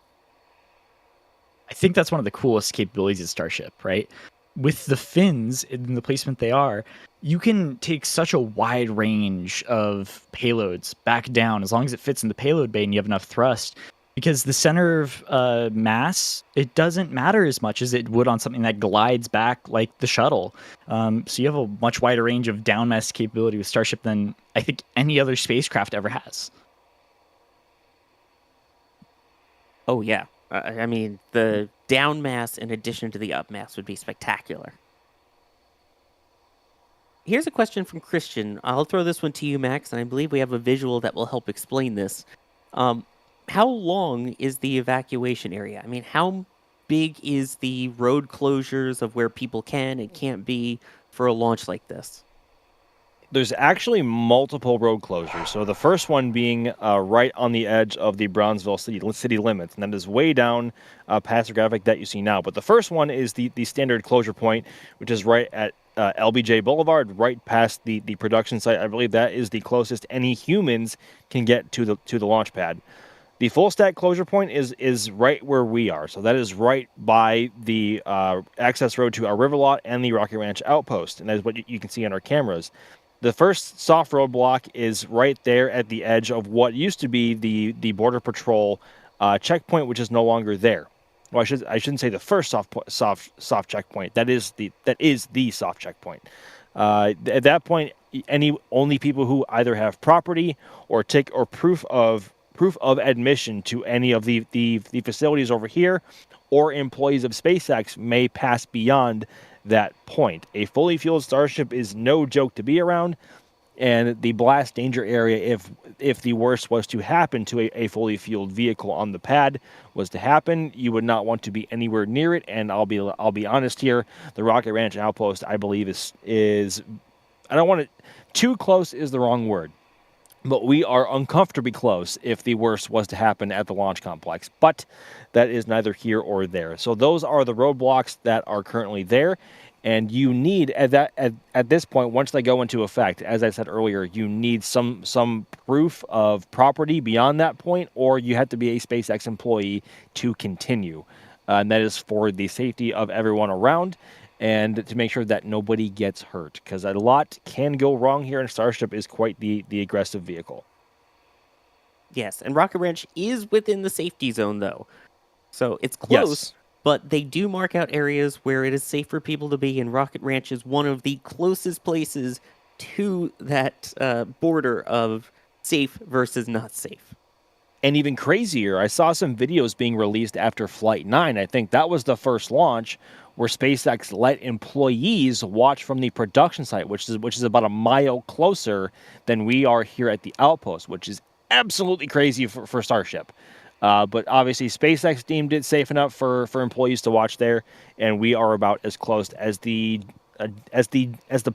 I think that's one of the coolest capabilities of Starship, right? With the fins in the placement they are, you can take such a wide range of payloads back down as long as it fits in the payload bay and you have enough thrust. Because the center of mass, it doesn't matter as much as it would on something that glides back like the shuttle. So you have a much wider range of down mass capability with Starship than I think any other spacecraft ever has. Oh, yeah. I mean, the down mass in addition to the up mass would be spectacular. Here's a question from Christian. I'll throw this one to you, Max, and I believe we have a visual that will help explain this. How long is the evacuation area? I mean, how big is the road closures of where people can and can't be for a launch like this? There's actually multiple road closures. So the first one being right on the edge of the Brownsville city limits, and that is way down past the graphic that you see now. But the first one is the standard closure point, which is right at LBJ Boulevard, right past the production site. I believe that is the closest any humans can get to the launch pad. The full stack closure point is right where we are. So that is right by the access road to our river lot and the Rocket Ranch outpost. And that is what you can see on our cameras. The first soft roadblock is right there at the edge of what used to be the Border Patrol checkpoint, which is no longer there. Well, I shouldn't say the first soft checkpoint. That is the soft checkpoint. At that point, only people who either have property or proof of admission to any of the facilities over here, or employees of SpaceX may pass beyond that point. A fully fueled Starship is no joke to be around, and the blast danger area, if the worst was to happen to a fully fueled vehicle on the pad was to happen, you would not want to be anywhere near it. And I'll be honest here, the Rocket Ranch outpost, I believe is I don't want to, too close is the wrong word, but we are uncomfortably close if the worst was to happen at the launch complex. But that is neither here or there. So those are the roadblocks that are currently there. And you need, at this point, once they go into effect, as I said earlier, you need some proof of property beyond that point, or you have to be a SpaceX employee to continue. And that is for the safety of everyone around, and to make sure that nobody gets hurt, because a lot can go wrong here, and Starship is quite the aggressive vehicle. Yes, and Rocket Ranch is within the safety zone, though. So it's close, Yes. but they do mark out areas where it is safe for people to be, and Rocket Ranch is one of the closest places to that border of safe versus not safe. And even crazier, I saw some videos being released after Flight 9. I think that was the first launch where SpaceX let employees watch from the production site, which is about a mile closer than we are here at the outpost, which is absolutely crazy for Starship. But obviously, SpaceX deemed it safe enough for employees to watch there, and we are about as close as the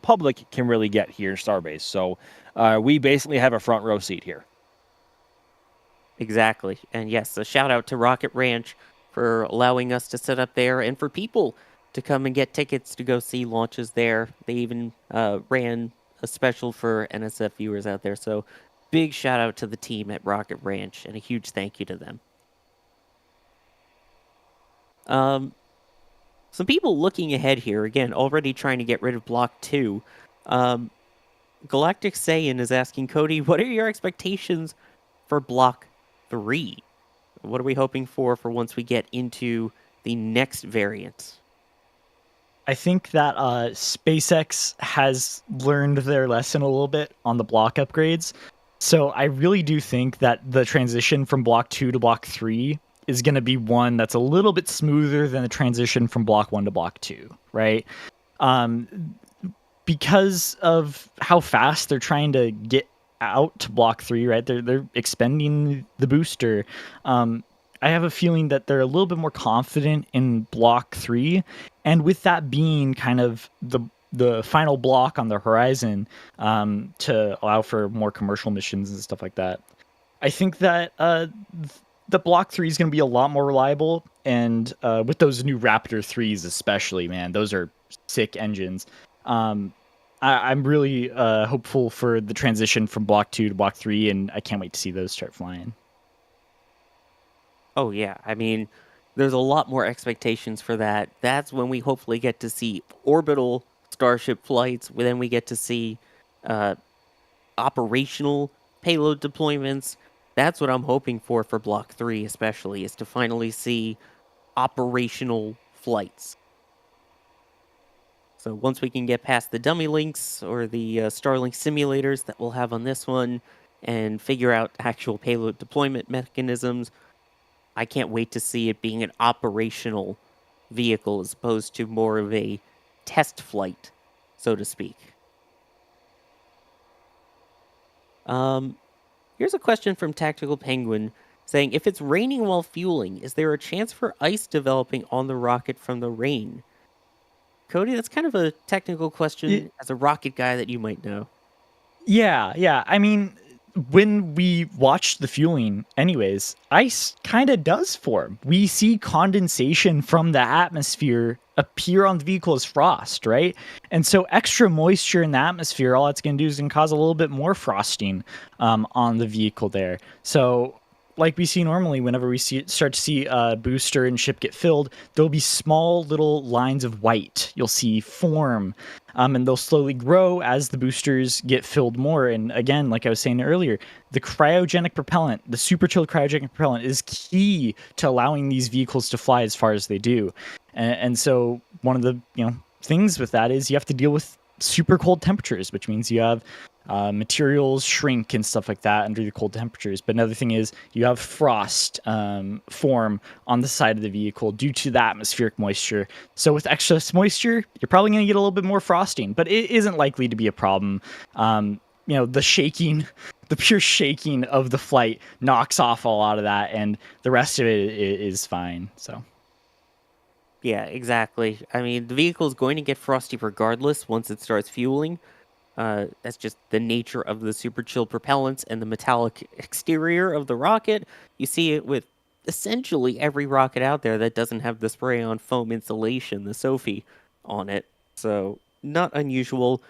public can really get here in Starbase. So we basically have a front row seat here. Exactly. And yes, a shout out to Rocket Ranch for allowing us to set up there, and for people to come and get tickets to go see launches there. They even ran a special for NSF viewers out there. So big shout out to the team at Rocket Ranch, and a huge thank you to them. Some people looking ahead here, again, already trying to get rid of Block 2. Galactic Saiyan is asking, Cody, what are your expectations for Block 3? What are we hoping for once we get into the next variant? I think that SpaceX has learned their lesson a little bit on the block upgrades. So I really do think that the transition from Block 2 to Block 3 is going to be one that's a little bit smoother than the transition from Block 1 to Block 2, right? Because of how fast they're trying to get out to Block 3, right? They're expending the booster. I have a feeling that they're a little bit more confident in Block 3, and with that being kind of the final block on the horizon, to allow for more commercial missions and stuff like that, I think that the Block 3 is going to be a lot more reliable, and with those new Raptor 3s especially, man, those are sick engines. I'm really hopeful for the transition from Block 2 to Block 3, and I can't wait to see those start flying. Oh, yeah. I mean, there's a lot more expectations for that. That's when we hopefully get to see orbital Starship flights. Then we get to see operational payload deployments. That's what I'm hoping for Block 3 especially, is to finally see operational flights. So once we can get past the dummy links or the Starlink simulators that we'll have on this one and figure out actual payload deployment mechanisms, I can't wait to see it being an operational vehicle as opposed to more of a test flight, so to speak. Here's a question from Tactical Penguin saying, if it's raining while fueling, is there a chance for ice developing on the rocket from the rain? Cody, that's kind of a technical question as a rocket guy that you might know. Yeah. I mean, when we watch the fueling, anyways, ice kind of does form. We see condensation from the atmosphere appear on the vehicle as frost, right? And so extra moisture in the atmosphere, all it's going to do is going to cause a little bit more frosting on the vehicle there. So like we see normally whenever we start to see a booster and ship get filled, there'll be small little lines of white you'll see form, and they'll slowly grow as the boosters get filled more. And again, like I was saying earlier, the cryogenic propellant, the super chilled cryogenic propellant, is key to allowing these vehicles to fly as far as they do. And so one of the things with that is you have to deal with super cold temperatures, which means you have materials shrink and stuff like that under the cold temperatures. But another thing is you have frost form on the side of the vehicle due to the atmospheric moisture. So with excess moisture, you're probably going to get a little bit more frosting, but it isn't likely to be a problem. The shaking, the pure shaking of the flight knocks off a lot of that, and the rest of it is fine. So. Yeah, exactly. I mean, the vehicle is going to get frosty regardless once it starts fueling. That's just the nature of the super chilled propellants and the metallic exterior of the rocket. You see it with essentially every rocket out there that doesn't have the spray-on foam insulation, the SOFI, on it. So, not unusual.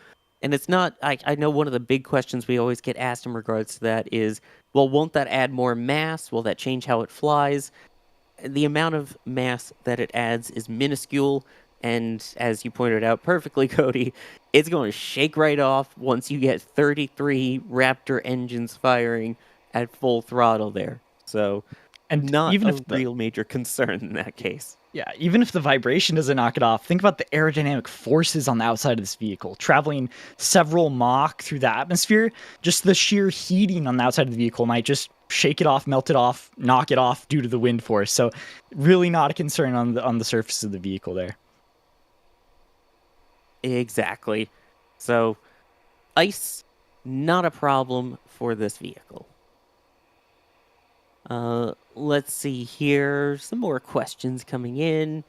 And it's not, I know one of the big questions we always get asked in regards to that is, well, won't that add more mass? Will that change how it flies? The amount of mass that it adds is minuscule, and as you pointed out perfectly, Cody, it's going to shake right off once you get 33 Raptor engines firing at full throttle there. So, and not even a if real major concern in that case. Yeah, even if the vibration doesn't knock it off, think about the aerodynamic forces on the outside of this vehicle. Traveling several Mach through the atmosphere, just the sheer heating on the outside of the vehicle might just shake it off, melt it off, knock it off due to the wind force. So really not a concern on the surface of the vehicle there. Exactly. So, ice, not a problem for this vehicle. Let's see here. Some more questions coming in.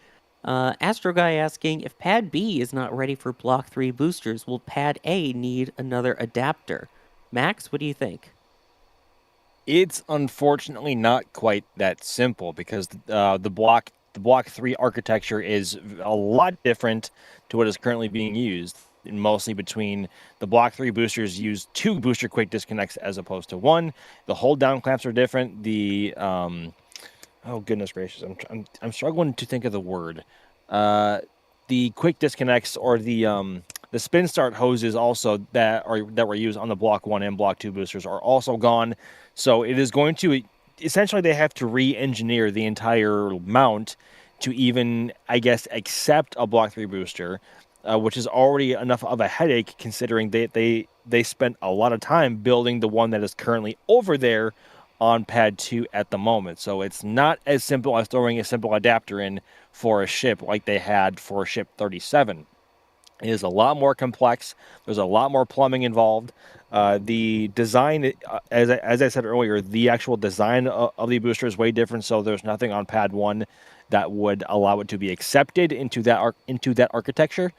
Astro Guy asking, if Pad B is not ready for Block 3 boosters, will Pad A need another adapter? Max, what do you think? It's unfortunately not quite that simple because the block 3 architecture is a lot different to what is currently being used. Mostly between the block 3 boosters use 2 booster quick disconnects as opposed to 1. The hold down clamps are different. The oh goodness gracious, I'm struggling to think of the word. The quick disconnects or the spin start hoses also that were used on the block 1 and block 2 boosters are also gone. So it is going to essentially they have to re-engineer the entire mount to even, I guess, accept a block 3 booster, which is already enough of a headache considering they spent a lot of time building the one that is currently over there on Pad 2 at the moment. So it's not as simple as throwing a simple adapter in for a ship like they had for ship 37. It is a lot more complex. There's a lot more plumbing involved. The design, as I said earlier, the actual design of the booster is way different. So there's nothing on Pad 1 that would allow it to be accepted into that architecture.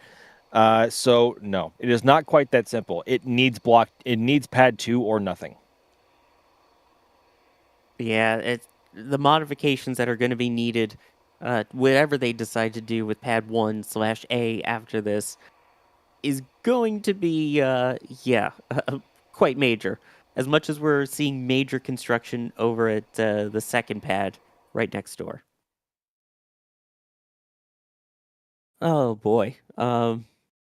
So no, it is not quite that simple. It needs Pad 2 or nothing. Yeah, it's the modifications that are going to be needed, whatever they decide to do with Pad 1/A after this, is going to be, quite major. As much as we're seeing major construction over at the second pad right next door. Oh boy.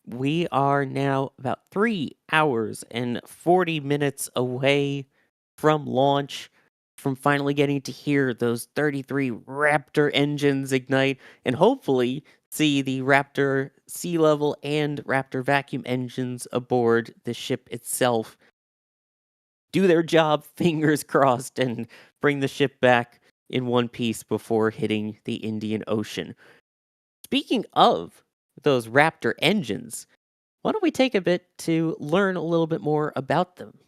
We are now about 3 hours and 40 minutes away from launch, from finally getting to hear those 33 Raptor engines ignite, and hopefully see the Raptor sea level and Raptor vacuum engines aboard the ship itself do their job, fingers crossed, and bring the ship back in one piece before hitting the Indian Ocean. Speaking of those Raptor engines, why don't we take a bit to learn a little bit more about them?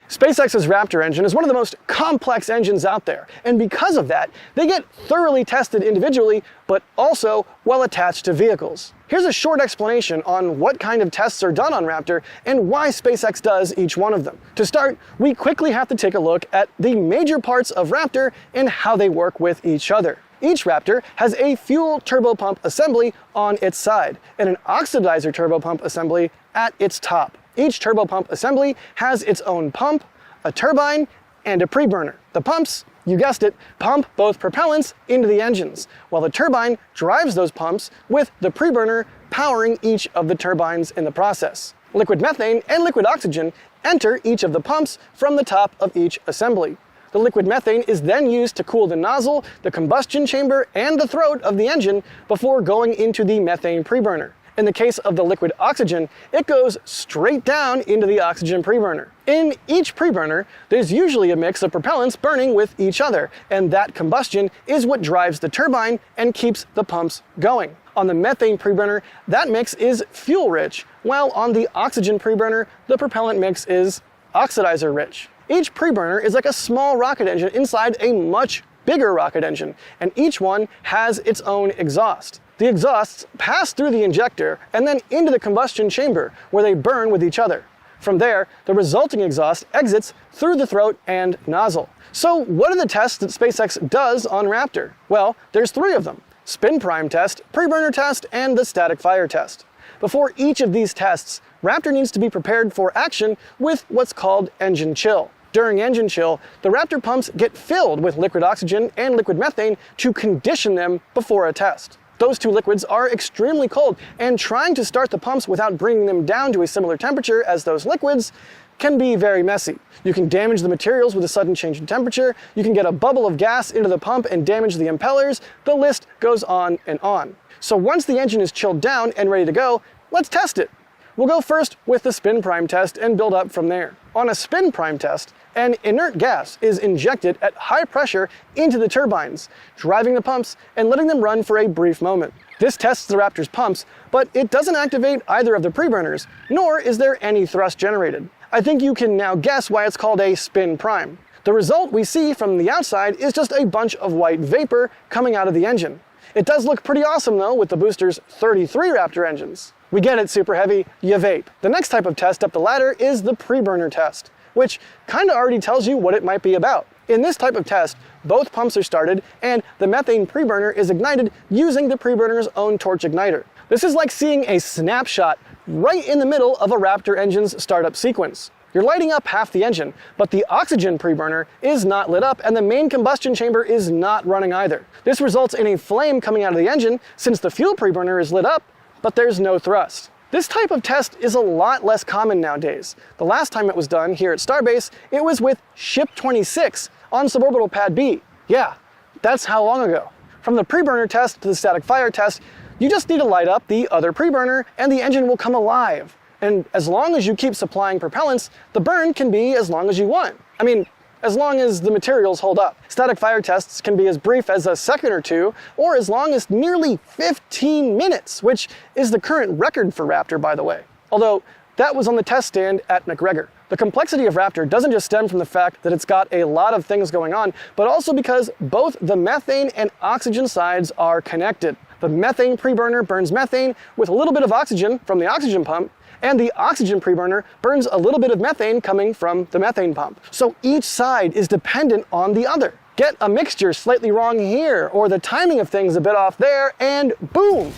SpaceX's Raptor engine is one of the most complex engines out there, and because of that, they get thoroughly tested individually, but also well attached to vehicles. Here's a short explanation on what kind of tests are done on Raptor and why SpaceX does each one of them. To start, we quickly have to take a look at the major parts of Raptor and how they work with each other. Each Raptor has a fuel turbopump assembly on its side and an oxidizer turbopump assembly at its top. Each turbopump assembly has its own pump, a turbine, and a preburner. The pumps, you guessed it, pump both propellants into the engines, while the turbine drives those pumps with the preburner powering each of the turbines in the process. Liquid methane and liquid oxygen enter each of the pumps from the top of each assembly. The liquid methane is then used to cool the nozzle, the combustion chamber, and the throat of the engine before going into the methane preburner. In the case of the liquid oxygen, it goes straight down into the oxygen preburner. In each preburner, there's usually a mix of propellants burning with each other, and that combustion is what drives the turbine and keeps the pumps going. On the methane preburner, that mix is fuel-rich, while on the oxygen preburner, the propellant mix is oxidizer-rich. Each preburner is like a small rocket engine inside a much bigger rocket engine, and each one has its own exhaust. The exhausts pass through the injector and then into the combustion chamber, where they burn with each other. From there, the resulting exhaust exits through the throat and nozzle. So what are the tests that SpaceX does on Raptor? Well, there's 3 of them: spin prime test, preburner test, and the static fire test. Before each of these tests, Raptor needs to be prepared for action with what's called engine chill. During engine chill, the Raptor pumps get filled with liquid oxygen and liquid methane to condition them before a test. Those 2 liquids are extremely cold, and trying to start the pumps without bringing them down to a similar temperature as those liquids can be very messy. You can damage the materials with a sudden change in temperature, you can get a bubble of gas into the pump and damage the impellers, the list goes on and on. So once the engine is chilled down and ready to go, let's test it. We'll go first with the spin prime test and build up from there. On a spin prime test, an inert gas is injected at high pressure into the turbines, driving the pumps and letting them run for a brief moment. This tests the Raptor's pumps, but it doesn't activate either of the preburners, nor is there any thrust generated. I think you can now guess why it's called a spin prime. The result we see from the outside is just a bunch of white vapor coming out of the engine. It does look pretty awesome though, with the booster's 33 Raptor engines. We get it, super heavy, you vape. The next type of test up the ladder is the preburner test, which kinda already tells you what it might be about. In this type of test, both pumps are started and the methane preburner is ignited using the preburner's own torch igniter. This is like seeing a snapshot right in the middle of a Raptor engine's startup sequence. You're lighting up half the engine, but the oxygen preburner is not lit up and the main combustion chamber is not running either. This results in a flame coming out of the engine since the fuel preburner is lit up, but there's no thrust. This type of test is a lot less common nowadays. The last time it was done here at Starbase, it was with Ship 26 on Suborbital Pad B. Yeah, that's how long ago. From the preburner test to the static fire test, you just need to light up the other preburner and the engine will come alive. And as long as you keep supplying propellants, the burn can be as long as you want. I mean, as long as the materials hold up. Static fire tests can be as brief as a second or 2, or as long as nearly 15 minutes, which is the current record for Raptor, by the way. Although, that was on the test stand at McGregor. The complexity of Raptor doesn't just stem from the fact that it's got a lot of things going on, but also because both the methane and oxygen sides are connected. The methane preburner burns methane with a little bit of oxygen from the oxygen pump, and the oxygen preburner burns a little bit of methane coming from the methane pump. So each side is dependent on the other. Get a mixture slightly wrong here, or the timing of things a bit off there, and boom!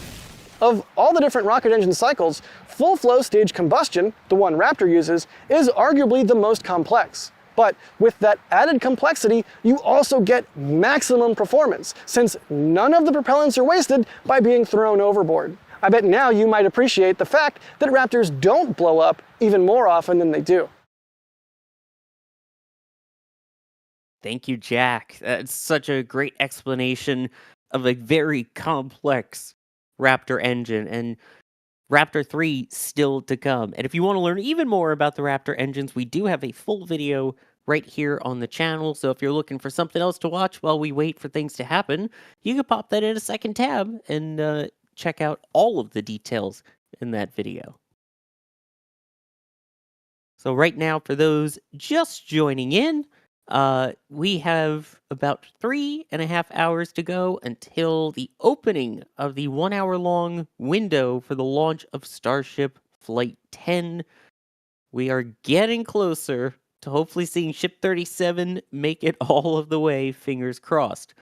Of all the different rocket engine cycles, full flow stage combustion, the one Raptor uses, is arguably the most complex. But with that added complexity, you also get maximum performance, since none of the propellants are wasted by being thrown overboard. I bet now you might appreciate the fact that Raptors don't blow up even more often than they do. Thank you, Jack. That's such a great explanation of a very complex Raptor engine, and Raptor 3 still to come. And if you want to learn even more about the Raptor engines, we do have a full video right here on the channel. So if you're looking for something else to watch while we wait for things to happen, you can pop that in a second tab and check out all of the details in that video. So So right now, for those just joining in, we have about 3.5 hours to go until the opening of the 1 hour long window for the launch of Starship Flight 10. We are getting closer to hopefully seeing Ship 37 make it all of the way, fingers crossed.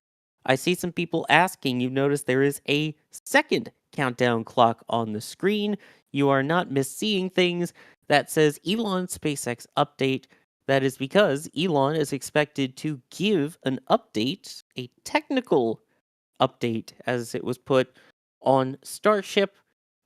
I see some people asking, you've noticed there is a second countdown clock on the screen. You are not misseeing things. That says Elon SpaceX update. That is because Elon is expected to give an update, a technical update, as it was put, on Starship,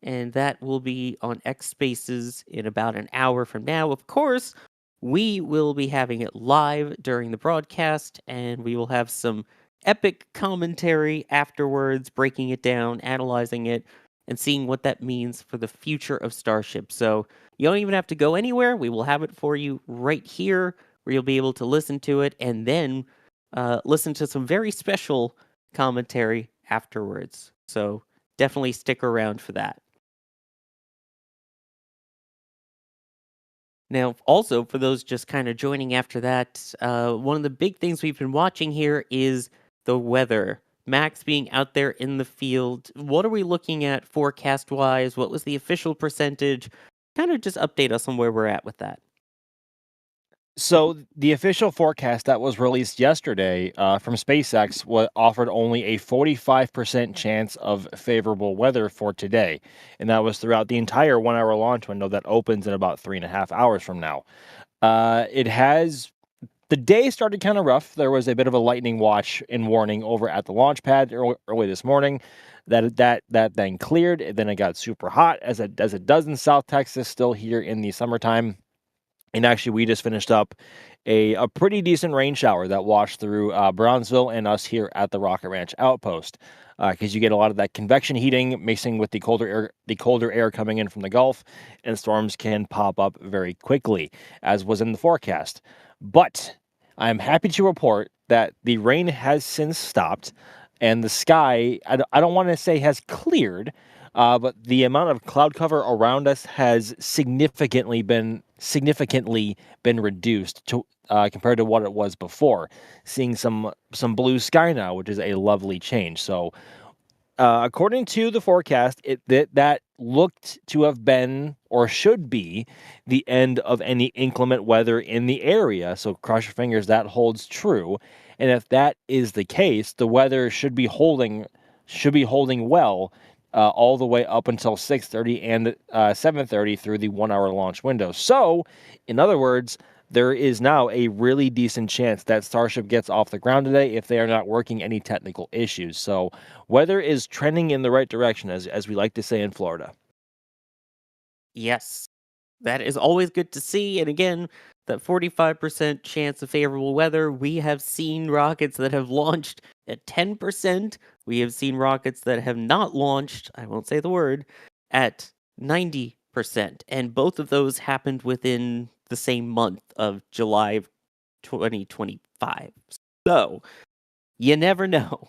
and that will be on X Spaces in about an hour from now. Of course, we will be having it live during the broadcast, and we will have some epic commentary afterwards, breaking it down, analyzing it, and seeing what that means for the future of Starship. So you don't even have to go anywhere. We will have it for you right here, where you'll be able to listen to it and then listen to some very special commentary afterwards. So definitely stick around for that. Now, also, for those just kind of joining after that, one of the big things we've been watching here is the weather. Max being out there in the field. What are we looking at forecast-wise? What was the official percentage? Kind of just update us on where we're at with that. So the official forecast that was released yesterday from SpaceX offered only a 45% chance of favorable weather for today, and that was throughout the entire 1 hour launch window that opens in about 3.5 hours from now. The day started kind of rough. There was a bit of a lightning watch and warning over at the launch pad early this morning. That then cleared. Then it got super hot as it does in South Texas, still here in the summertime. And actually, we just finished up a pretty decent rain shower that washed through Brownsville and us here at the Rocket Ranch outpost, because you get a lot of that convection heating mixing with the colder air coming in from the Gulf, and storms can pop up very quickly, as was in the forecast. But I'm happy to report that the rain has since stopped, and the sky, I don't want to say has cleared, but the amount of cloud cover around us has significantly been reduced to compared to what it was before. Seeing some blue sky now, which is a lovely change. So, according to the forecast, that looked to have been or should be the end of any inclement weather in the area. So, cross your fingers that holds true. And if that is the case, the weather should be holding well. All the way up until 6:30 and 7:30 through the 1 hour launch window. So, in other words, there is now a really decent chance that Starship gets off the ground today if they are not working any technical issues. So, weather is trending in the right direction, as we like to say in Florida. Yes, that is always good to see. And again, that 45% chance of favorable weather, we have seen rockets that have launched at 10%. We have seen rockets that have not launched, I won't say the word, at 90%. And both of those happened within the same month of July of 2025. So, you never know.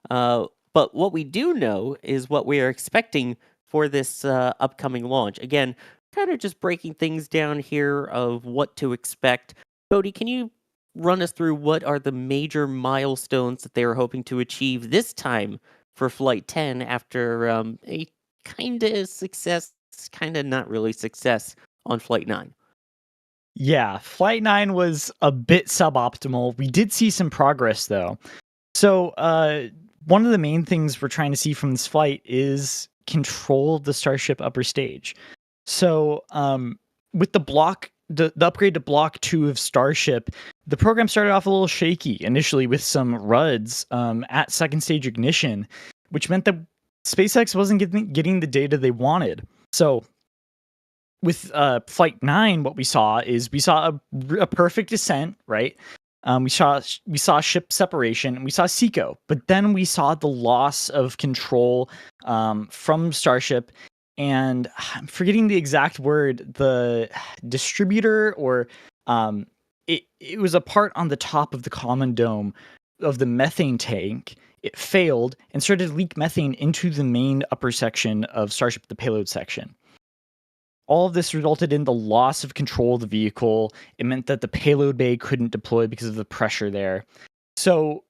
But what we do know is what we are expecting for this upcoming launch. Again, kind of just breaking things down here of what to expect. Cody, can you run us through what are the major milestones that they are hoping to achieve this time for Flight 10 after a kind of success, kind of not really success on Flight 9? Yeah, Flight 9 was a bit suboptimal. We did see some progress, though. So, one of the main things we're trying to see from this flight is control the Starship upper stage. So, with the upgrade to Block 2 of Starship, the program started off a little shaky initially with some RUDs at second stage ignition, which meant that SpaceX wasn't getting the data they wanted. So, with Flight 9, what we saw a perfect descent, right? We saw ship separation, and we saw SECO, but then we saw the loss of control from Starship, and I'm forgetting the exact word, the distributor, or it was a part on the top of the common dome of the methane tank. It failed and started to leak methane into the main upper section of Starship, the payload section. all of this resulted in the loss of control of the vehicle. It meant that the payload bay couldn't deploy because of the pressure there. So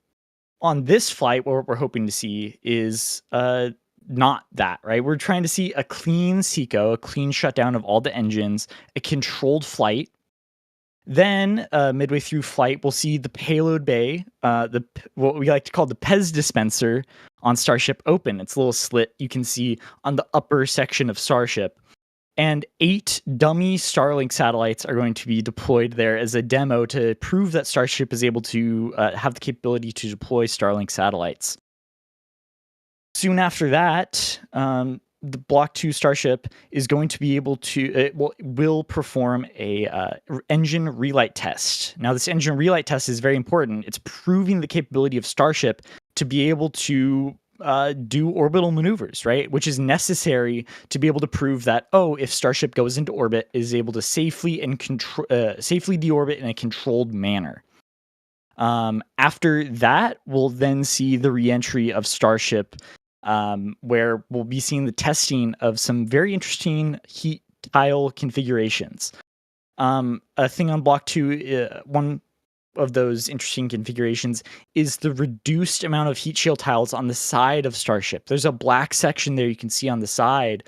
on this flight, what we're hoping to see is not that, right? We're trying to see a clean SECO, a clean shutdown of all the engines, a controlled flight. Then, midway through flight, we'll see the payload bay, what we like to call the PEZ dispenser on Starship open. It's a little slit you can see on the upper section of Starship. And 8 dummy Starlink satellites are going to be deployed there as a demo to prove that Starship is able to have the capability to deploy Starlink satellites. Soon after that, the Block 2 Starship is going to be able to, will perform a engine relight test. Now, this engine relight test is very important. It's proving the capability of Starship to be able to do orbital maneuvers, right? Which is necessary to be able to prove that, if Starship goes into orbit, it is able to safely deorbit in a controlled manner. After that, we'll then see the reentry of Starship, where we'll be seeing the testing of some very interesting heat tile configurations. A thing on Block 2, one of those interesting configurations is the reduced amount of heat shield tiles on the side of Starship. There's a black section there you can see on the side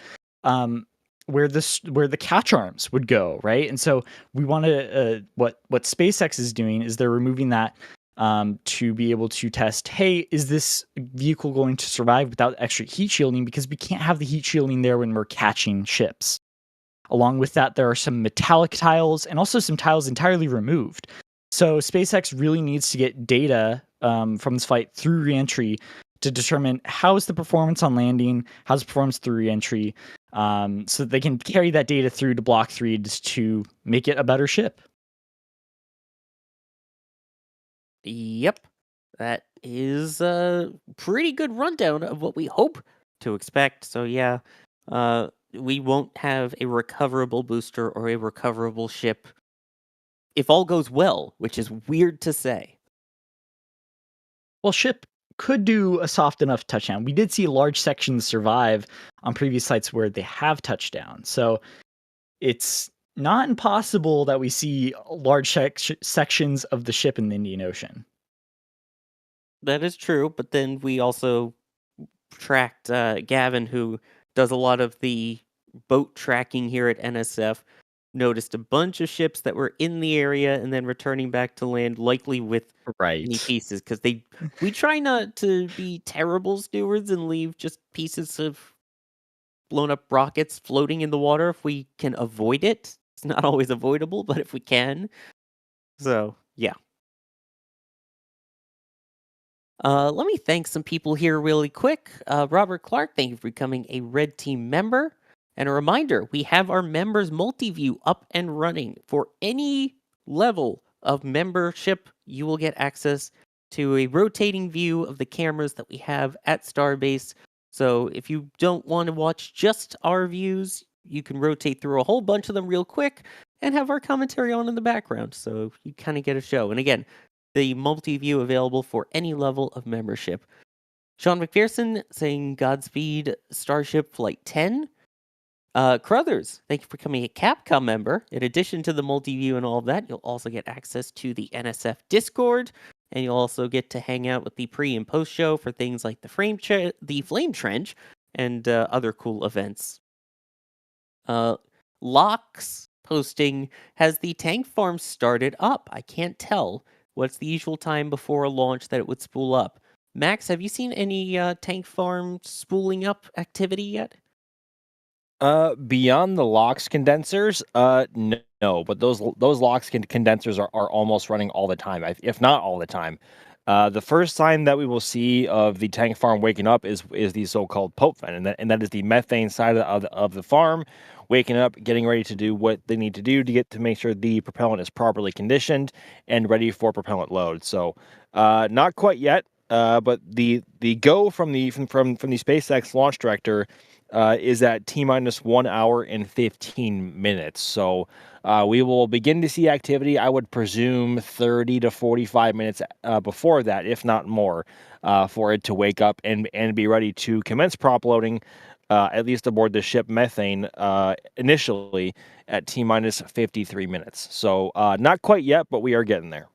where the catch arms would go, right? And so we want to what SpaceX is doing is they're removing that to be able to test, hey, is this vehicle going to survive without extra heat shielding? Because we can't have the heat shielding there when we're catching ships. Along with that, there are some metallic tiles and also some tiles entirely removed. So SpaceX really needs to get data from this flight through reentry to determine how is the performance on landing, how's the performance through reentry, so that they can carry that data through to Block 3 to make it a better ship. Yep. That is a pretty good rundown of what we hope to expect. So yeah, we won't have a recoverable booster or a recoverable ship if all goes well, which is weird to say. Well, ship could do a soft enough touchdown. We did see large sections survive on previous sites where they have touchdown. So it's not impossible that we see large sections of the ship in the Indian Ocean. That is true, but then we also tracked Gavin, who does a lot of the boat tracking here at NSF, noticed a bunch of ships that were in the area and then returning back to land, likely with any pieces, because we try not to be terrible stewards and leave just pieces of blown up rockets floating in the water if we can avoid it. It's not always avoidable, but if we can. So, yeah. Let me thank some people here really quick. Robert Clark, thank you for becoming a Red Team member. And a reminder, we have our members multi-view up and running. For any level of membership, you will get access to a rotating view of the cameras that we have at Starbase. So if you don't want to watch just our views, you can rotate through a whole bunch of them real quick and have our commentary on in the background. So you kind of get a show. And again, the multi-view available for any level of membership. Sean McPherson saying Godspeed Starship Flight 10. Crothers, thank you for becoming a Capcom member. In addition to the multi-view and all of that, you'll also get access to the NSF Discord, and you'll also get to hang out with the pre- and post-show for things like the Flame Trench and other cool events. Locks posting, has the tank farm started up? I can't tell. What's the usual time before a launch that it would spool up? Max, have you seen any tank farm spooling up activity yet? Beyond the LOX condensers, no. But those LOX condensers are almost running all the time, if not all the time. The first sign that we will see of the tank farm waking up is the so-called Pope vent, and that is the methane side of the farm waking up, getting ready to do what they need to do to make sure the propellant is properly conditioned and ready for propellant load. So, not quite yet. But the go from the SpaceX launch director is at T-1 hour and 15 minutes. So we will begin to see activity, I would presume 30 to 45 minutes before that, if not more, for it to wake up and be ready to commence prop loading at least aboard the ship, methane initially at T-minus 53 minutes. So not quite yet, but we are getting there.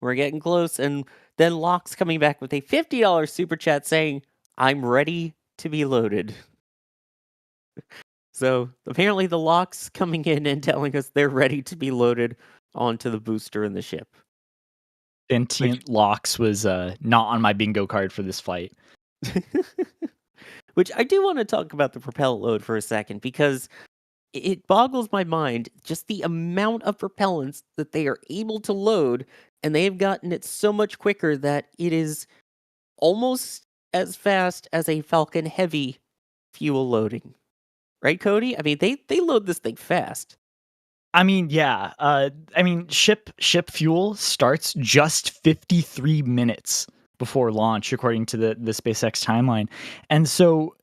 We're getting close, and then Locke's coming back with a $50 super chat saying, "I'm ready to be loaded." So apparently the Locke's coming in and telling us they're ready to be loaded onto the booster in the ship. Sentient Locks was not on my bingo card for this flight. Which I do want to talk about the propellant load for a second, because it boggles my mind just the amount of propellants that they are able to load, and they have gotten it so much quicker that it is almost as fast as a Falcon Heavy fuel loading. Right, Cody? I mean, they load this thing fast. I mean, yeah. Ship fuel starts just 53 minutes before launch, according to the SpaceX timeline. And so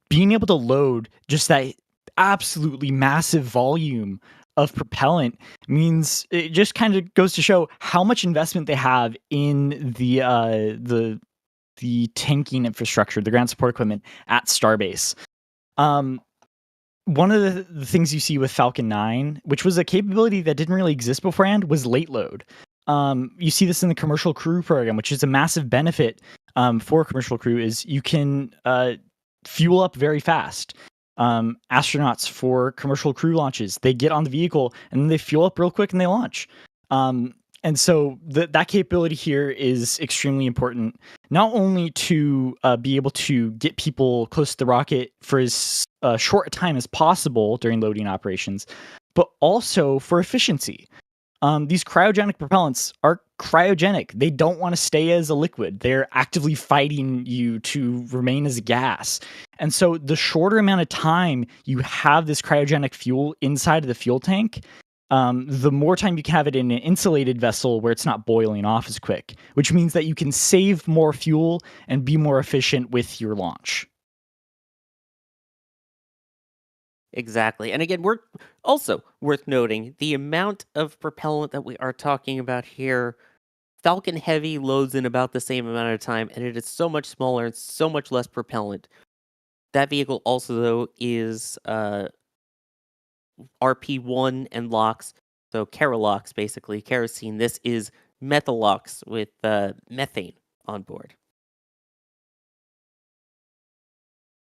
being able to load just that absolutely massive volume of propellant means it just kind of goes to show how much investment they have in the tanking infrastructure, the ground support equipment at Starbase. One of the things you see with Falcon 9, which was a capability that didn't really exist beforehand, was late load. You see this in the commercial crew program, which is a massive benefit for commercial crew, is you can fuel up very fast. Astronauts for commercial crew launches, they get on the vehicle and then they fuel up real quick and they launch. And so that capability here is extremely important, not only to be able to get people close to the rocket for as short a time as possible during loading operations, but also for efficiency. These cryogenic propellants are cryogenic. They don't want to stay as a liquid. They're actively fighting you to remain as a gas. And so the shorter amount of time you have this cryogenic fuel inside of the fuel tank, the more time you can have it in an insulated vessel where it's not boiling off as quick, which means that you can save more fuel and be more efficient with your launch. Exactly. And again, we're also worth noting the amount of propellant that we are talking about here. Falcon Heavy loads in about the same amount of time, and it is so much smaller and so much less propellant. That vehicle also, though, is RP1 and LOX, so Kerolox, basically, kerosene. This is Methalox with methane on board.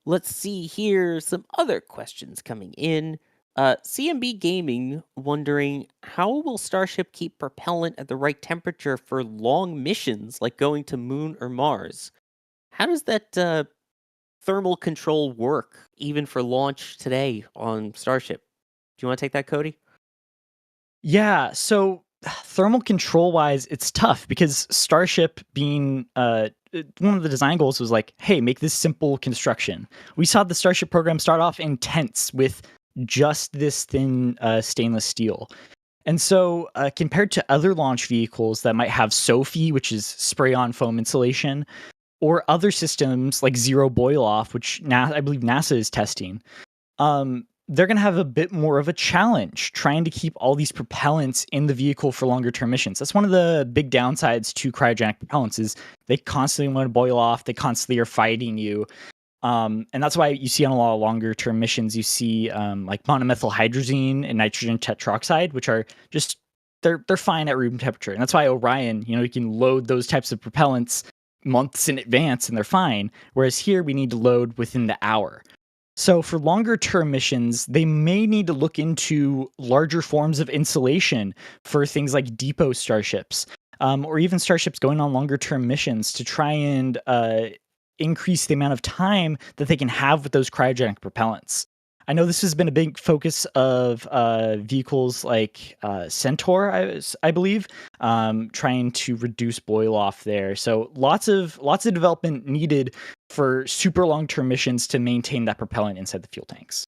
Let's see here some other questions coming in. CMB Gaming wondering, how will Starship keep propellant at the right temperature for long missions like going to Moon or Mars? How does that thermal control work even for launch today on Starship? Do you want to take that, Cody? Yeah, so thermal control wise, it's tough because Starship being one of the design goals was like, hey, make this simple construction. We saw the Starship program start off in tents with just this thin stainless steel. And so compared to other launch vehicles that might have SOFI, which is spray-on foam insulation, or other systems like zero boil-off, which I believe NASA is testing, they're going to have a bit more of a challenge trying to keep all these propellants in the vehicle for longer term missions. That's one of the big downsides to cryogenic propellants is they constantly want to boil off. They constantly are fighting you. And that's why you see on a lot of longer term missions, you see like monomethyl hydrazine and nitrogen tetroxide, which are just, they're fine at room temperature. And that's why Orion, you can load those types of propellants months in advance and they're fine. Whereas here we need to load within the hour. So for longer term missions, they may need to look into larger forms of insulation for things like depot starships, or even starships going on longer term missions to try and increase the amount of time that they can have with those cryogenic propellants. I know this has been a big focus of vehicles like Centaur, I believe, trying to reduce boil off there. So lots of development needed for super long-term missions to maintain that propellant inside the fuel tanks.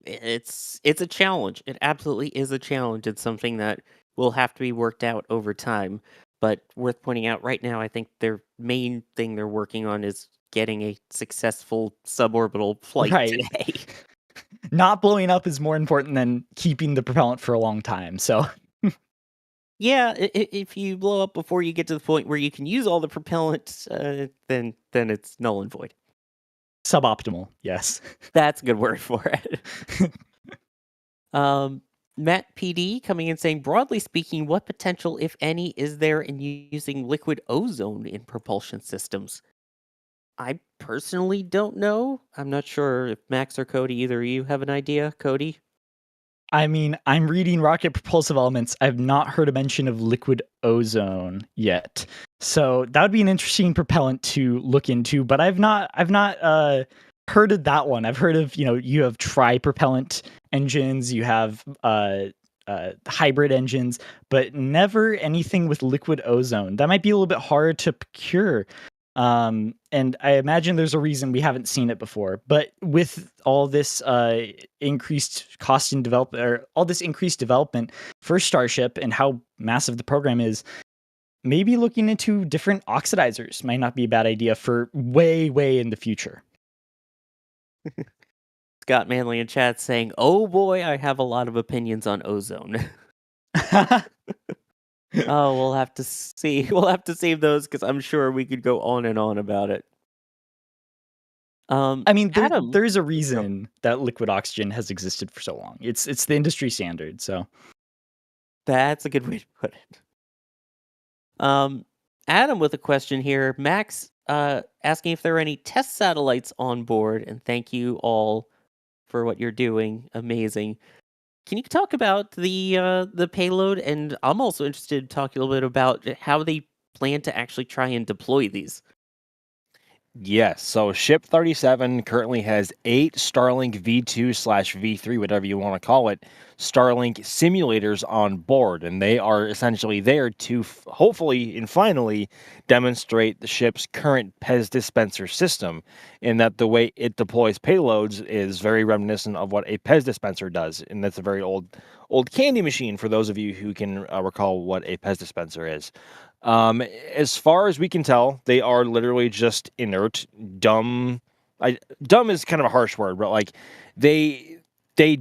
It's a challenge. It absolutely is a challenge. It's something that will have to be worked out over time. But worth pointing out right now, I think their main thing they're working on is getting a successful suborbital flight today. Not blowing up is more important than keeping the propellant for a long time. So yeah, if you blow up before you get to the point where you can use all the propellant, then it's null and void. Suboptimal, yes. That's a good word for it. Matt PD coming in saying, broadly speaking, what potential, if any, is there in using liquid ozone in propulsion systems? I personally don't know. I'm not sure if Max or Cody, either of you have an idea. Cody? I mean, I'm reading rocket propulsive elements. I've not heard a mention of liquid ozone yet. So that would be an interesting propellant to look into, but I've not heard of that one. I've heard of, you have tri-propellant engines, you have hybrid engines, but never anything with liquid ozone. That might be a little bit hard to procure. And I imagine there's a reason we haven't seen it before. But with all this increased cost in development, or all this increased development for Starship and how massive the program is, maybe looking into different oxidizers might not be a bad idea for way, way in the future. Scott Manley in chat saying, oh boy, I have a lot of opinions on ozone. Oh, we'll have to see. We'll have to save those because I'm sure we could go on and on about it. I mean, Adam, there is a reason that liquid oxygen has existed for so long. It's the industry standard. So that's a good way to put it. Adam with a question here. Max asking if there are any test satellites on board, and thank you all for what you're doing. Amazing. Can you talk about the payload? And I'm also interested in talking a little bit about how they plan to actually try and deploy these. Yes, so Ship 37 currently has 8 Starlink V2/V3, whatever you want to call it, Starlink simulators on board, and they are essentially there to hopefully and finally demonstrate the ship's current PEZ dispenser system, in that the way it deploys payloads is very reminiscent of what a PEZ dispenser does, and that's a very old candy machine for those of you who can recall what a PEZ dispenser is. As far as we can tell, they are literally just inert, dumb. Dumb is kind of a harsh word, but like they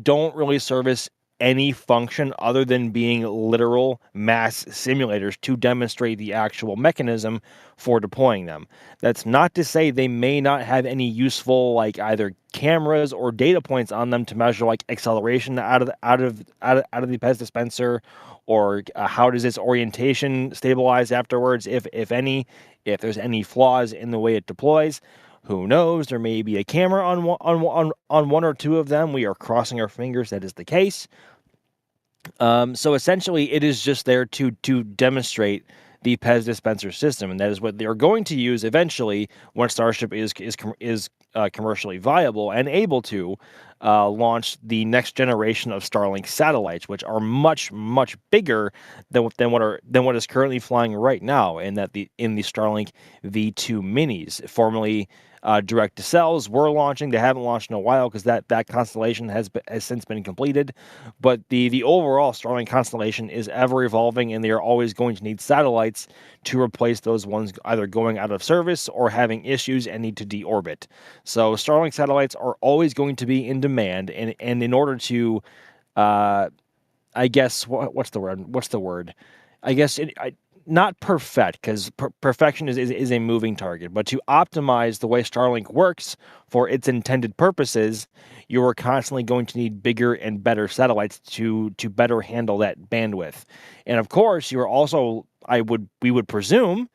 don't really service any function other than being literal mass simulators to demonstrate the actual mechanism for deploying them. That's not to say they may not have any useful, like, either cameras or data points on them to measure like acceleration out of the PEZ dispenser, or how does its orientation stabilize afterwards, if there's any flaws in the way it deploys. Who knows? There may be a camera on one or two of them. We are crossing our fingers that is the case. So essentially, it is just there to demonstrate the PEZ dispenser system, and that is what they are going to use eventually when Starship is commercially viable and able to launch the next generation of Starlink satellites, which are much bigger than what is currently flying right now, and that in the Starlink V2 minis, formerly direct to cells, were launching. They haven't launched in a while because that constellation has since been completed. But the overall Starlink constellation is ever evolving, and they are always going to need satellites to replace those ones either going out of service or having issues and need to deorbit. So Starlink satellites are always going to be in demand, and in order to, I guess, what's the word? I guess not perfect, because perfection is a moving target, but to optimize the way Starlink works for its intended purposes, you are constantly going to need bigger and better satellites to better handle that bandwidth. And of course, you are also, we would presume,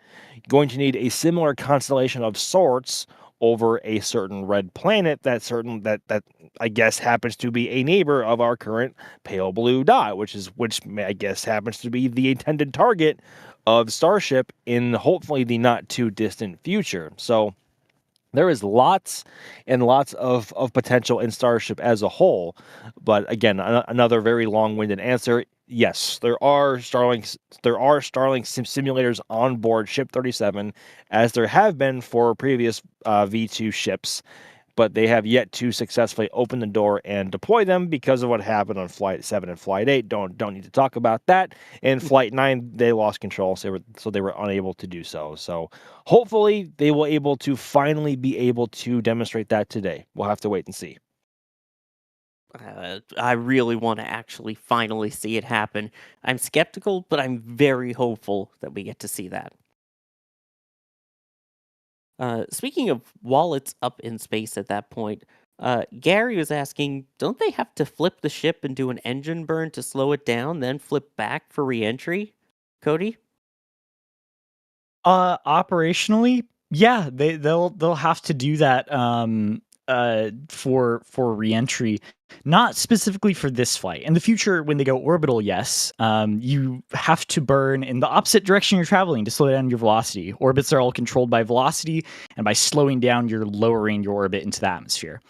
going to need a similar constellation of sorts over a certain red planet that I guess happens to be a neighbor of our current pale blue dot, which I guess happens to be the intended target of Starship in hopefully the not too distant future. So there is lots and lots of potential in Starship as a whole. But again, another very long-winded answer. Yes, there are Starlink simulators on board Ship 37, as there have been for previous V2 ships, but they have yet to successfully open the door and deploy them because of what happened on Flight 7 and Flight 8. Don't need to talk about that. In Flight 9, they lost control, so they were unable to do so. So hopefully they will finally be able to demonstrate that today. We'll have to wait and see. I really want to actually finally see it happen. I'm skeptical, but I'm very hopeful that we get to see that. Speaking of while it's up in space at that point, Gary was asking, don't they have to flip the ship and do an engine burn to slow it down, then flip back for reentry? Cody? Operationally, yeah, they'll have to do that for reentry, not specifically for this flight. In the future, when they go orbital, yes, you have to burn in the opposite direction you're traveling to slow down your velocity. Orbits are all controlled by velocity, and by slowing down, you're lowering your orbit into the atmosphere.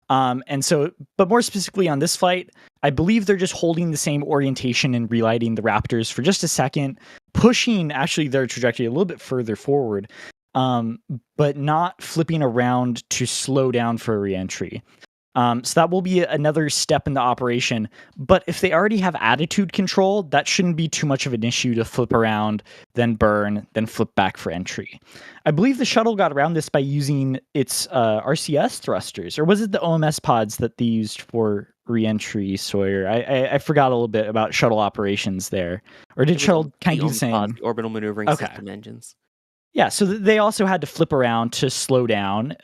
And so, but more specifically on this flight, I believe they're just holding the same orientation and relighting the Raptors for just a second, pushing actually their trajectory a little bit further forward, but not flipping around to slow down for reentry. So that will be another step in the operation. But if they already have attitude control, that shouldn't be too much of an issue to flip around, then burn, then flip back for entry. I believe the shuttle got around this by using its RCS thrusters, or was it the OMS pods that they used for reentry, Sawyer? I forgot a little bit about shuttle operations there. Or did shuttle kind of do the same? The orbital maneuvering system engines. Yeah, so they also had to flip around to slow down.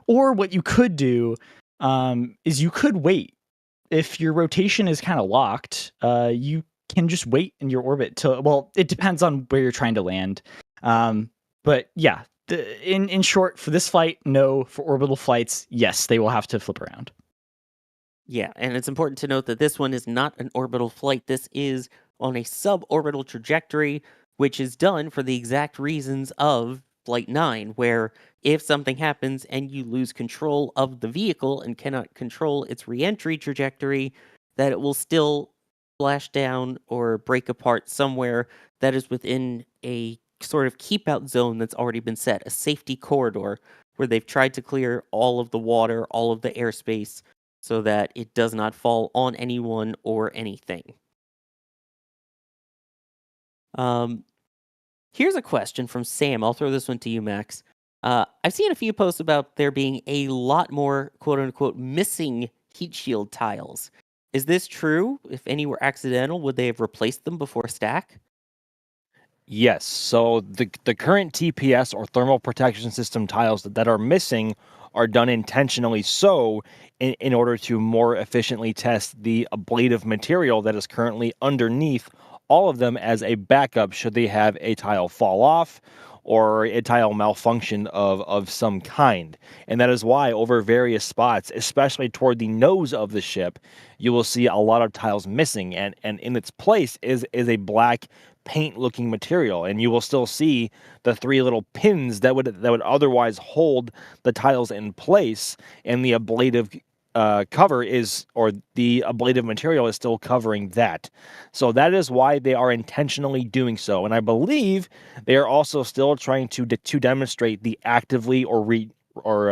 Or what you could do is you could wait. If your rotation is kind of locked, you can just wait in your orbit till, well, it depends on where you're trying to land. But yeah, in short, for this flight, no. For orbital flights, yes, they will have to flip around. Yeah, and it's important to note that this one is not an orbital flight. This is on a suborbital trajectory, which is done for the exact reasons of Flight 9, where if something happens and you lose control of the vehicle and cannot control its reentry trajectory, that it will still splash down or break apart somewhere that is within a sort of keep out zone that's already been set, a safety corridor where they've tried to clear all of the water, all of the airspace, so that it does not fall on anyone or anything. Here's a question from Sam. I'll throw this one to you, Max. I've seen a few posts about there being a lot more quote-unquote missing heat shield tiles. Is this true? If any were accidental, would they have replaced them before stack? Yes. So the current TPS or thermal protection system tiles that are missing are done intentionally so in order to more efficiently test the ablative material that is currently underneath all of them as a backup should they have a tile fall off or a tile malfunction of some kind. And that is why over various spots, especially toward the nose of the ship, you will see a lot of tiles missing, and in its place is a black paint looking material, and you will still see the three little pins that would otherwise hold the tiles in place, and the ablative cover is, or the ablative material is still covering that. So that is why they are intentionally doing so. And I believe they are also still trying to demonstrate the actively or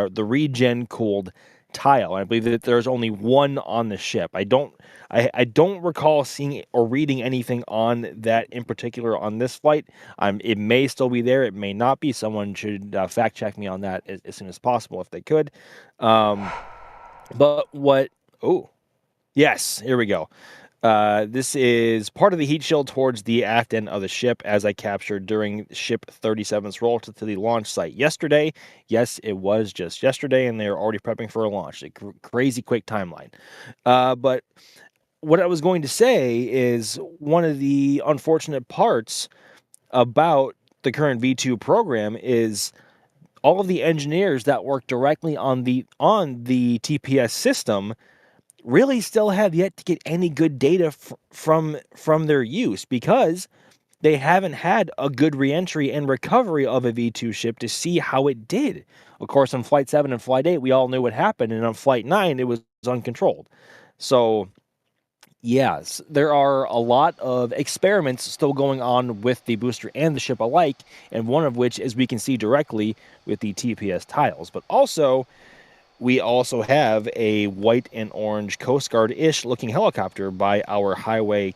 the regen cooled tile. I believe that there's only one on the ship. I don't recall seeing or reading anything on that in particular on this flight. It may still be there. It may not be. Someone should fact check me on that as soon as possible if they could. But what? Oh, yes. Here we go. This is part of the heat shield towards the aft end of the ship, as I captured during Ship 37's roll to the launch site yesterday. Yes, it was just yesterday, and they're already prepping for a launch. A crazy quick timeline. But what I was going to say is one of the unfortunate parts about the current V2 program is all of the engineers that work directly on the TPS system really still have yet to get any good data from their use, because they haven't had a good reentry and recovery of a V2 ship to see how it did. Of course, on Flight 7 and Flight 8, we all knew what happened, and on Flight 9, it was uncontrolled. So, yes, there are a lot of experiments still going on with the booster and the ship alike, and one of which, as we can see directly with the TPS tiles. But also, we also have a white and orange Coast Guard-ish looking helicopter by our highway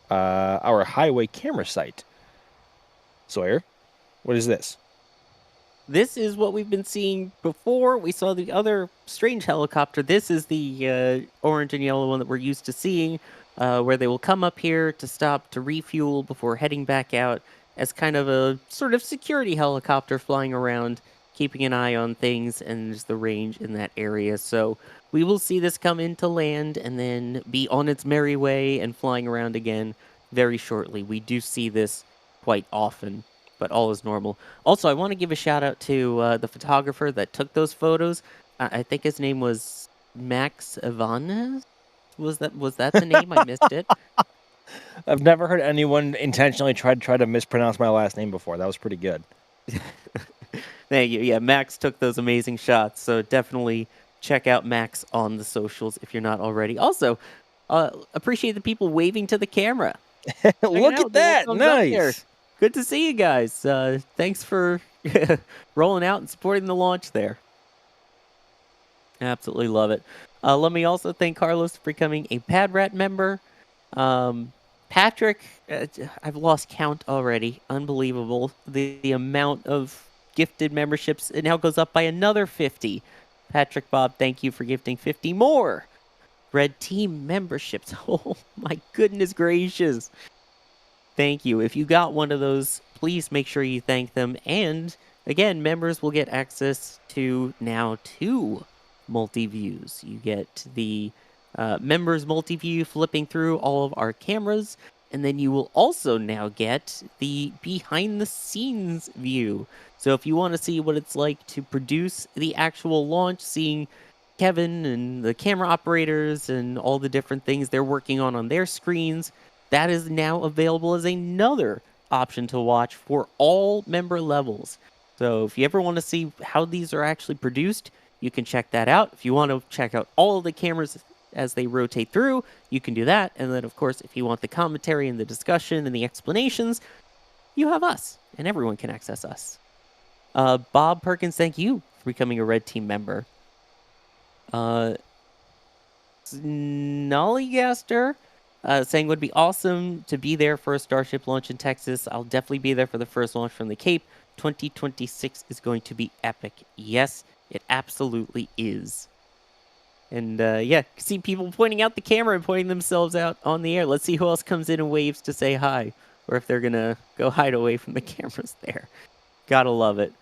camera site. Sawyer, what is this? this is what we've been seeing before. We saw the other strange helicopter. This is the orange and yellow one that we're used to seeing, where they will come up here to stop to refuel before heading back out as kind of a sort of security helicopter flying around, keeping an eye on things and just the range in that area. So we will see this come into land and then be on its merry way and flying around again very shortly. We do see this quite often, but all is normal. Also, I want to give a shout out to the photographer that took those photos. I think his name was Max Ivanes. Was that the name? I missed it. I've never heard anyone intentionally try to mispronounce my last name before. That was pretty good. Thank you. Yeah, Max took those amazing shots. So definitely check out Max on the socials if you're not already. Also, appreciate the people waving to the camera. Look at that. Nice. Good to see you guys. Thanks for rolling out and supporting the launch there. Absolutely love it. Let me also thank Carlos for becoming a PadRat member. Patrick, I've lost count already. Unbelievable. The amount of gifted memberships, it now goes up by another 50. Patrick Bob, thank you for gifting 50 more Red Team memberships. Oh my goodness gracious. Thank you. If you got one of those, please make sure you thank them. And again, members will get access to now 2 multi-views. You get the members multi-view flipping through all of our cameras, and then you will also now get the behind the scenes view. So if you want to see what it's like to produce the actual launch, seeing Kevin and the camera operators and all the different things they're working on their screens, that is now available as another option to watch for all member levels. So if you ever want to see how these are actually produced, you can check that out. If you want to check out all of the cameras as they rotate through, you can do that. And then, of course, if you want the commentary and the discussion and the explanations, you have us, and everyone can access us. Bob Perkins, thank you for becoming a Red Team member. Nollygaster saying would be awesome to be there for a Starship launch in Texas. I'll definitely be there for the first launch from the Cape. 2026 is going to be epic. Yes, it absolutely is. And yeah, see people pointing out the camera and pointing themselves out on the air. Let's see who else comes in and waves to say hi, or if they're gonna go hide away from the cameras there. Gotta love it.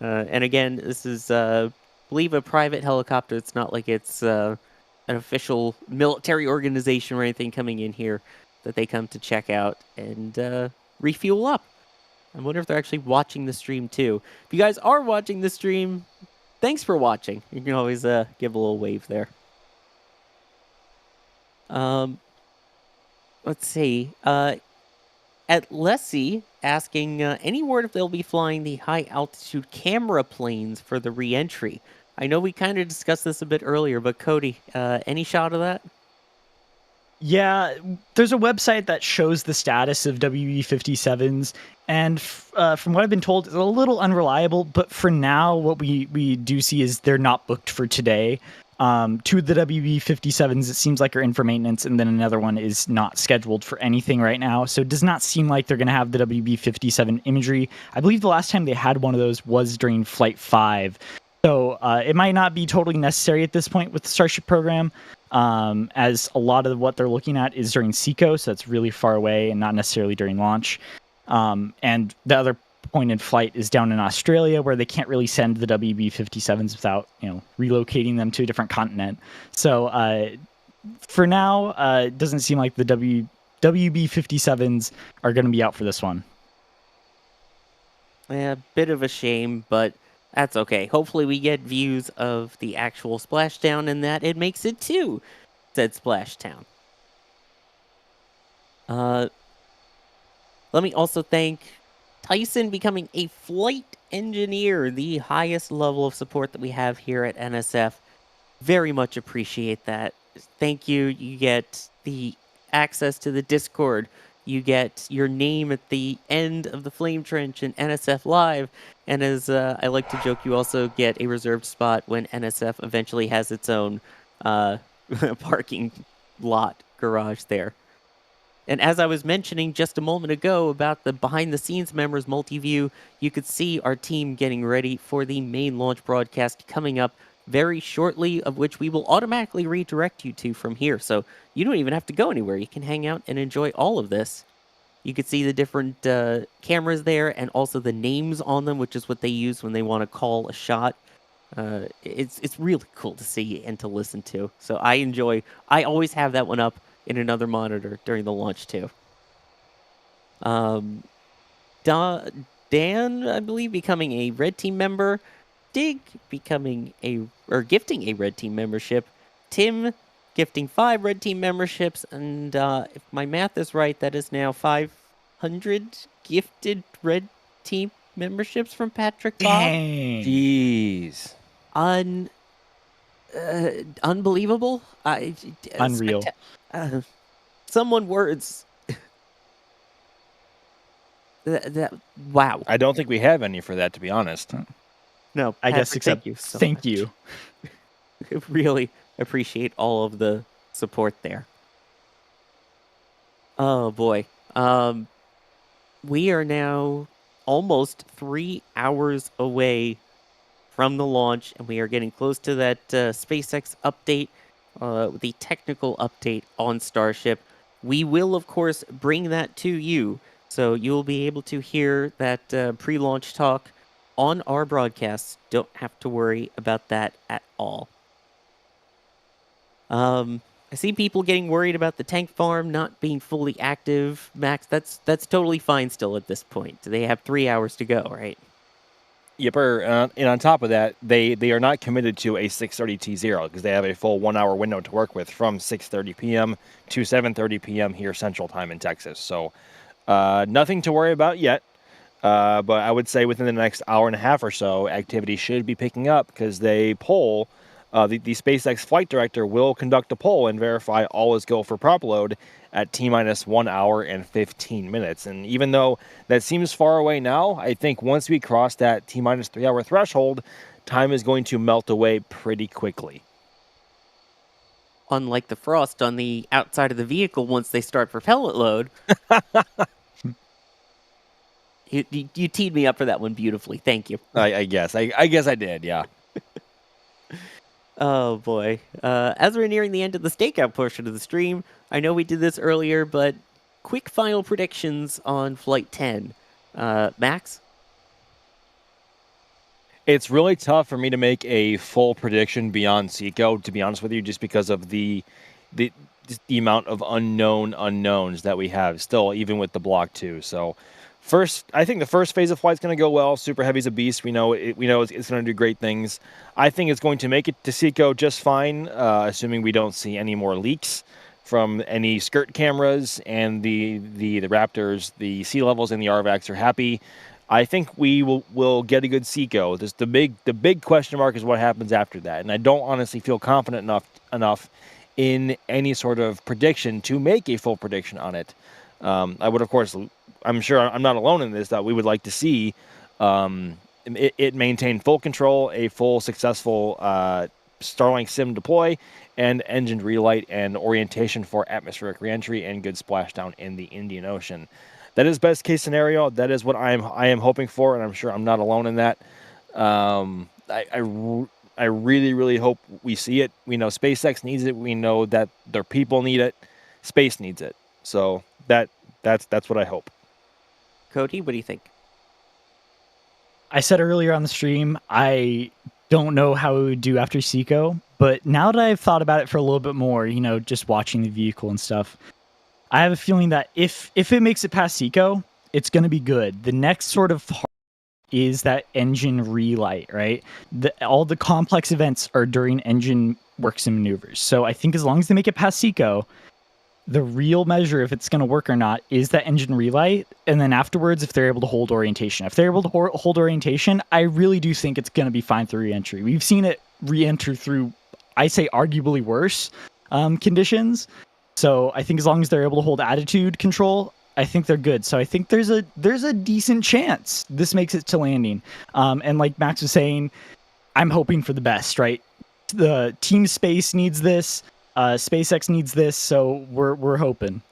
And again, this is, I believe, a private helicopter. It's not like it's an official military organization or anything coming in here that they come to check out and refuel up. I wonder if they're actually watching the stream too. If you guys are watching the stream, thanks for watching. You can always give a little wave there. Let's see. At Lessie asking any word if they'll be flying the high altitude camera planes for the re-entry. I know we kind of discussed this a bit earlier, but Cody, any shot of that? Yeah, there's a website that shows the status of WB-57s, and from what I've been told, it's a little unreliable, but for now, what we do see is they're not booked for today. 2 of the WB-57s, it seems like, are in for maintenance, and then another one is not scheduled for anything right now, so it does not seem like they're going to have the WB-57 imagery. I believe the last time they had one of those was during Flight 5, so it might not be totally necessary at this point with the Starship program, as a lot of what they're looking at is during SECO, so it's really far away and not necessarily during launch. And the other point in flight is down in Australia, where they can't really send the WB-57s without, relocating them to a different continent. So for now, it doesn't seem like the WB-57s are going to be out for this one. Yeah, bit of a shame, but that's okay. Hopefully we get views of the actual splashdown and that it makes it to said splashdown. Let me also thank Tyson becoming a flight engineer, the highest level of support that we have here at NSF. Very much appreciate that. Thank you. You get the access to the Discord. You get your name at the end of the Flame Trench in NSF Live. And as I like to joke, you also get a reserved spot when NSF eventually has its own parking lot garage there. And as I was mentioning just a moment ago about the behind-the-scenes members multi-view, you could see our team getting ready for the main launch broadcast coming up very shortly, of which we will automatically redirect you to from here. So you don't even have to go anywhere. You can hang out and enjoy all of this. You could see the different cameras there and also the names on them, which is what they use when they want to call a shot. It's really cool to see and to listen to. So I always have that one up in another monitor during the launch too. Dan, I believe, becoming a red team member. Dig gifting a red team membership. Tim gifting 5 red team memberships, and if my math is right, that is now 500 gifted red team memberships from Patrick Bob. Dang. Jeez. Unbelievable. Unreal. Someone words. Wow. I don't think we have any for that, to be honest. No, I guess Patrick, except thank you so thank much. you. I really appreciate all of the support there. Oh boy. We are now almost 3 hours away from the launch, and we are getting close to that SpaceX update, the technical update on Starship. We will, of course, bring that to you, so you'll be able to hear that pre-launch talk on our broadcasts. Don't have to worry about that at all. I see people getting worried about the tank farm not being fully active. Max, that's totally fine still at this point. They have 3 hours to go, right? Yipper, and on top of that, they are not committed to a 6:30 T0 because they have a full 1 hour window to work with from 6:30 p.m. to 7:30 p.m. here Central Time in Texas. So nothing to worry about yet. But I would say within the next hour and a half or so, activity should be picking up because they poll. The SpaceX flight director will conduct a poll and verify all is go for prop load at T-minus 1 hour and 15 minutes. And even though that seems far away now, I think once we cross that T-minus 3 hour threshold, time is going to melt away pretty quickly. Unlike the frost on the outside of the vehicle once they start propellant load. You teed me up for that one beautifully. Thank you. I guess. I guess I did, yeah. Oh boy. As we're nearing the end of the stakeout portion of the stream, I know we did this earlier, but quick final predictions on Flight 10. Max? It's really tough for me to make a full prediction beyond Seco, to be honest with you, just because of the amount of unknown unknowns that we have still, even with the Block 2. So I think the first phase of flight is going to go well. Super Heavy's a beast. We know it's going to do great things. I think it's going to make it to Seco just fine, assuming we don't see any more leaks from any skirt cameras and the Raptors. The sea levels and the RVACs are happy. I think we will get a good Seco. The big question mark is what happens after that, and I don't honestly feel confident enough in any sort of prediction to make a full prediction on it. I would, of course. I'm sure I'm not alone in this, that we would like to see it maintain full control, a full successful Starlink sim deploy, and engine relight and orientation for atmospheric reentry and good splashdown in the Indian Ocean. That is best case scenario. That is what I am hoping for, and I'm sure I'm not alone in that. I really, really hope we see it. We know SpaceX needs it. We know that their people need it. Space needs it. So that's what I hope. Cody, what do you think? I said earlier on the stream, I don't know how it would do after Seco, but now that I've thought about it for a little bit more, just watching the vehicle and stuff, I have a feeling that if it makes it past Seco, it's going to be good. The next sort of part is that engine relight, right? All the complex events are during engine works and maneuvers. So I think as long as they make it past Seco, the real measure if it's going to work or not is that engine relight, and then afterwards if they're able to hold orientation. If they're able to hold orientation, I really do think it's going to be fine through re-entry. We've seen it re-enter through, I say, arguably worse conditions. So I think as long as they're able to hold attitude control, I think they're good. So I think there's a decent chance this makes it to landing. And like Max was saying, I'm hoping for the best, right? The Team Space needs this. SpaceX needs this, so we're hoping.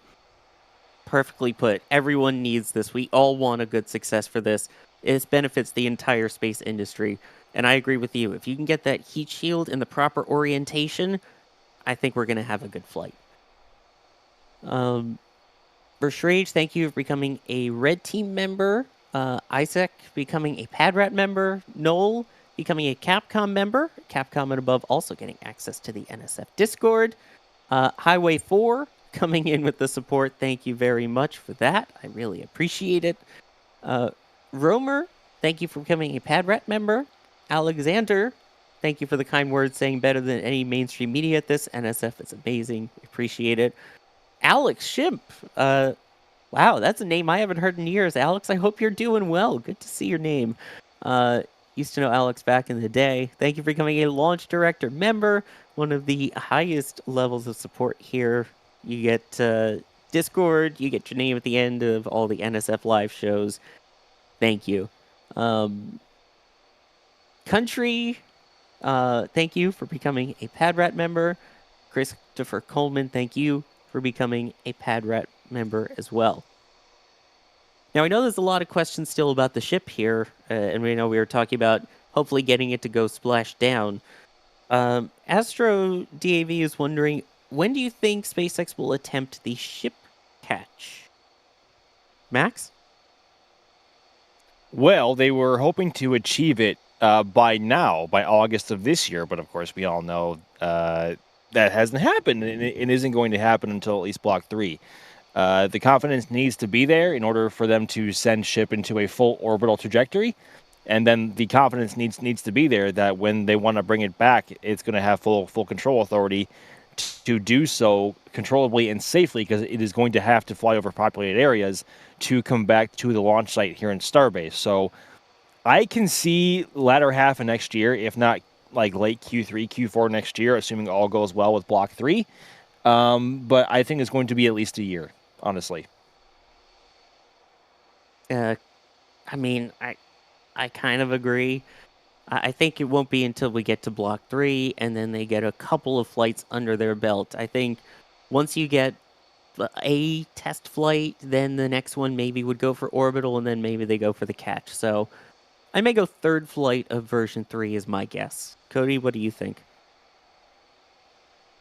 perfectly put. Everyone needs this. We all want a good success for this. It benefits the entire space industry. And I agree with you. If you can get that heat shield in the proper orientation, I think we're going to have a good flight. Bertrage, thank you for becoming a Red Team member. Isaac becoming a Padrat member. Noel becoming a Capcom member. Capcom and above also getting access to the NSF Discord. Highway 4 coming in with the support. Thank you very much for that. I really appreciate it. Romer, thank you for becoming a Padrat member. Alexander, thank you for the kind words, saying better than any mainstream media at this. NSF is amazing. Appreciate it. Alex Shimp. Wow, that's a name I haven't heard in years. Alex, I hope you're doing well. Good to see your name. Used to know Alex back in the day. Thank you for becoming a Launch Director member. One of the highest levels of support here. You get Discord. You get your name at the end of all the NSF live shows. Thank you. Country, thank you for becoming a Padrat member. Christopher Coleman, thank you for becoming a Padrat member as well. Now, I know there's a lot of questions still about the ship here, and we know we were talking about hopefully getting it to go splash down. Astro DAV is wondering, when do you think SpaceX will attempt the ship catch? Max? Well, they were hoping to achieve it by August of this year, but of course we all know that hasn't happened, and it isn't going to happen until at least Block 3. The confidence needs to be there in order for them to send ship into a full orbital trajectory, and then the confidence needs to be there that when they want to bring it back, it's going to have full control authority to do so controllably and safely, because it is going to have to fly over populated areas to come back to the launch site here in Starbase. So I can see latter half of next year, if not like late Q3, Q4 next year, assuming all goes well with Block 3. But I think it's going to be at least a year, honestly. I mean, I kind of agree. I think it won't be until we get to Block 3, and then they get a couple of flights under their belt. I think once you get a test flight, then the next one maybe would go for orbital, and then maybe they go for the catch. So I may go third flight of version 3 is my guess. Cody, what do you think?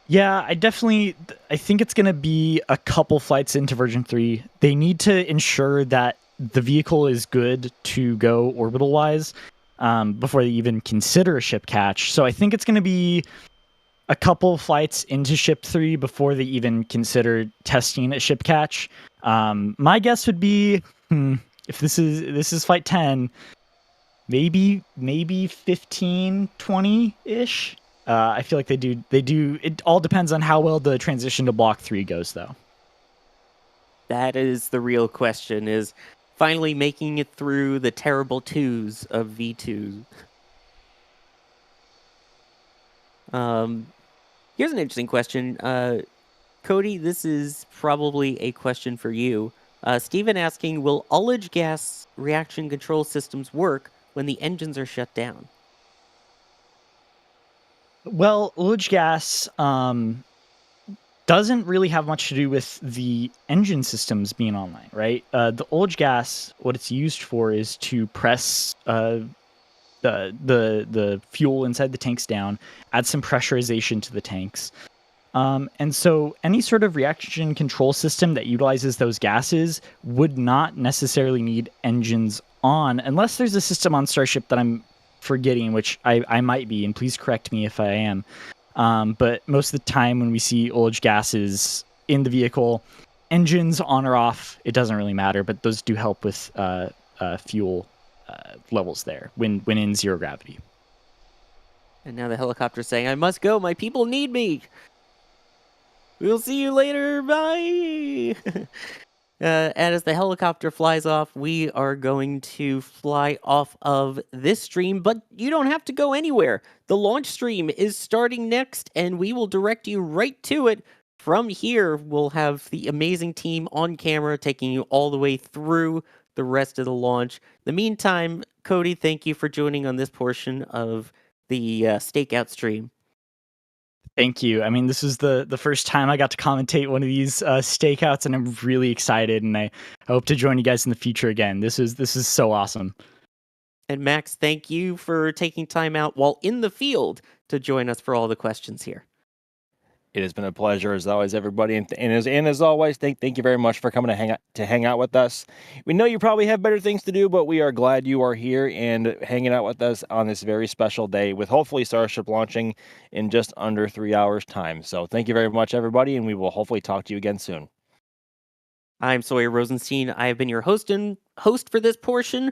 Yeah, I think it's going to be a couple flights into version 3. They need to ensure that the vehicle is good to go orbital-wise before they even consider a ship catch. So I think it's going to be a couple flights into ship 3 before they even consider testing a ship catch. My guess would be, if this is flight 10, maybe 15, 20-ish. I feel like they do. It all depends on how well the transition to Block 3 goes, though. That is the real question, is finally making it through the terrible twos of V2. Here's an interesting question. Cody, this is probably a question for you. Steven asking, will ullage gas reaction control systems work when the engines are shut down? Well, ullage gas doesn't really have much to do with the engine systems being online, right? The ullage gas, what it's used for is to press the fuel inside the tanks down, add some pressurization to the tanks. And so any sort of reaction control system that utilizes those gases would not necessarily need engines on, unless there's a system on Starship that I'm forgetting, which I might be, and please correct me if I am. But most of the time when we see ullage gases in the vehicle, engines on or off, it doesn't really matter, but those do help with fuel levels there when in zero gravity. And now the helicopter's saying, I must go, my people need me. We'll see you later, bye! And as the helicopter flies off, we are going to fly off of this stream, but you don't have to go anywhere. The launch stream is starting next, and we will direct you right to it. From here, we'll have the amazing team on camera taking you all the way through the rest of the launch. In the meantime, Cody, thank you for joining on this portion of the Stakeout stream. Thank you. I mean, this is the first time I got to commentate one of these stakeouts, and I'm really excited. And I hope to join you guys in the future again. This is so awesome. And Max, thank you for taking time out while in the field to join us for all the questions here. It has been a pleasure as always, everybody, and as always, thank you very much for coming to hang out with us. We know you probably have better things to do, but we are glad you are here and hanging out with us on this very special day, with hopefully Starship launching in just under 3 hours' time. So thank you very much, everybody, and we will hopefully talk to you again soon. I'm Sawyer Rosenstein. I have been your host for this portion.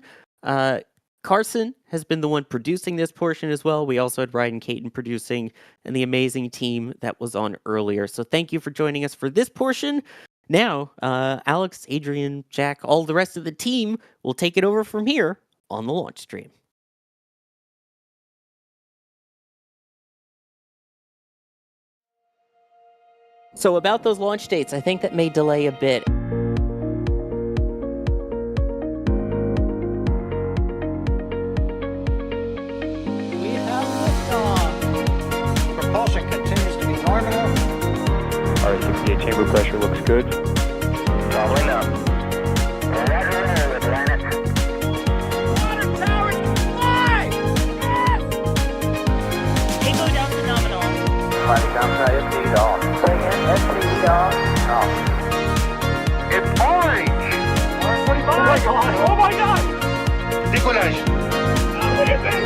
Carson has been the one producing this portion as well. We also had Ryan Caton producing, and the amazing team that was on earlier. So thank you for joining us for this portion. Now, Alex, Adrian, Jack, all the rest of the team will take it over from here on the launch stream. So about those launch dates, I think that may delay a bit. Propulsion continues to be nominal. R68 chamber pressure looks good. Following up. Roger, Atlantic. Water towers, fly! Yes! Echo down to nominal. Flight downside FD off. Bring in FD off. Off. It's orange! 145! Oh my god! Oh my god! Decollage. Look at this!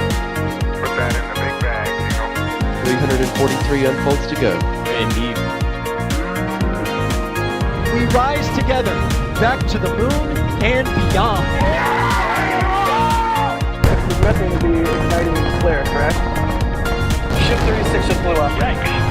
Put that in the big bag, 343 unfolds to go. Indeed. We rise together, back to the moon and beyond. It's meant to be exciting and clear, correct? Ship 36 just blew up.